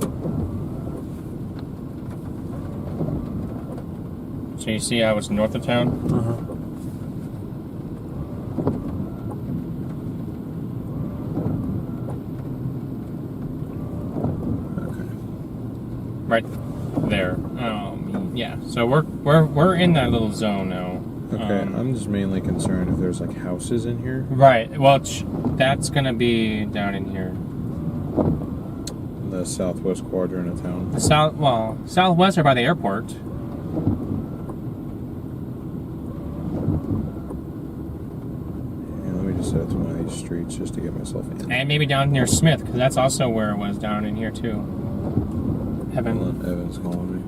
So you see how it's north of town? Uh-huh. Right there. Yeah. So we're in that little zone now. Okay, I'm just mainly concerned if there's like houses in here. Right. Well, that's gonna be down in here. The southwest quadrant of town. Southwest are by the airport. Yeah, let me just set it to one of these streets just to get myself in. And maybe down near Smith, because that's also where it was down in here too. Evan. Evan's calling me.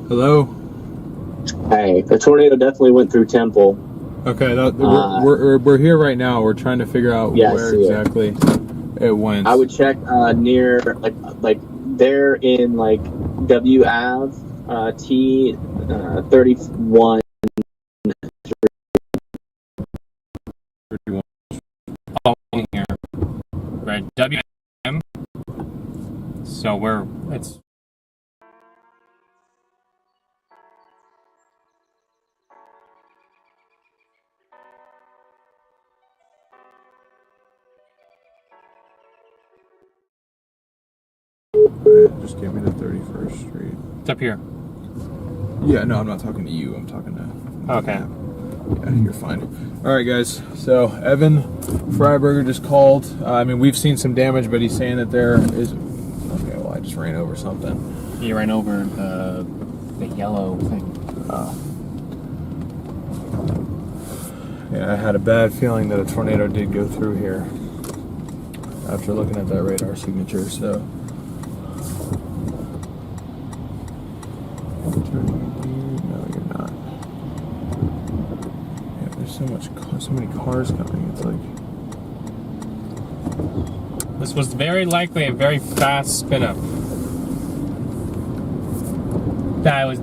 Hello? Hey, the tornado definitely went through Temple. Okay, we're here right now. We're trying to figure out where exactly it went. I would check near like there in like W Ave T 31. Oh, in here. Right. WM. So it's. Alright, just give me the 31st Street. It's up here. Yeah, no, I'm not talking to you. I'm talking to... Okay. Yeah, you're fine. Alright, guys. So, Evan Freiberger just called. I mean, we've seen some damage, but he's saying that there is... Okay, well, I just ran over something. You ran over the yellow thing. Yeah, I had a bad feeling that a tornado did go through here after looking at that radar signature, so... No, you're not. Yeah, there's so many cars coming. It's like This was very likely a very fast spin up.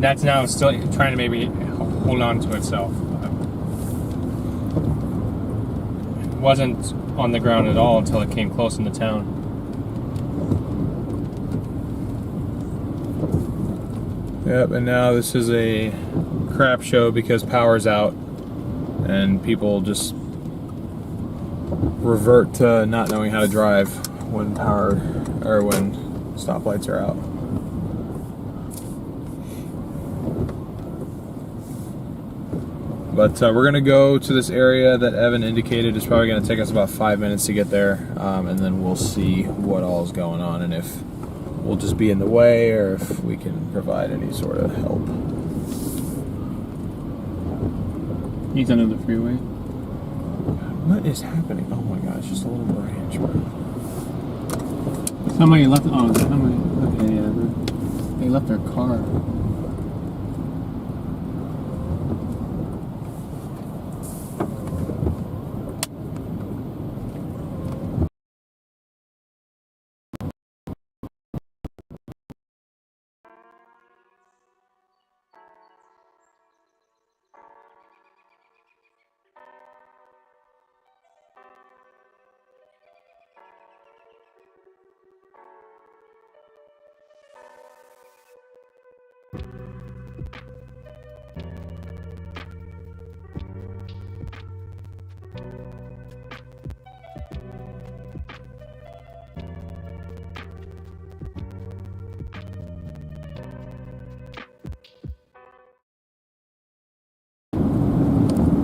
That's now still trying to maybe hold on to itself. It wasn't on the ground at all until it came close into town. Yep, and now this is a crap show because power's out and people just revert to not knowing how to drive when when stoplights are out. But we're gonna go to this area that Evan indicated. It's probably gonna take us about 5 minutes to get there, and then we'll see what all is going on and if we'll just be in the way or if we can provide any sort of help. He's under the freeway. What is happening? Oh my gosh, just a little branch, bro. Somebody left. Oh, somebody. Okay, yeah. They left their car.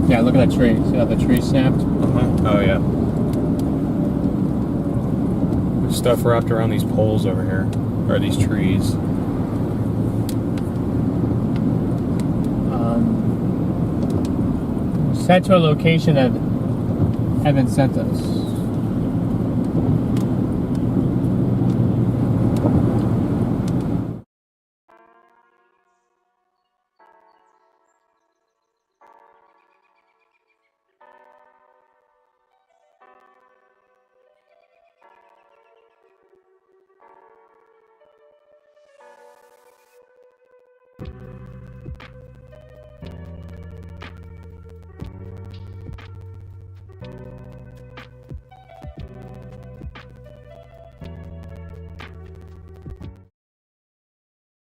Yeah, look at that tree. See how the tree snapped? Oh yeah. There's stuff wrapped around these poles over here, or these trees. Set to a location that Evan sent us.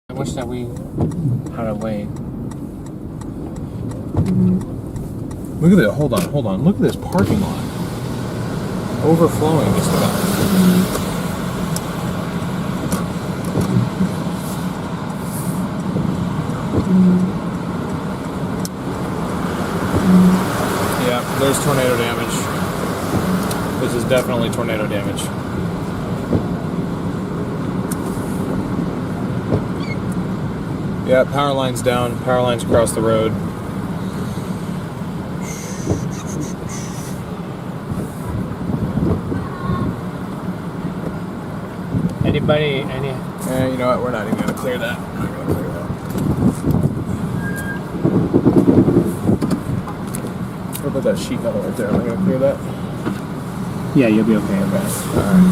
I wish that we had a way. Look at that. Hold on. Look at this parking lot. Overflowing just about. Yeah, there's tornado damage. This is definitely tornado damage. Yeah, power line's down. Power line's across the road. Anybody, You know what? We're not even going to clear that. We're not going to clear that. What about that sheet metal right there? Am I going to clear that? Yeah, you'll be okay. Okay. Alright.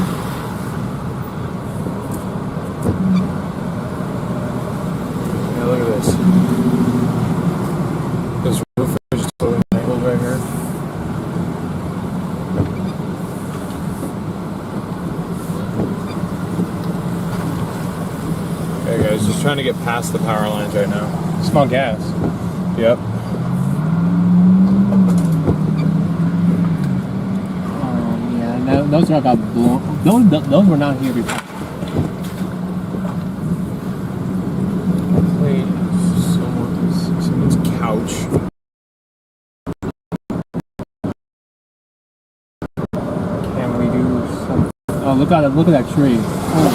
Yeah, look at this. This roof is just totally angled right here. Okay, guys, just trying to get past the power lines right now. Small gas. Yep. Yeah, no, those are got blown. Those were not here before. Wait, someone's couch. Can we do something? Oh, look at that tree. Oh,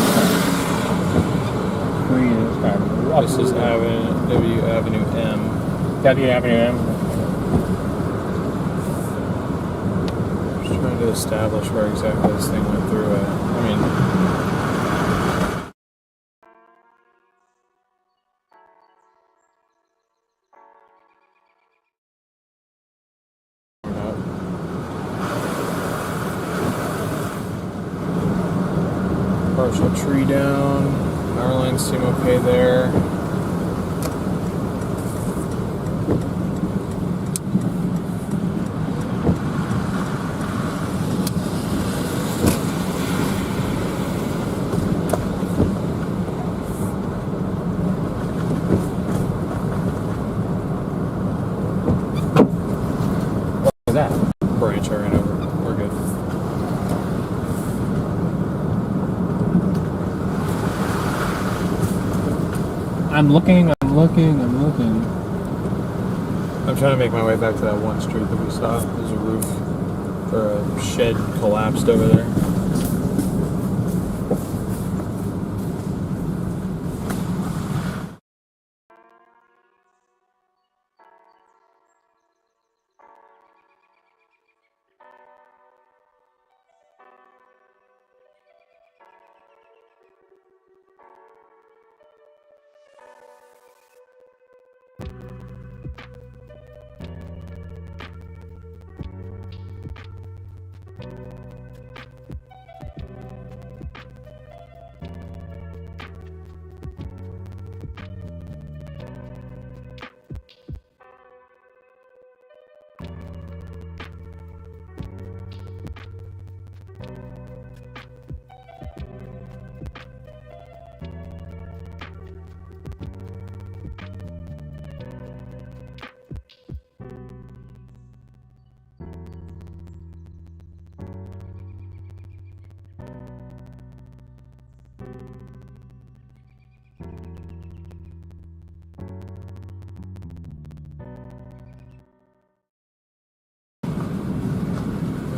tree is bad. This is W Avenue M. W Avenue M. Just trying to establish where exactly this thing went through at. I mean, partial tree down. Power lines seem okay there. What was that? Branch I ran over. We're good. I'm looking. I'm trying to make my way back to that one street that we saw. There's a roof or a shed collapsed over there.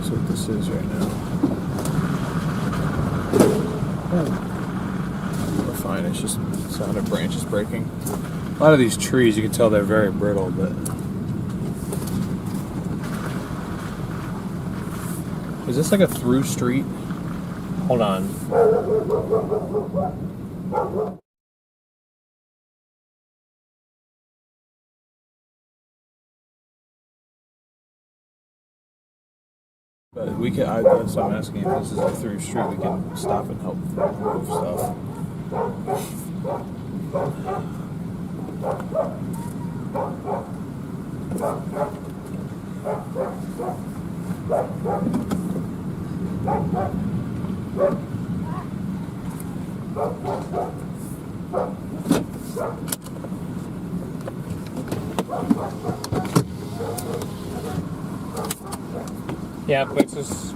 That's what this is right now. We're fine, it's just sound of branches breaking. A lot of these trees, you can tell they're very brittle, but... Is this like a through street? Hold on. But we can, that's what I'm asking, if this is a through street, we can stop and help move stuff. Yeah, but it's just...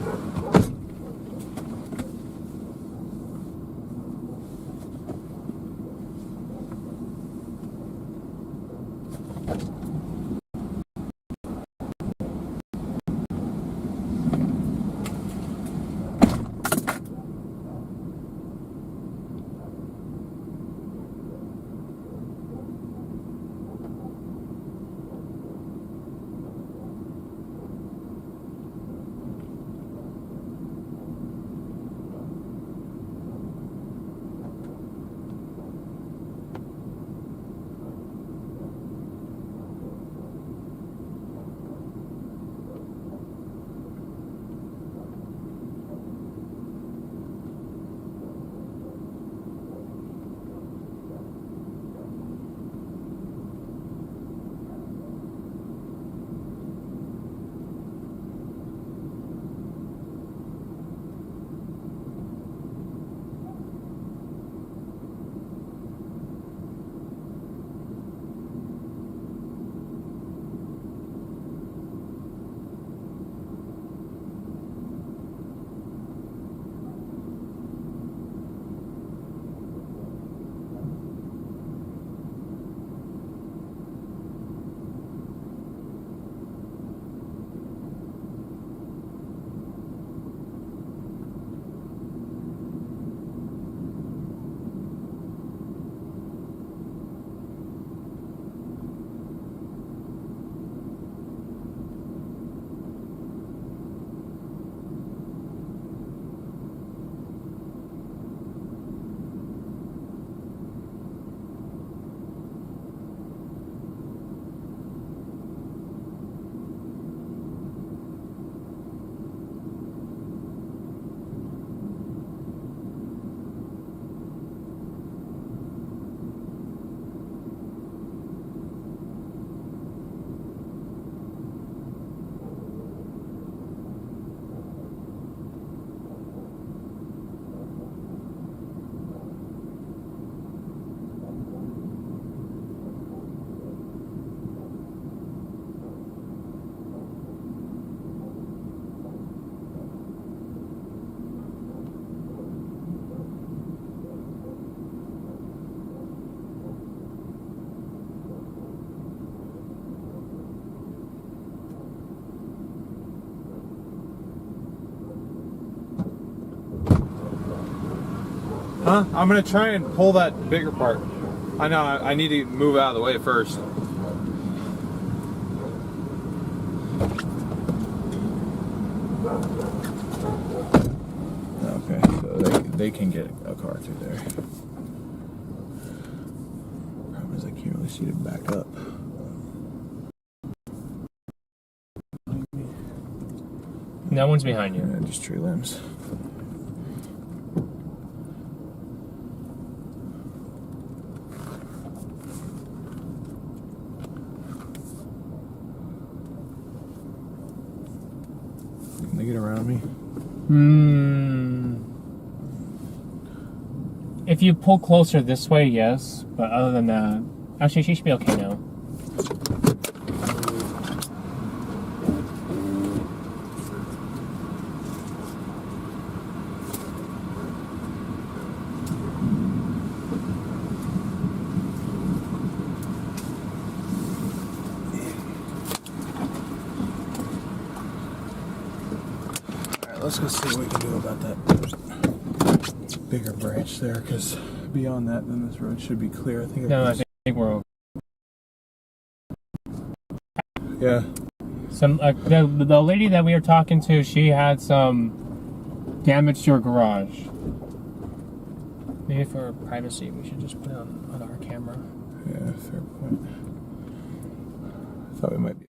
Huh? I'm gonna try and pull that bigger part. I know, I need to move out of the way first. Okay, so they can get a car through there. Problem is I can't really see to back up. No one's behind you. Yeah, just tree limbs. Can they get around me? If you pull closer this way, yes. But other than that, actually, she should be okay now. Let's go see what we can do about that bigger branch there, because beyond that, then this road should be clear. I think. No, I think we're okay. Yeah. Some the lady that we were talking to, she had some damage to her garage. Maybe for privacy, we should just put it on our camera. Yeah, fair point. I thought we might be.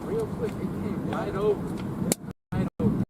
Real quick, it came right over. Right over.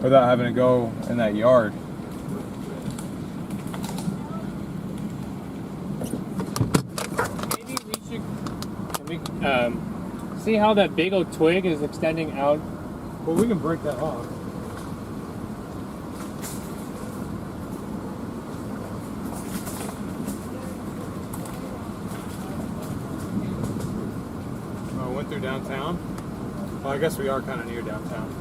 without having to go in that yard. Maybe we should see how that big old twig is extending out. Well, we can break that off. Oh, went through downtown? Well, I guess we are kind of near downtown.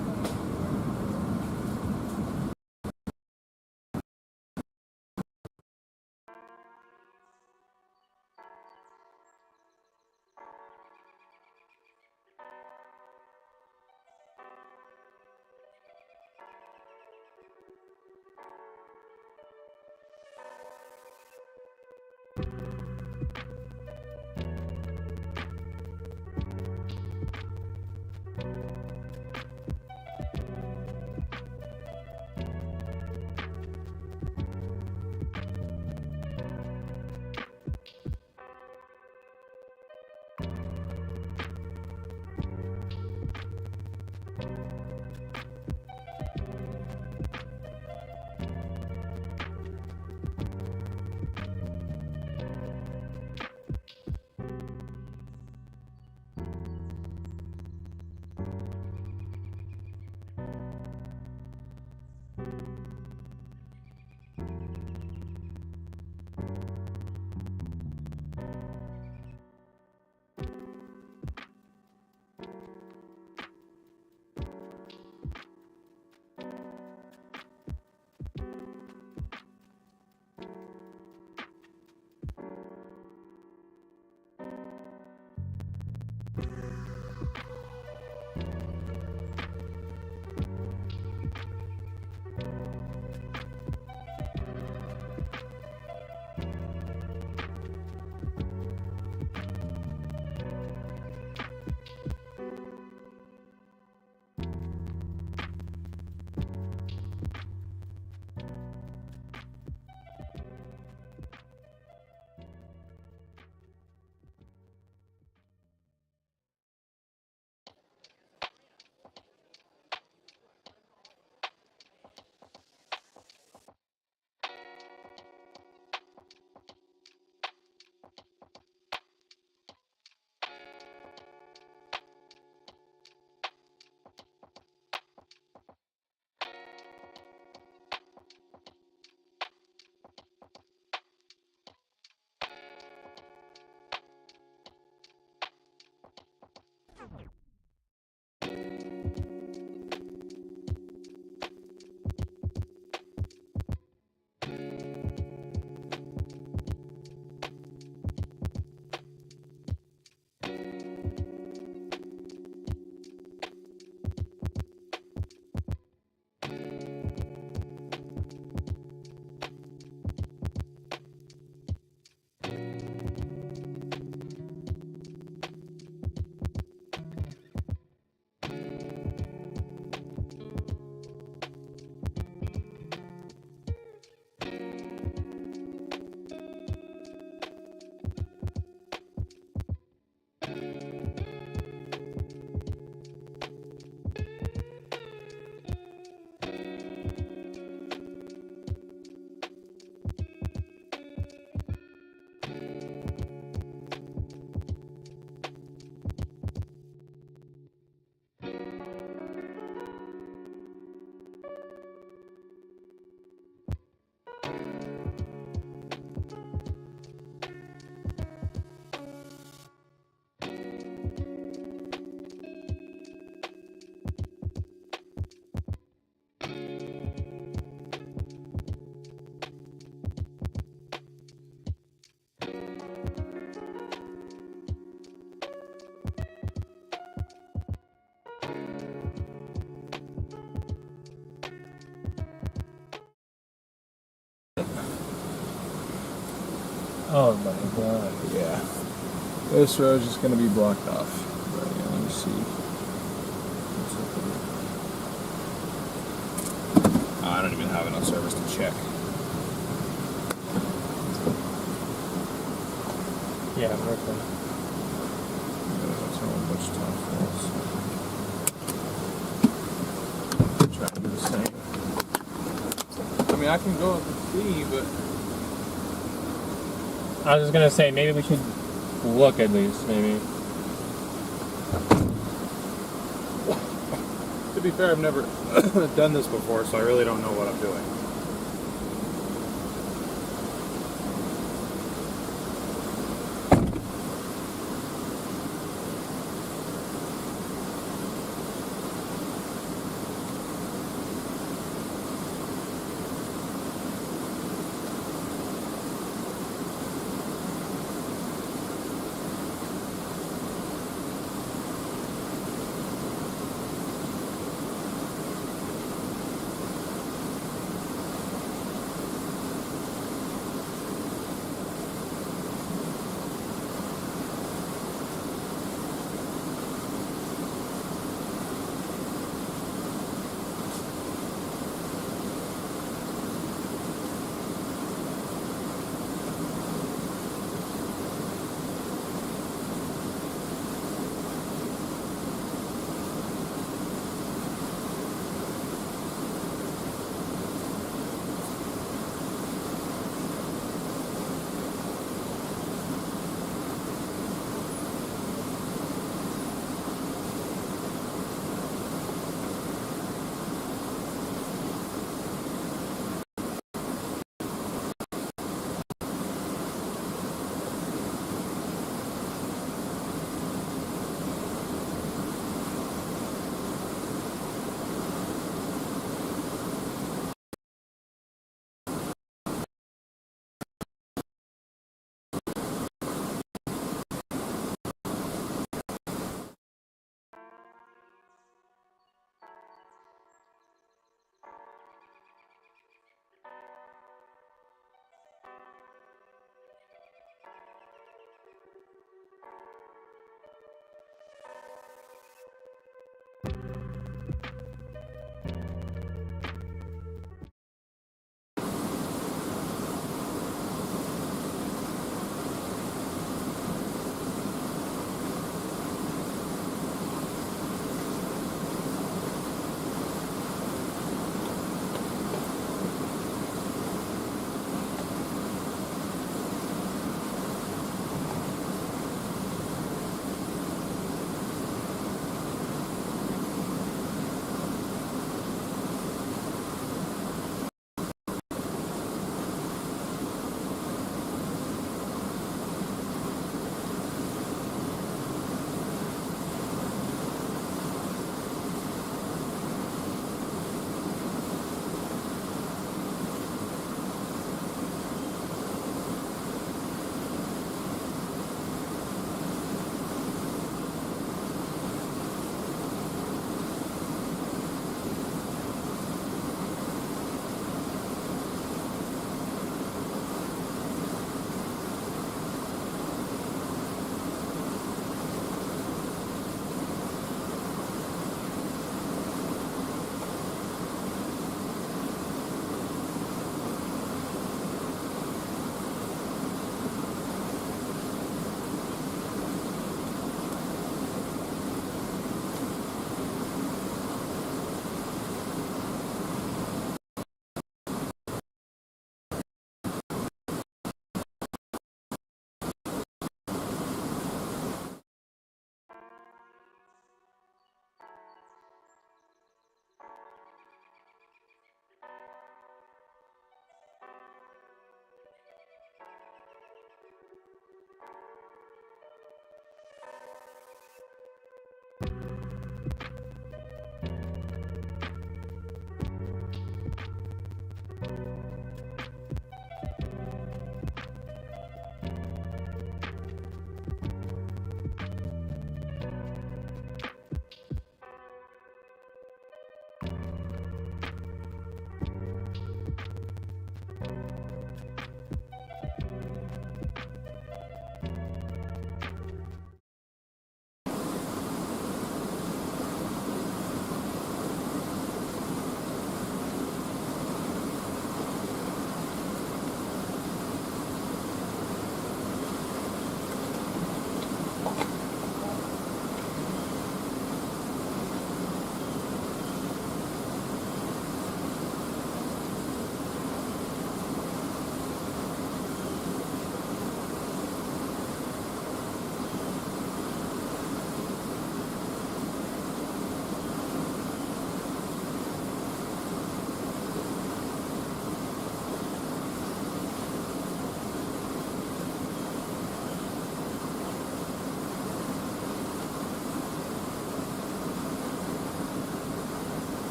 Oh my god. Yeah. This road's just going to be blocked off. But, yeah, let me see. Oh, I don't even have enough service to check. Yeah, Brooklyn. That's all much time for us. Try to do the same. mean, I can go up and see, but I was just gonna say maybe we should look at least, maybe. to be fair, I've never done this before, so I really don't know what I'm doing.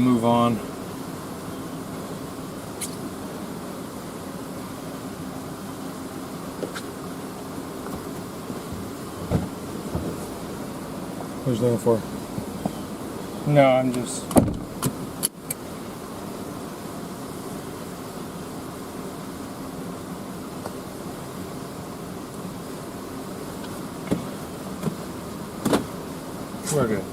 move on. What are you looking for? No, I'm just. We're good.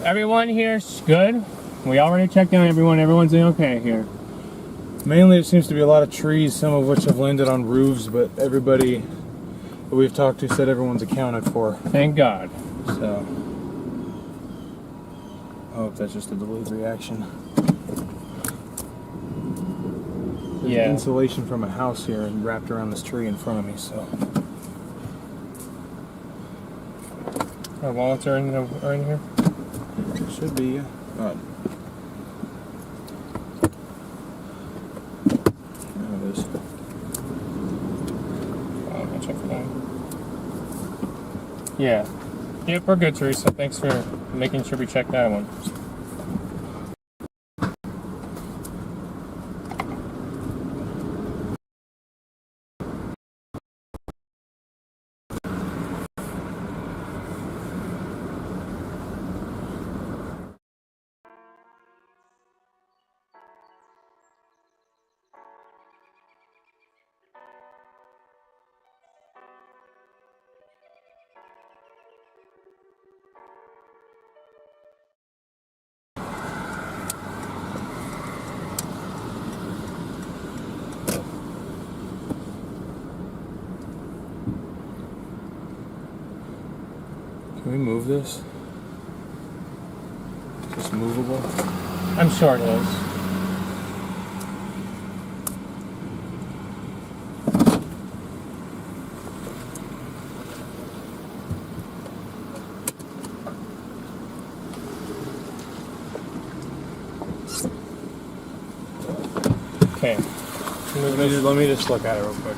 Everyone here's good. We already checked on everyone. Everyone's doing okay here. Mainly, it seems to be a lot of trees, some of which have landed on roofs, but everybody that we've talked to said everyone's accounted for. Thank God. So, I hope that's just a delayed reaction. There's Yeah. insulation from a house here and wrapped around this tree in front of me, so. Our wallets are in here. Should be, yeah. There it is. I'll check for that. Yeah. Yep, we're good, Teresa. Thanks for making sure we check that one. Can we move this? Is this movable? I'm sure it is. Okay. Let me just look at it real quick.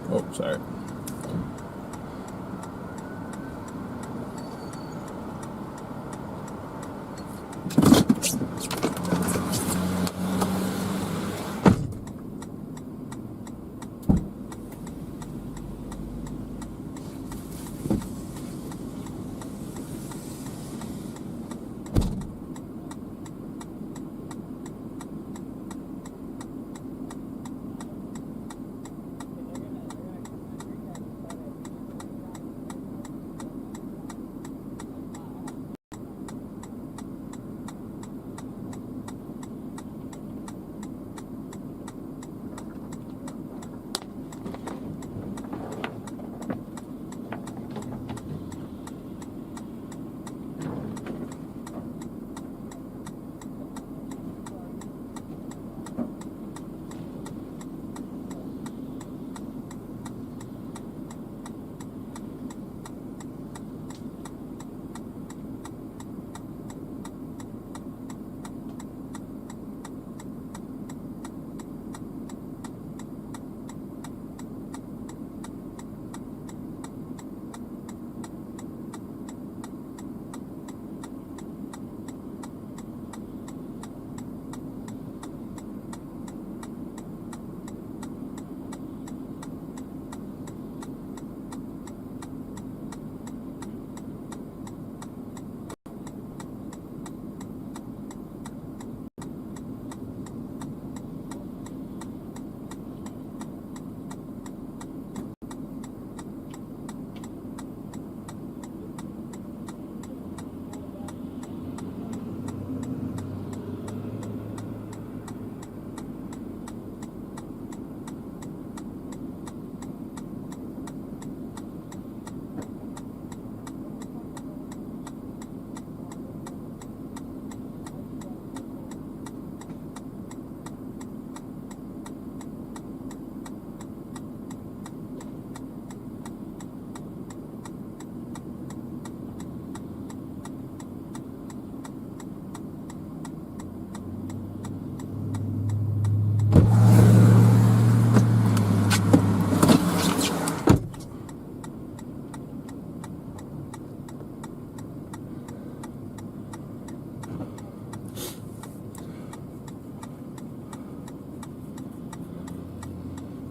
Oh, sorry.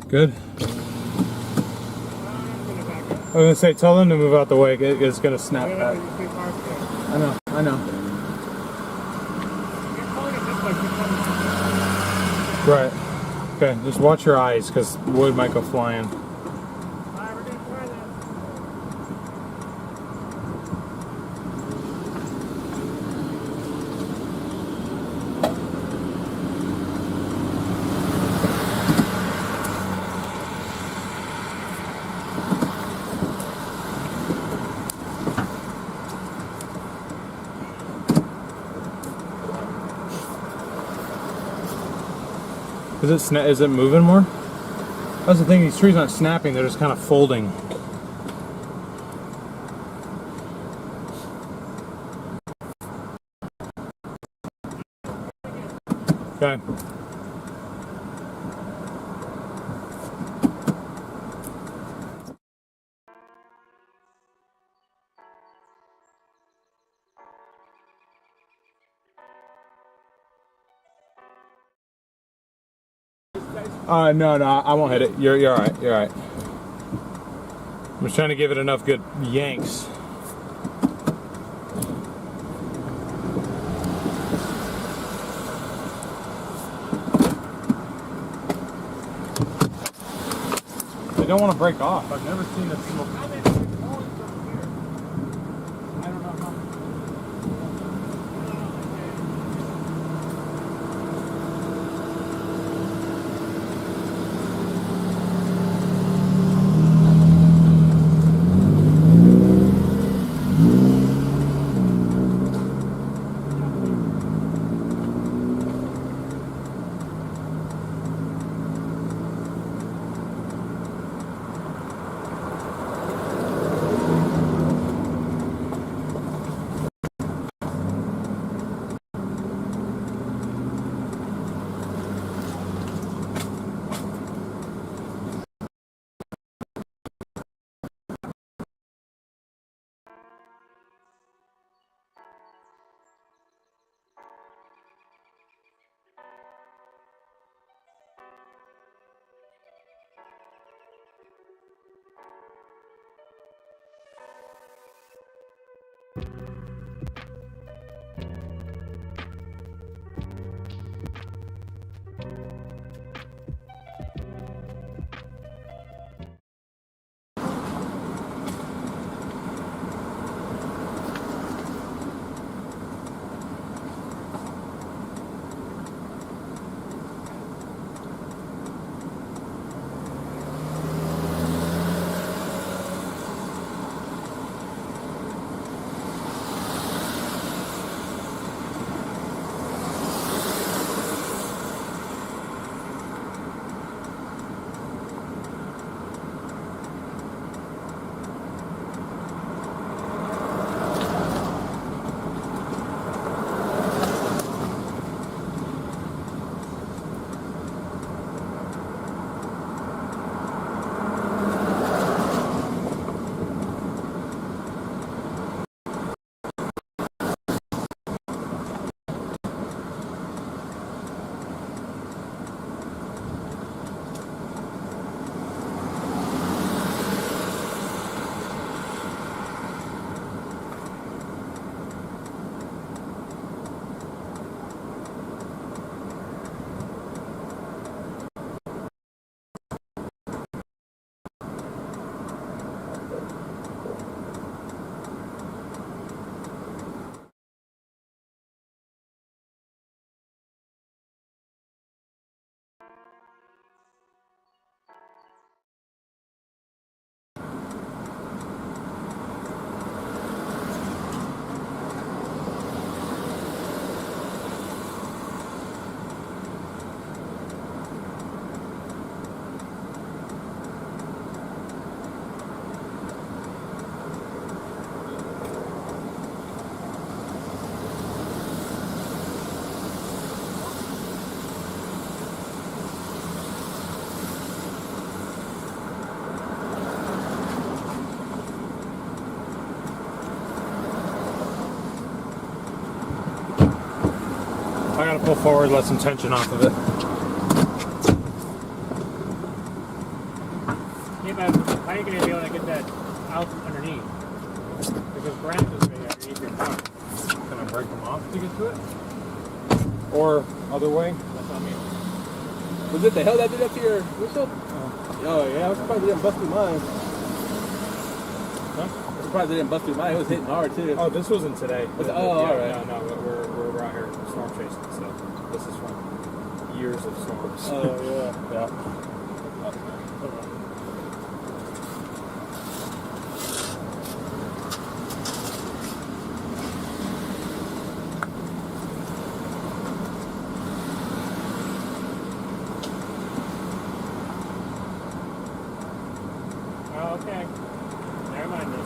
Good. I was gonna say, tell them to move out the way. It's gonna snap back. I know. Right. Okay, just watch your eyes because wood might go flying. Is it moving more? That's the thing, these trees aren't snapping, they're just kind of folding. Okay. No, I won't hit it. You're all right. You're all right. I'm just trying to give it enough good yanks. They don't want to break off. I've never seen a single. I gotta pull forward, let some tension off of it. Yeah, but how are you going to be able to get that out underneath? Because Brandon's going to be underneath your car. break them off to get to it? Or other way? That's not me. Was it the hell that did up to your windshield? Oh yeah, I was surprised they didn't bust through mine. Huh? I was surprised they didn't bust through mine. It was hitting hard too. Oh, this wasn't today. Was it? Oh, yeah, alright. No, we're out here storm chasing, so this is from years of storms. Oh yeah. Yeah. Oh, okay. Never mind then.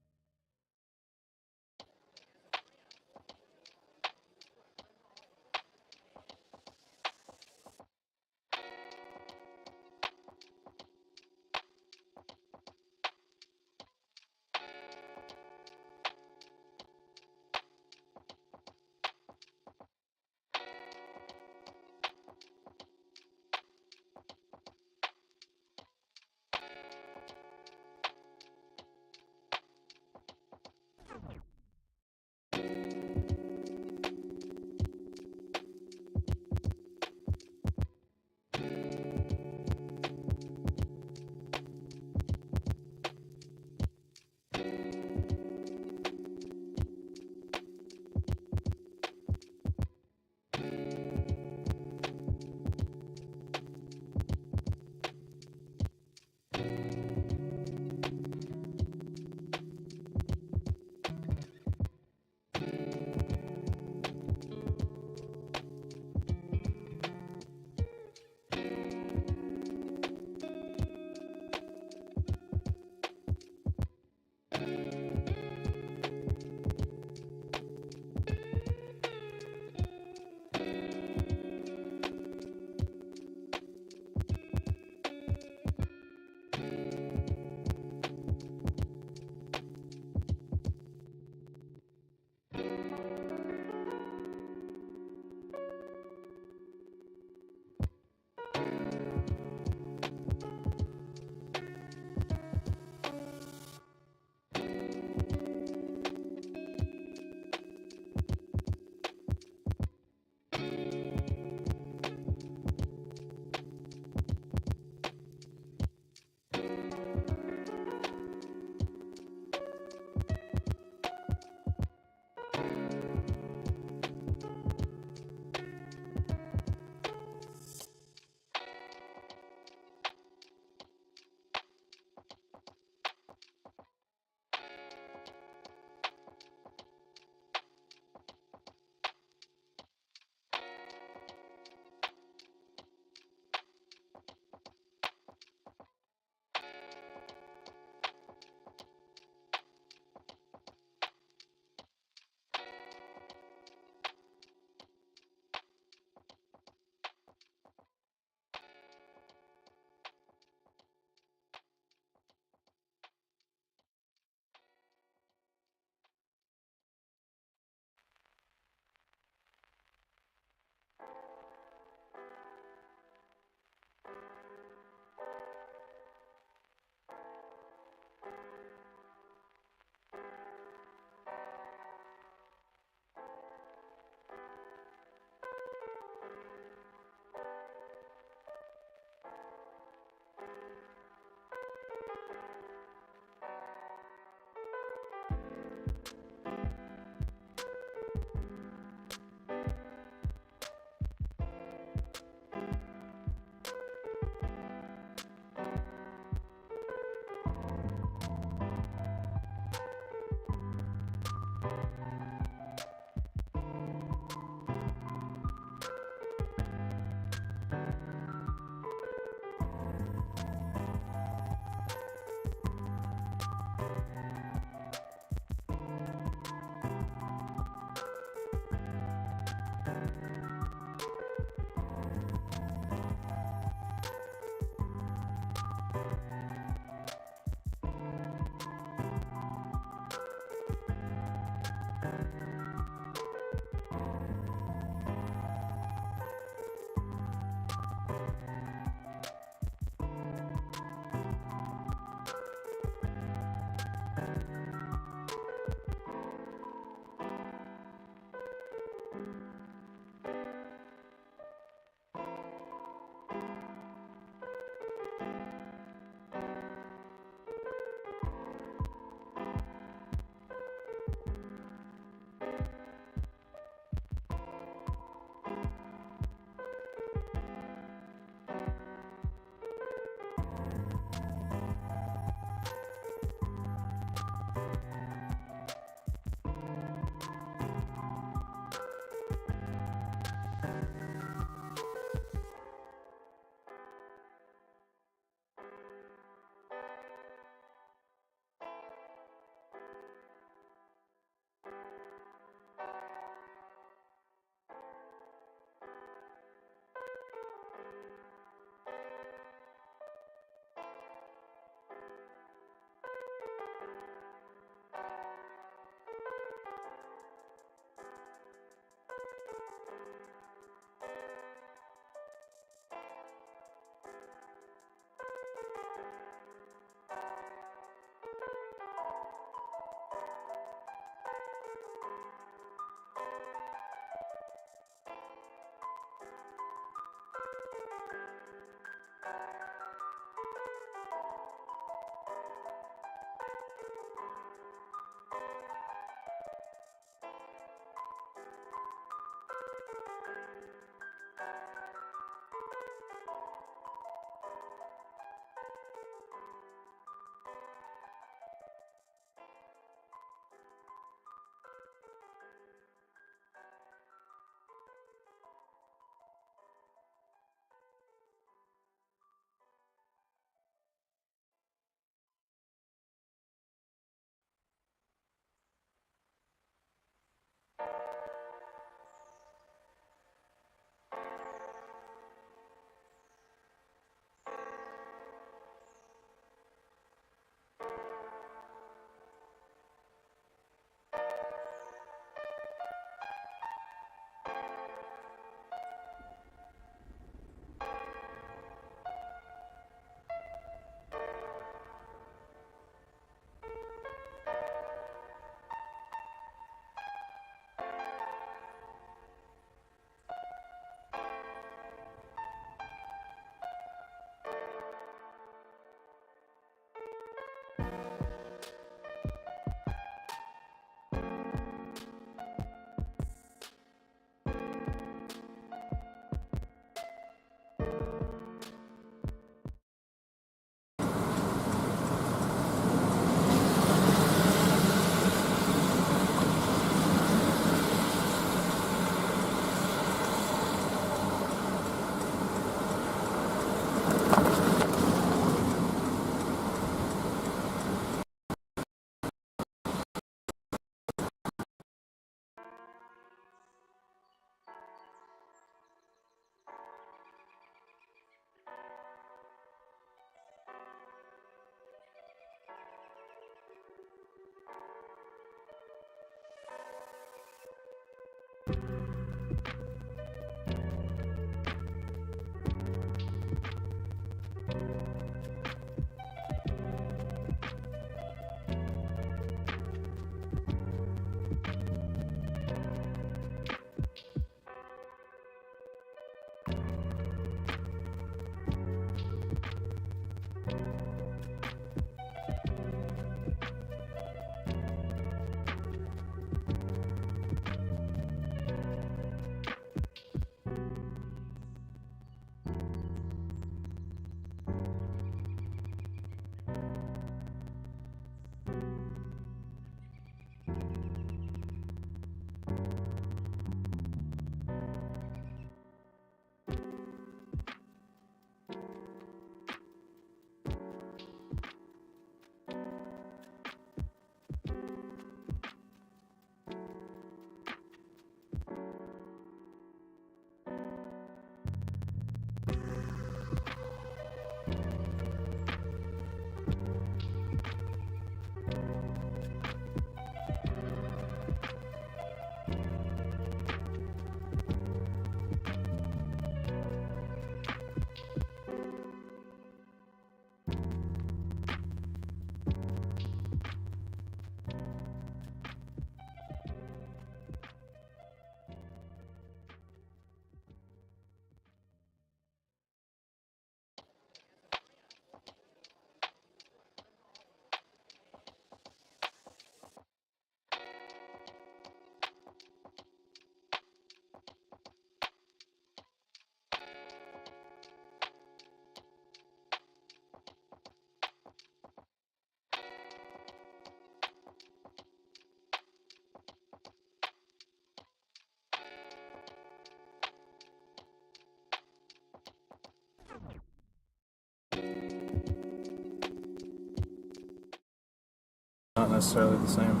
Not necessarily the same.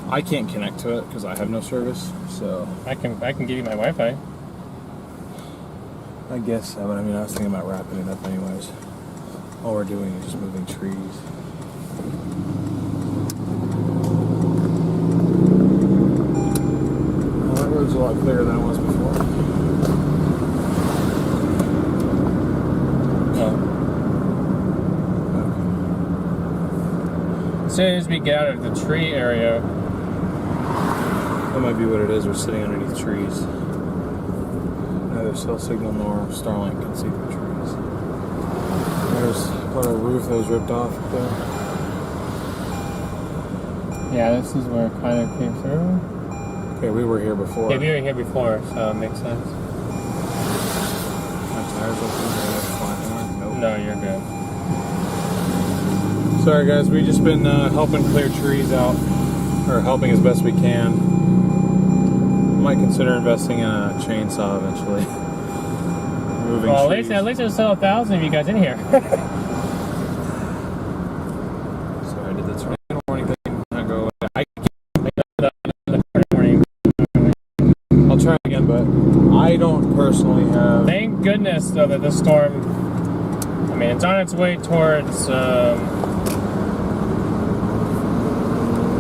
I can't connect to it because I have no service, so I can give you my Wi-Fi. I guess so, but I mean, I was thinking about wrapping it up anyways. All we're doing is just moving trees. Well, that road's a lot clearer than it was before. As soon as we get out of the tree area, That might be what it is. We're sitting underneath trees. Neither cell signal nor Starlink can see through trees. There's part of the roof that was ripped off up there. yeah, this is where it kind of came through. Okay, we were here before. Yeah, we were here before, so it makes sense. My tires open. Nope. No, you're good. Sorry guys, we've just been helping clear trees out, or helping as best we can. Might consider investing in a chainsaw eventually. Moving Well, trees. at least there's still 1,000 of you guys in here. Sorry, I did the tornado warning thing not go away. I'll try again, but I don't personally have. Thank goodness, though, that this storm, I mean, it's on its way towards,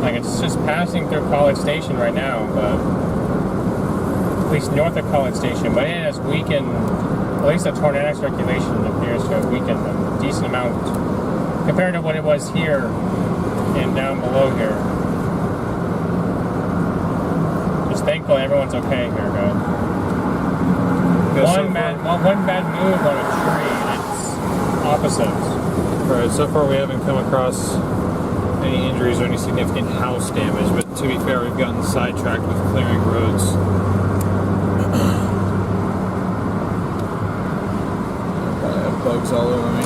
like, it's just passing through College Station right now, but at least north of College Station, but it has weakened, at least the tornadic circulation appears to have weakened a decent amount compared to what it was here and down below here. Just thankful everyone's okay here, guys. One bad move on a tree, it's opposites. Alright, so far we haven't come across any injuries or any significant house damage, but to be fair, we've gotten sidetracked with clearing roads. I have bugs all over me.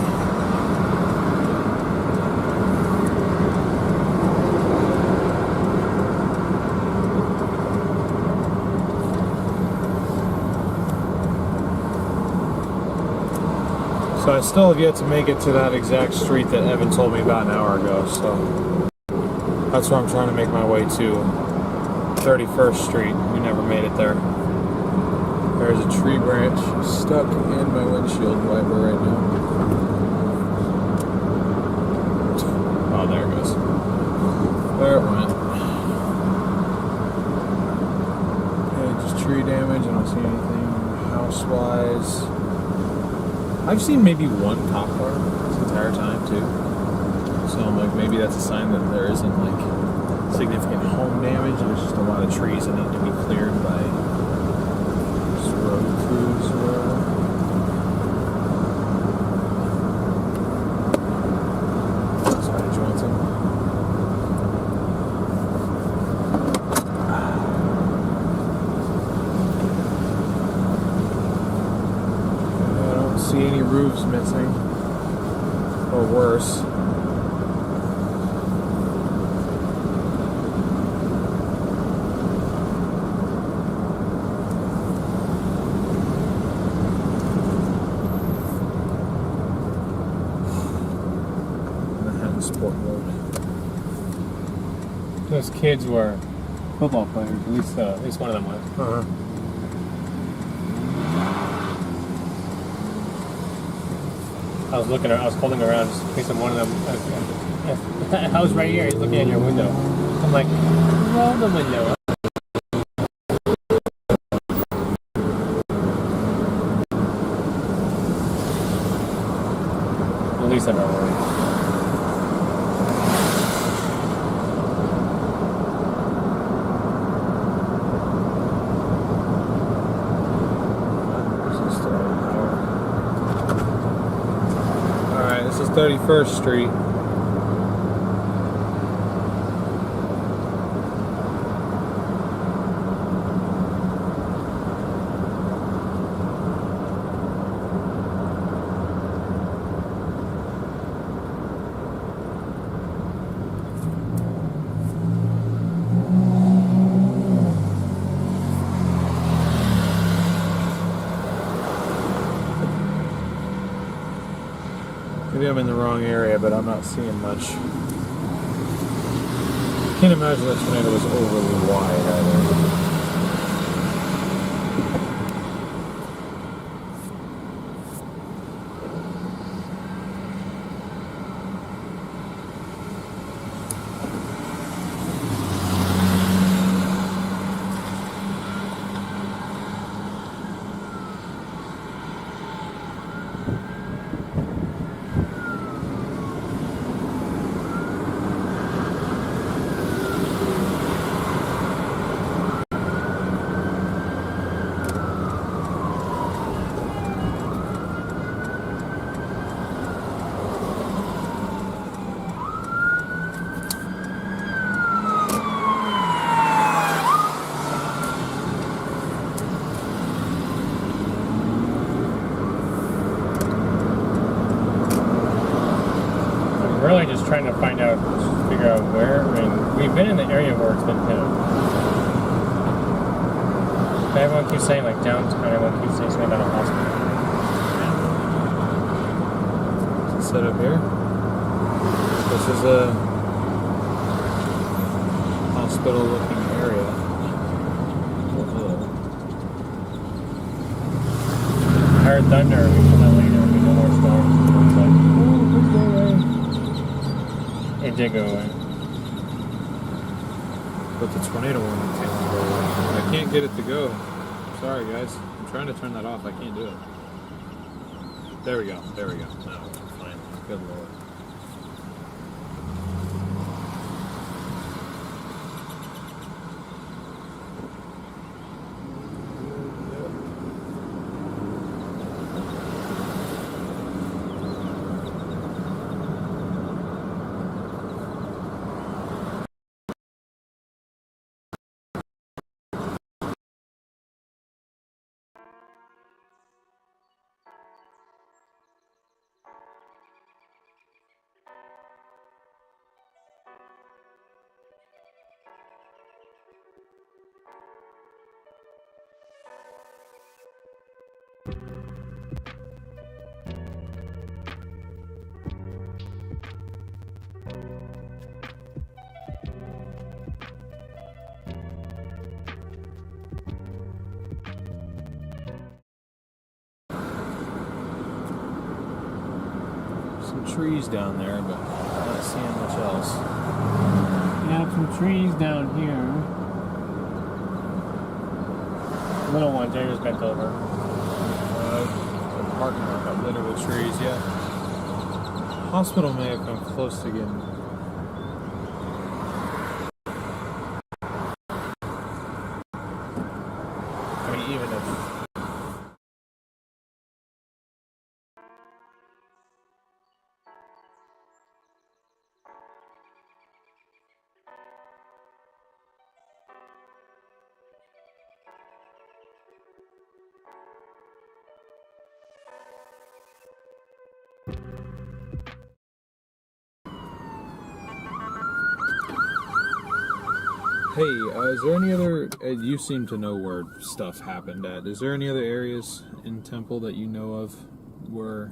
So I still have yet to make it to that exact street that Evan told me about an hour ago, so that's where I'm trying to make my way to 31st Street. We never made it there. There's a tree branch stuck in my windshield wiper right now. Oh, there it goes. There it went. see anything house-wise. I've seen maybe one cop car this entire time too. So I'm like, maybe that's a sign that there isn't like significant home damage. There's just a lot of trees that need to be cleared by just road crews or whatever. Sorry, did you want some? I don't see any roofs missing or worse. Sport mode. Those kids were football players. At least one of them was. I was holding around just in case one of them. I was right here. He's looking at your window. I'm like, roll the window up. At least I'm not worried. This is 31st Street. Maybe I'm in the wrong area, but I'm not seeing much. Can't imagine that tornado was overly wide either. Really just trying to figure out where. I mean, we've been in the area where it's been hit. Everyone keeps saying like downtown, everyone keeps saying something about a hospital. Is it set up here? This is a hospital looking area. I heard thunder, we come out later, there'll be no more storms. It did go away. But the tornado warning can't go away. I can't get it to go. Sorry guys. I'm trying to turn that off. I can't do it. There we go. There we go. No, fine. Good lord. Some trees down there, but I'm not seeing much else. You have some trees down here. Little one, Jager's bent over. The parking lot got littered with trees, yeah. Hospital may have come close to getting. I mean, even if. Hey, is there any other? You seem to know where stuff happened at. Is there any other areas in Temple that you know of where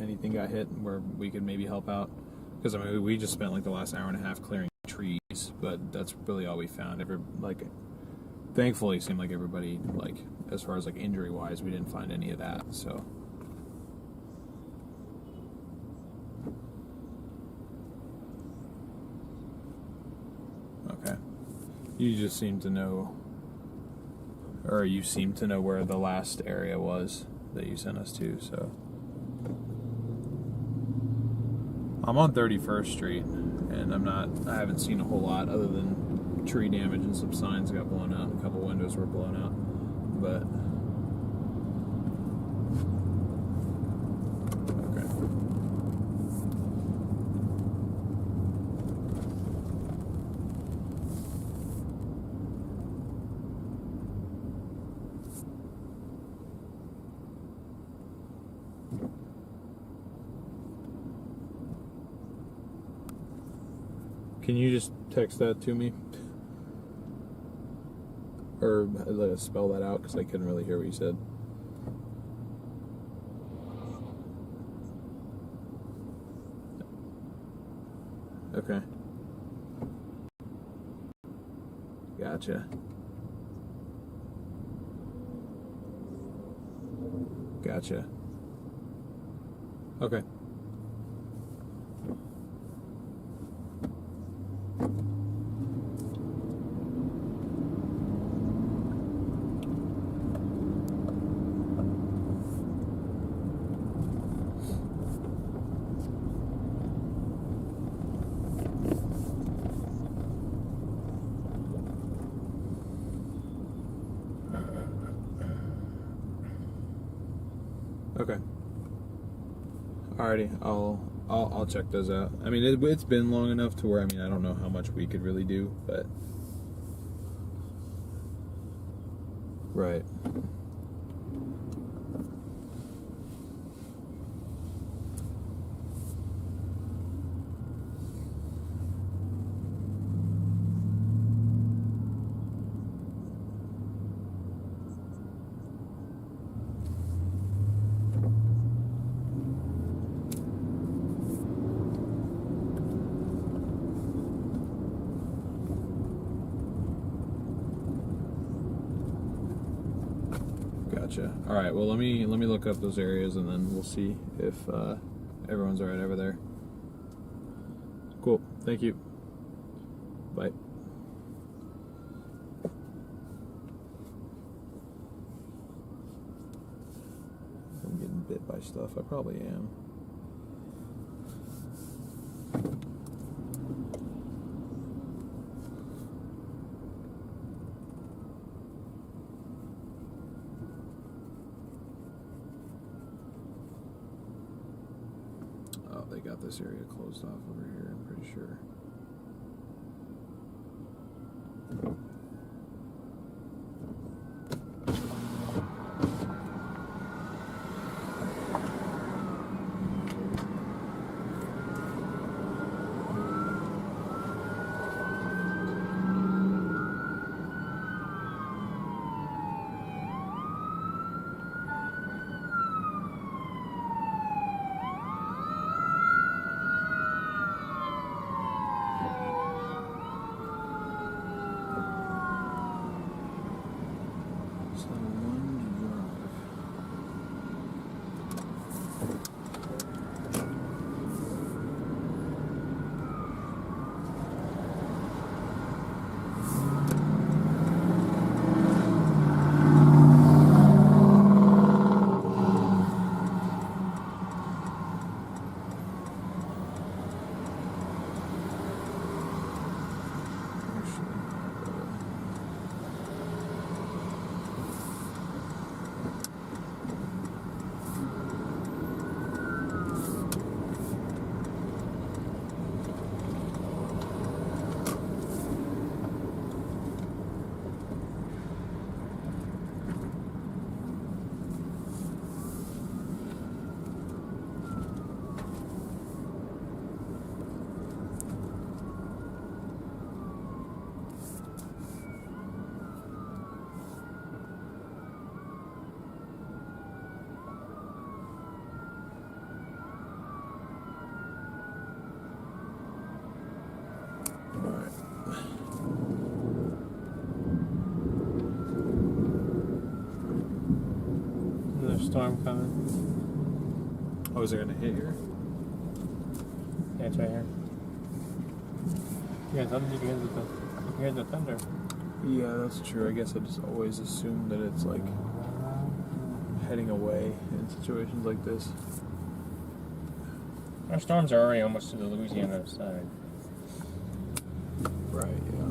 anything got hit, where we could maybe help out? Because I mean, we just spent like the last hour and a half clearing trees, but that's really all we found. Thankfully, it seemed like everybody, like as far as like injury wise, we didn't find any of that. So. Okay. You just seem to know, or you seem to know where the last area was that you sent us to, so. I'm on 31st Street, and I haven't seen a whole lot other than tree damage and some signs got blown out, and a couple windows were blown out, but. Can you just text that to me? Or let us spell that out, because I couldn't really hear what you said. Okay. Gotcha. Gotcha. Okay. Okay. Alrighty, I'll check those out. I mean, it's been long enough to where, I mean, I don't know how much we could really do, but. Right. Gotcha. All right. Well, let me look up those areas, and then we'll see if everyone's all right over there. Cool. Thank you. Bye. I'm getting bit by stuff. I probably am. They got this area closed off over here, I'm pretty sure. Alright. Another storm coming. Oh, is it gonna hit here? Yeah, it's right here. You can hear the thunder. Yeah, that's true. I guess I just always assume that it's like heading away in situations like this. Our storms are already almost to the Louisiana side. Right, yeah.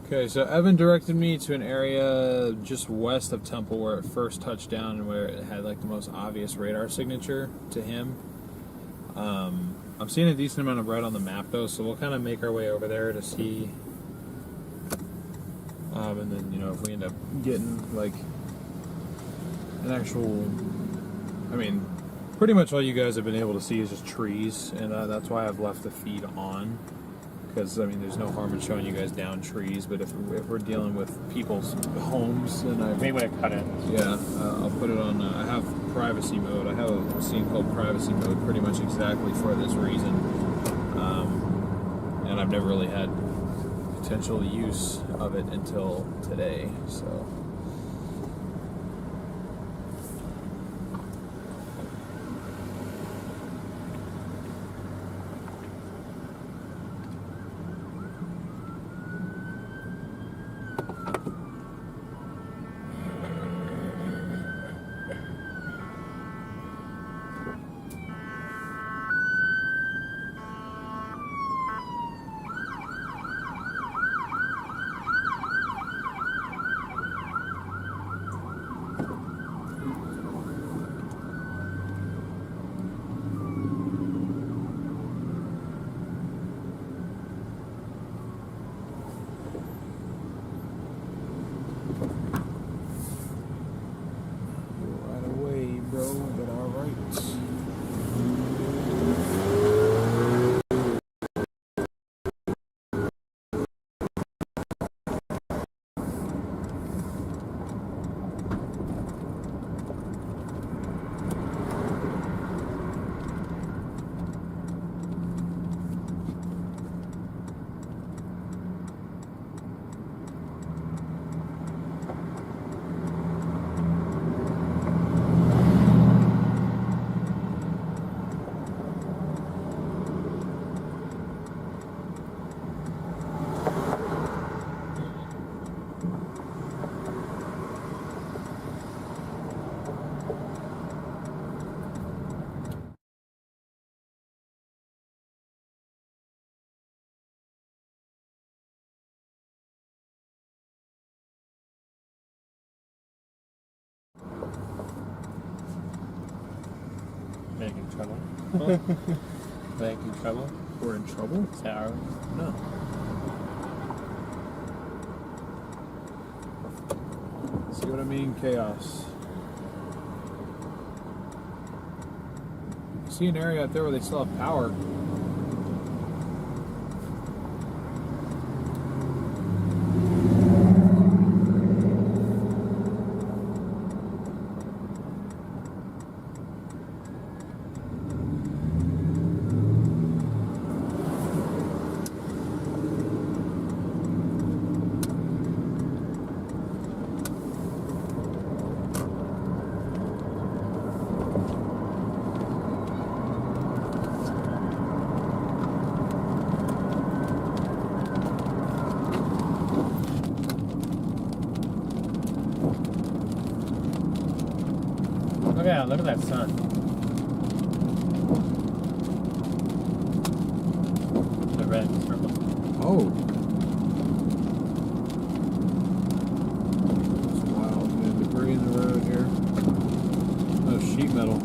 Okay, so Evan directed me to an area just west of Temple where it first touched down and where it had like the most obvious radar signature to him. I'm seeing a decent amount of red on the map though, so we'll kind of make our way over there to see. And then, you know, if we end up getting like an actual, I mean, pretty much all you guys have been able to see is just trees, and that's why I've left the feed on. Because, I mean, there's no harm in showing you guys down trees, but if we're dealing with people's homes, then I Maybe when I cut it. yeah, I'll put it on. I have privacy mode. I have a scene called privacy mode, pretty much exactly for this reason. And I've never really had potential use of it until today. So. Making trouble. Making trouble. We're in trouble? Sour. No. See what I mean? Chaos. See an area out there where they still have power. Look at that sun. The red circle. Oh. That's wild, man. Debris in the road here. Oh, sheet metal.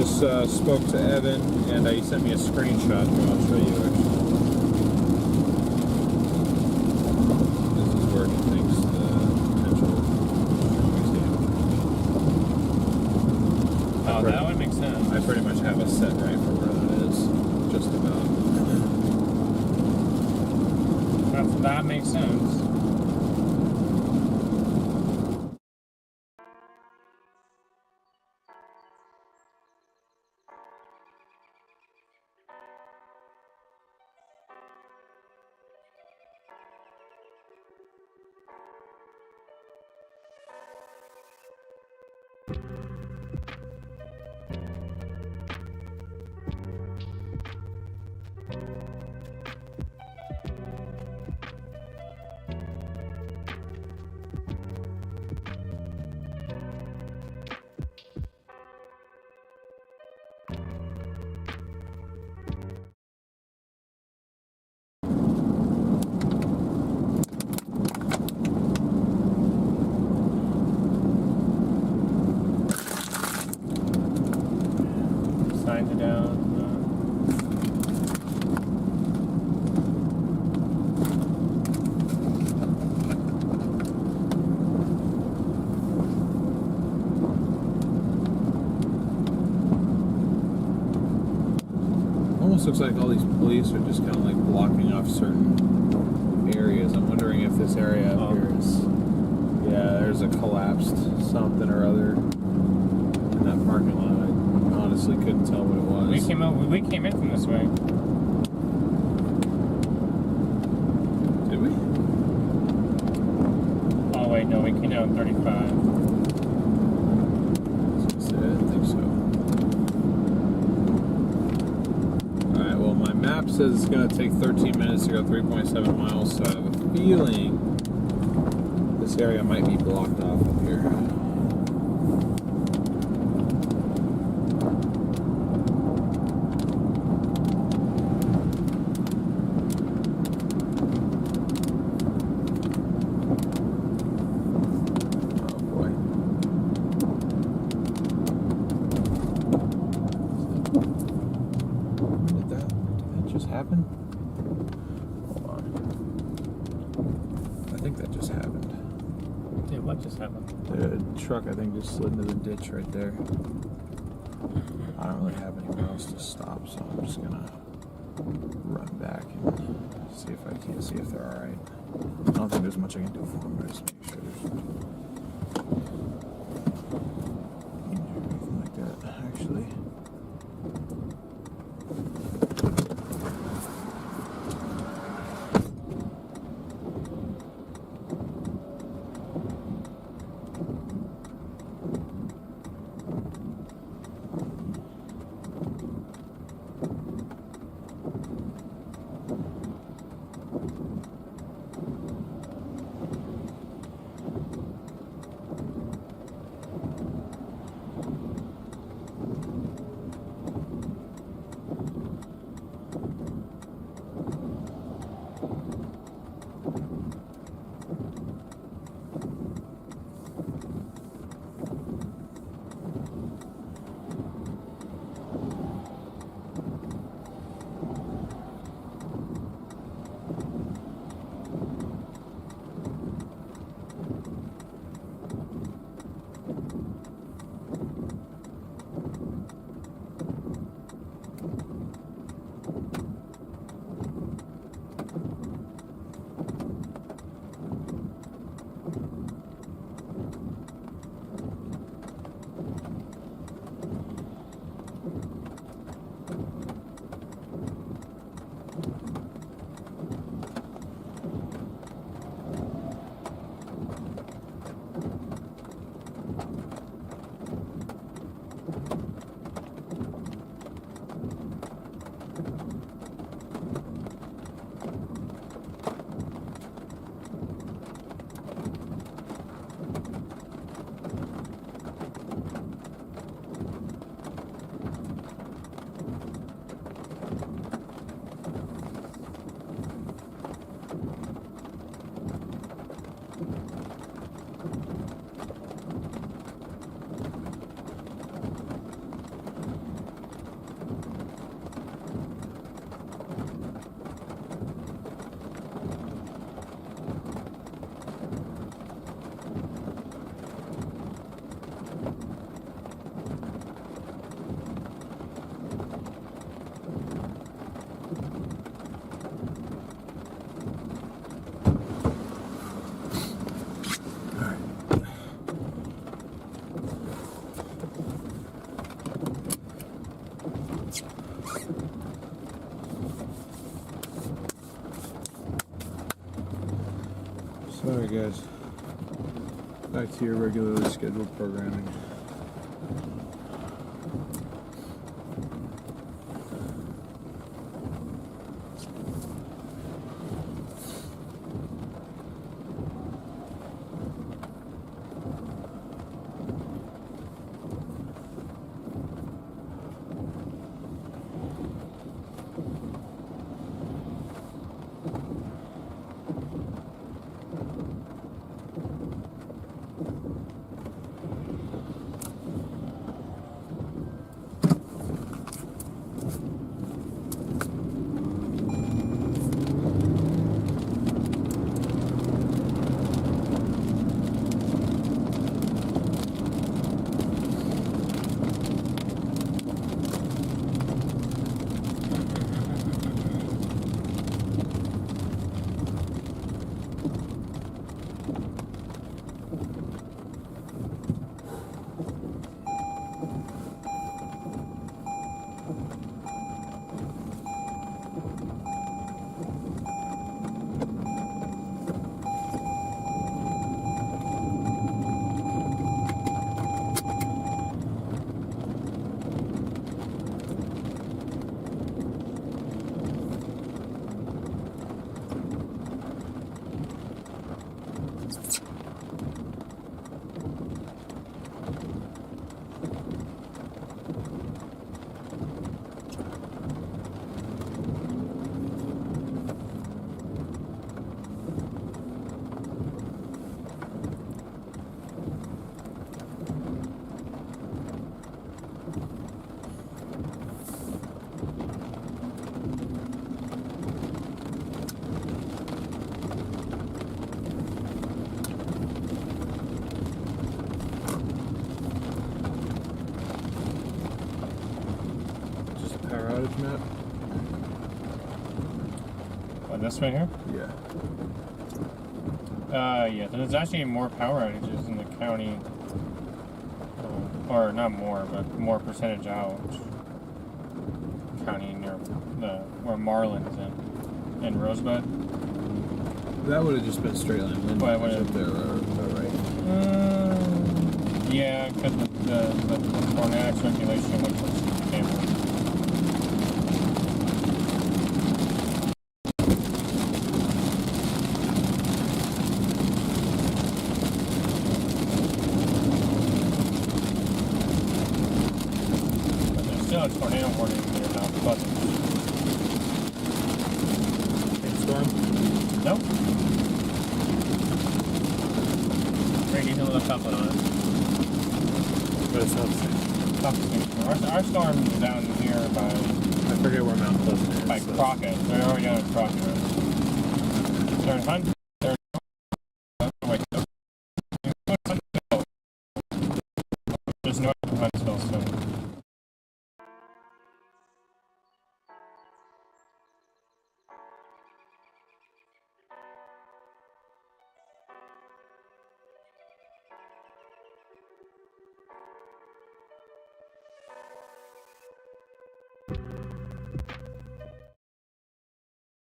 just spoke to Evan, and he sent me a screenshot. I'll show you actually. This is where he thinks the potential noise damage. Oh, that would make sense. I pretty much have a set right for where that is, just about. That makes sense. Signs are down. Almost looks like all these police are just kind of like blocking off certain areas. I'm wondering if this area up here is, yeah, there's a collapsed something or other in that parking lot. I honestly couldn't tell what it was. We came in from this way. Did we? Oh wait, no, we came down 35. I didn't think so. Alright, well my map says it's going to take 13 minutes to go 3.7 miles, so I have a feeling this area might be blocked off up here. Happen? Hold on. I think that just happened. Dude, what just happened? The truck, I think, just slid into the ditch right there. I don't really have anywhere else to stop, so I'm just gonna run back and see if I can see if they're alright. I don't think there's much I can do for them, but just make sure there's anything like that, actually. Sorry guys. Back to your regularly scheduled programming. Map? Oh, this right here? Yeah. Yeah, there's actually more power outages in the county. Or not more, but more percentage out. County near where Marlin's in Rosebud. That would have just been straight line wind Why would up it- there, right? Yeah, because the tornadic circulation went from Seymour. Still a tornado warning here now, but Big storm? nope. Pretty decent little coupling on it. But it's not the same. Our storm is down here by I forget where Mount Pleasant is. by so- Crockett. They're already down at Crockett. Right? They're in Hunt. They're wait. Just north of Huntsville, so.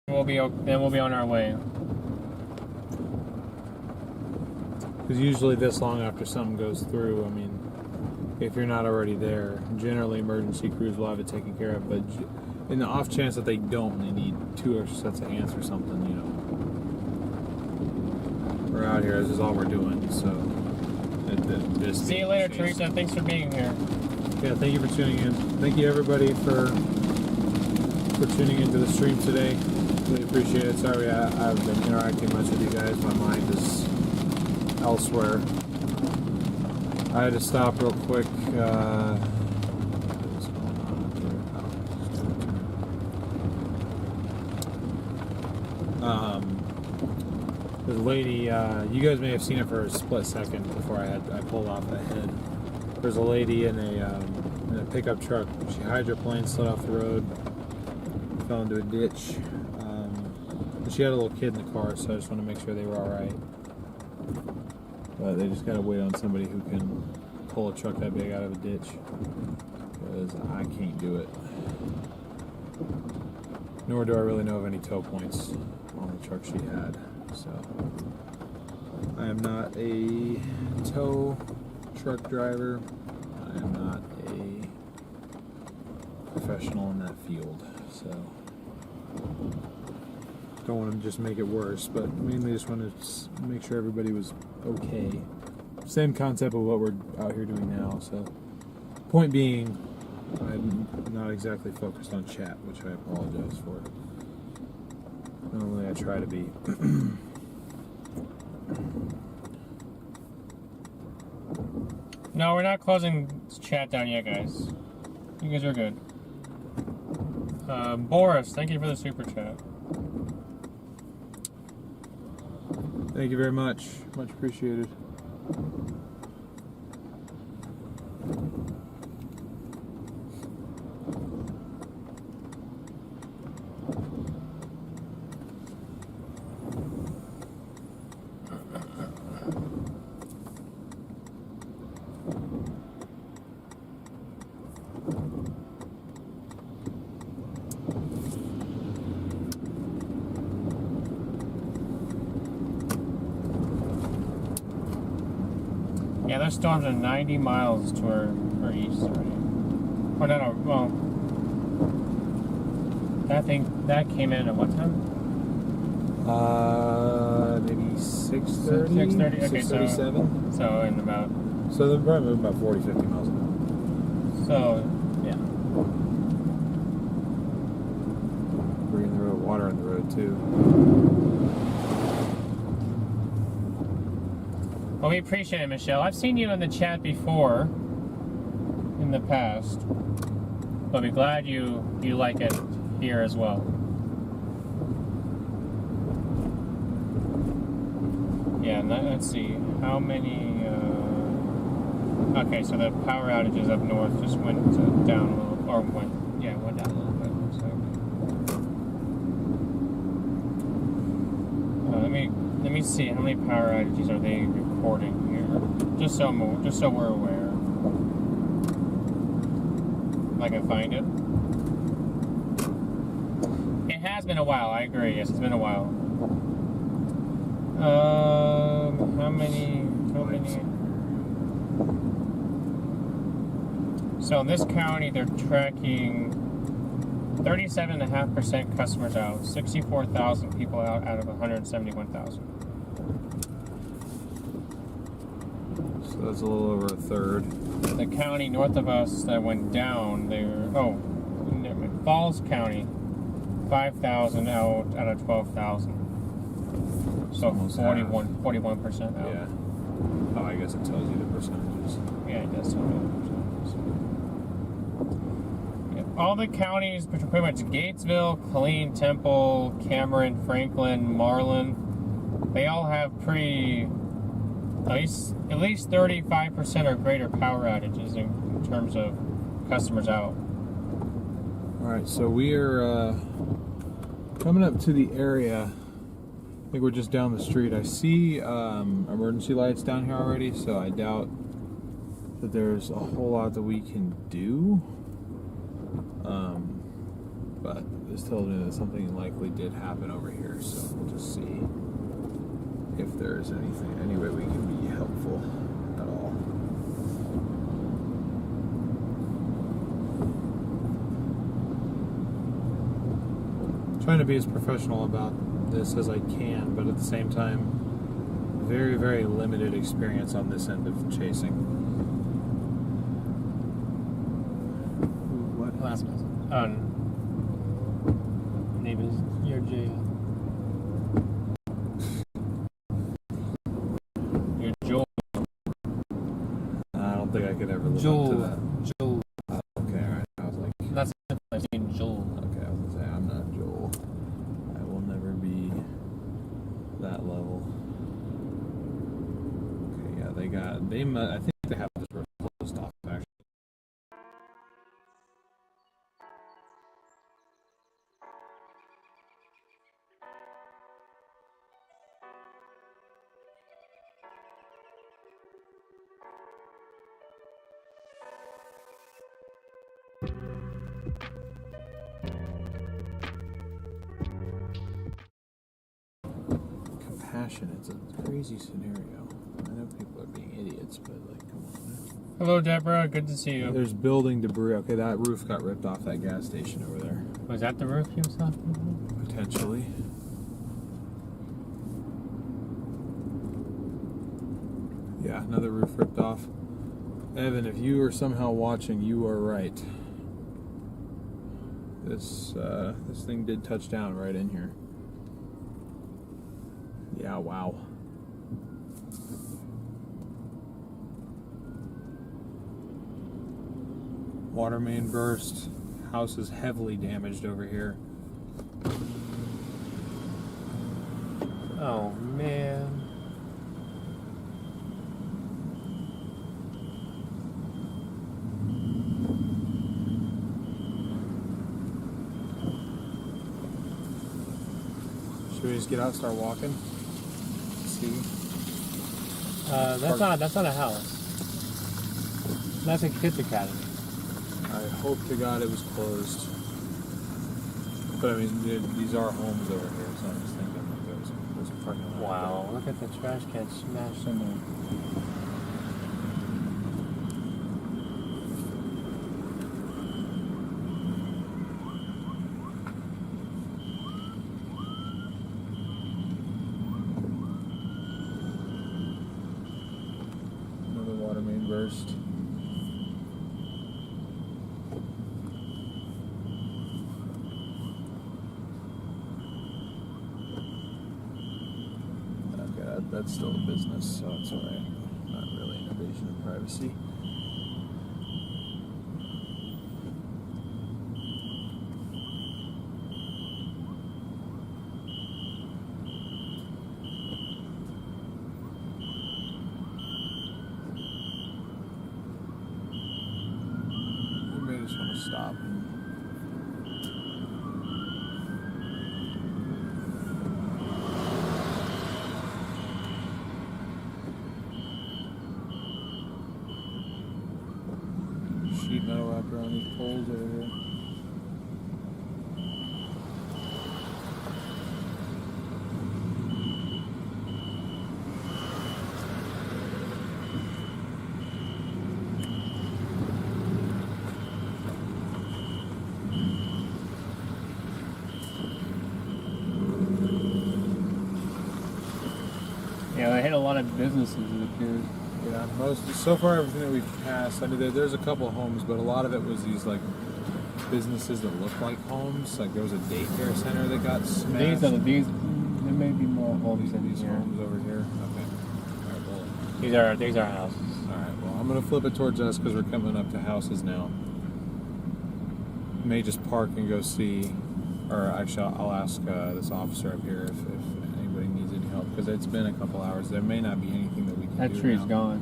We'll be on our way. Because usually this long after something goes through, I mean, if you're not already there, generally emergency crews will have it taken care of. But in the off chance that they don't, they need 2 extra sets of hands or something, you know. We're out here. This is all we're doing. So. See you later, Teresa. Thanks for being here. Yeah, thank you for tuning in. Thank you everybody for tuning into the stream today. Really appreciate it. Sorry I've been interacting much with you guys. My mind is elsewhere. I had to stop real quick. What is going on here? There's a lady. You guys may have seen it for a split second before I pulled off ahead. There's a lady in a pickup truck. She hydroplaned, slid off the road, fell into a ditch. She had a little kid in the car, so I just want to make sure they were all right. But they just gotta wait on somebody who can pull a truck that big out of a ditch, because I can't do it. Nor do I really know of any tow points on the truck she had. So I am not a tow truck driver. I am not a professional in that field, so don't want to just make it worse, but mainly just wanted to make sure everybody was okay. Same concept of what we're out here doing now, so point being, I'm not exactly focused on chat, which I apologize for. Normally I try to be. No, we're not closing chat down yet, guys. You guys are good. Boris, thank you for the super chat. Thank you very much. Much appreciated. Yeah, there's storms are 90 miles to our east already. Oh, no, well, that came in at what time? Maybe 6:30? 6:30, okay, 6:37? So in about, So they're probably moving about 40, 50 miles an hour. so, yeah. Bringing the road, water on the road, too. Well, we appreciate it, Michelle. I've seen you in the chat before, in the past. But we're glad you like it here as well. Yeah, let's see. How many... okay, so the power outages up north just went down a little... Or went down a little bit, looks like. Let me see. How many power outages are they recording here? Just so we're aware. Like I find it. It has been a while. I agree. Yes, it's been a while. How many? So in this county, they're tracking 37.5% customers out, 64,000 people out of 171,000. So that's a little over a third. The county north of us that went down, Falls County, 5,000 out of 12,000. So Almost 41% out. Yeah. Oh, I guess it tells you the percentages. Yeah, it does tell me the percentages. Yeah. All the counties, pretty much Gatesville, Killeen, Temple, Cameron, Franklin, Marlin, they all have at least 35% or greater power outages in terms of customers out. All right, so we are coming up to the area. I think we're just down the street. I see emergency lights down here already, so I doubt that there's a whole lot that we can do. But this tells me that something likely did happen over here, so we'll just see if there's any way we can be helpful at all. Trying to be as professional about this as I can, but at the same time, very, very limited experience on this end of chasing. What? Last message. Name is your jail. Your Joel. I don't think I could ever live up to that. Joel. Okay, alright. I was like, That's the I've seen Joel. okay, I was gonna say, I'm not Joel. I will never be that level. Okay, yeah, I think they have this road closed off, actually. crashing. It's a crazy scenario. I know people are being idiots, but like, come on. Hello, Deborah. Good to see you. There's building debris. Okay, that roof got ripped off that gas station over there. Was that the roof you was talking about? Potentially. Yeah, another roof ripped off. Evan, if you are somehow watching, you are right. This thing did touch down right in here. Yeah, wow. Water main burst. House is heavily damaged over here. Oh, man. Should we just get out and start walking? See? That's not a house. That's a kids academy. I hope to God it was closed. But I mean, these are homes over here, so I'm just thinking like there's a parking lot. Wow, look at the trash can smashed in there. Another water main burst. That's still a business, so it's alright. Not really an invasion of privacy. You may just want to stop. Sheet metal wrapped around these poles over here. Yeah, they hit a lot of businesses, it appears. Yeah, so far everything that we've passed, I mean, there's a couple of homes, but a lot of it was these like businesses that look like homes. Like there was a daycare center that got smashed. There may be more homes in These here. homes over here. Okay. All right, well, These are houses. all right. Well, I'm gonna flip it towards us because we're coming up to houses now. May just park and go see, or actually, I'll ask this officer up here if anybody needs any help because it's been a couple hours. There may not be anything that we can do. That tree's now. gone.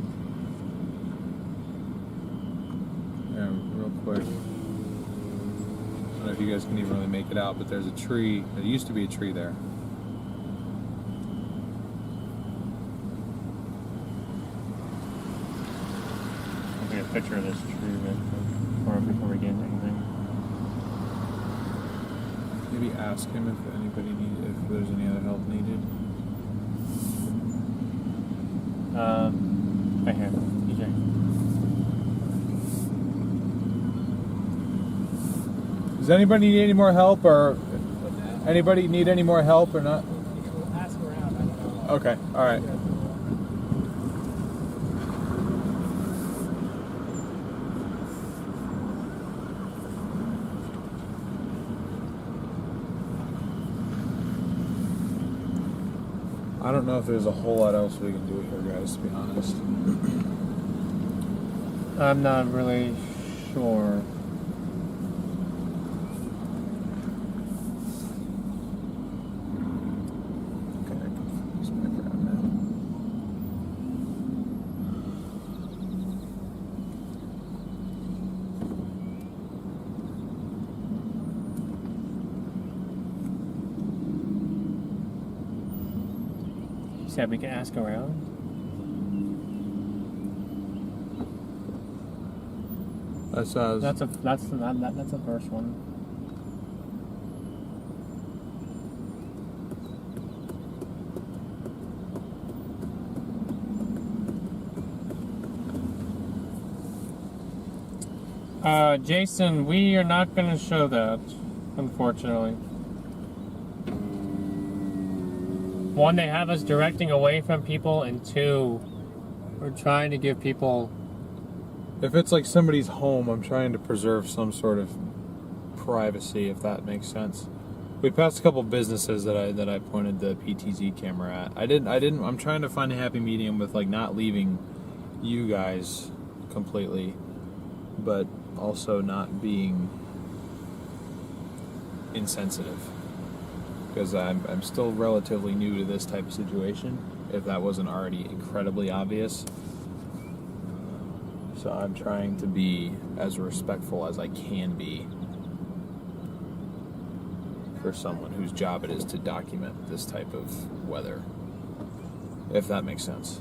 Yeah, real quick. I don't know if you guys can even really make it out, but there's a tree. There used to be a tree there. I'll take a picture of this tree real quick before we get into anything. Maybe ask him if there's any other help needed. Right here. DJ. Does anybody need any more help, or anybody need any more help or not? Ask around, I don't know. Okay, all right. I don't know if there's a whole lot else we can do here, guys, to be honest. I'm not really sure. Okay, I can flip this back around now. You said we can ask around? That's That's the first one. Jason, we are not going to show that, unfortunately. One, they have us directing away from people, and two, we're trying to give people... If it's like somebody's home, I'm trying to preserve some sort of privacy, if that makes sense. We passed a couple businesses that I pointed the PTZ camera at. I'm trying to find a happy medium with like not leaving you guys completely, but also not being insensitive. Because I'm still relatively new to this type of situation, if that wasn't already incredibly obvious. So I'm trying to be as respectful as I can be for someone whose job it is to document this type of weather, if that makes sense.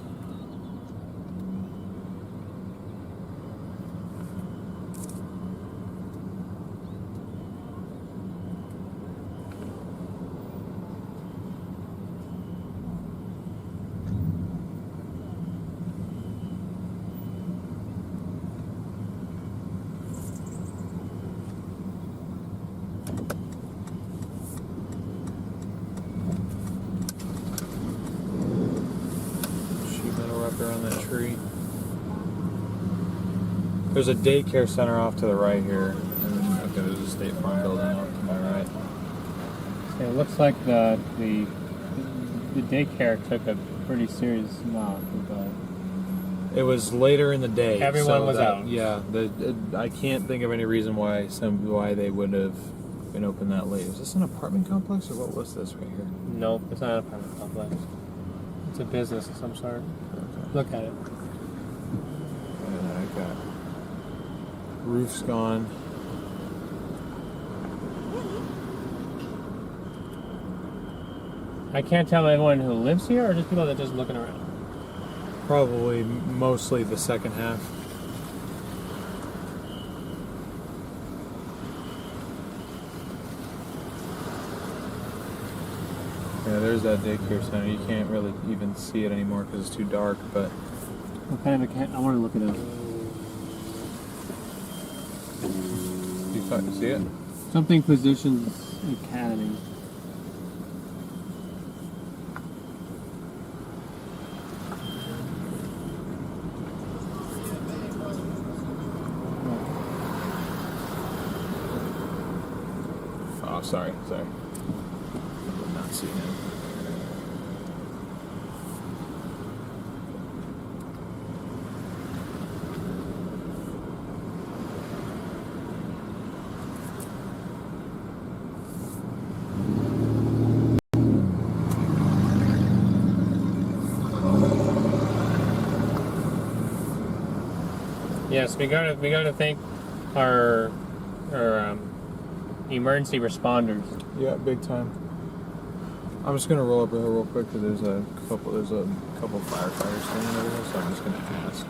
On that tree. There's a daycare center off to the right here, and then okay, there's a State Farm building off to my right. It looks like the daycare took a pretty serious knock, but it was later in the day. Everyone was out. Yeah, I can't think of any reason why they would have been open that late. Is this an apartment complex or what was this right here? Nope, it's not an apartment complex. It's a business of some sort. Look at it. And I got roof's gone. I can't tell everyone who lives here or just people that are just looking around. Probably mostly the second half. Yeah, there's that daycare center. You can't really even see it anymore because it's too dark, but... What kind of a cat? I want to look it up. You thought to see it? Something Physicians Academy. Oh, sorry. Did not see him. Yes, we gotta thank our emergency responders. Yeah, big time. I'm just gonna roll up the hill real quick because there's a couple firefighters standing over here, so I'm just gonna ask.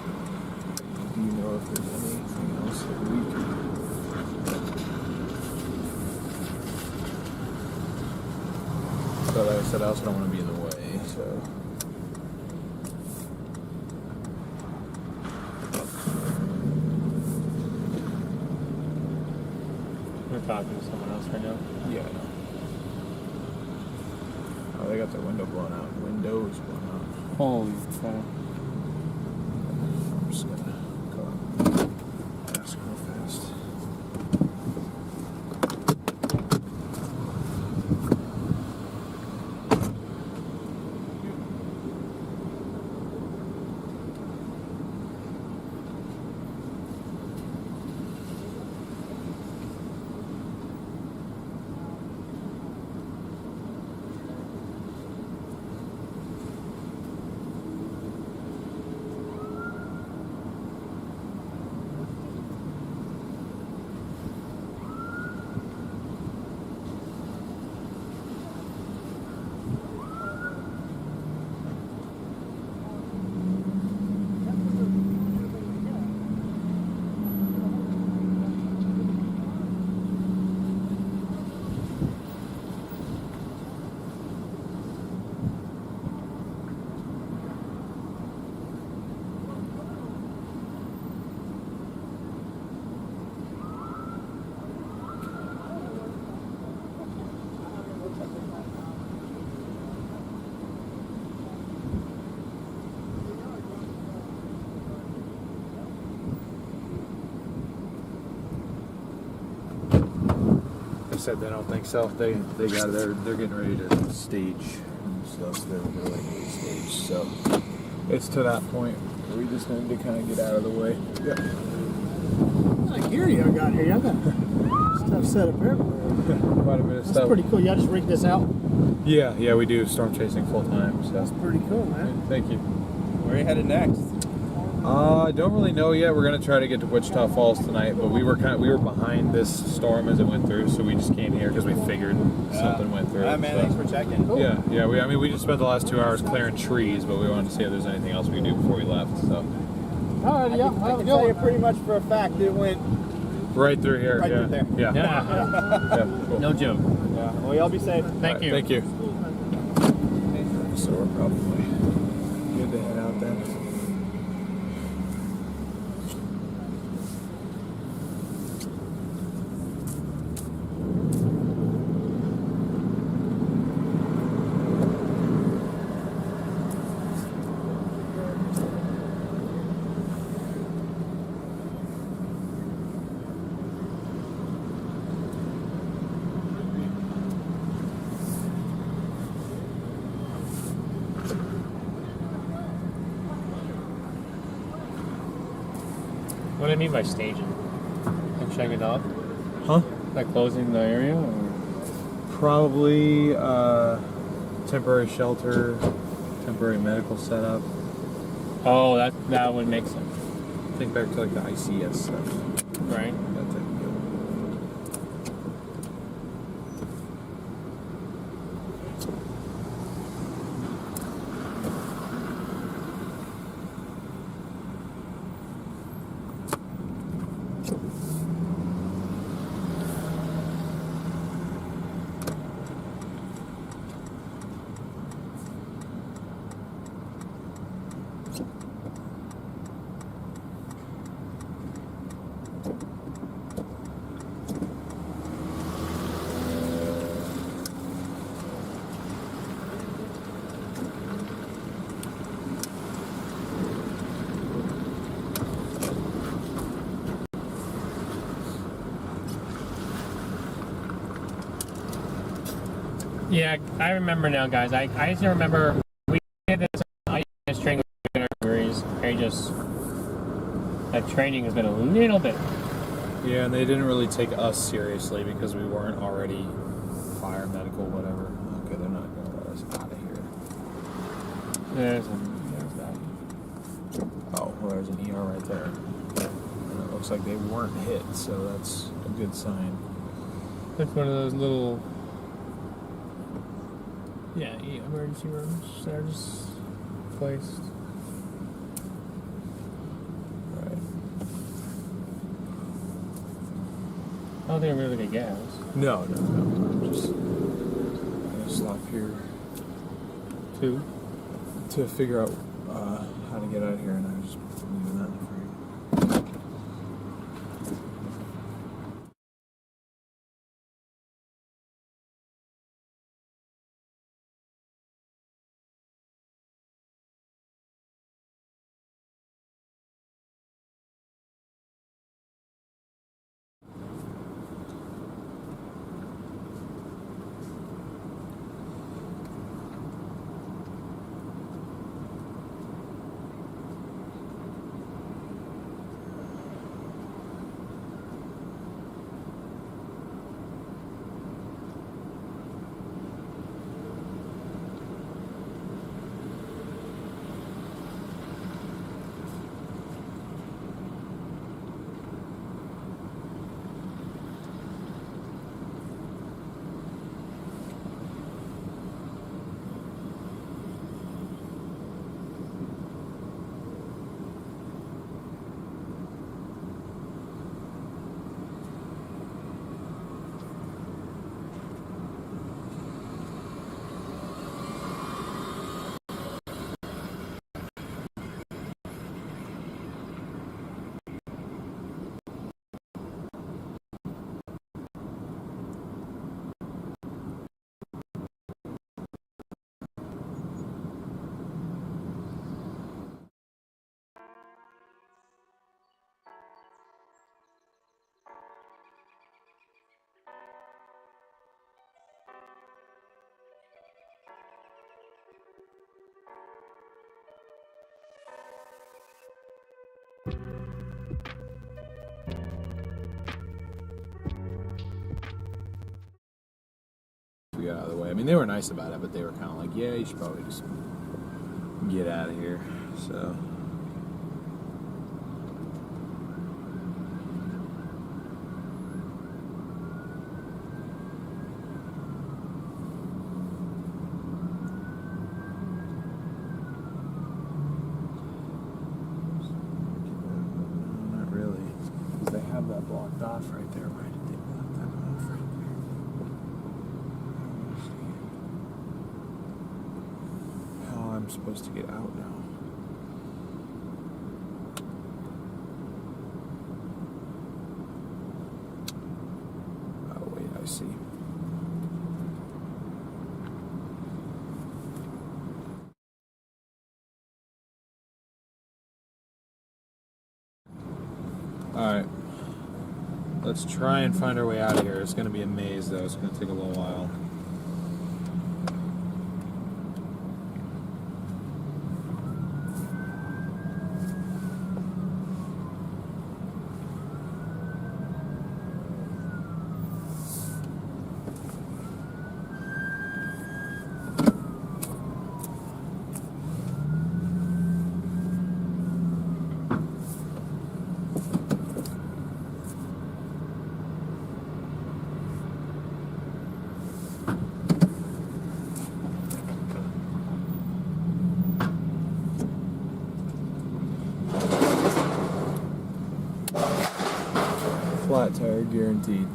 Do you know if there's anything else that we can? But like I said, I also don't want to be in the way, so. We're talking to someone else right now. Yeah, I know. Oh, they got their windows blown out. Holy crap. I'm just gonna go ask real fast. said they don't think so. They're getting ready to stage and stuff. So they're ready to stage. So it's to that point. We just need to kind of get out of the way. Yep. What gear y'all got here? Y'all got stuff set up everywhere. Quite a bit of That's stuff. pretty cool. Y'all just rigged this out? Yeah, we do storm chasing full time. So That's pretty cool, man. thank you. Where are you headed next? I don't really know yet. We're gonna try to get to Wichita Falls tonight, but we were behind this storm as it went through, so we just came here because we figured something went through. Man, so. thanks for checking. Cool. Yeah. We just spent the last 2 hours clearing trees, but we wanted to see if there's anything else we could do before we left. So All right, yeah. I can tell you pretty much for a fact it went right through here. right yeah. through there. Yeah. Yeah, Yeah, cool. no joke. Yeah. Well, y'all be safe. Thank All right, you. Thank you. So we're probably good to head out then. What do I mean by staging? Like shutting it off? Huh? Like closing the area? Or? Probably temporary shelter, temporary medical setup. Oh, that would make sense. Think back to like the ICS stuff. Right. That type of deal. Yeah, I remember now, guys. I just remember we did this ice training with degrees. That training has been a little bit. Yeah, and they didn't really take us seriously because we weren't already fire, medical, whatever. Okay, they're not going to let us out of here. There's that. Oh, well, there's an ER right there. And it looks like they weren't hit, so that's a good sign. That's one of those little. Yeah, emergency rooms that are just placed. Right. I don't think I'm really gonna gas. No. Just gonna stop here to figure out how to get out of here, and I was just leaving that for you. mean, they were nice about it, but they were kind of like, yeah, you should probably just get out of here. So. Not really. They have that blocked off right there. Why did they block that off right there? How I'm supposed to get out now? Oh wait, I see. Alright. Let's try and find our way out of here. It's going to be a maze, though. It's going to take a little while. Flat tire guaranteed.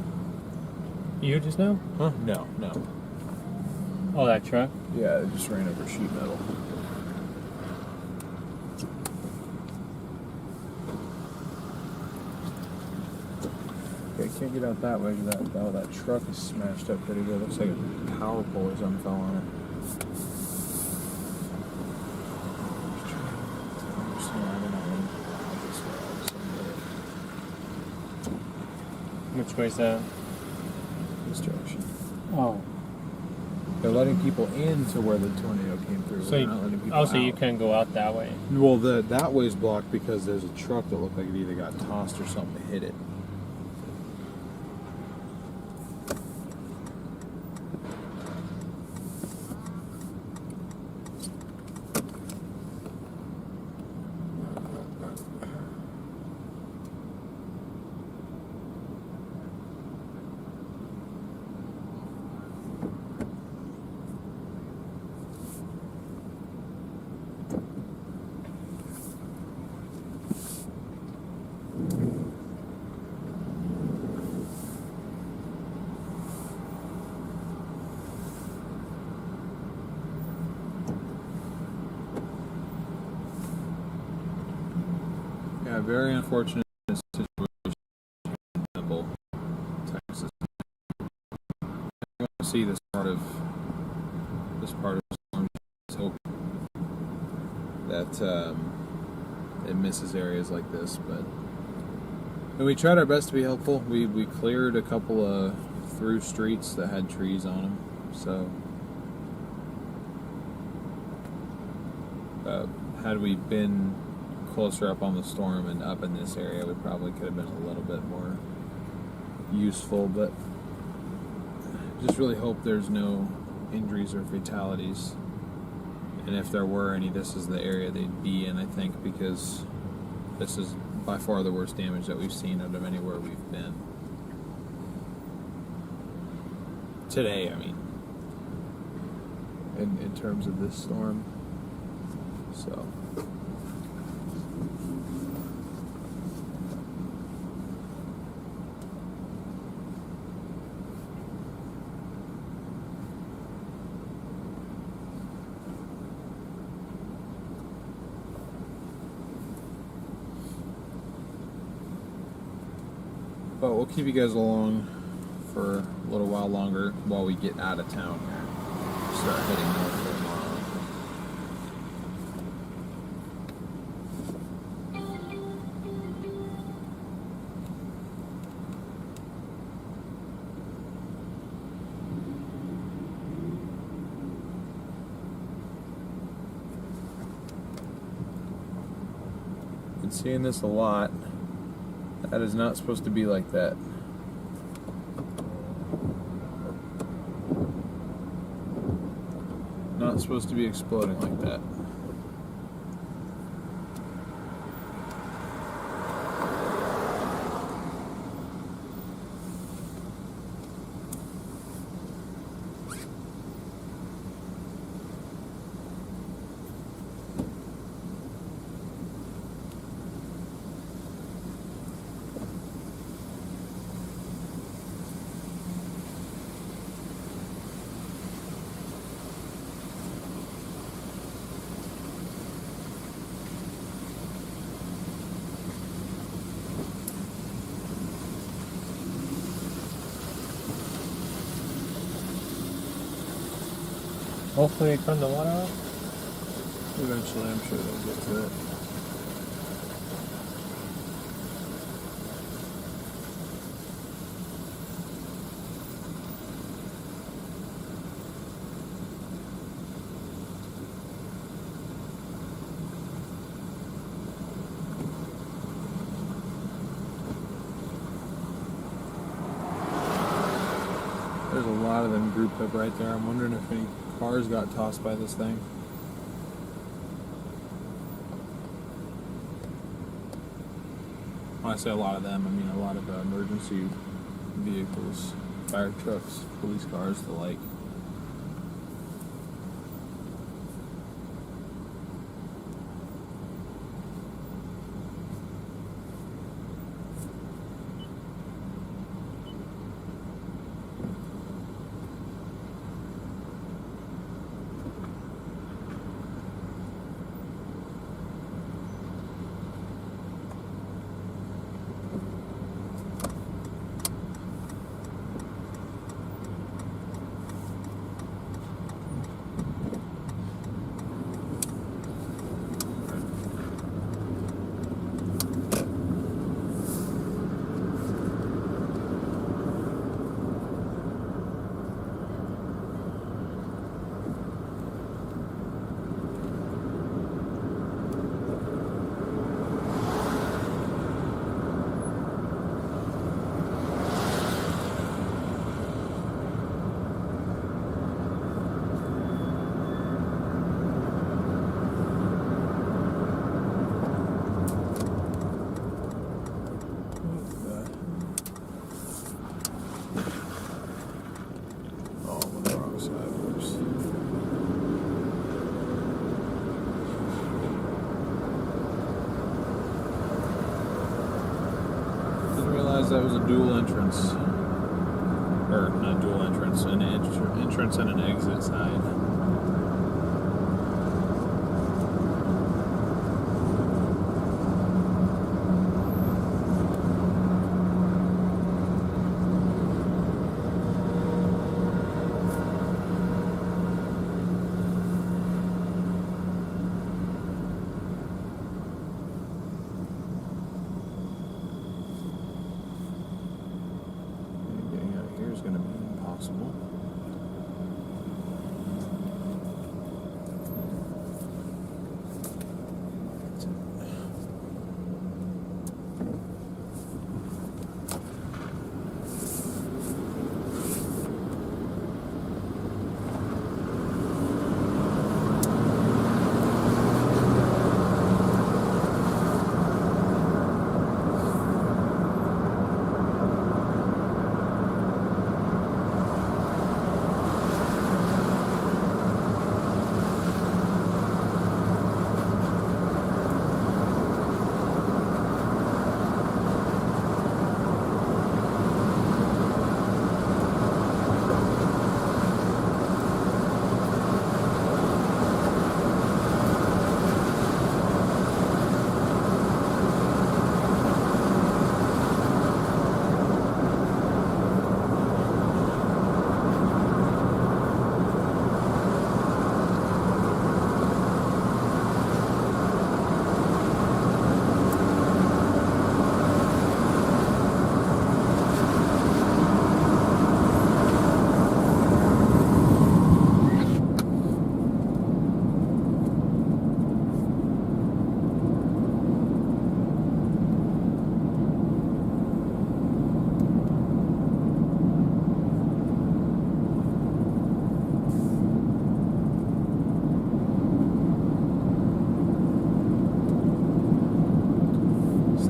You just know? Huh? No, no. Oh, that truck? Yeah, it just ran over sheet metal. Okay, can't get out that way because that truck is smashed up pretty good. Looks like a power pole or something fell on it. Which way's that? This direction. Oh. They're letting people into where the tornado came through. So They're you, not letting people so you out. couldn't go out that way. Well, that way's blocked because there's a truck that looked like it either got tossed or something hit it. Yeah, very unfortunate situation in Temple, Texas. I want to see this part of the storm. Let's hope that it misses areas like this, but and we tried our best to be helpful. We cleared a couple of through streets that had trees on them, so had we been closer up on the storm and up in this area, we probably could have been a little bit more useful, but just really hope there's no injuries or fatalities, and if there were any, this is the area they'd be in, I think, because this is by far the worst damage that we've seen out of anywhere we've been today. I mean, in terms of this storm, so but we'll keep you guys along for a little while longer while we get out of town here. Start heading north for tomorrow. Been seeing this a lot. That is not supposed to be like that. not supposed to be exploding like that. Hopefully it turned the water off. Eventually, I'm sure they'll get to it. There's a lot of them grouped up right there. I'm wondering if any cars got tossed by this thing. When I say a lot of them, I mean a lot of emergency vehicles, fire trucks, police cars, the like. That was a dual entrance, or not dual entrance, an entrance and an exit side. Getting out of here is going to be impossible.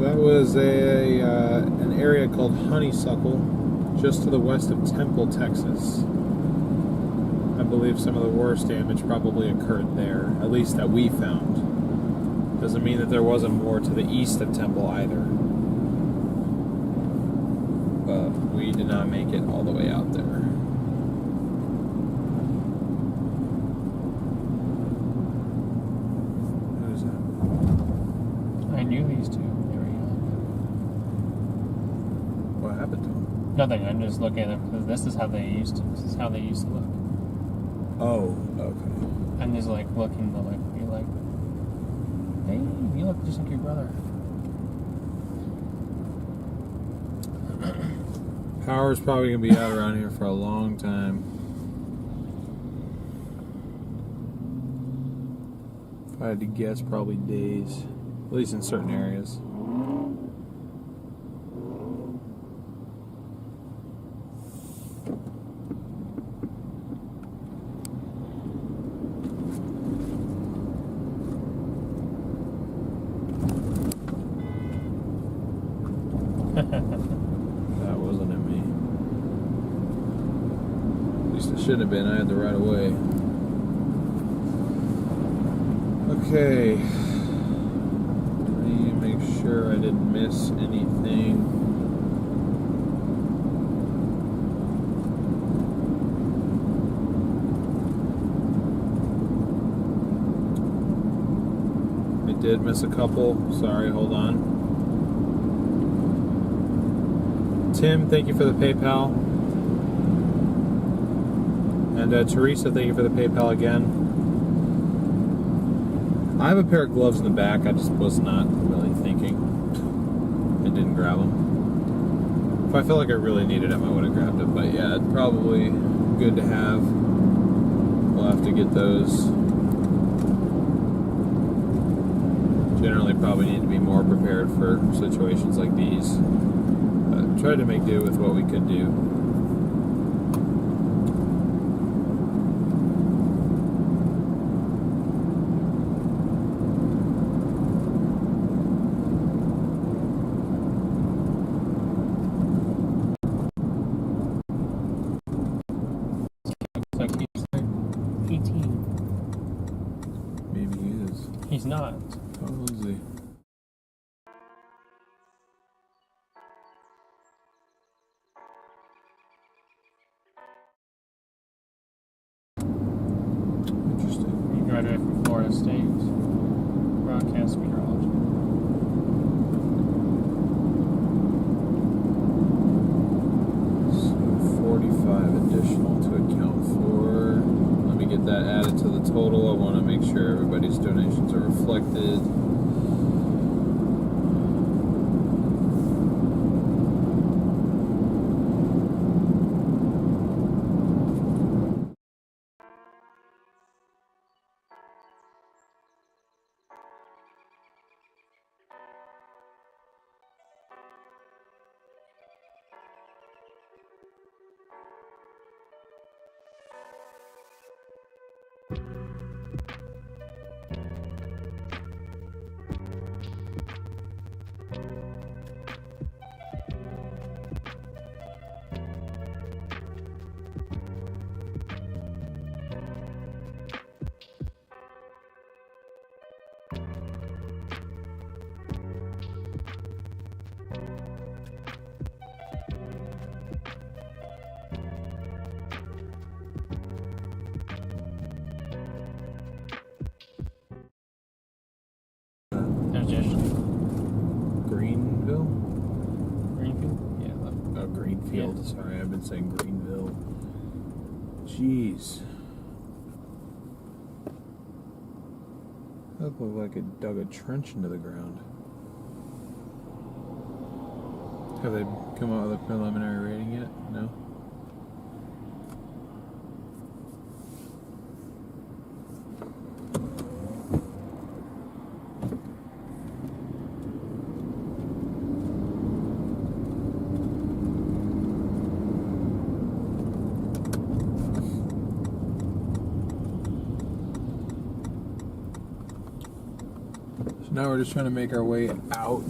that was an area called Honeysuckle, just to the west of Temple, Texas. I believe some of the worst damage probably occurred there, at least that we found. Doesn't mean that there wasn't more to the east of Temple either. But we did not make it all the way out there. Who's that? I knew these two. They were young. What happened to them? Nothing. I'm just looking at them because this is how they used to. This is how they used to look. Oh, okay. I'm just like looking to like be like, hey, you look just like your brother. Power's probably going to be out around here for a long time. If I had to guess, probably days. At least in certain areas. That wasn't in me. At least it shouldn't have been. I had the right of way. Okay. Let me make sure I didn't miss anything. I did miss a couple. Sorry, hold on. Tim, thank you for the PayPal. And Teresa, thank you for the PayPal again. I have a pair of gloves in the back. I just was not really thinking. I didn't grab them. If I felt like I really needed them, I would have grabbed them. But yeah, it's probably good to have. We'll have to get those. Generally probably need to be more prepared for situations like these. Tried to make do with what we could do. Looks like he's like 18. Maybe he is. He's not. How old is he? He graduated from Florida State. Broadcast meteorology. So 45 additional to account for. Let me get that added to the total. I want to make sure everybody's donations are reflected. There's Josh. Greenville? Greenfield? Yeah, look. Oh, Greenfield. Yeah. Sorry, I've been saying Greenville. Jeez. That looked like it dug a trench into the ground. Have they come out with a preliminary rating yet? No? Now we're just trying to make our way out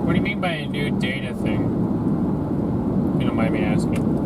What do you mean by a new data thing? If you don't mind me asking.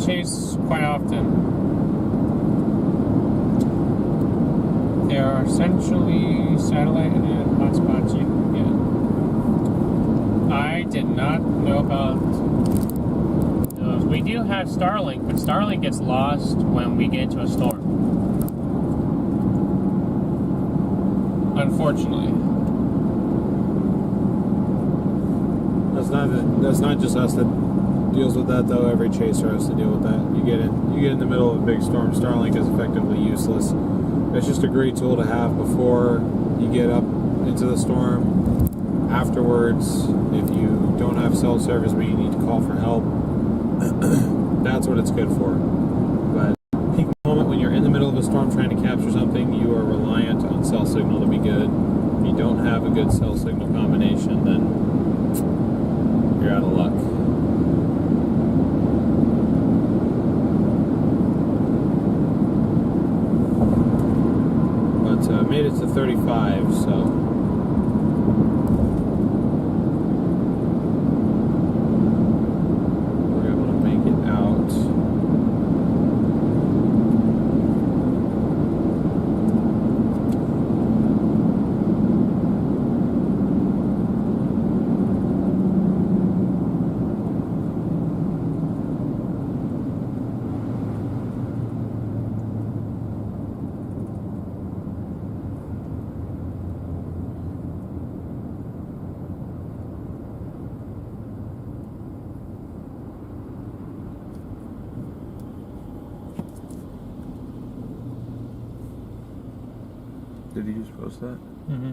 Chase quite often. They are essentially satellite and hotspots you can get. I did not know about those. We do have Starlink, but Starlink gets lost when we get into a storm. Unfortunately. That's not just us that deals with that though. Every chaser has to deal with that. You get in the middle of a big storm, Starlink is effectively useless. It's just a great tool to have before you get up into the storm. Afterwards, if you don't have cell service but you need to call for help, that's what it's good for. But peak moment when you're in the middle of a storm trying to capture something, you are reliant on cell signal to be good. If you don't have a good cell signal combination, then you're out of luck. Made it to 35, so we're able to make it out. Did you just post that? Mm-hmm.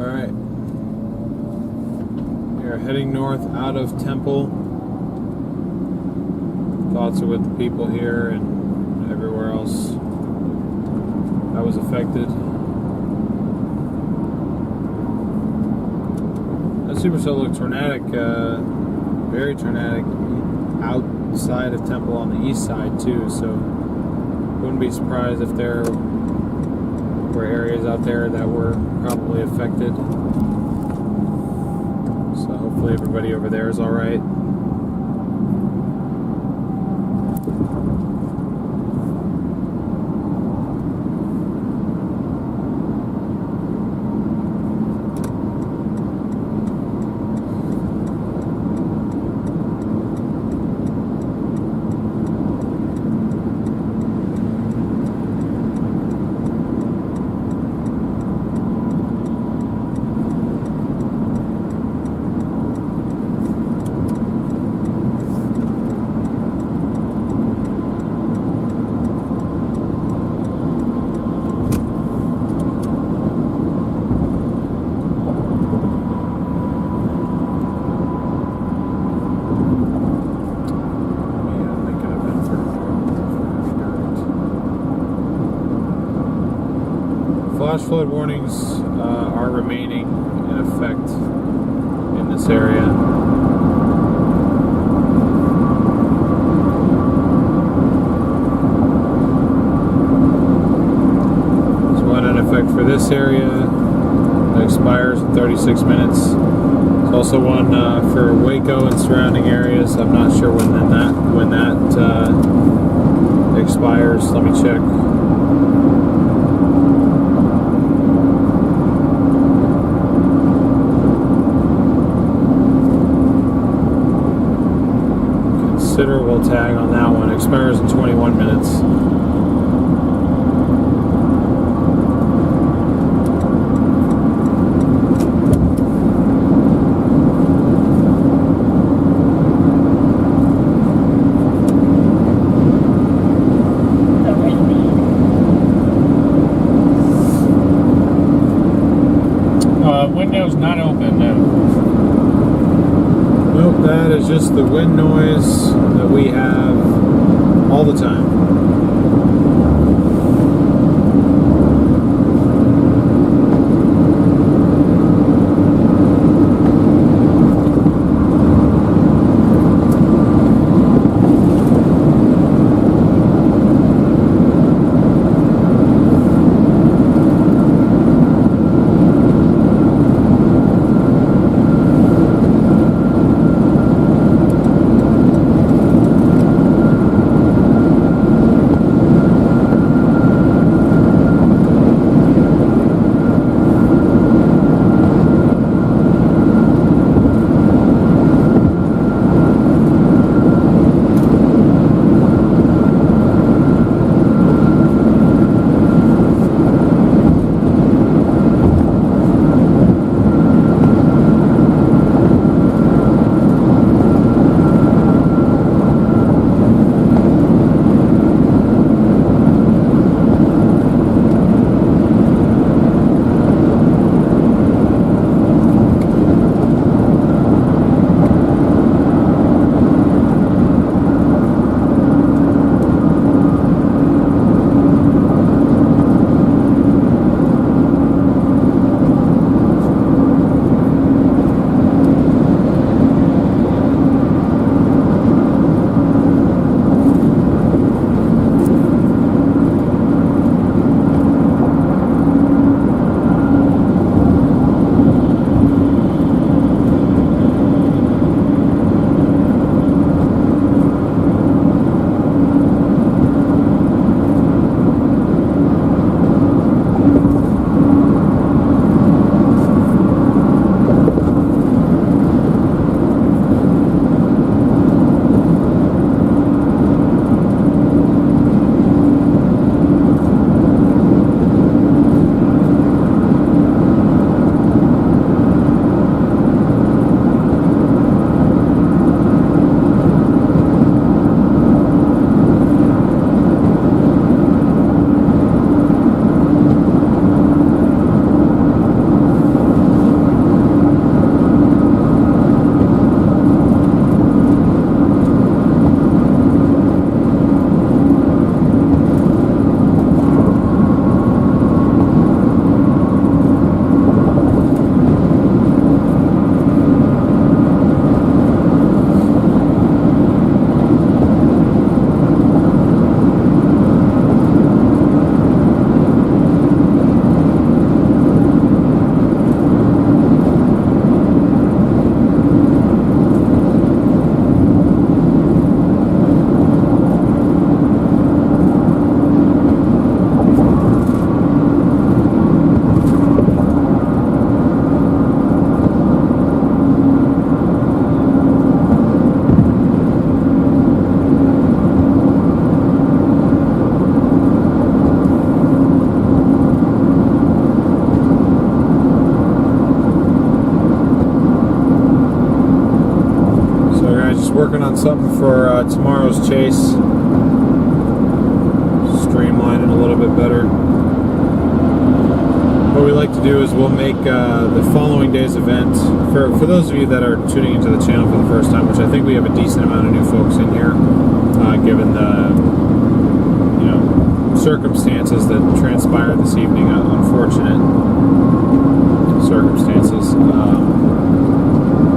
Alright. We are heading north out of Temple. Thoughts are with the people here and everywhere else that was affected. That supercell looked tornadic, very tornadic outside of Temple on the east side too, so wouldn't be surprised if there were areas out there that were probably affected. So hopefully everybody over there is alright. hail warnings are remaining in effect in this area. There's one in effect for this area that expires in 36 minutes. There's also one for Waco and surrounding areas. I'm not sure when that expires. Let me check. Considerable tag on that one. Expires in 21 minutes. Window's not open, no. Nope, that is just the wind noise that we have all the time. working on something for tomorrow's chase. Streamline it a little bit better. What we like to do is we'll make the following day's event, for those of you that are tuning into the channel for the first time, which I think we have a decent amount of new folks in here, given the circumstances that transpired this evening, unfortunate circumstances.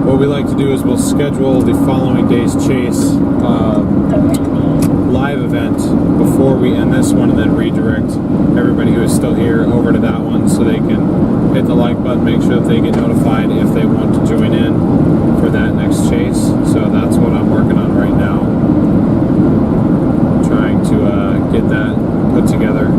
What we like to do is we'll schedule the following day's chase live event before we end this one, and then redirect everybody who is still here over to that one so they can hit the like button, make sure that they get notified if they want to join in for that next chase. So that's what I'm working on right now, trying to get that put together.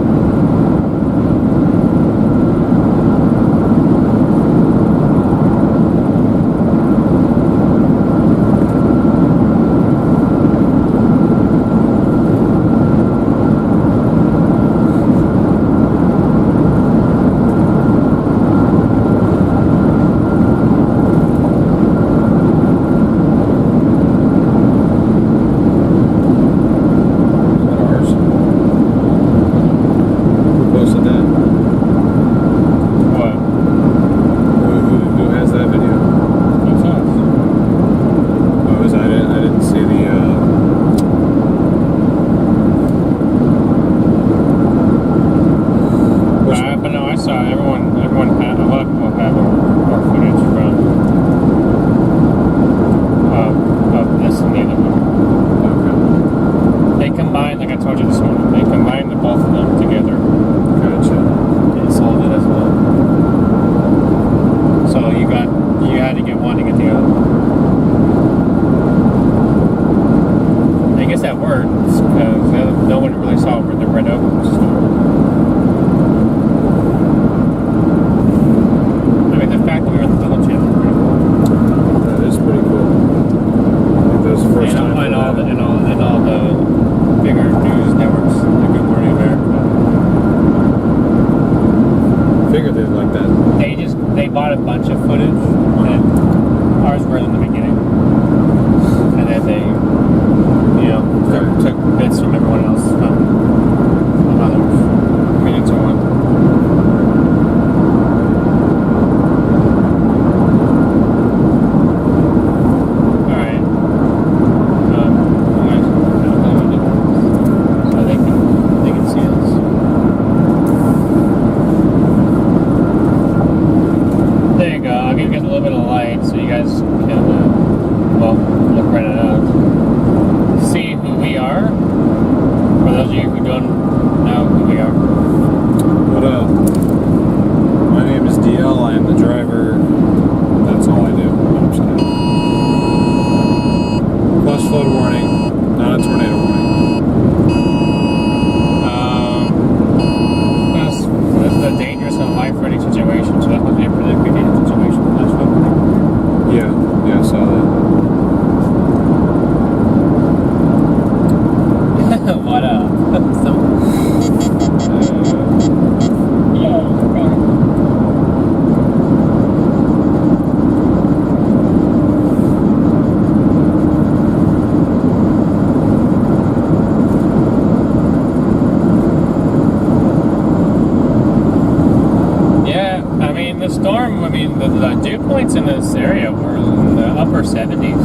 In this area were in the upper 70s.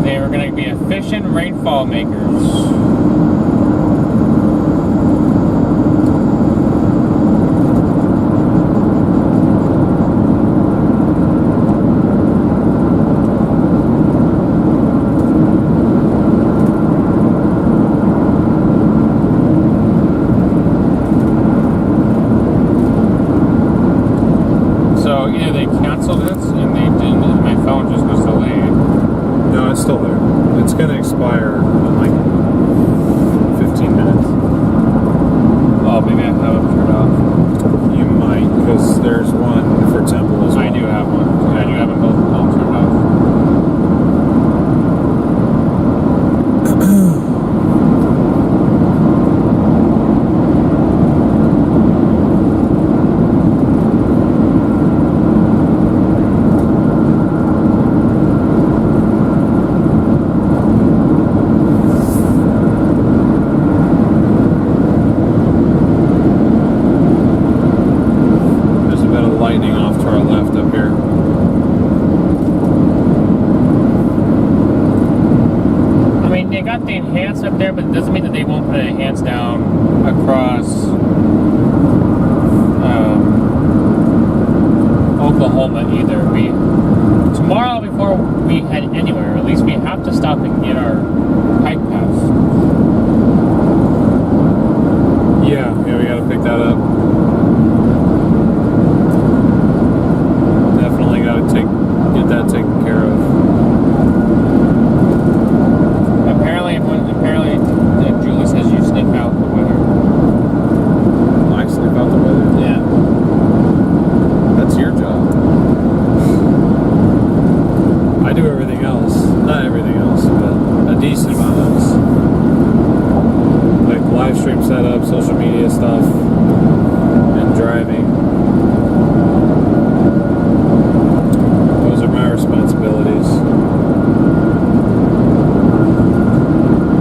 They were going to be efficient rainfall makers. doesn't mean that they won't put a hands down across Oklahoma either. Tomorrow before we head anywhere, at least we have to stop and get our hike pass. Yeah, we gotta pick that up. Definitely gotta get that taken care of. Apparently Julie says you sniff out the weather. I sniff out the weather? Yeah. That's your job. I do everything else. Not everything else, but a decent amount else. Like live stream setup, social media stuff, and driving. Those are my responsibilities.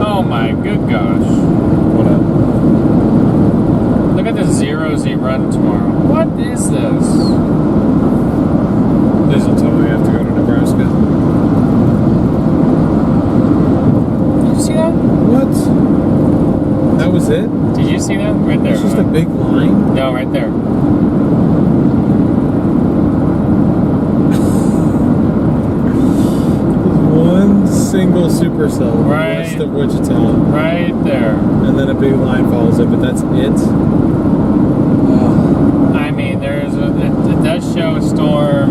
Oh my good gosh. What up? Look at this 0Z run tomorrow. What is this? Please don't tell me we have to go to Nebraska. Did you see that? What? That was it? Did you see that? Right there. It's just a big line? No, right there. One single supercell Right. west of Wichita. Right there. And then a big line follows it, but that's it? Oh. I mean, it does show a storm.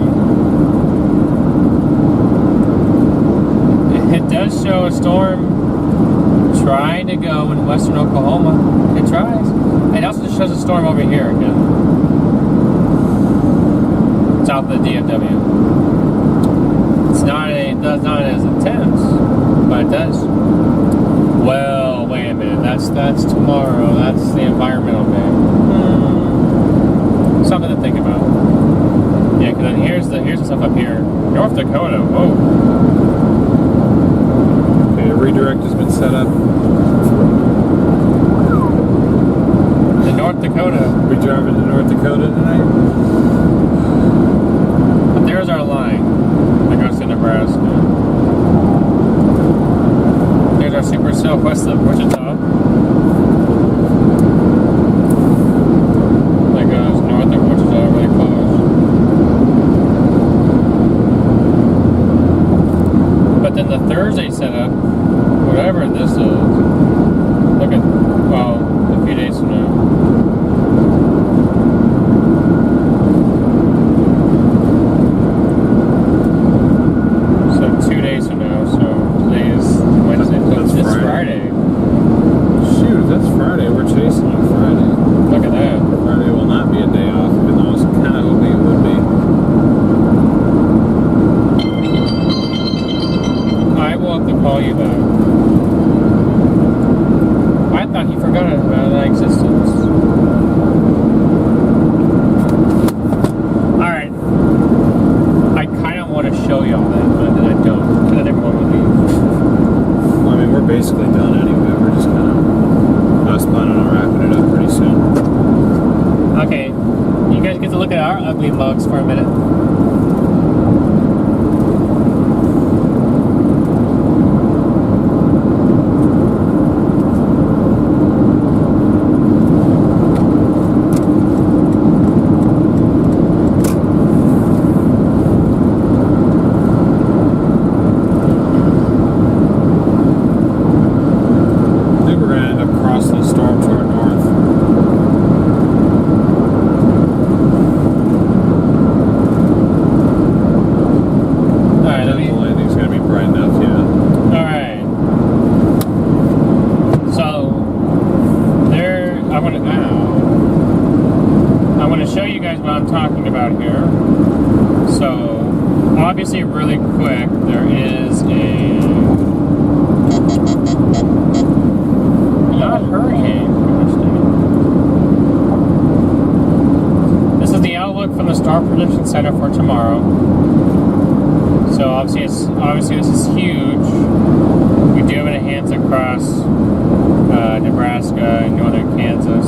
It does show a storm trying to go in western Oklahoma. It tries. It also just shows a storm over here again. South of the DFW. It does not as intense, but it does. Well, wait a minute. That's tomorrow. That's the environmental day. Something to think about. Yeah, because then here's the stuff up here. North Dakota. Whoa. Okay, a redirect has been set up. The North Dakota. We driving to North Dakota tonight? There's our line that goes to Nebraska. There's our super cell west of Wichita. That goes north of Wichita, really close. But then the Thursday setup, whatever this is, look at, well, a few days from now. So 2 days from now, so today is Wednesday. That's It's Friday. Friday. Shoot, that's Friday. We're chasing on Friday. Look at that. Friday will not be a day off, even though I was kind of hoping it would be. I will have to call you back. I thought he forgot about that existence. Alright. I kind of want to show y'all that, but then I don't, because I didn't want to leave. Well, I mean, we're basically done anyway. We're just kind of... I was planning on wrapping it up pretty soon. Okay, you guys get to look at our ugly mugs for a minute. I think we're going to end up crossing the storm to our north. Alright, let me... The landing's going to be bright enough, yeah. Alright. So, there, I'm going to show you guys what I'm talking about here. So, obviously really quick, there is a, not hurricane, gosh dang it. This is the outlook from the Storm Prediction Center for tomorrow. So obviously this is huge. We do have an enhance across Nebraska and northern Kansas.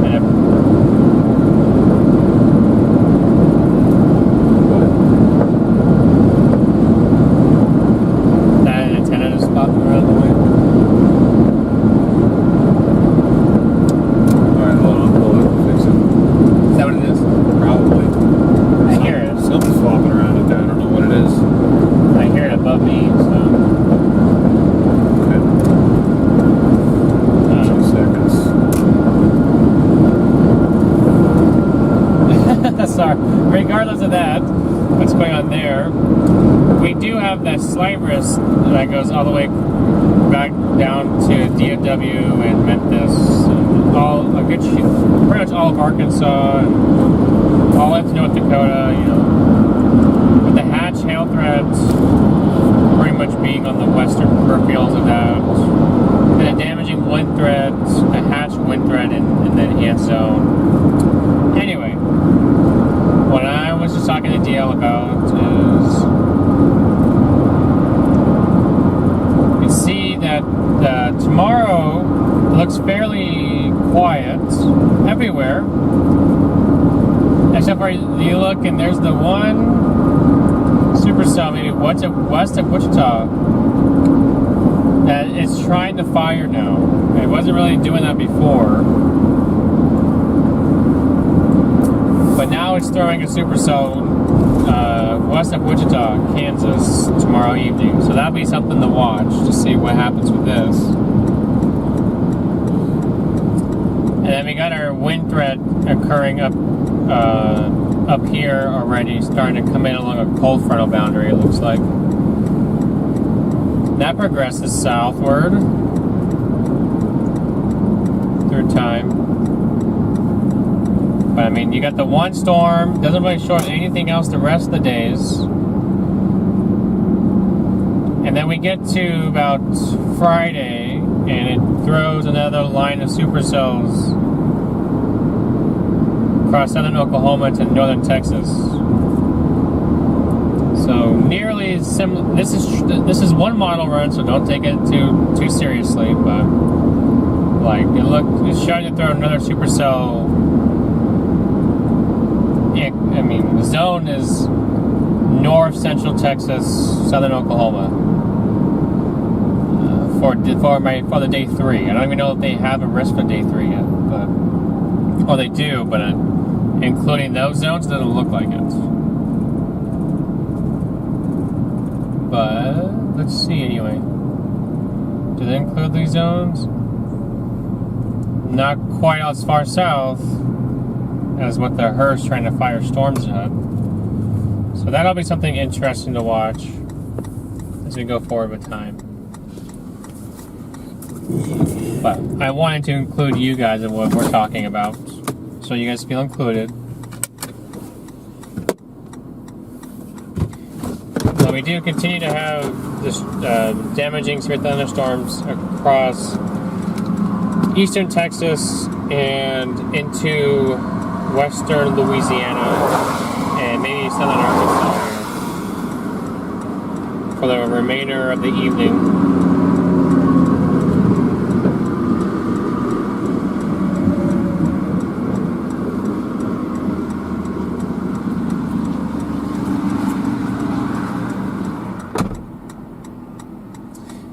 And that antenna just popped around the way. regardless of that, what's going on there, we do have that slight risk that goes all the way back down to DFW and Memphis, and pretty much all of Arkansas, and all up to North Dakota, you know. With the Hatch hail threat pretty much being on the western peripherals of that, and a damaging wind threat, a Hatch wind threat in the enhanced zone. Anyway, what I was just talking to DL about is you can see that tomorrow looks fairly quiet everywhere, except for you look and there's the one supercell maybe west of Wichita that it's trying to fire now. It wasn't really doing that before, but now it's throwing a supercell west of Wichita, Kansas tomorrow evening. So that'll be something to watch to see what happens with this. And then we got our wind threat occurring up here already, starting to come in along a cold frontal boundary, it looks like. That progresses southward through time. But I mean, you got the one storm, doesn't really show anything else the rest of the days. And then we get to about Friday, and it throws another line of supercells across southern Oklahoma to northern Texas. So nearly similar. This is one model run, so don't take it too seriously. But like it's trying to throw another supercell. Yeah, I mean the zone is north central Texas, southern Oklahoma for the day 3. I don't even know if they have a risk for day 3 yet, but they do, but including those zones, it doesn't look like it. But let's see anyway. Do they include these zones? Not quite as far south as what the HER's trying to fire storms at. So that'll be something interesting to watch as we go forward with time. But I wanted to include you guys in what we're talking about, so you guys feel included. So we do continue to have this damaging severe thunderstorms across eastern Texas and into western Louisiana and maybe southern Arkansas for the remainder of the evening.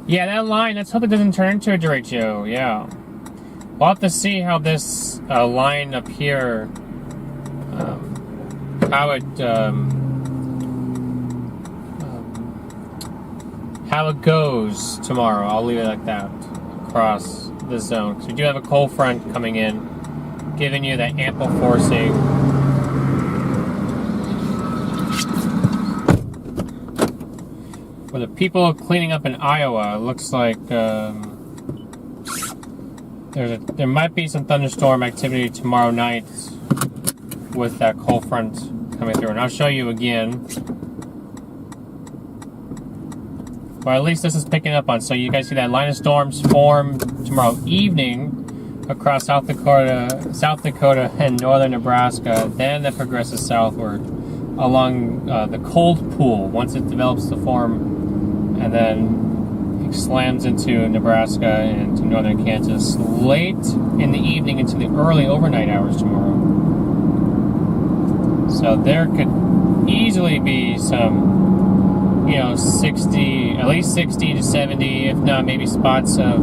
Yeah, that line, let's hope it doesn't turn into a derecho, yeah. We'll have to see how this line up here, how it goes tomorrow. I'll leave it like that, across the zone. Because we do have a cold front coming in, giving you that ample forcing. For the people cleaning up in Iowa, it looks like there might be some thunderstorm activity tomorrow night with that cold front coming through, and I'll show you again. Or at least this is picking up on. So you guys see that line of storms form tomorrow evening across South Dakota and northern Nebraska. Then it progresses southward along the cold pool once it develops to form, and then it slams into Nebraska and to northern Kansas late in the evening into the early overnight hours tomorrow. So there could easily be some, at least 60 to 70, if not maybe spots of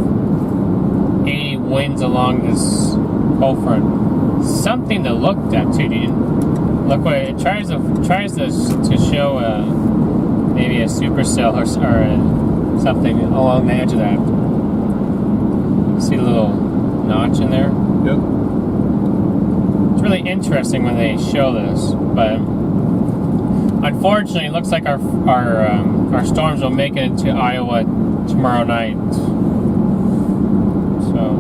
80 winds along this cold front. Something to look at too, dude. Look what it tries to show maybe a supercell or something along the edge of that. See the little notch in there? Yep. really interesting when they show this, but unfortunately, it looks like our storms will make it to Iowa tomorrow night. So,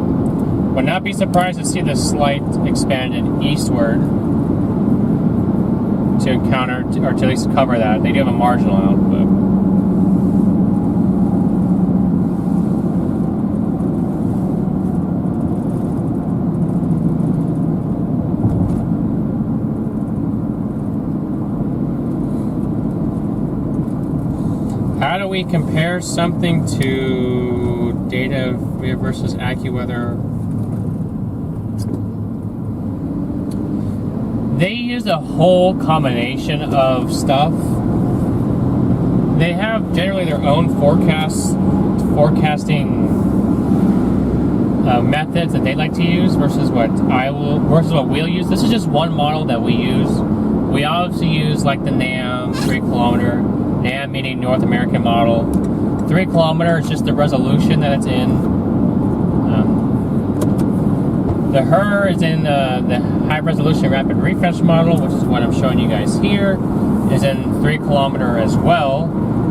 would not be surprised to see this slight expanded eastward to encounter, or to at least cover that. They do have a marginal output. How do we compare something to data versus AccuWeather? They use a whole combination of stuff. They have generally their own forecasting methods that they like to use versus what we'll use. This is just one model that we use. We obviously use like the NAM 3 kilometer. NAM meaning North American model. 3 kilometer is just the resolution that it's in. The HER is in the high resolution rapid refresh model, which is what I'm showing you guys here, is in 3 kilometer as well.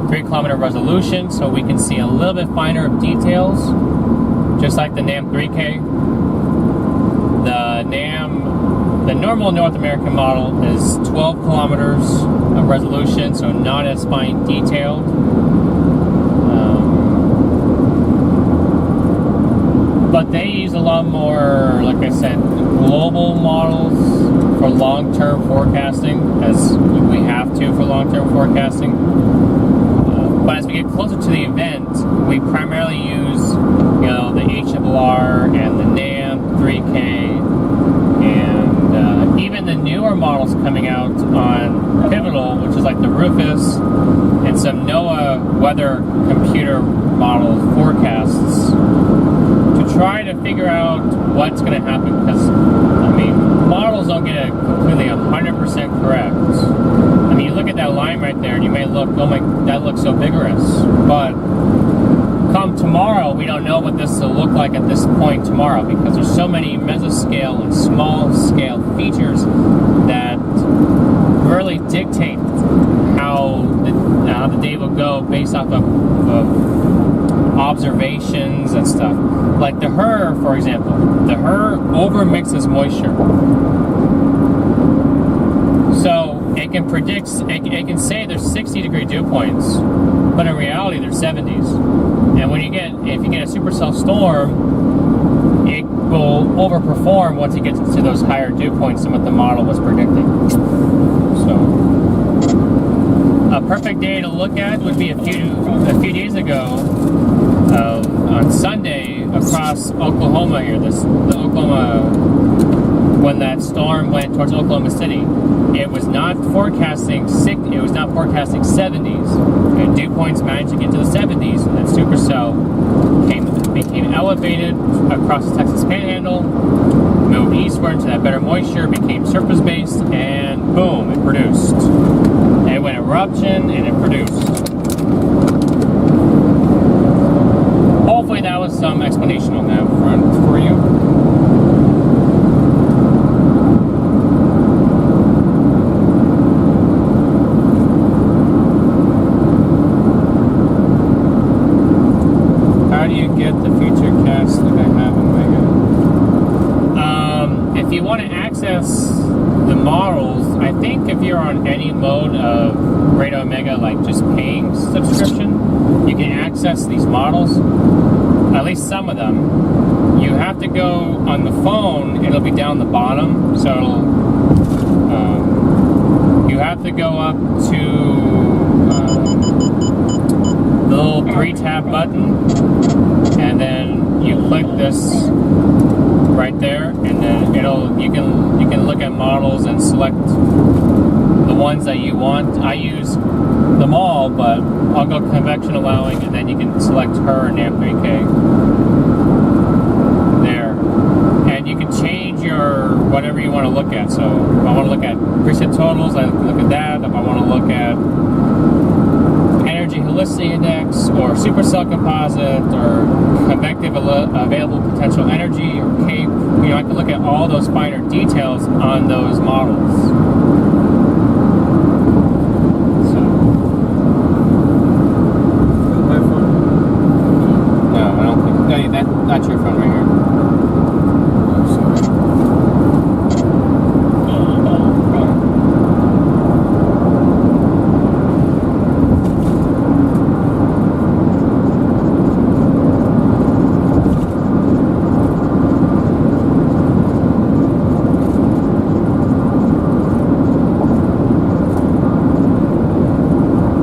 3 kilometer resolution, so we can see a little bit finer of details, just like the NAM 3K. The normal North American model is 12 kilometers of resolution, so not as fine detailed. But they use a lot more, like I said, global models for long-term forecasting, as we have to for long-term forecasting. But as we get closer to the event, we primarily use, the HRR and the NAM 3K, and even the newer models coming out on Pivotal, which is like the Rufus, and some NOAA weather computer model forecasts, to try to figure out what's going to happen, because, models don't get it completely 100% correct. You look at that line right there, and you may look, oh my, that looks so vigorous, but come tomorrow, we don't know what this will look like at this point tomorrow, because there's so many mesoscale and small-scale features that really dictate how the day will go based off of observations and stuff. Like the HER, for example. The HER overmixes moisture. So it can predict, it can say there's 60-degree dew points, but in reality there's 70s. And if you get a supercell storm, it will overperform once it gets to those higher dew points than what the model was predicting. So a perfect day to look at would be a few days ago, on Sunday, across Oklahoma here. The Oklahoma, when that storm went towards Oklahoma City, it was not forecasting 70s, and dew points managed to get to the 70s, and that supercell became elevated across the Texas Panhandle, moved eastward into that better moisture, became surface-based, and boom, it produced. It went eruption, and it produced. Hopefully that was some explanation on that front for you. How do you get the future cast that I have in Mega? If you want to access the models, I think if you're on any mode of Radio Omega, like just paying subscription, you can access these models, at least some of them. You have to go on the phone, it'll be down the bottom, so you have to go up to the little 3-tab button, and then you click this right there, and then you can look at models and select the ones that you want. I use them all, but I'll go convection allowing, and then you can select HER and NAM 3K there, and you can change your whatever you want to look at. So if I want to look at preset totals, I look at that. If I want to look at energy helicity index, or supercell composite, or convective available potential energy, or CAPE. You know, I can look at all those finer details on those models. So, My phone. no, I don't think. No, that's your phone right here. Oh, sorry.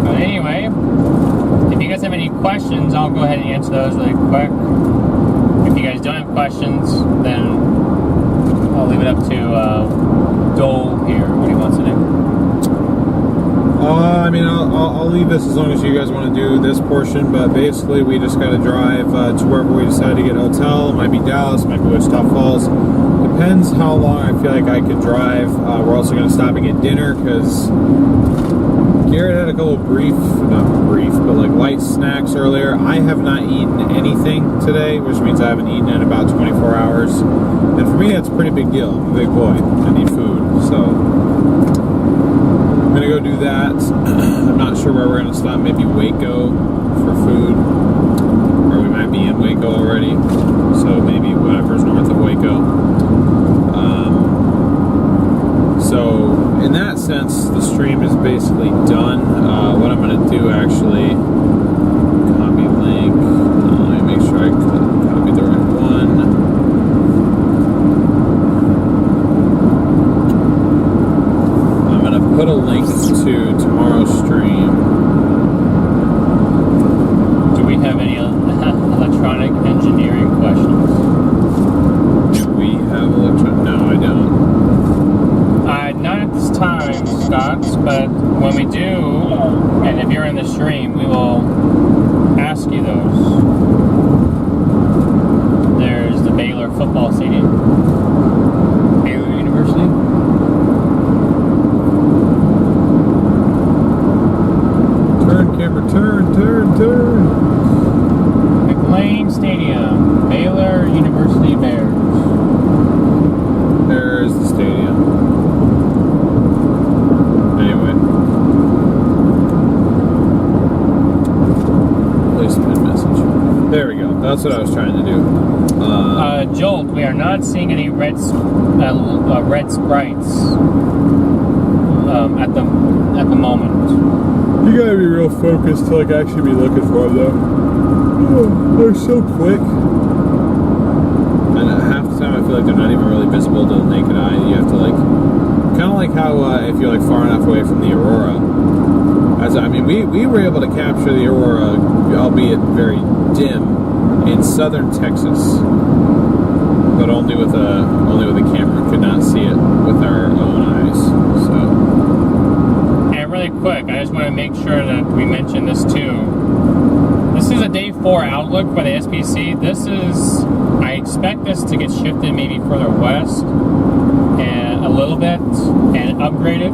But anyway, if you guys have any questions, I'll go ahead and answer those really quick. If you guys don't have questions, then I'll leave it up to Dole here, what he wants to do. I mean, I'll leave this as long as you guys want to do this portion, but basically we just got to drive to wherever we decide to get a hotel. It might be Dallas, it might be Wichita Falls. Depends how long I feel like I can drive. We're also going to stop and get dinner because Garrett had a couple but like light snacks earlier. I have not eaten anything today, which means I haven't eaten in about 24 hours. And for me, that's a pretty big deal. I'm a big boy. I need food. So I'm gonna go do that. I'm not sure where we're gonna stop. Maybe Waco for food, or we might be in Waco already. So maybe whatever's north of Waco. So in that sense, the stream is basically done. What I'm gonna do actually, copy link. Let me make sure I copy the right one. I'm gonna put a link to tomorrow's stream. Do we have any electronic engineering questions? Do we have electronic? No, I don't. Not at this time, Scott, but when we do, and if you're in the stream, we will ask you those. There's the Baylor football stadium. Baylor University. Turn, camera, turn. McLean Stadium. Baylor University Bears. There's the stadium. Anyway. Placement message. There we go. That's what I was trying to do. Jolt, we are not seeing any red sprites at the moment. You gotta be real focused to like actually be looking for them, though. Oh, they're so quick. And half the time I feel like they're not even really visible to the naked eye. You have to like, kind of like how if you're like far enough away from the aurora. I mean, we were able to capture the aurora, albeit very dim, in southern Texas, but only with a camera. Could not see it with our own eyes. So. And really quick, I just want to make sure that we mention this too. This is a day 4 outlook for the SPC. I expect this to get shifted maybe further west and a little bit and upgraded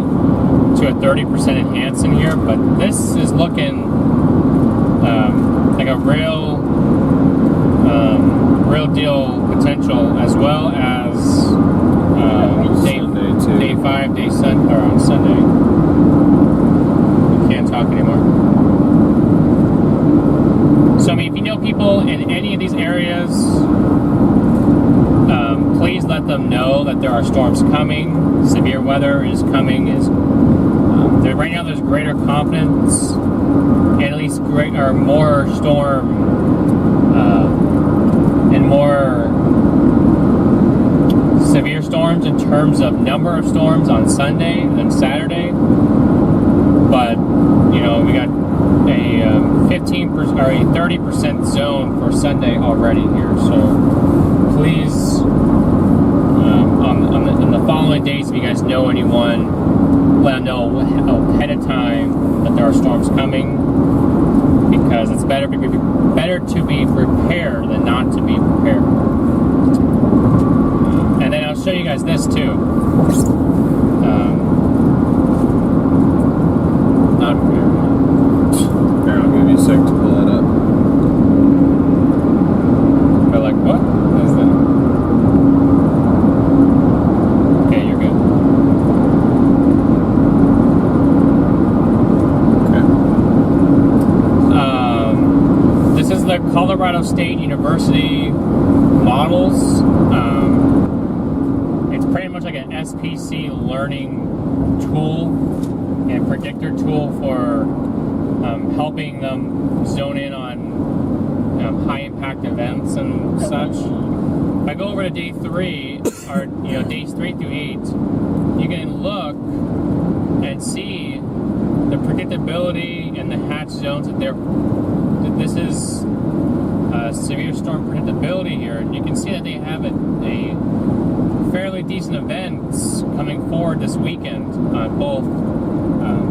to a 30% enhance in here, but this is looking like a real deal potential, as well as day 5, or on Sunday. Can't talk anymore. So I mean, if you know people in any of these areas, please let them know that there are storms coming. Severe weather is coming. Right now there's greater confidence, and at least more storm and more severe storms in terms of number of storms on Sunday than Saturday. But you know, we got a 15% or a 30% zone for Sunday already here. So please, in the following days, if you guys know anyone, let them know ahead of time that there are storms coming, because it's better to be prepared than not to be prepared. And then I'll show you guys this too. Not prepared. Colorado State University models. It's pretty much like an SPC learning tool and predictor tool for helping them zone in on high impact events and such. If I go over to day 3, or days 3 through 8, you can look and see the predictability and the hatch zones that this is severe storm predictability here, and you can see that they have a fairly decent events coming forward this weekend on both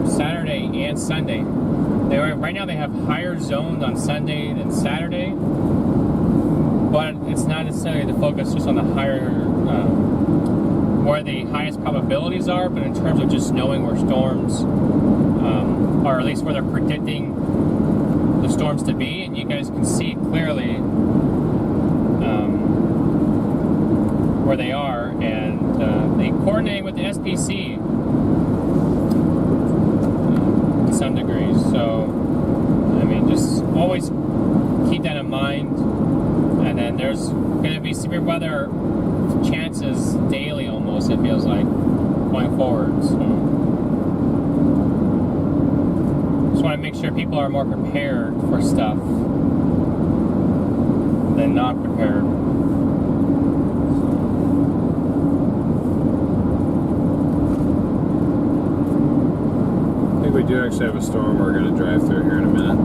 Saturday and Sunday. Right now they have higher zones on Sunday than Saturday, but it's not necessarily the focus just on the higher, where the highest probabilities are, but in terms of just knowing where storms, or at least where they're predicting the storms to be, and you guys can see clearly where they are, and they coordinate with the SPC to some degree. So, I mean, just always keep that in mind. And then there's going to be severe weather chances daily, almost, it feels like, going forward. So, just want to make sure people are more prepared for stuff than not prepared. I think we do actually have a storm we're going to drive through here in a minute.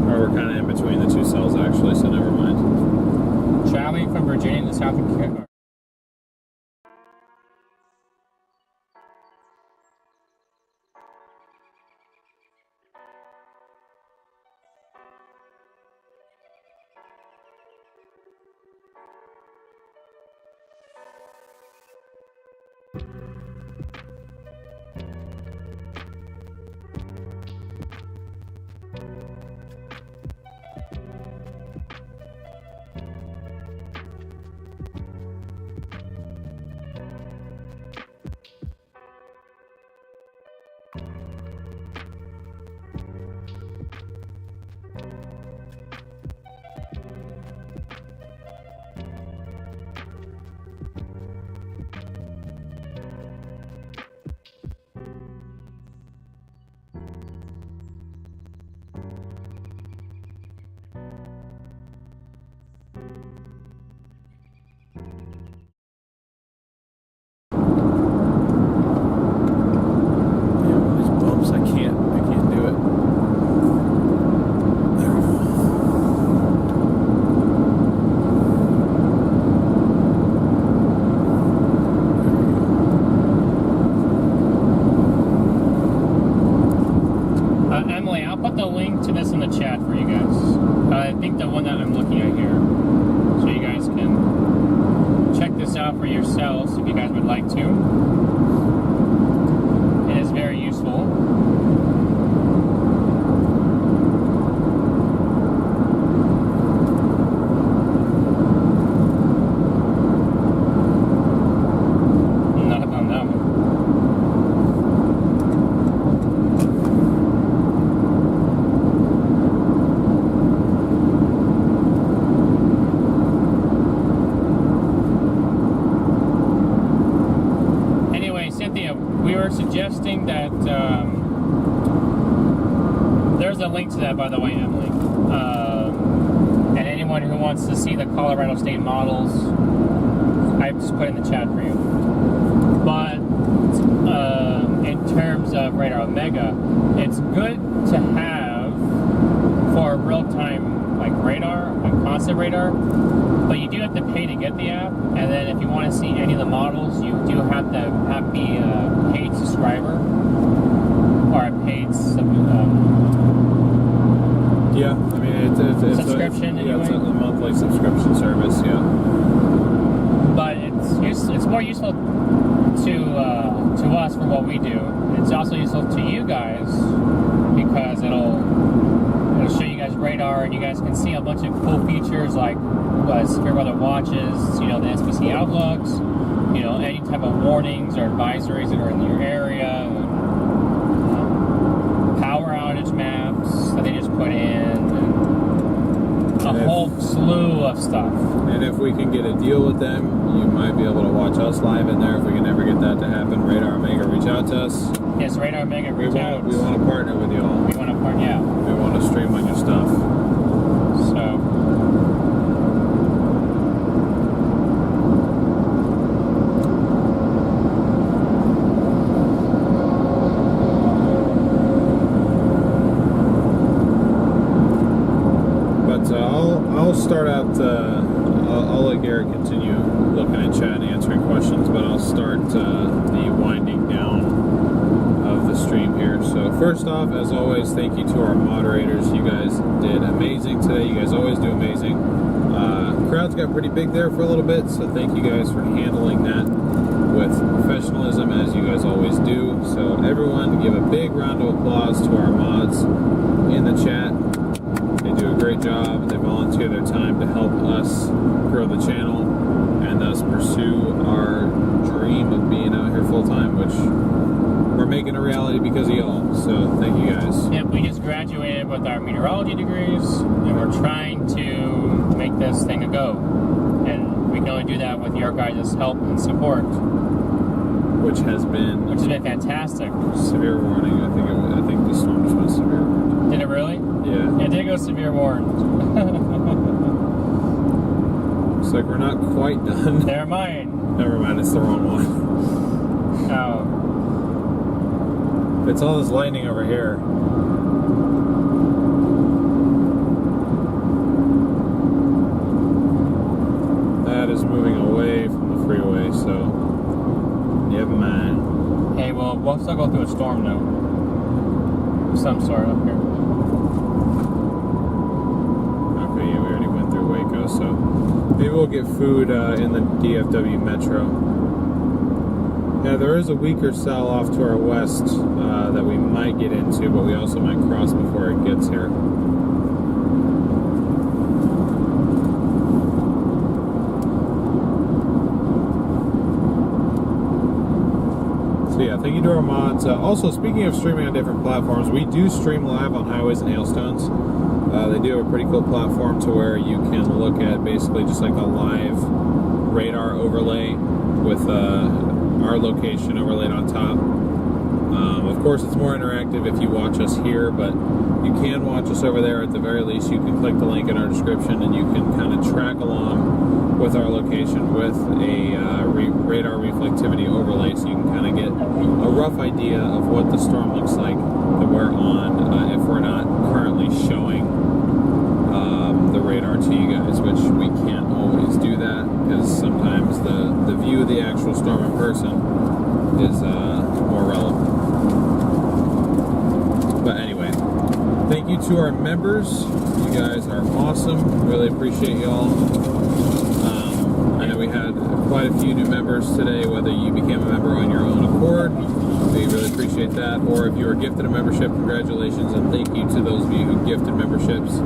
Or we're kind of in between the two cells, actually, so never mind. Traveling from Virginia to South Carolina. For yourselves, if you guys would like to. It is very useful. Not on that one. Suggesting that there's a link to that, by the way, Emily, and anyone who wants to see the Colorado State models, I just put in the chat for you. But in terms of Radar Omega, it's good to have for real-time like radar, like constant radar, but you do have to pay to get the app, and then if you want to see any of the models, you do have to be a paid subscriber or a paid yeah, I mean it's subscription. It's a monthly subscription service, yeah. But it's more useful to us for what we do. It's also useful to you guys because it'll show you guys radar, and you guys can see a bunch of cool features like severe weather watches, the SPC outlooks, any type of warnings or advisories that are in your area, power outage maps that they just put in, and a whole slew of stuff. And if we can get a deal with them, you might be able to watch us live in there. If we can ever get that to happen, Radar Omega, reach out to us. Yes, Radar Omega, reach out. We want to partner with you all. We want to partner, yeah. We want to stream on your stuff. So. I'll start out, I'll let Garrett continue looking at chat and answering questions, but I'll start the winding down of the stream here. So first off, as always, thank you to our moderators. You guys did amazing today. You guys always do amazing. Crowds got pretty big there for a little bit, so thank you guys for handling that with professionalism, as you guys always do. So everyone, give a big round of applause to our mods in the chat. They do a great job. They volunteer their time to help us grow the channel and thus pursue our dream of being out here full time, which we're making a reality because of y'all. So thank you guys. Yep, we just graduated with our meteorology degrees, and we're trying to make this thing a go. And we can only do that with your guys' help and support, Which has been fantastic. Severe warning. I think the storm just went severe warning. Did it really? Yeah. It did go severe warned. Looks like we're not quite done. Never mind. Never mind, it's the wrong one. Oh. It's all this lightning over here. That is moving away from the freeway, so never mind. Hey, well, we'll still go through a storm though. Of some sort up here. Okay, yeah, we already went through Waco, so maybe we'll get food in the DFW Metro. Yeah, there is a weaker cell off to our west that we might get into, but we also might cross before it gets here. So yeah, thank you to our mods. Also, speaking of streaming on different platforms, we do stream live on Highways and Hailstones. They do have a pretty cool platform to where you can look at basically just like a live radar overlay with our location overlaid on top. Of course, it's more interactive if you watch us here, but you can watch us over there. At the very least, you can click the link in our description and you can kind of track along with our location with a radar reflectivity overlay, so you can kind of get a rough idea of what the storm looks like that we're on if we're not currently showing the radar to you guys, which we can't always do that because sometimes the view of the actual storm in person is more relevant. But anyway, thank you to our members. You guys are awesome. Really appreciate y'all. I know we had quite a few new members today, whether you became a member on your own accord. We really appreciate that. Or if you were gifted a membership, congratulations, and thank you to those of you who gifted memberships.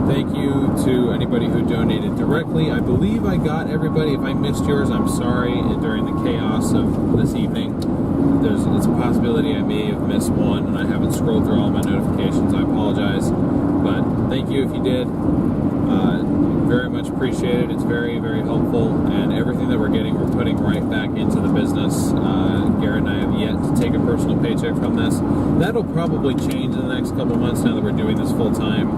Thank you to anybody who donated directly. I believe I got everybody. If I missed yours, I'm sorry. During the chaos of this evening, it's a possibility I may have missed one, and I haven't scrolled through all my notifications. I apologize. But thank you if you did. Very much appreciated. It's very, very helpful, and everything that we're getting, we're putting right back into the business. Garrett and I have yet to take a personal paycheck from this. That'll probably change in the next couple months now that we're doing this full time,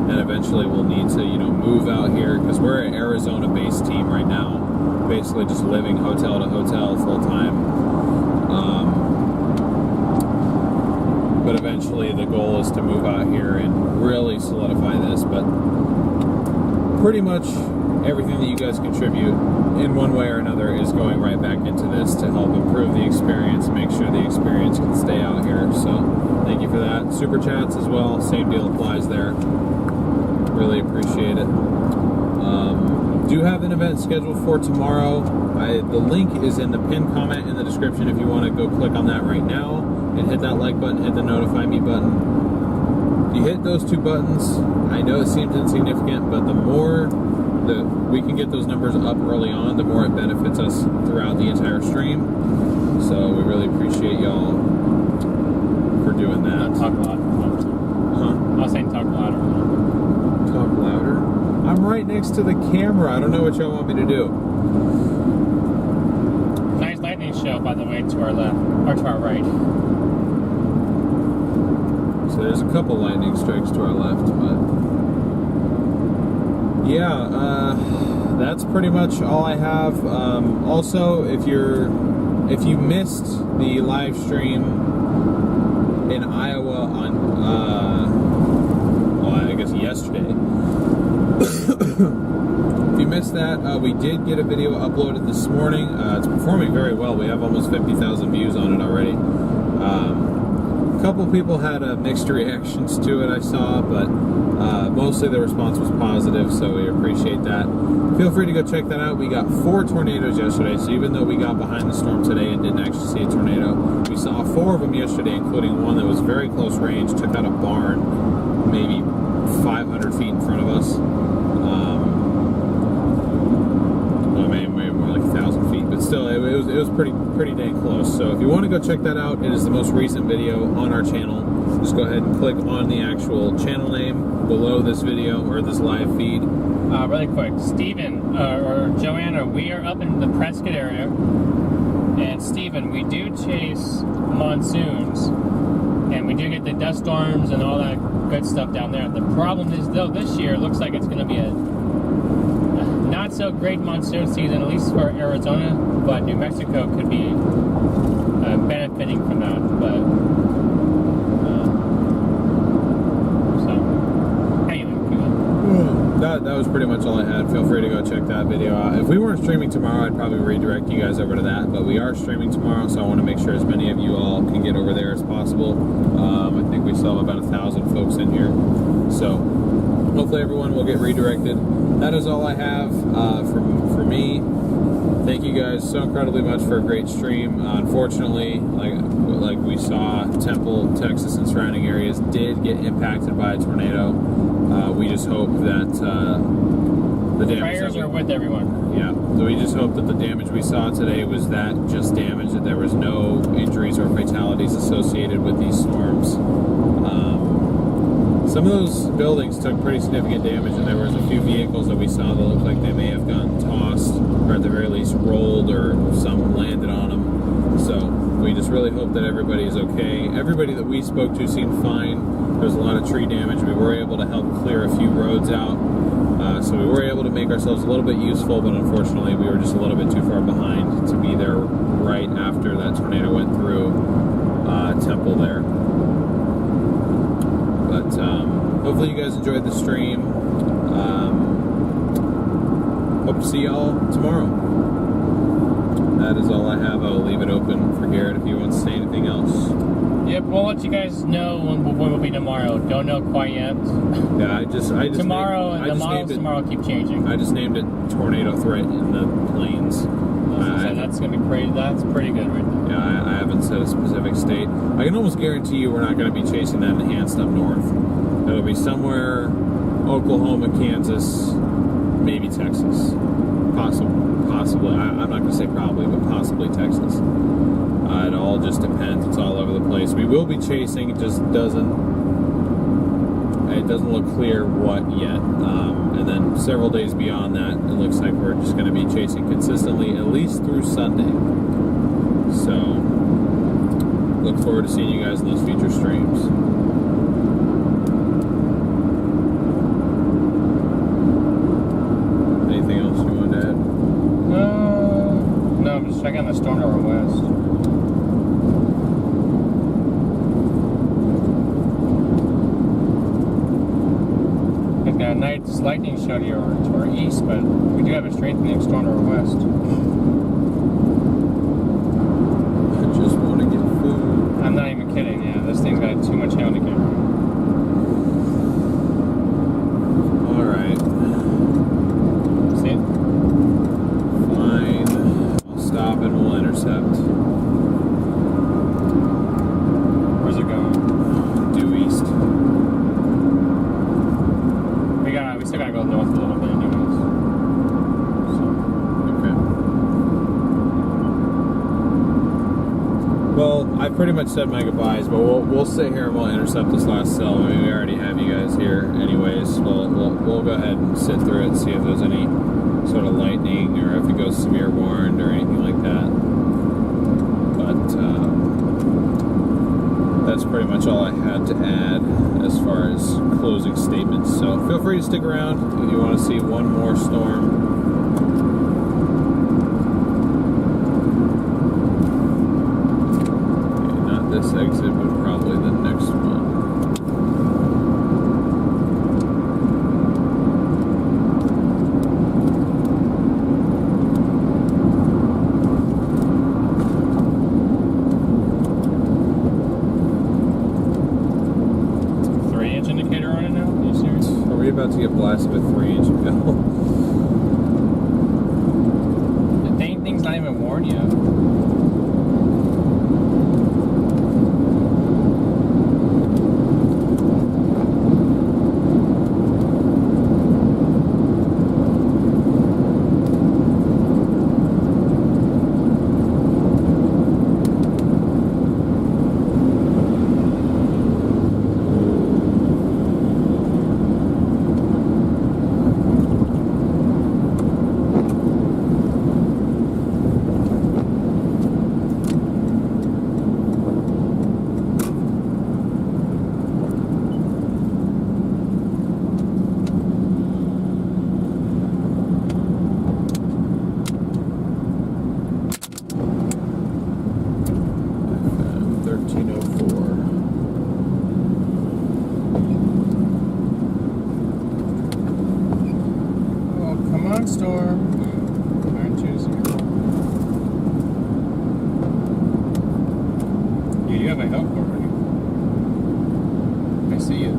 and eventually we'll need to, move out here because we're an Arizona-based team right now, basically just living hotel to hotel full time. But eventually the goal is to move out here and really solidify this. But pretty much everything that you guys contribute in one way or another is going right back into this to help improve the experience, make sure the experience can stay out here. So thank you for that. Super chats as well, same deal applies there. Really appreciate it. Do have an event scheduled for tomorrow. The link is in the pinned comment in the description if you want to go click on that right now and hit that like button, hit the notify me button. You hit those two buttons. I know it seems insignificant, but the more that we can get those numbers up early on, the more it benefits us throughout the entire stream. So we really appreciate y'all for doing that. Not talk louder. Huh? I was saying talk louder. Talk louder. I'm right next to the camera. I don't know what y'all want me to do. Nice lightning show, by the way, to our left, or to our right. So there's a couple lightning strikes to our left, but yeah, that's pretty much all I have. Also, if you missed the live stream in Iowa on, well, I guess yesterday. If you missed that, we did get a video uploaded this morning. It's performing very well. We have almost 50,000 views on it already. A couple people had mixed reactions to it, I saw, but mostly the response was positive, so we appreciate that. Feel free to go check that out. We got 4 tornadoes yesterday, so even though we got behind the storm today and didn't actually see a tornado, we saw 4 of them yesterday, including one that was very close range, took out a barn maybe 500 feet in front of us. Well, maybe more like 1,000 feet, but still, it was pretty dang close. So if you want to go check that out, it is the most recent video on our channel. Just go ahead and click on the actual channel name below this video or this live feed. Really quick, Steven or Joanna, we are up in the Prescott area, and Steven, we do chase monsoons, and we do get the dust storms and all that good stuff down there. The problem is, though, this year it looks like it's going to be a not so great monsoon season, at least for Arizona, but New Mexico could be benefiting from that. But so anyway, keep going. That was pretty much all I had. Feel free to go check that video out. If we weren't streaming tomorrow, I'd probably redirect you guys over to that, but we are streaming tomorrow, so I want to make sure as many of you all can get over there as possible. I think we still have about 1,000 folks in here, so hopefully everyone will get redirected. That is all I have for me. Thank you guys so incredibly much for a great stream. Unfortunately, like we saw, Temple, Texas, and surrounding areas did get impacted by a tornado. We just hope that the damage Prayers are with everyone. Yeah, so we just hope that the damage we saw today was that just damage, that there was no injuries or fatalities associated with these storms. Some of those buildings took pretty significant damage, and there was a few vehicles that we saw that looked like they may have gotten tossed, or at the very least rolled, or some landed on them. So we just really hope that everybody is okay. Everybody that we spoke to seemed fine. There was a lot of tree damage. We were able to help clear a few roads out. So we were able to make ourselves a little bit useful, but unfortunately we were just a little bit too far behind to be there right after that tornado went through Temple there. But hopefully you guys enjoyed the stream. Hope to see y'all tomorrow. That is all I have. I will leave it open for Garrett if he wants to say anything else. Yep, we'll let you guys know when will be tomorrow. Don't know quite yet. Yeah, I just tomorrow named, and the models tomorrow keep changing. I just named it tornado threat in the plains. That's gonna be pretty. That's pretty good right there. Yeah, I haven't said a specific state. I can almost guarantee you we're not going to be chasing that enhanced up north. It'll be somewhere Oklahoma, Kansas, maybe Texas. Possibly. I'm not going to say probably, but possibly Texas. It all just depends. It's all over the place. We will be chasing. It just doesn't look clear what yet. And then several days beyond that, it looks like we're just going to be chasing consistently, at least through Sunday. So, look forward to seeing you guys in those future streams. Anything else you want to add? No, I'm just checking the StormRunner West. We've got a nice lightning show to our east, but we do have a strengthening StormRunner West. I'm not even kidding, yeah. This thing's got too much hail to get. Alright. See it? Fine. I'll stop and we'll intercept. Where's it going? Due east. We still gotta go north a little bit anyways. So. Okay. Well, I pretty much said my goodbyes, but we'll sit here and we'll intercept this last cell. I mean, we already have you guys here, anyways. We'll go ahead and sit through it and see if there's any sort of lightning or if it goes severe warned or anything like that. But that's pretty much all I had to add as far as closing statements. So feel free to stick around if you want to see one more storm. This exit, but probably the next one. Three-inch indicator on it now? Are you serious? Are we about to get blasted with 3-inch hail? The dang thing's not even warned yet. Storm 920. You have a help already. I see you.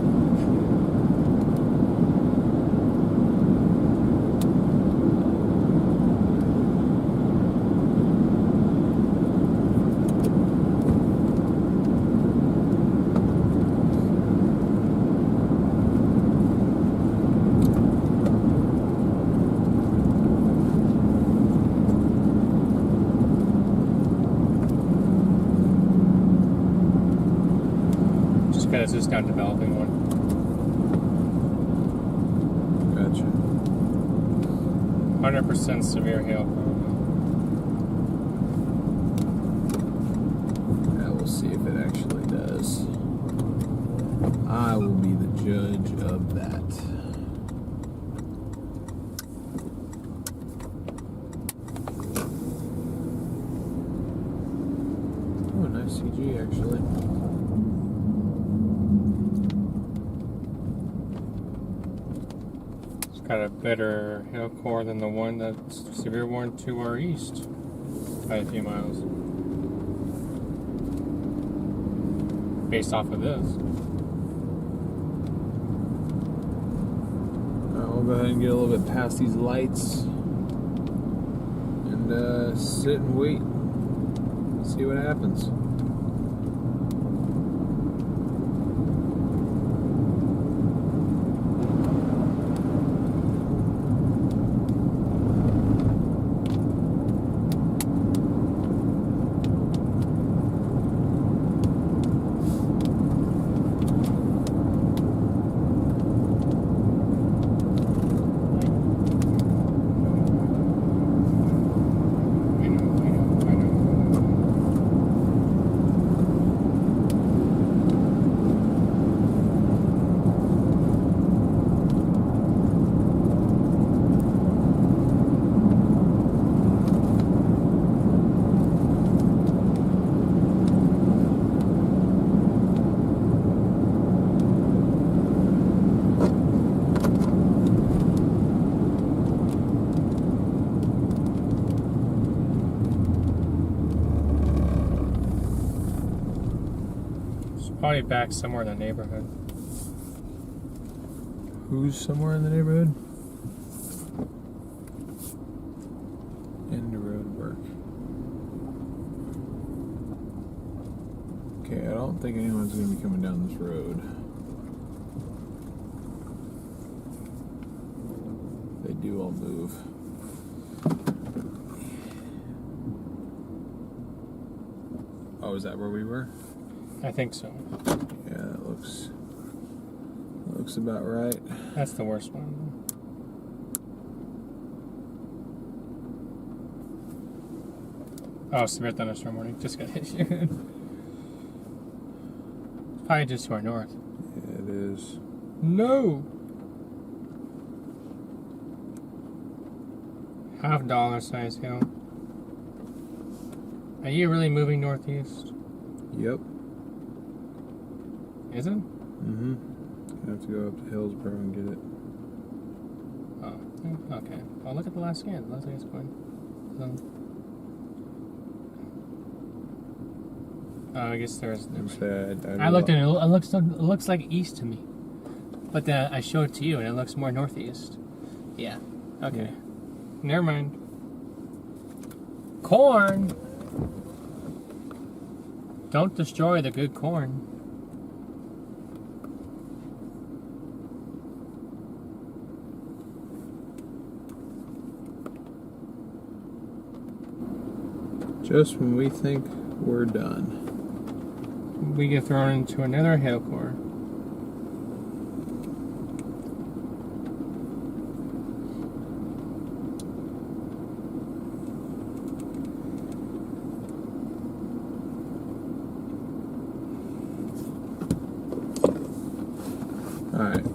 It's just not developing one. Gotcha. 100% severe hail. Yeah, we'll see if it actually does. I will be the judge of that. Oh, nice CG actually. Got a better hail core than the one that's severe warned to our east by a few miles. Based off of this. We'll go ahead and get a little bit past these lights and sit and wait. See what happens. Probably back somewhere in the neighborhood. Who's somewhere in the neighborhood? End of road work. Okay, I don't think anyone's going to be coming down this road. They do all move. Oh, is that where we were? I think so. Yeah, that looks about right. That's the worst one. Oh, severe thunderstorm warning. Just got issued. Probably just to our north. Yeah, it is. No! $half size hail. Are you really moving northeast? Yep. Is it? Mm-hmm. I have to go up to Hillsborough and get it. Oh, okay. Well, look at the last scan. Looks like it's going. Oh, I guess there's. I looked at it. It looks like east to me, but then I showed it to you, and it looks more northeast. Yeah. Okay. Yeah. Never mind. Corn. Don't destroy the good corn. Just when we think we're done. We get thrown into another hail core. Alright.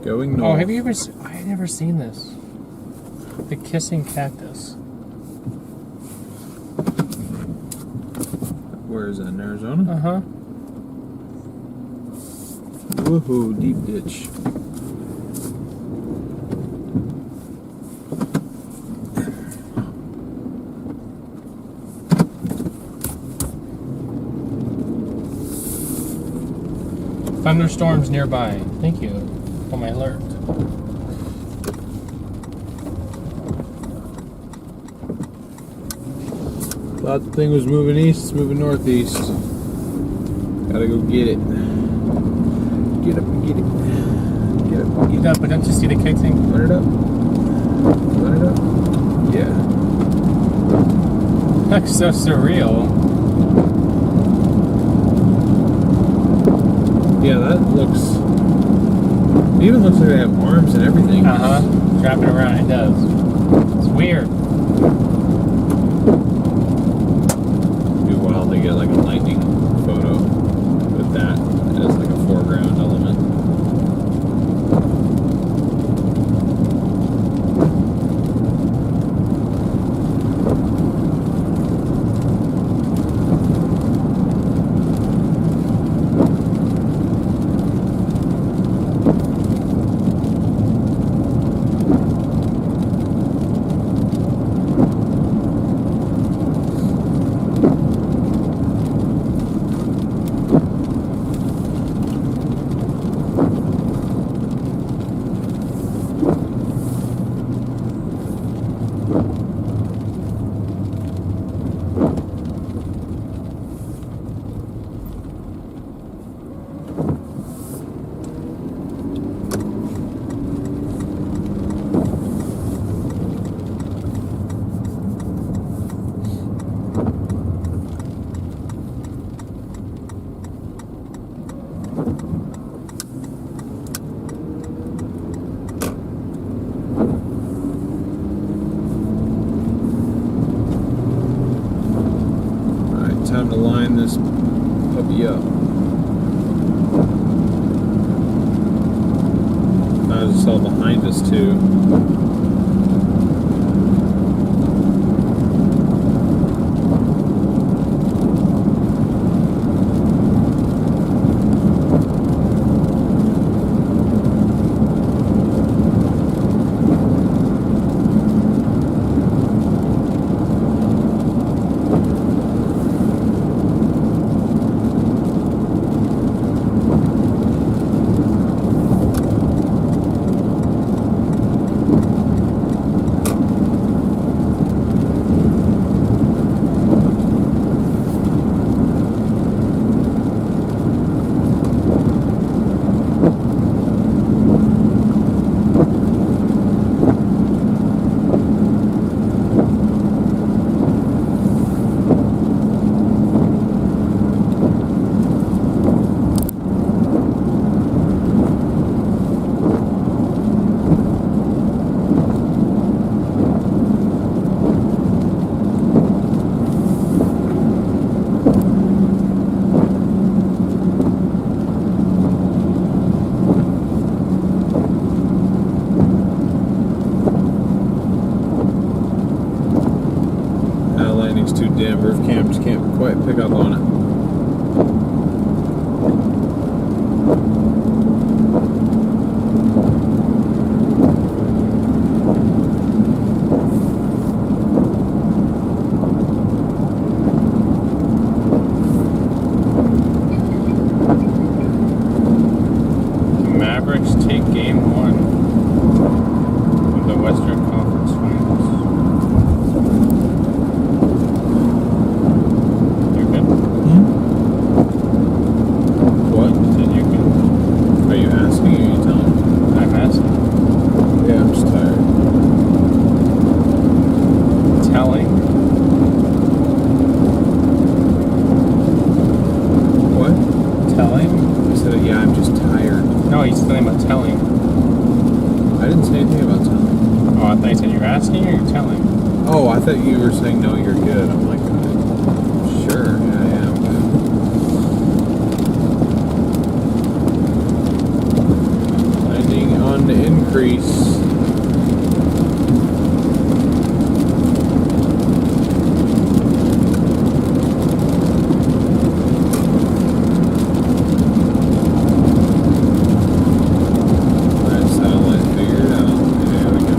Going north. Oh, have you ever I've never seen this. The kissing cactus. Where is that? In Arizona? Uh-huh. Woohoo, deep ditch. Thunderstorms nearby. Thank you for my alert. Thought the thing was moving east, it's moving northeast. Gotta go get it. Get up and get it. Get up and get it. But don't you see the kissing? Run it up. Run it up. Yeah. That's so surreal. Yeah, that looks. It even looks like they have arms and everything. Uh-huh. Wrapping around, it does. It's weird. It'd be wild to get like a lightning photo with that as like a foreground element. Time to line this puppy up. It's all behind us too. damn roof cams can't quite pick up on it. Mavericks take game 1 of the Western Conference Finals. You good? What? Said you good? Are you asking or are you telling me? I'm asking. Yeah, I'm just tired. Telling. What? Telling? I said, yeah, I'm just tired. No, he's talking about telling. I didn't say anything about telling. Oh, I thought you said you were asking or you're telling. Oh, I thought you were saying, no, you're good. I'm like, sure, yeah, I am. Landing on the increase. Alright, satellite figured out. There we go.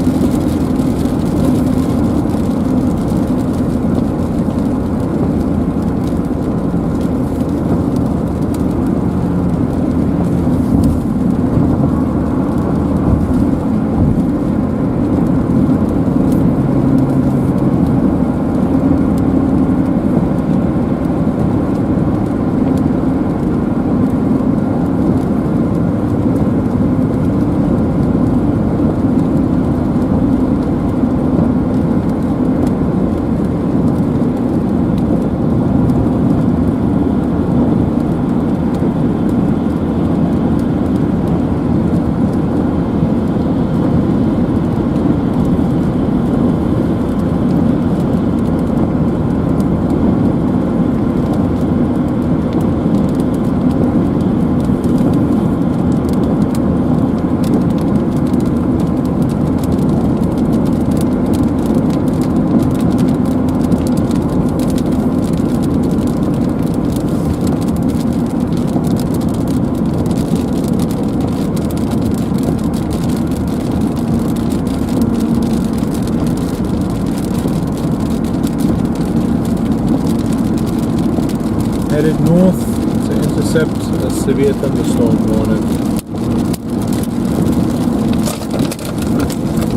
Headed north to intercept a severe thunderstorm warning.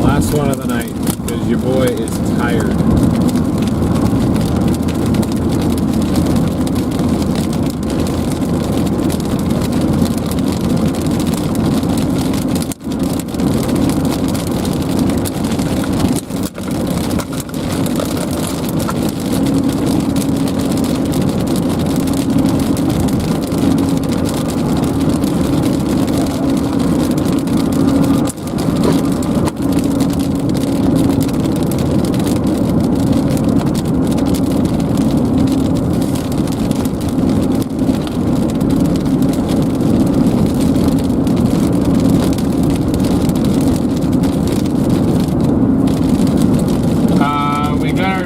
Last one of the night, because your boy is tired.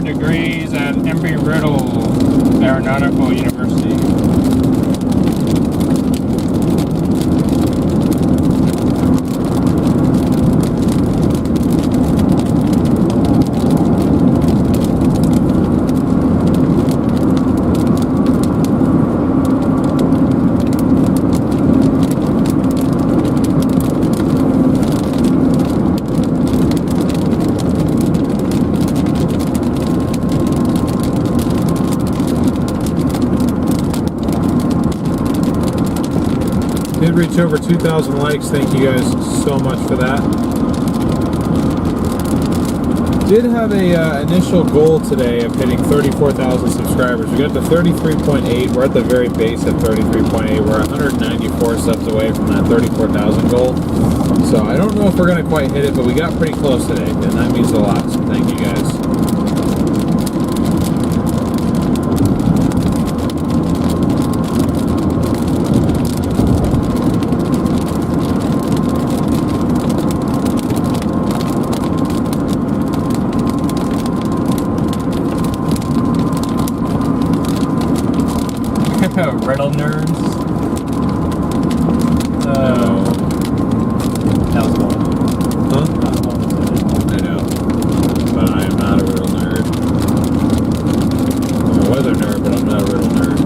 Degrees at Embry-Riddle Aeronautical University. Did reach over 2,000 likes. Thank you guys so much for that. Did have a initial goal today of hitting 34,000 subscribers. We got to 33.8. We're at the very base at 33.8. We're 194 subs away from that 34,000 goal. So I don't know if we're going to quite hit it, but we got pretty close today, and that means a lot. So thank you guys. to riddle nerds? No. That was one. Huh? That was one. I know. But I am not a riddle nerd. I'm a weather nerd, but I'm not a riddle nerd.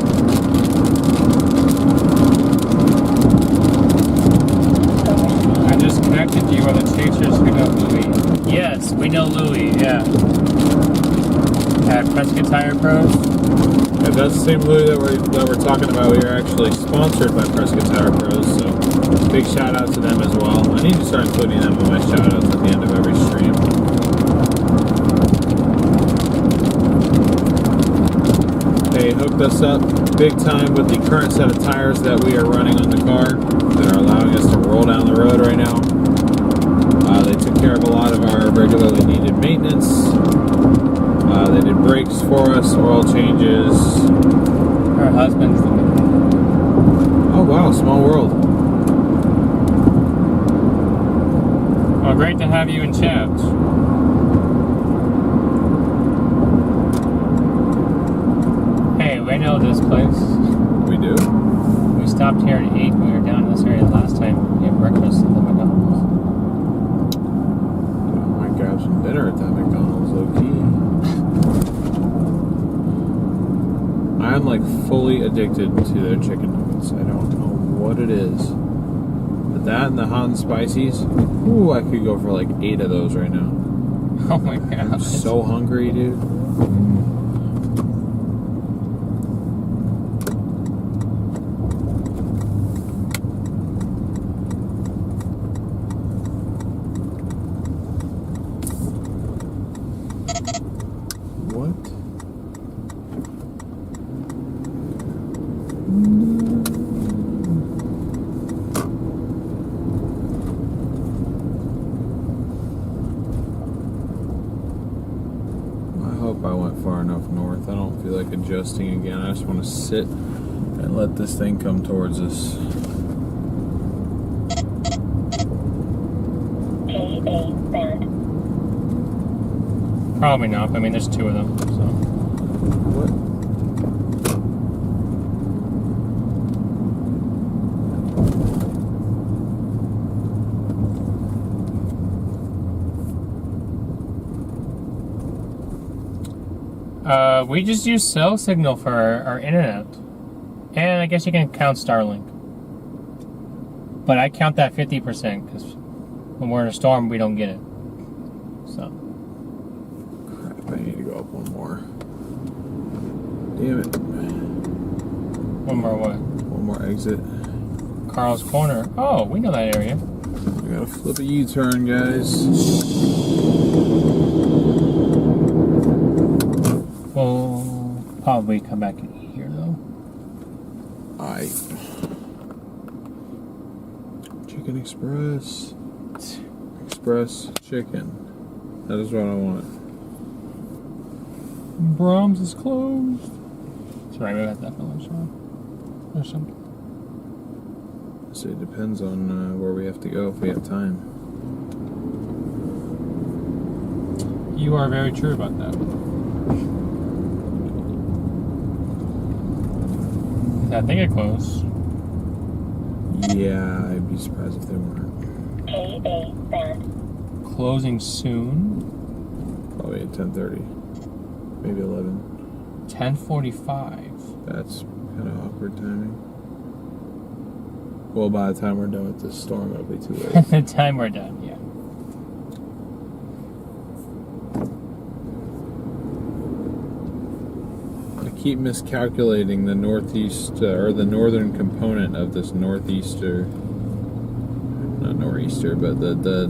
I just connected you with the teachers who know Louis. Yes, we know Louis, yeah. At Prescott Tire Pros. If that's the same Louis that we're talking about, we are actually sponsored by Prescott Tire Pros, so big shout out to them as well. I need to start including them in my shout outs at the end of every stream. They hooked us up big time with the current set of tires that we are running on the car that are allowing us to roll down the road right now. They took care of a lot of our regularly needed maintenance. They did brakes for us, oil changes. Her husband's the Oh wow, small world. Well, great to have you in chat. Hey, we know this place. We do. We stopped here at 8 when we were down in this area last time. We had breakfast at the McDonald's. I might grab some dinner at that McDonald's, low key. I'm like fully addicted to their chicken nuggets. I don't know what it is. But that and the hot and spices, ooh, I could go for like 8 of those right now. Oh my god. I'm so hungry, dude. What? I hope I went far enough north. I don't feel like adjusting again. I just want to sit and let this thing come towards us. KA band. Probably not. I mean, there's 2 of them, so. What? We just use cell signal for our internet. And I guess you can count Starlink. But I count that 50% because when we're in a storm, we don't get it. So. Crap, I need to go up one more. Damn it. One more what? One more exit. Carl's Corner. Oh, we know that area. We gotta flip a U-turn, guys. We'll probably come back in here, though. Alright. Chicken Express. Express chicken. That is what I want. Brahms is closed. Sorry, maybe that's that fella or something. So it depends on where we have to go if we have time. You are very true about that. I think it closed. Yeah, I'd be surprised if they weren't. KA band. Closing soon. Probably at 10:30. Maybe 11. 10:45. That's kind of awkward timing. Well, by the time we're done with this storm, it'll be too late. The time we're done, yeah. I keep miscalculating the northeast or the northern component of this northeaster, not nor'easter, but the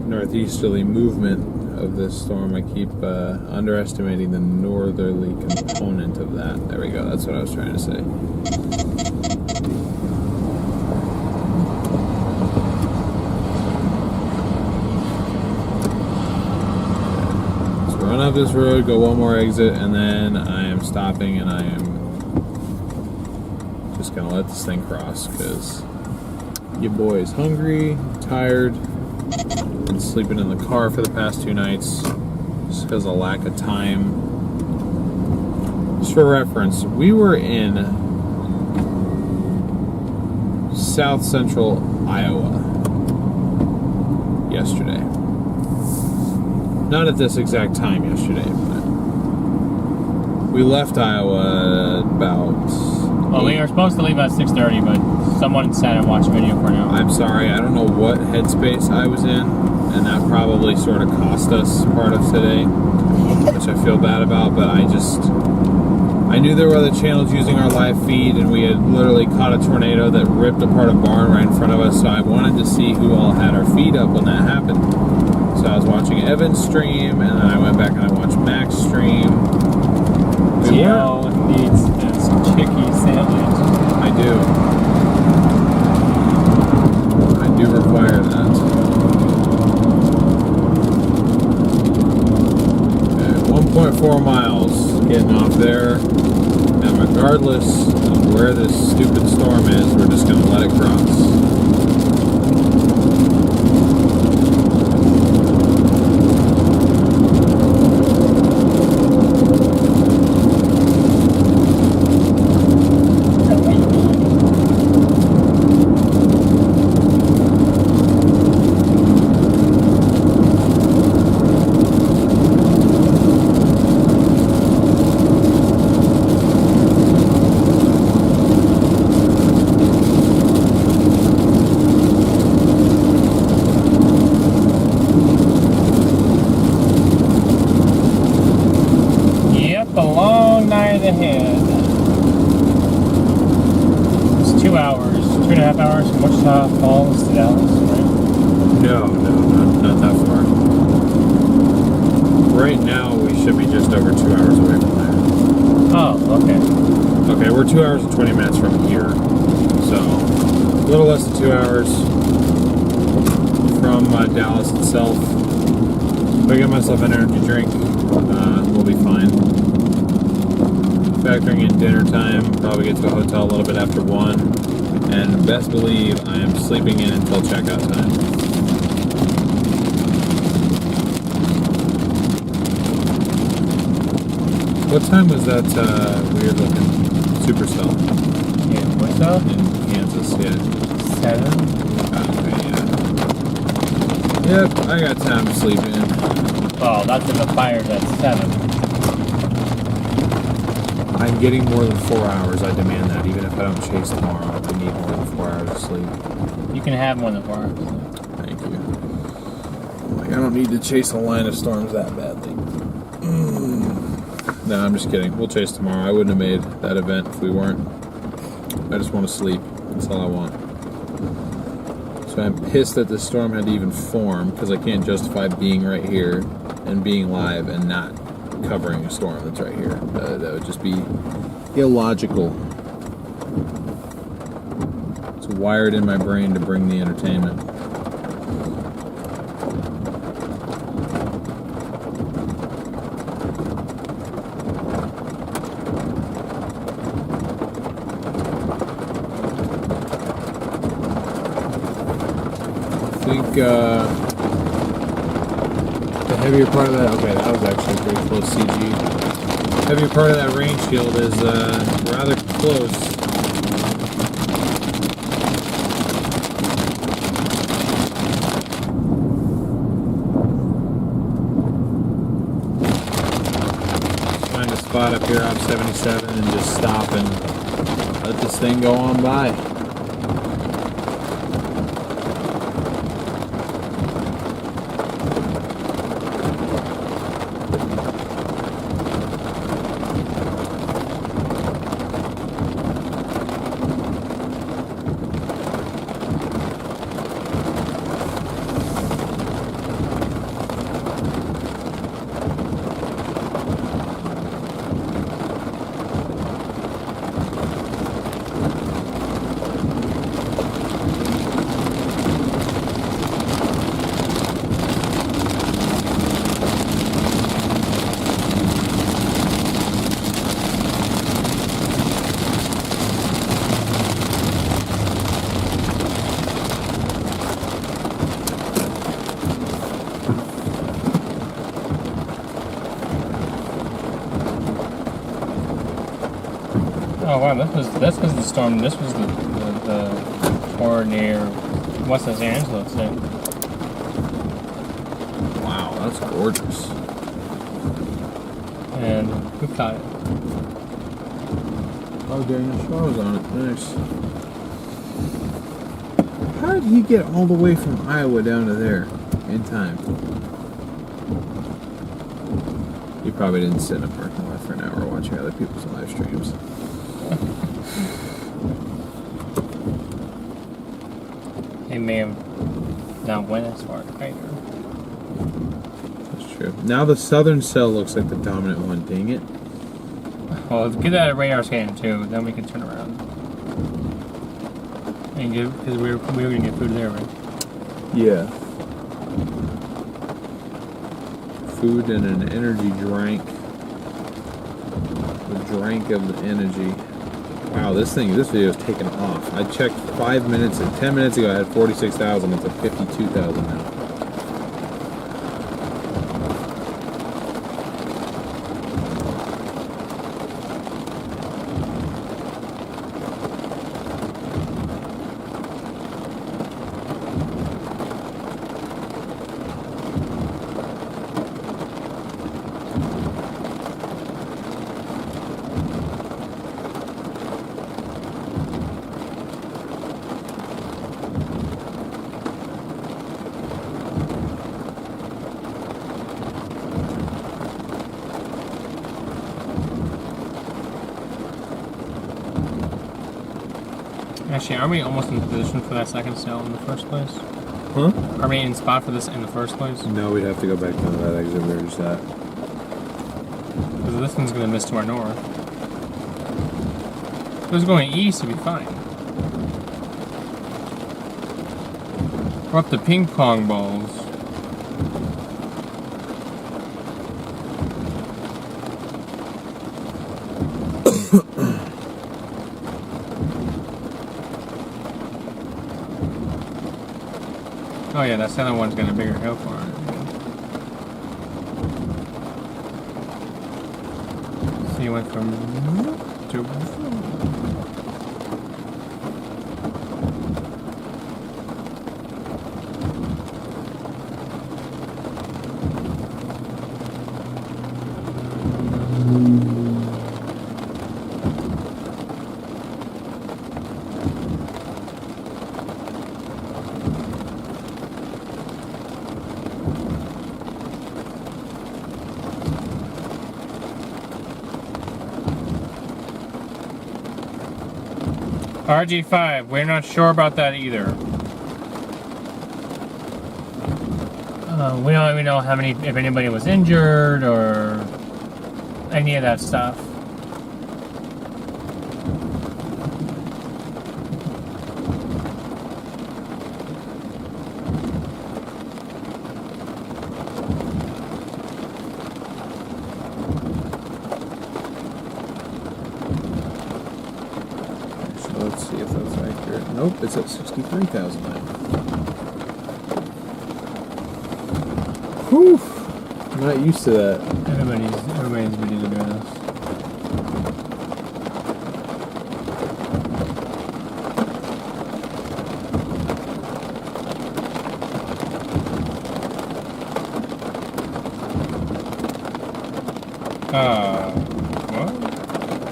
northeasterly movement of this storm. I keep underestimating the northerly component of that. There we go. That's what I was trying to say. Run up this road, go one more exit, and then I am stopping and I am just gonna let this thing cross because your boy is hungry, tired, been sleeping in the car for the past 2 nights just because of lack of time. Just for reference, we were in south central Iowa yesterday. Not at this exact time yesterday, but we left Iowa about... Well, we were supposed to leave at 6:30, but someone sat and watched video for now. I'm sorry, I don't know what headspace I was in, and that probably sort of cost us part of today, which I feel bad about, but I knew there were other channels using our live feed, and we had literally caught a tornado that ripped apart a barn right in front of us, so I wanted to see who all had our feed up when that happened. So I was watching Evan's stream, and then I went back and I watched Mac's stream. Gio needs this chicky sandwich. I do require that. Okay, 1.4 miles getting off there. And regardless of where this stupid storm is, we're just going to let it cross. Falls to Dallas, right? No, not that far. Right now, we should be just over 2 hours away from there. Oh, okay. Okay, we're 2 hours and 20 minutes from here. So, a little less than 2 hours from Dallas itself. If I get myself an energy drink, we'll be fine. Factoring in dinner time, probably get to the hotel a little bit after 1. And best believe I am sleeping in until checkout time. What time was that weird looking supercell? Yeah, what's up? In Kansas, yeah. 7? Okay, yeah. Yep, I got time to sleep in. Oh, that's if the fire's at 7. I'm getting more than 4 hours. I demand that. Even if I don't chase tomorrow, I need more than 4 hours of sleep. You can have more than 4 hours. Thank you. Like, I don't need to chase a line of storms that badly. No, I'm just kidding. We'll chase tomorrow. I wouldn't have made that event if we weren't. I just want to sleep. That's all I want. So I'm pissed that this storm had to even form, because I can't justify being right here and being live and not covering a storm that's right here. That would just be illogical. It's wired in my brain to bring the entertainment. I think the heavier part of that, okay, that was actually pretty close CG. Heavier part of that rain shield is rather close. Find a spot up here off 77 and just stop and let this thing go on by. Oh wow, that's because of the storm. This was the tornado near West Los Angeles. There. Wow, that's gorgeous. And we caught it. Oh, Daniel Shaw's on it. Nice. How did he get all the way from Iowa down to there in time? He probably didn't sit in a parking lot for an hour watching other people's live streams. He may have not went as far either. That's true. Now the southern cell looks like the dominant one. Dang it. Well, let's get that radar scan too, then we can turn around. And get, because we were gonna get food there, right? Yeah. Food and an energy drink. The drink of the energy. Wow, this video is taking off. I checked 5 minutes and 10 minutes ago I had 46,000. It's at 52,000 now. Actually, are we almost in position for that second cell in the first place? Huh? Are we in spot for this in the first place? No, we'd have to go back down to that exit we were just at. Because this one's going to miss to our north. If it was going east, it'd be fine. We're up to ping pong balls. Oh yeah, that other one's got a bigger hill for it. So you went from to RG5, we're not sure about that either. We don't even know how many, if anybody was injured or any of that stuff. Let's see if that's accurate. Nope, it's at 63,000 now. Whew! I'm not used to that. Everybody's videos are doing this.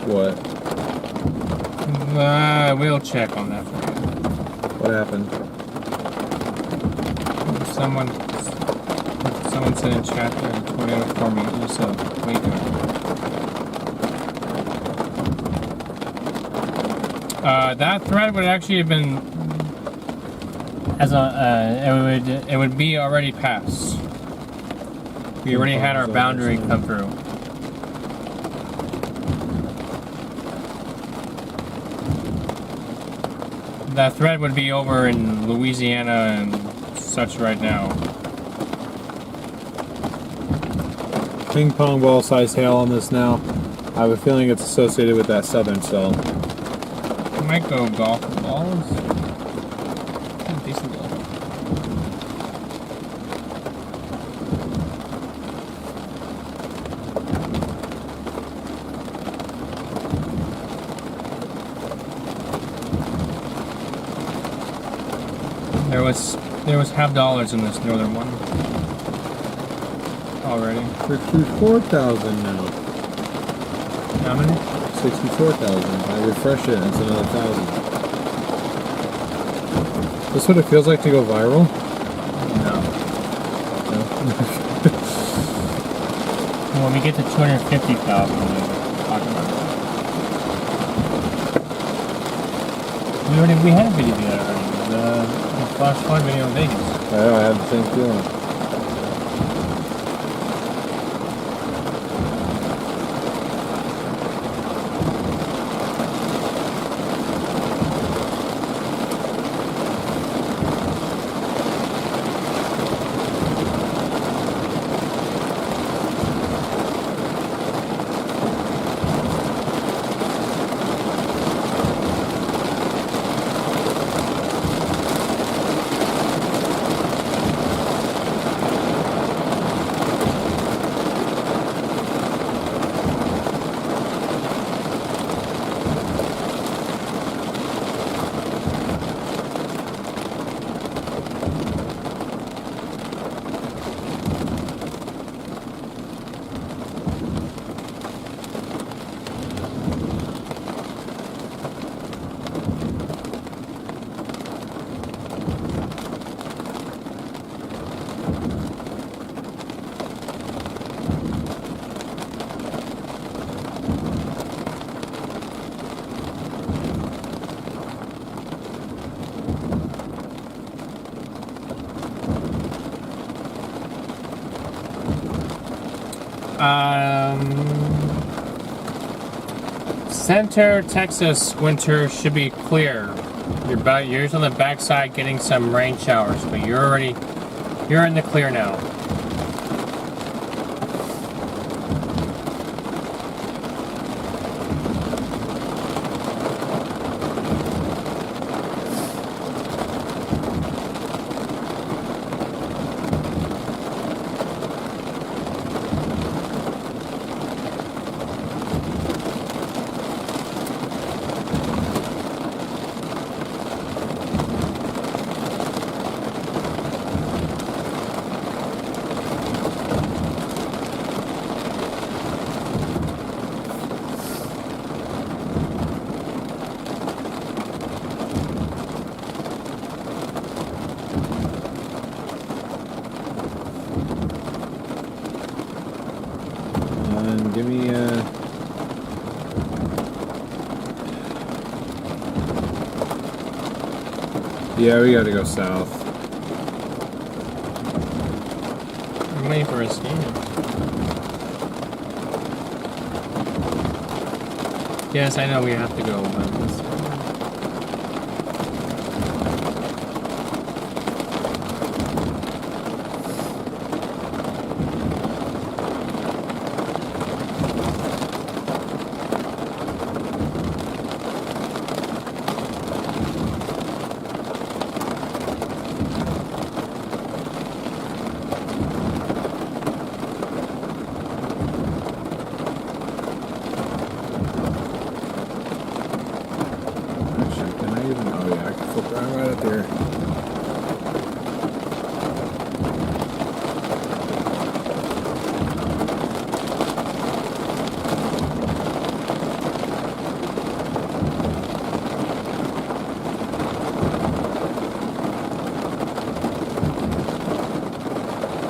What? What? We'll check on that for you. What happened? Someone said in chat that a tornado for me is weaker. That threat would actually have been as a it would be already passed. We already had our boundary come through. That threat would be over in Louisiana and such right now. Ping pong ball size hail on this now. I have a feeling it's associated with that southern cell. I might go golf balls. Decent golf. There was $50 in this northern one already. 64,000 now. How many? 64,000. I refresh it and it's another 1,000. This what it feels like to go viral? No. No? When we get to 250,000, we'll talk about that. We had a video of that already. The Flash Flood video in Vegas. I had the same feeling. Center Texas winter should be clear. You're on the backside getting some rain showers, but you're in the clear now. Give me yeah, we gotta go south. I'm waiting for a scan. Yes, I know we have to go, but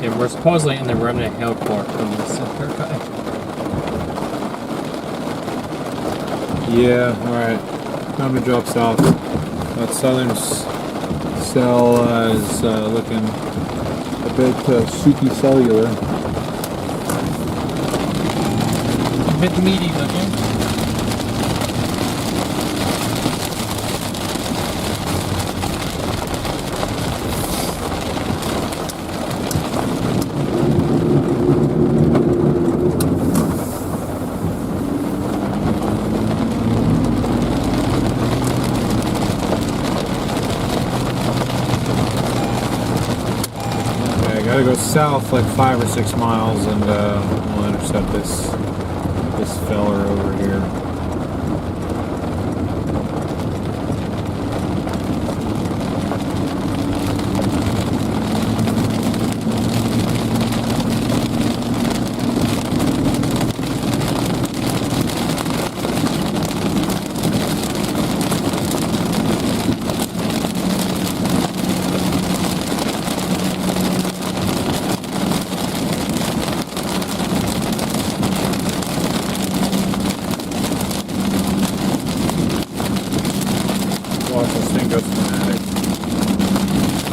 yeah, we're supposedly in the Remnant Hill Court from the center guy. Yeah, alright. Time to drop south. That southern cell is looking a bit soupy cellular. A bit meaty looking. Gotta go south like 5 or 6 miles and we'll intercept this feller over here.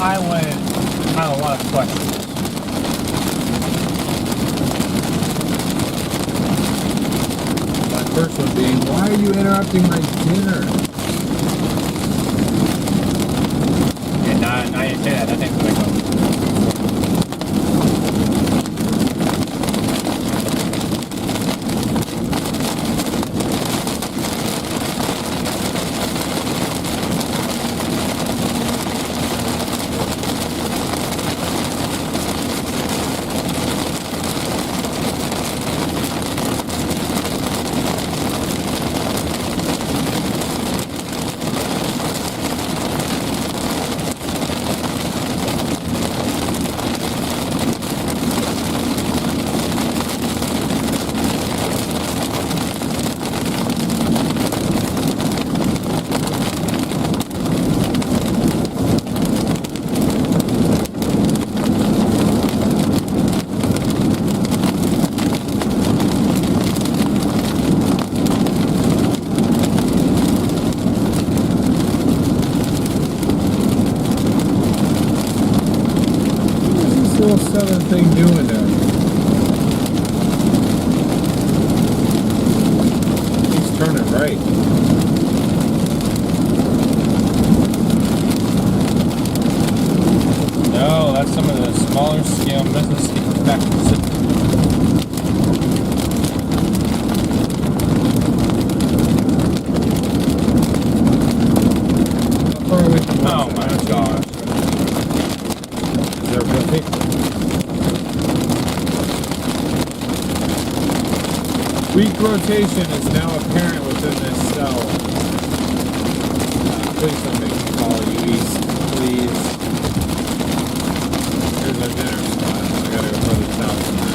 I have a lot of questions. My first one being, why are you interrupting my dinner? Okay, now you say that thing's gonna go. Little southern thing doing there? He's turning right. No, that's some of the smaller scale business back to the city. How far away from Oh my gosh. Is there really? Weak rotation is now apparent within this cell. Please don't make me follow you east, please. Here's our dinner spot. I gotta go further south than that.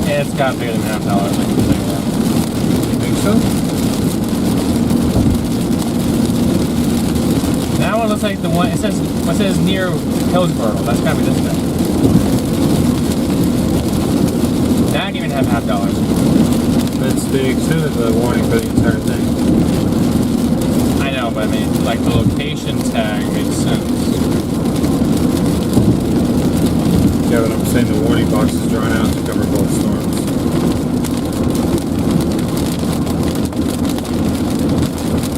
It's got bigger than $1.5. I can tell you that. You think so? That one looks like the one. It says near Hillsboro. That's gotta be this guy. That didn't even have $1.5. That's the extent of the warning for the entire thing. I know, but I mean, like the location tag makes sense. Yeah, but I'm saying the warning box is drawn out to cover both storms.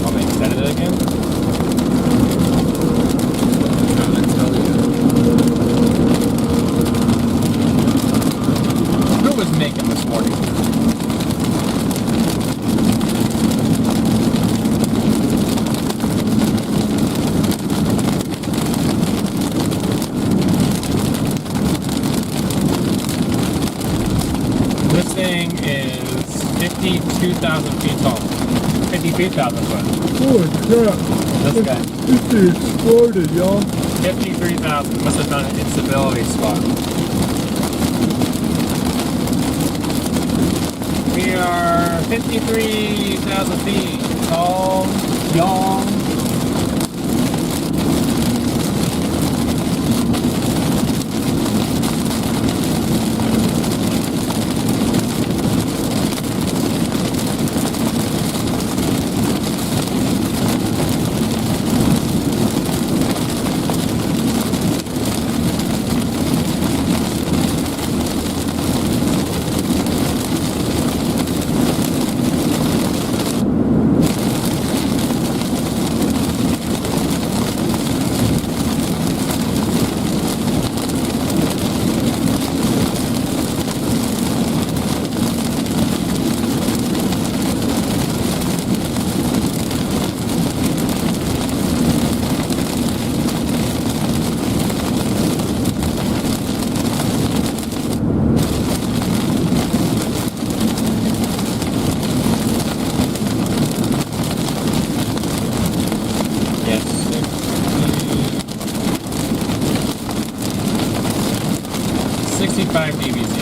Oh, they said it again? I'm trying to tell you. Who was making this morning? This thing is 52,000 feet tall. 53,000 foot. Holy crap. This guy. This thing exploded, y'all. 53,000. Must have done an instability spot. We are 53,000 feet tall, y'all. 65 DBZ.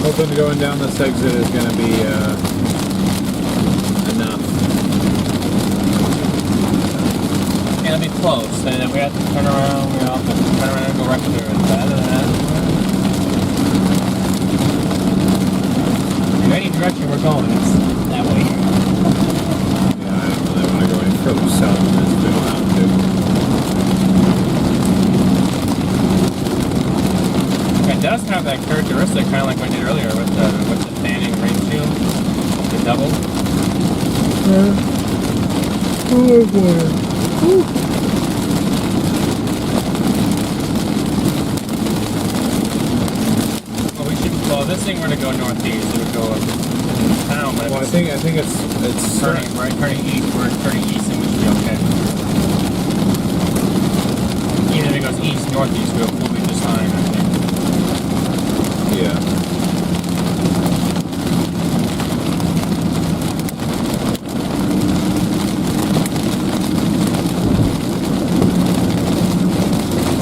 Hoping going down this exit is going to be enough. Yeah, it'll be close. And then we have to turn around. We have to turn around and go right through it. In any direction we're going, it's that way. Yeah, I don't really want to go any further south than this. We don't have to. It does have that characteristic, kind of like we did earlier with the tanning windshield, the double. Oh boy. Well, this thing were to go northeast, it would go up town, but Well, I think it's turning east. We're turning east, and we should be okay. Even if it goes east northeast, we'll be just fine, I think. Yeah.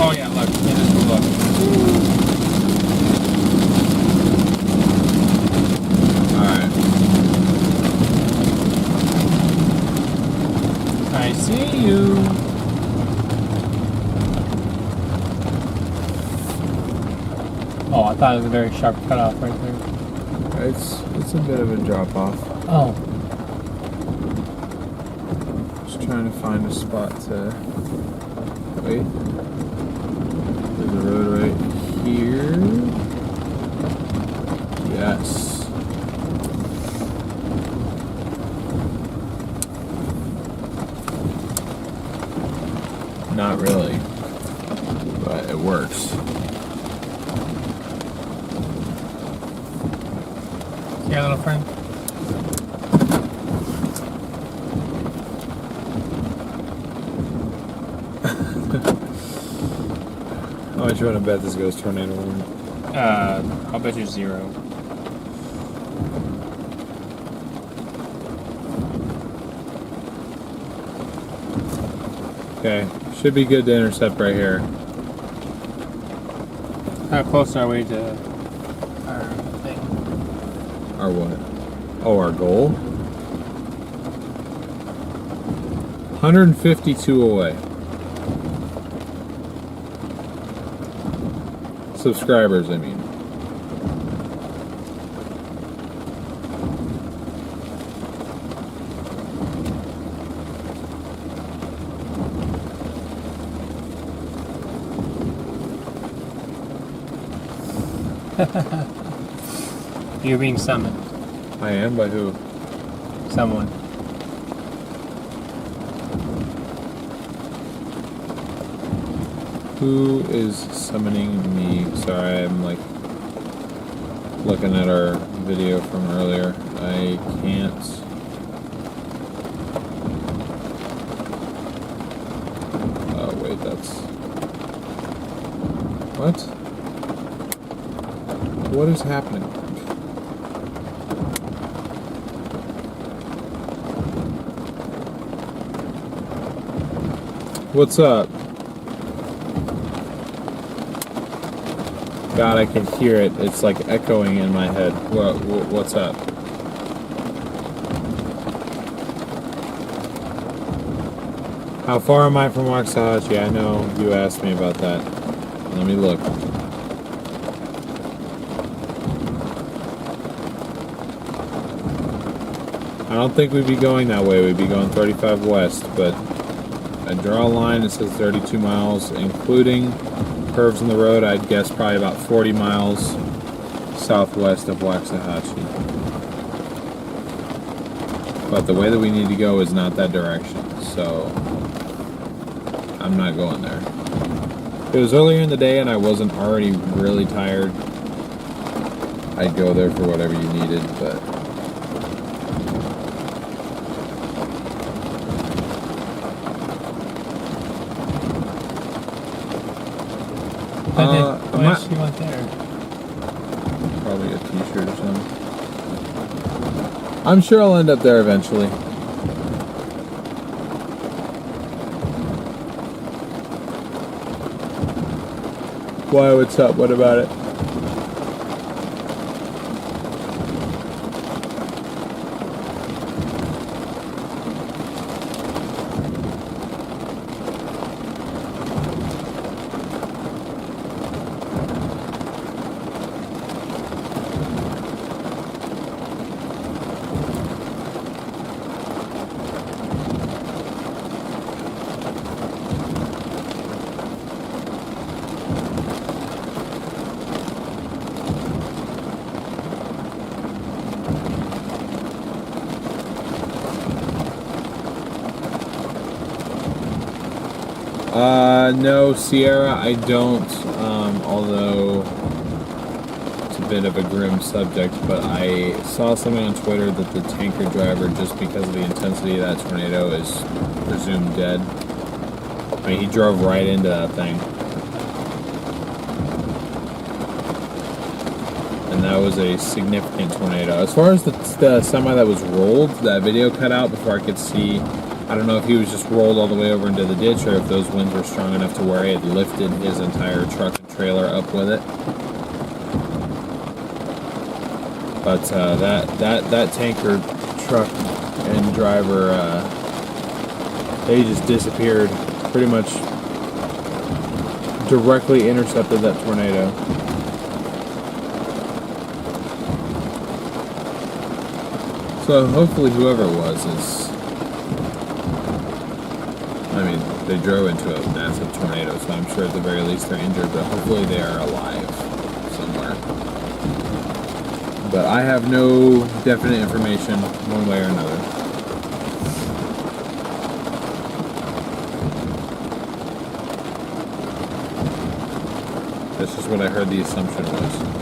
Oh yeah, look, yeah, this will look. Alright. I see you. Oh, I thought it was a very sharp cutoff right there. It's a bit of a drop off. Oh. Just trying to find a spot to wait. There's a road right here. Yes. Not really, but it works. Yeah, little friend. How much you want to bet this goes tornado warning? I'll bet you 0. Okay, should be good to intercept right here. How close are we to our thing? Our what? Oh, our goal? 152 away. Subscribers, I mean. You're being summoned. I am? By who? Someone. Who is summoning me? Sorry, I'm like looking at our video from earlier. I can't. Oh, wait, that's. What? What is happening? What's up? God, I can hear it. It's like echoing in my head. What's up? How far am I from Waxahachie? I know you asked me about that. Let me look. I don't think we'd be going that way. We'd be going 35 west, but I draw a line that says 32 miles, including curves in the road. I'd guess probably about 40 miles southwest of Waxahachie. But the way that we need to go is not that direction, so I'm not going there. If it was earlier in the day and I wasn't already really tired, I'd go there for whatever you needed, but Why she went there? Probably a t-shirt or something. I'm sure I'll end up there eventually. Why? What's up? What about it? No, Sierra, I don't, although it's a bit of a grim subject, but I saw something on Twitter that the tanker driver, just because of the intensity of that tornado, is presumed dead. I mean, he drove right into that thing. And that was a significant tornado. As far as the semi that was rolled, that video cut out before I could see. I don't know if he was just rolled all the way over into the ditch or if those winds were strong enough to where it lifted his entire truck and trailer up with it. But that tanker truck and driver, they just disappeared. Pretty much directly intercepted that tornado. So hopefully whoever it was is... I mean, they drove into a massive tornado, so I'm sure at the very least they're injured, but hopefully they are alive somewhere. But I have no definite information one way or another. That's just what I heard the assumption was.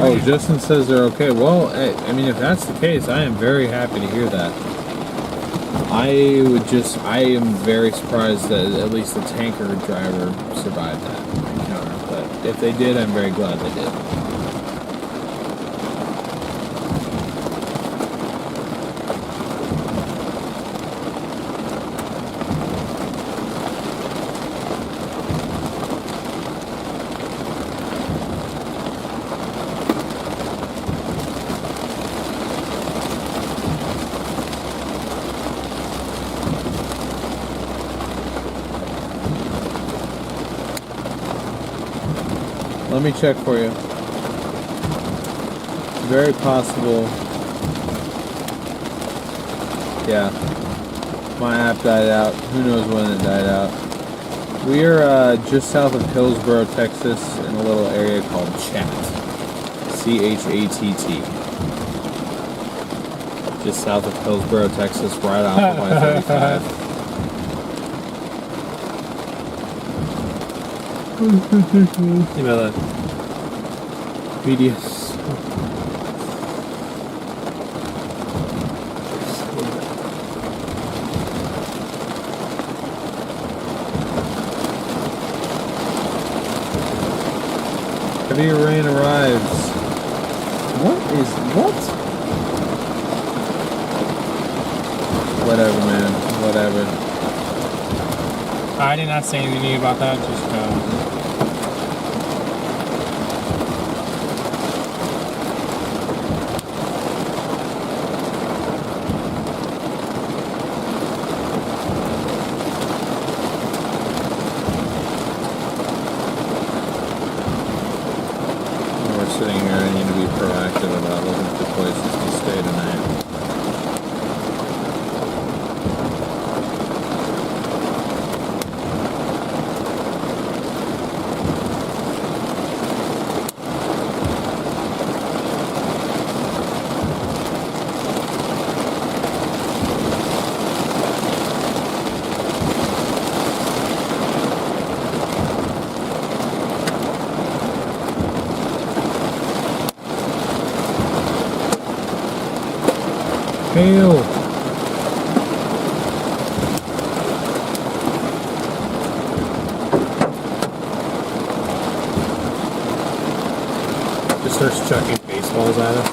Oh, Justin says they're okay. Well, I mean, if that's the case, I am very happy to hear that. I am very surprised that at least the tanker driver survived that encounter. But if they did, I'm very glad they did. Let me check for you. Very possible. Yeah. My app died out. Who knows when it died out. We are just south of Hillsboro, Texas, in a little area called Chat. C-H-A-T-T. Just south of Hillsboro, Texas, right off of I-35. You know that BDS. Heavy rain arrives. What? Whatever, man. Whatever. I did not say anything about that. Just sitting here, I need to be proactive about looking for places to stay tonight. Hail. Just starts chucking baseballs at us.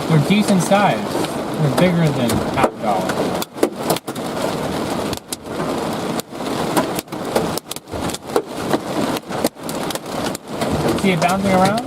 They're decent size. They're bigger than half dollar. See it bouncing around?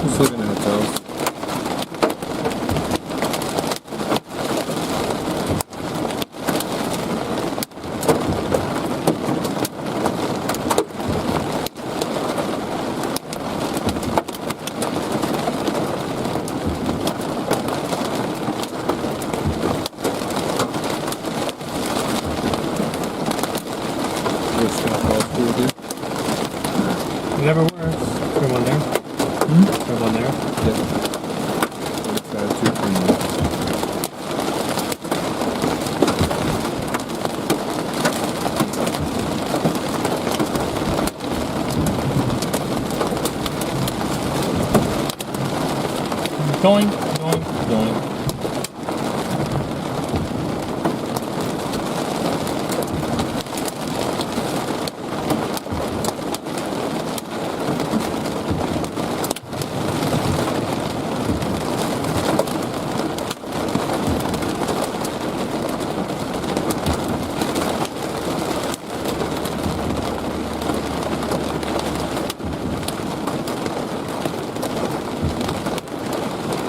Just looking at hotels. Never works. Put one there. Put one there. Going.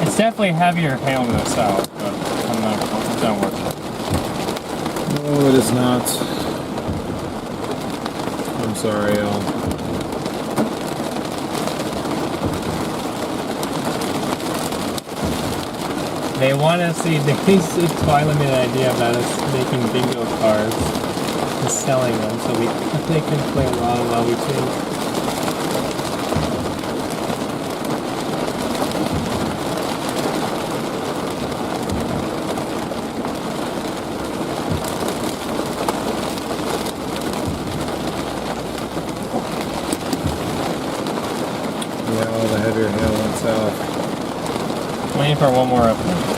It's definitely heavier hail to the south, but I'm not done with it. No, it is not. I'm sorry, y'all. They want to see, they toiling me the idea about us making bingo cards and selling them so they can play along while we think. Yeah, all the heavier hail went south. Waiting for one more update.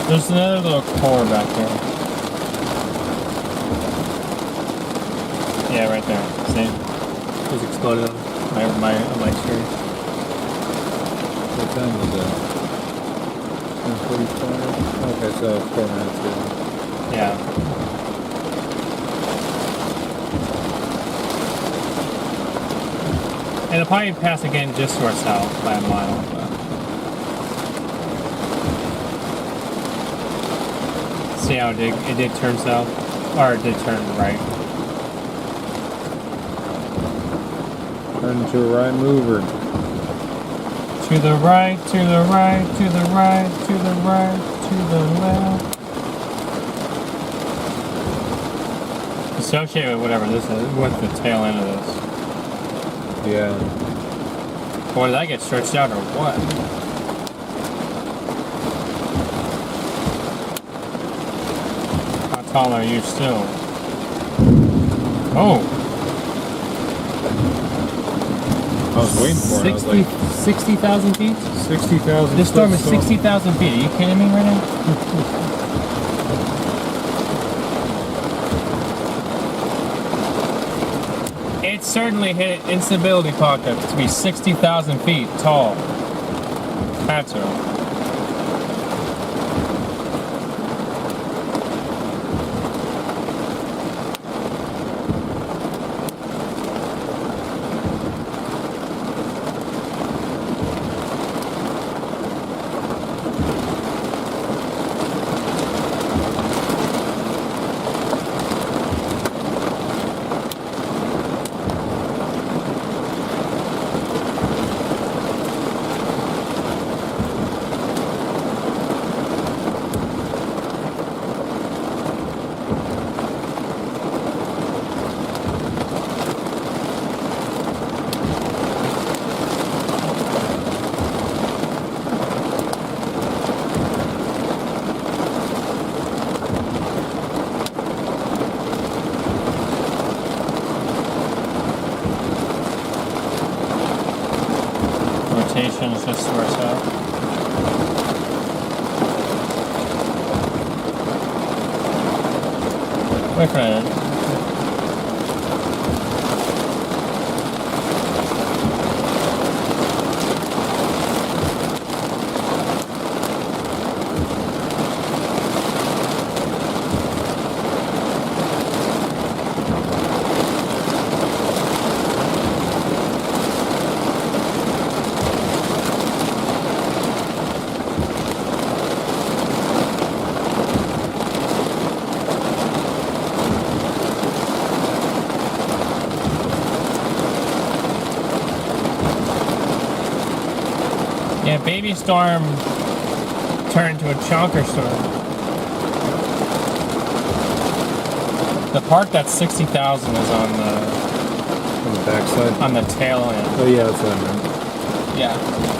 There's another little core back there. Yeah, right there. See? Just exploded on my screen. What time was that? 10:45? Okay, so 4 minutes ago. Yeah. It'll probably pass again just to our south by a mile. But. See how it did turn south? Or it did turn right. Turn into a right mover. To the right, to the right, to the right, to the right, to the left. Associated with whatever this is, with the tail end of this. Yeah. Or did that get stretched out or what? How tall are you still? Oh! I was waiting for it. I was like, 60,000 feet? 60,000. This storm is 60,000 feet. Are you kidding me right now? It certainly hit instability pocket to be 60,000 feet tall. Had to. Rotation is just where it's at. Wait for it. Yeah, baby storm turned to a chonker storm. The part that's 60,000 is on On the backside. the tail end. Oh yeah, that's what I meant. Yeah.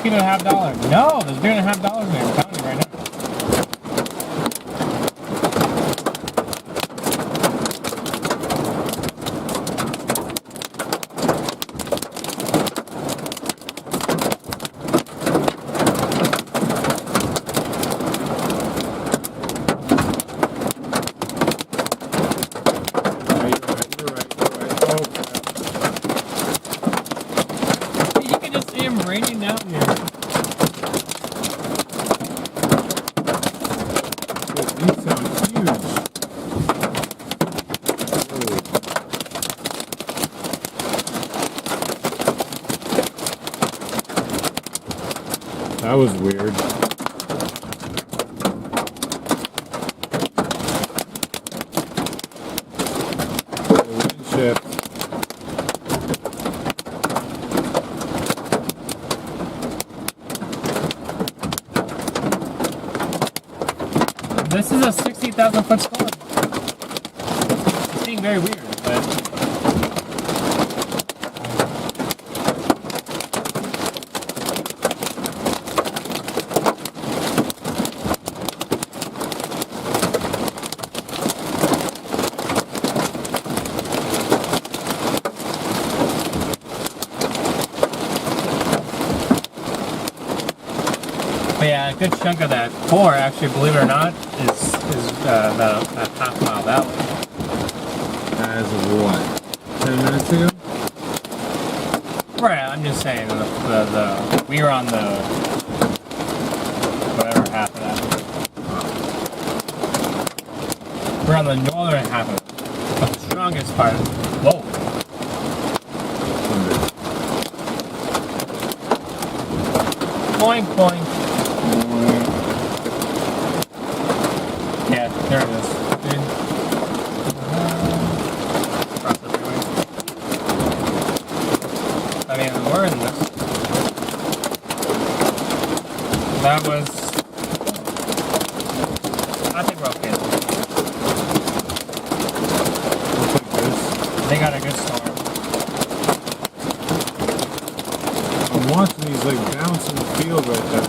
keep it a $50. No, there's bigger than $50 in there. I'm telling you right now. You're right. Oh, crap. You can just see him raining down here. These sound huge. That was weird. Wind shift. This is a 60,000 foot storm. It's being very weird, but yeah, a good chunk of that core, actually, believe it or not, is about a half mile that way. As of what? 10 minutes ago? Right, I'm just saying, the we were on the whatever half of that. We're on the northern half of it. But the strongest part. Whoa. Boing, boing. Yeah, there it is. Across the freeway. I mean, we're in this. That was. I think we're okay. They got a good storm. I'm watching these like bounce in the field right there.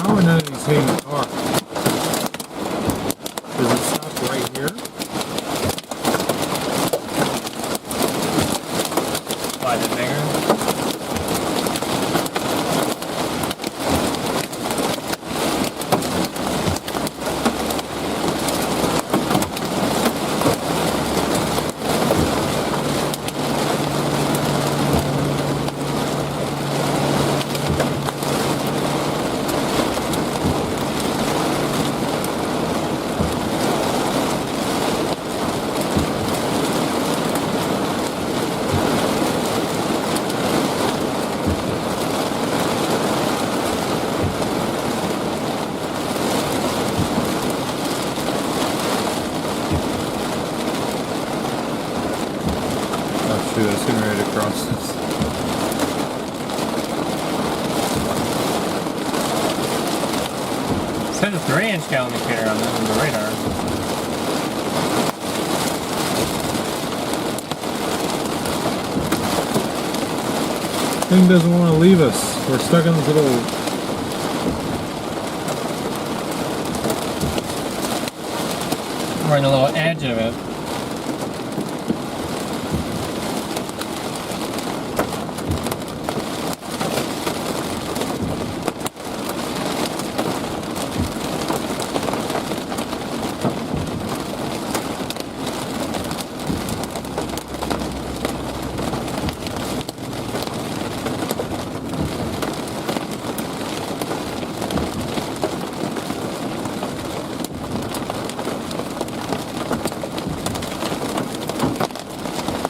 How are none of these hitting the car? Does it stop right here? Why is it bigger? Oh shoot, I was getting ready to cross this. It says a 3-inch scale indicator on the radar. Thing doesn't want to leave us. We're stuck on this little. We're in a little edge of it.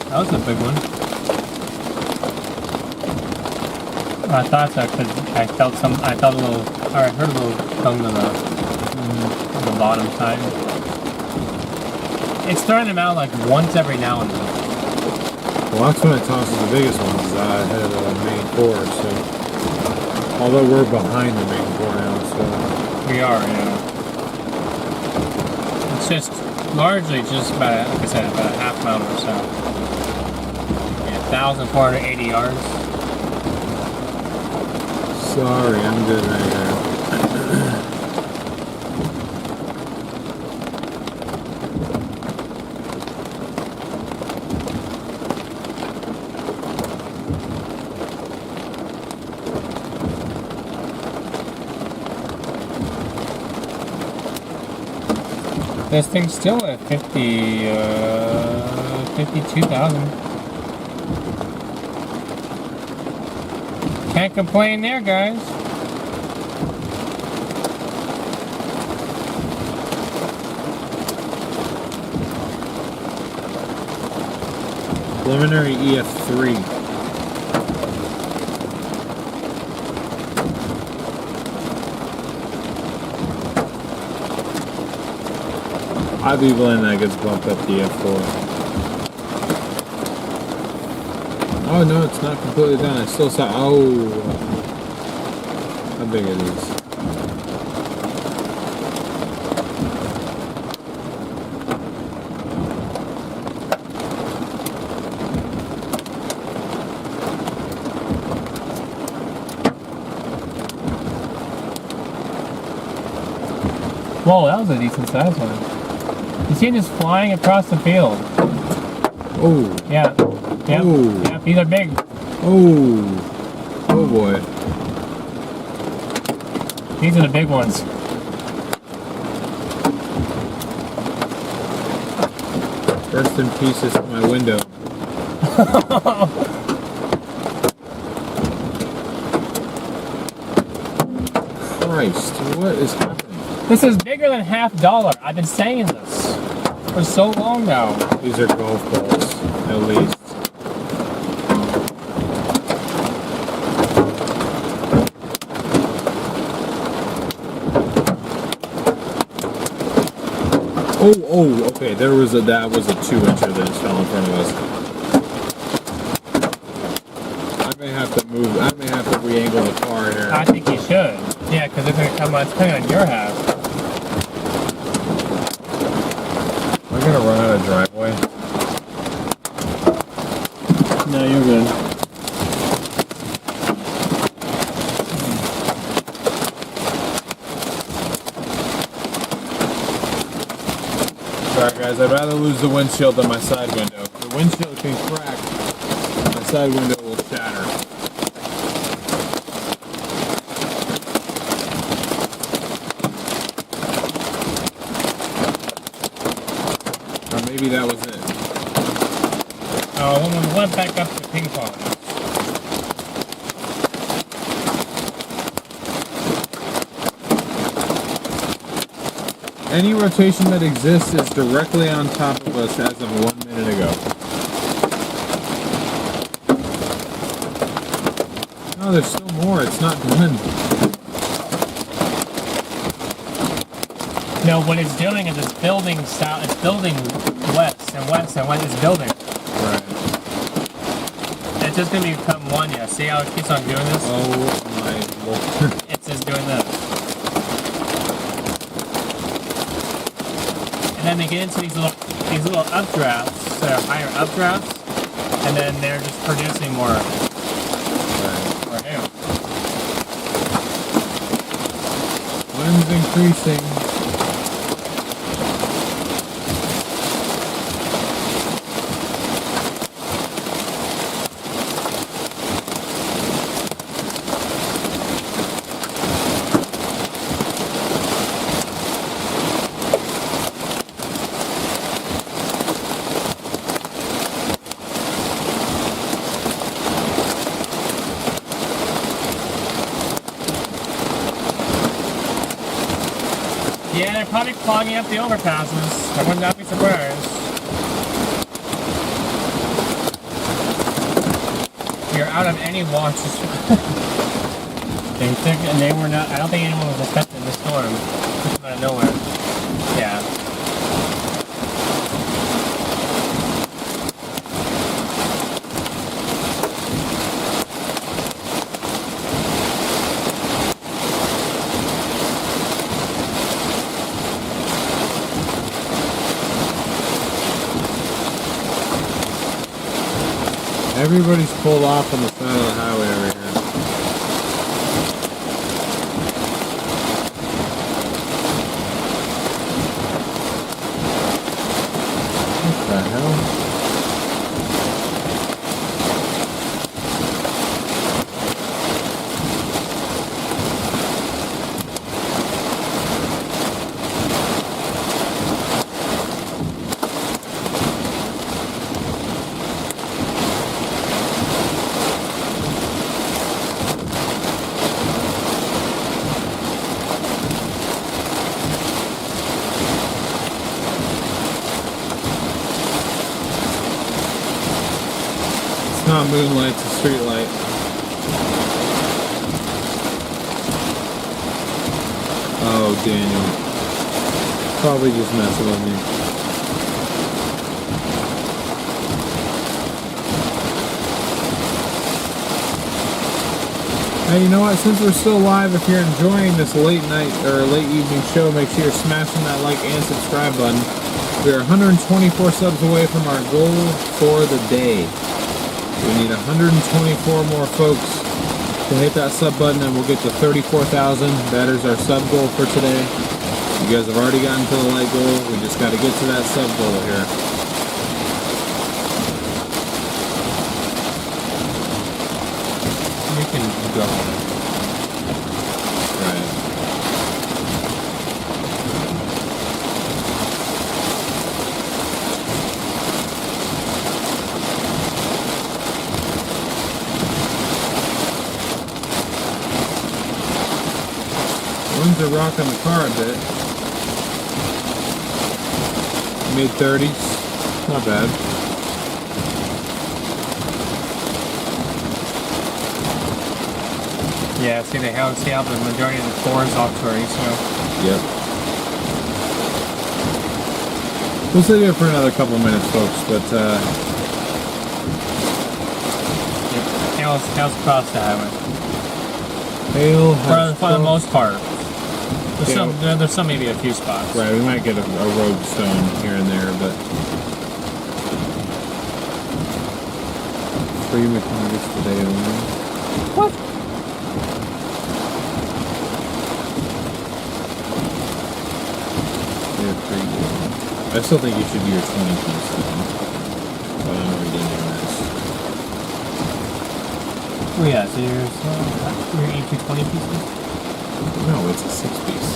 That was a big one. I thought so because I felt a little, or I heard a little tongue on the bottom side. It's throwing them out like once every now and then. Well, that's when it tosses the biggest ones, is ahead of the main core, so. Although we're behind the main core now, so. We are, yeah. It's just largely just about, like I said, about a half mile or so. Yeah, 1,480 yards. Sorry, I'm good right here. This thing's still at 52,000. Can't complain there, guys. Preliminary EF3. I be blame that gets bumped up to F4. Oh no, it's not completely done. I still saw. Oh, how big are these? Whoa, that was a decent sized one. You see him just flying across the field. Oh. Yeah. Yep. Oh. Yep. These are big. Oh. Oh boy. These are the big ones. Rest in pieces to my window. Christ, what is happening? This is bigger than $50. I've been saying this for so long now. These are golf balls, at least. Oh, okay, that was a 2-incher that just fell in front of us. I may have to re-angle the car here. I think you should. Yeah, because it's going to come on, it's coming on your half. Am I gonna run out of driveway? No, you're good. Sorry guys, I'd rather lose the windshield than my side window. The windshield can crack, my side window will shatter. Or maybe that was it. Oh, we went back up to ping pong. Any rotation that exists is directly on top of us as of 1 minute ago. No, there's still more. It's not done. No, what it's doing is it's building south, it's building west and west and west. It's building. Right. It's just going to become one, yeah. See how it keeps on doing this? Oh my lord. It's just doing this. And then they get into these little updrafts, that are higher updrafts, and then they're just producing more hail. Wind's increasing. Yeah, they're probably clogging up the overpasses. I would not be surprised. You're out of any watches. They were not. I don't think anyone was expecting the storm. Just out of nowhere. Yeah. Everybody's pulled off on the side of the highway over here. What the hell? Not moonlight, it's a street light. Oh, Daniel. Probably just messing with me. Hey, you know what? Since we're still live, if you're enjoying this late night or late evening show, make sure you're smashing that like and subscribe button. We are 124 subs away from our goal for the day. We need 124 more folks to hit that sub button and we'll get to 34,000. That is our sub goal for today. You guys have already gotten to the like goal. We just got to get to that sub goal here. You can go. Right. Winds are rocking the car a bit. Mid-30s. Not bad. Yeah, see the majority of the floors off already, so. Yep. We'll stay there for another couple minutes, folks, but Hail's across the highway. hail For the most part. There's Yeah. some maybe a few spots. Right, we might get a road stone here and there, but free mechanics today only. What? Yeah, pretty good. I still think you should do your 20 piece though. But I'm already doing this. Oh yeah, so you're each 20 pieces? No, it's a 6-piece.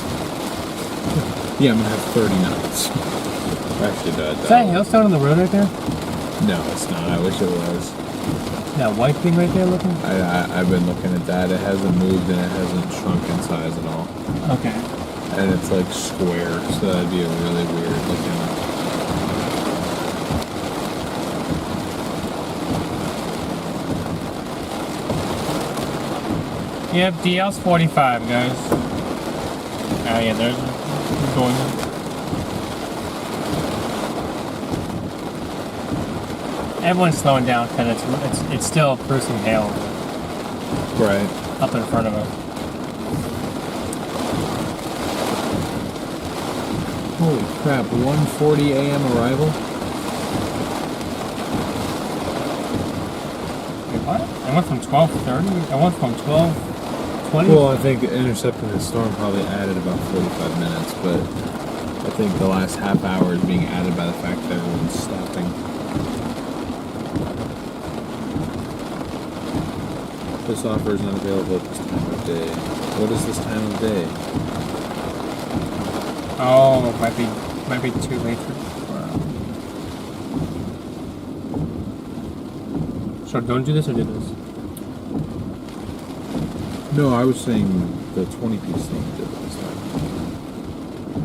Yeah, I'm gonna have 30 knots. Actually, Is that hailstone on the road right there? No, it's not. I wish it was. That white thing right there looking? I've been looking at that. It hasn't moved and it hasn't shrunk in size at all. Okay. And it's like square, so that'd be a really weird looking. Yep, DL's 45, guys. Ah, yeah, there's going. Everyone's slowing down because it's still cruising hail Right. up in front of us. Holy crap, 1:40 a.m. arrival? Wait, what? I went from 12:30? I went from 12:20? Well, I think Intercepting the Storm probably added about 45 minutes, but I think the last half hour is being added by the fact that everyone's stopping. This offer is not available at this time of day. What is this time of day? Oh, might be too late for. So don't do this or do this? No, I was saying the 20-piece thing did it this time.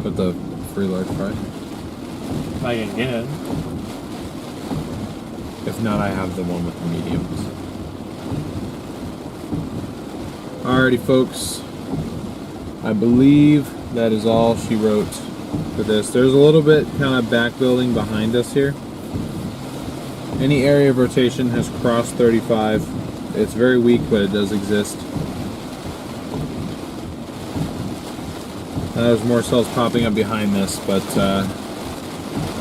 But the free large fry? I didn't get it. If not, I have the one with the mediums. Alrighty, folks. I believe that is all she wrote for this. There's a little bit kind of back building behind us here. Any area of rotation has crossed 35. It's very weak, but it does exist. There's more cells popping up behind this, but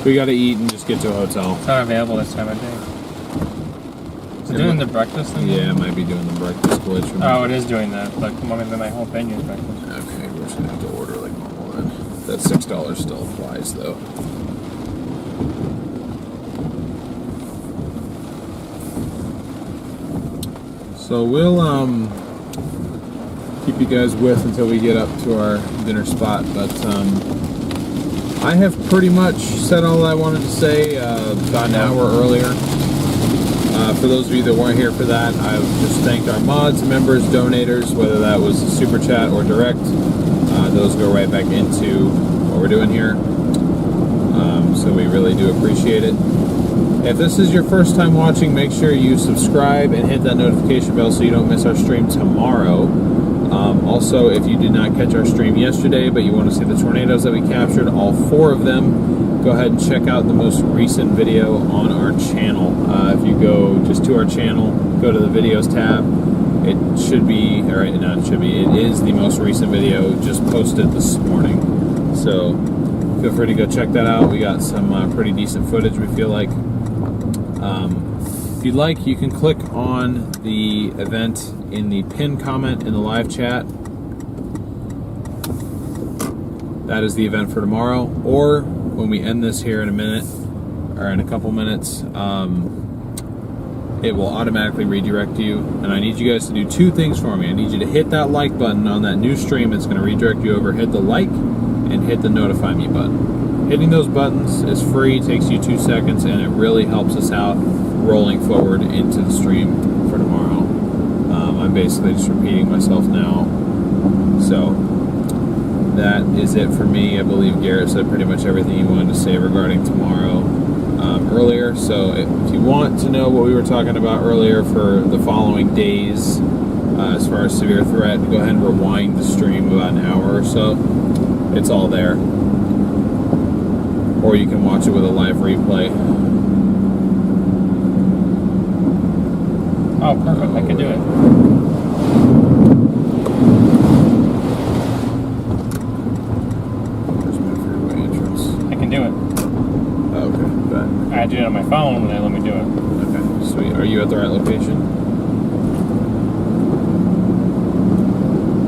we gotta eat and just get to a hotel. It's not available this time of day. Is it doing the breakfast thing? Yeah, it might be doing the breakfast glitch. Oh, it is doing that. But then my whole menu is breakfast. Okay, we're just gonna have to order like normal then. That $6 still applies though. So we'll keep you guys with until we get up to our dinner spot, but I have pretty much said all I wanted to say about an hour earlier. For those of you that weren't here for that, I've just thanked our mods, members, donators, whether that was super chat or direct. Those go right back into what we're doing here. So we really do appreciate it. If this is your first time watching, make sure you subscribe and hit that notification bell so you don't miss our stream tomorrow. Also, if you did not catch our stream yesterday, but you want to see the tornadoes that we captured, all 4 of them, go ahead and check out the most recent video on our channel. If you go just to our channel, go to the videos tab, it should be, or not it should be, it is the most recent video just posted this morning. So feel free to go check that out. We got some pretty decent footage, we feel like. If you'd like, you can click on the event in the pinned comment in the live chat. That is the event for tomorrow. Or when we end this here in a minute, or in a couple minutes, it will automatically redirect you. And I need you guys to do 2 things for me. I need you to hit that like button on that new stream. It's going to redirect you over. Hit the like and hit the notify me button. Hitting those buttons is free, takes you 2 seconds, and it really helps us out rolling forward into the stream for tomorrow. I'm basically just repeating myself now. So that is it for me. I believe Garrett said pretty much everything he wanted to say regarding tomorrow earlier. So if you want to know what we were talking about earlier for the following days, as far as severe threat, go ahead and rewind the stream about an hour or so. It's all there. Or you can watch it with a live replay. Oh, perfect. I can do it. There's my freeway entrance. I can do it. Oh, okay, bet. I do it on my phone and they let me do it. Okay, sweet. Are you at the right location?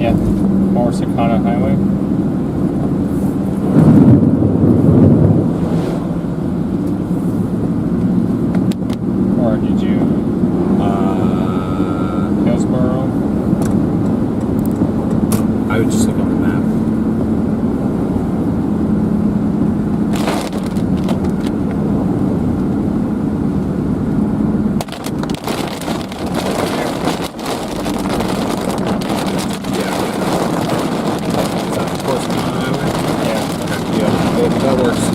Yeah. Corsicana Highway. Or did you... Hillsborough? I would just look on the map. Yeah. Is that the Corsicana Highway? Yeah. Okay, yeah, that works.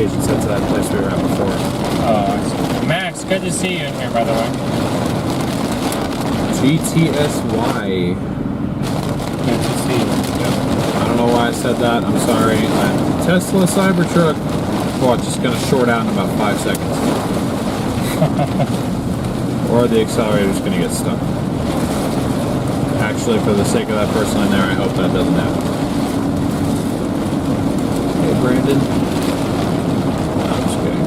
location set to that place we were at before. Oh, Max, good to see you in here, by the way. GTSY. Good to see you. I don't know why I said that. I'm sorry. Tesla Cybertruck. Oh, it's just going to short out in about 5 seconds. Or the accelerator's going to get stuck. Actually, for the sake of that person in there, I hope that doesn't happen. Hey, Brandon. No, I'm just kidding.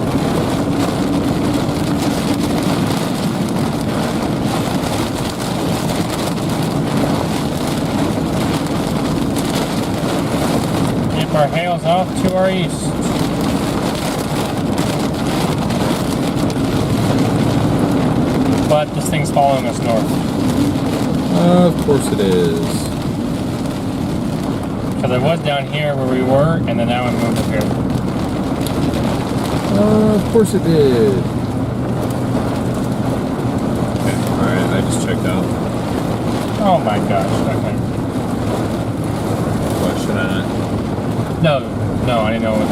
Keep our hails off to our east. But this thing's following us north. Of course it is. Because it was down here where we were, and then now we moved up here. Of course it did. Okay, alright, I just checked out. Oh my gosh, okay. Why should I not? No, I didn't know what.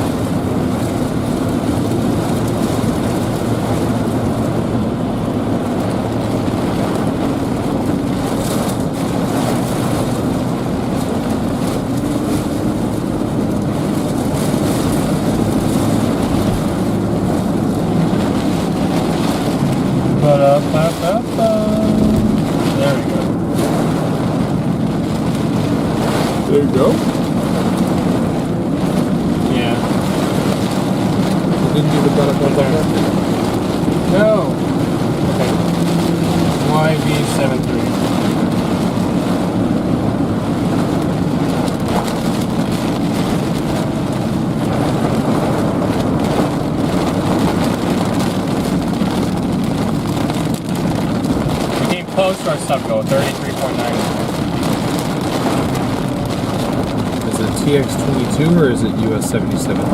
There we go. There you go. Yeah. You didn't do the butt up there? No. Okay. YB73. Close to our sub goal, 33.9. Is it TX22 or is it US 77? It's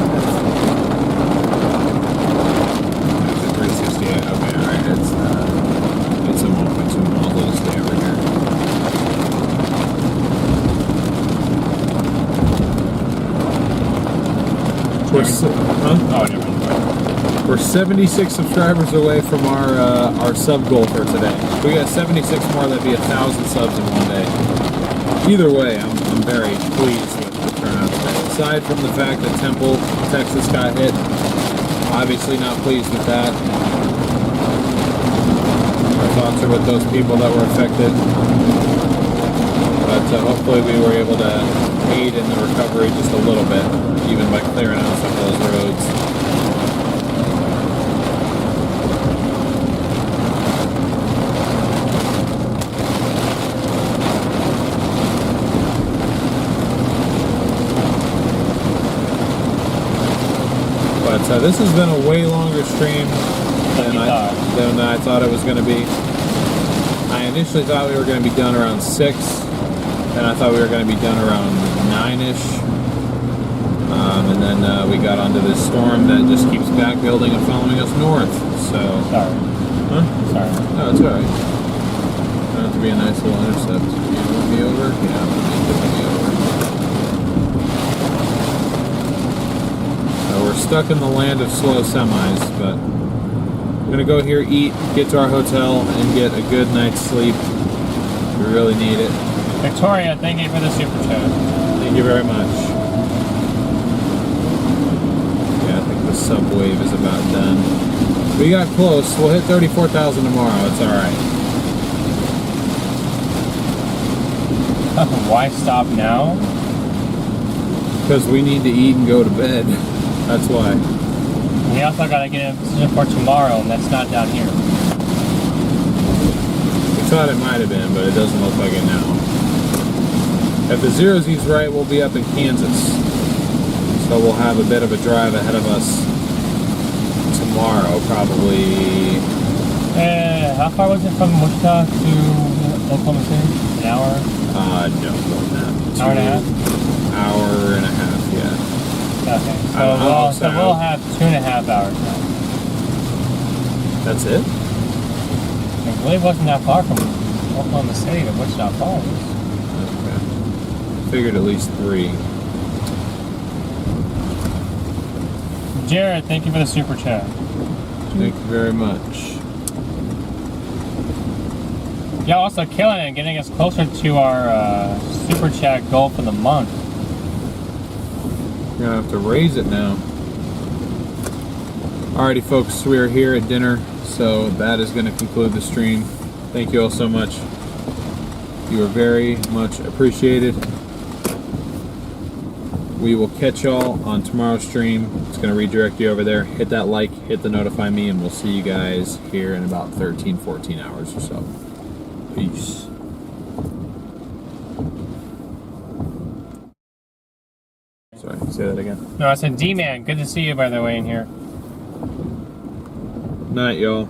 a 368. Okay, alright. It's a 1.2 mile. Let us stay over here. Oh, never mind. We're 76 subscribers away from our sub goal for today. If we got 76 more, that'd be 1,000 subs in one day. Either way, I'm very pleased with the turnout today. Aside from the fact that Temple, Texas got hit, obviously not pleased with that. Our thoughts are with those people that were affected. But hopefully we were able to aid in the recovery just a little bit, even by clearing out some of those roads. But this has been a way longer stream than I thought it was going to be. I initially thought we were going to be done around 6, and I thought we were going to be done around 9-ish. And then we got onto this storm that just keeps back building and following us north. So, Sorry. huh? Sorry. No, it's alright. That to be a nice little intercept. You want me over? Yeah, let me over. We're stuck in the land of slow semis, but we're gonna go here, eat, get to our hotel, and get a good night's sleep. We really need it. Victoria, thank you for the super chat. Thank you very much. Yeah, I think the sub wave is about done. We got close. We'll hit 34,000 tomorrow. It's alright. Why stop now? Because we need to eat and go to bed. That's why. We also gotta get a decision for tomorrow, and that's not down here. We thought it might have been, but it doesn't look like it now. If the 0Z's right, we'll be up in Kansas. So we'll have a bit of a drive ahead of us tomorrow, probably. How far was it from Wichita to Oklahoma City? An hour? No, more than that. Hour and a half? Hour and a half, yeah. Okay, so I'm we'll have 2.5 hours now. That's it? It really wasn't that far from Oklahoma City to Wichita Falls. Okay. Figured at least 3. Jared, thank you for the super chat. Thank you very much. Y'all also killing it and getting us closer to our super chat goal for the month. We're gonna have to raise it now. Alrighty, folks, we are here at dinner, so that is going to conclude the stream. Thank you all so much. You are very much appreciated. We will catch y'all on tomorrow's stream. It's going to redirect you over there. Hit that like, hit the notify me, and we'll see you guys here in about 13, 14 hours or so. Peace. Sorry, say that again. No, I said D-Man. Good to see you, by the way, in here. Night, y'all.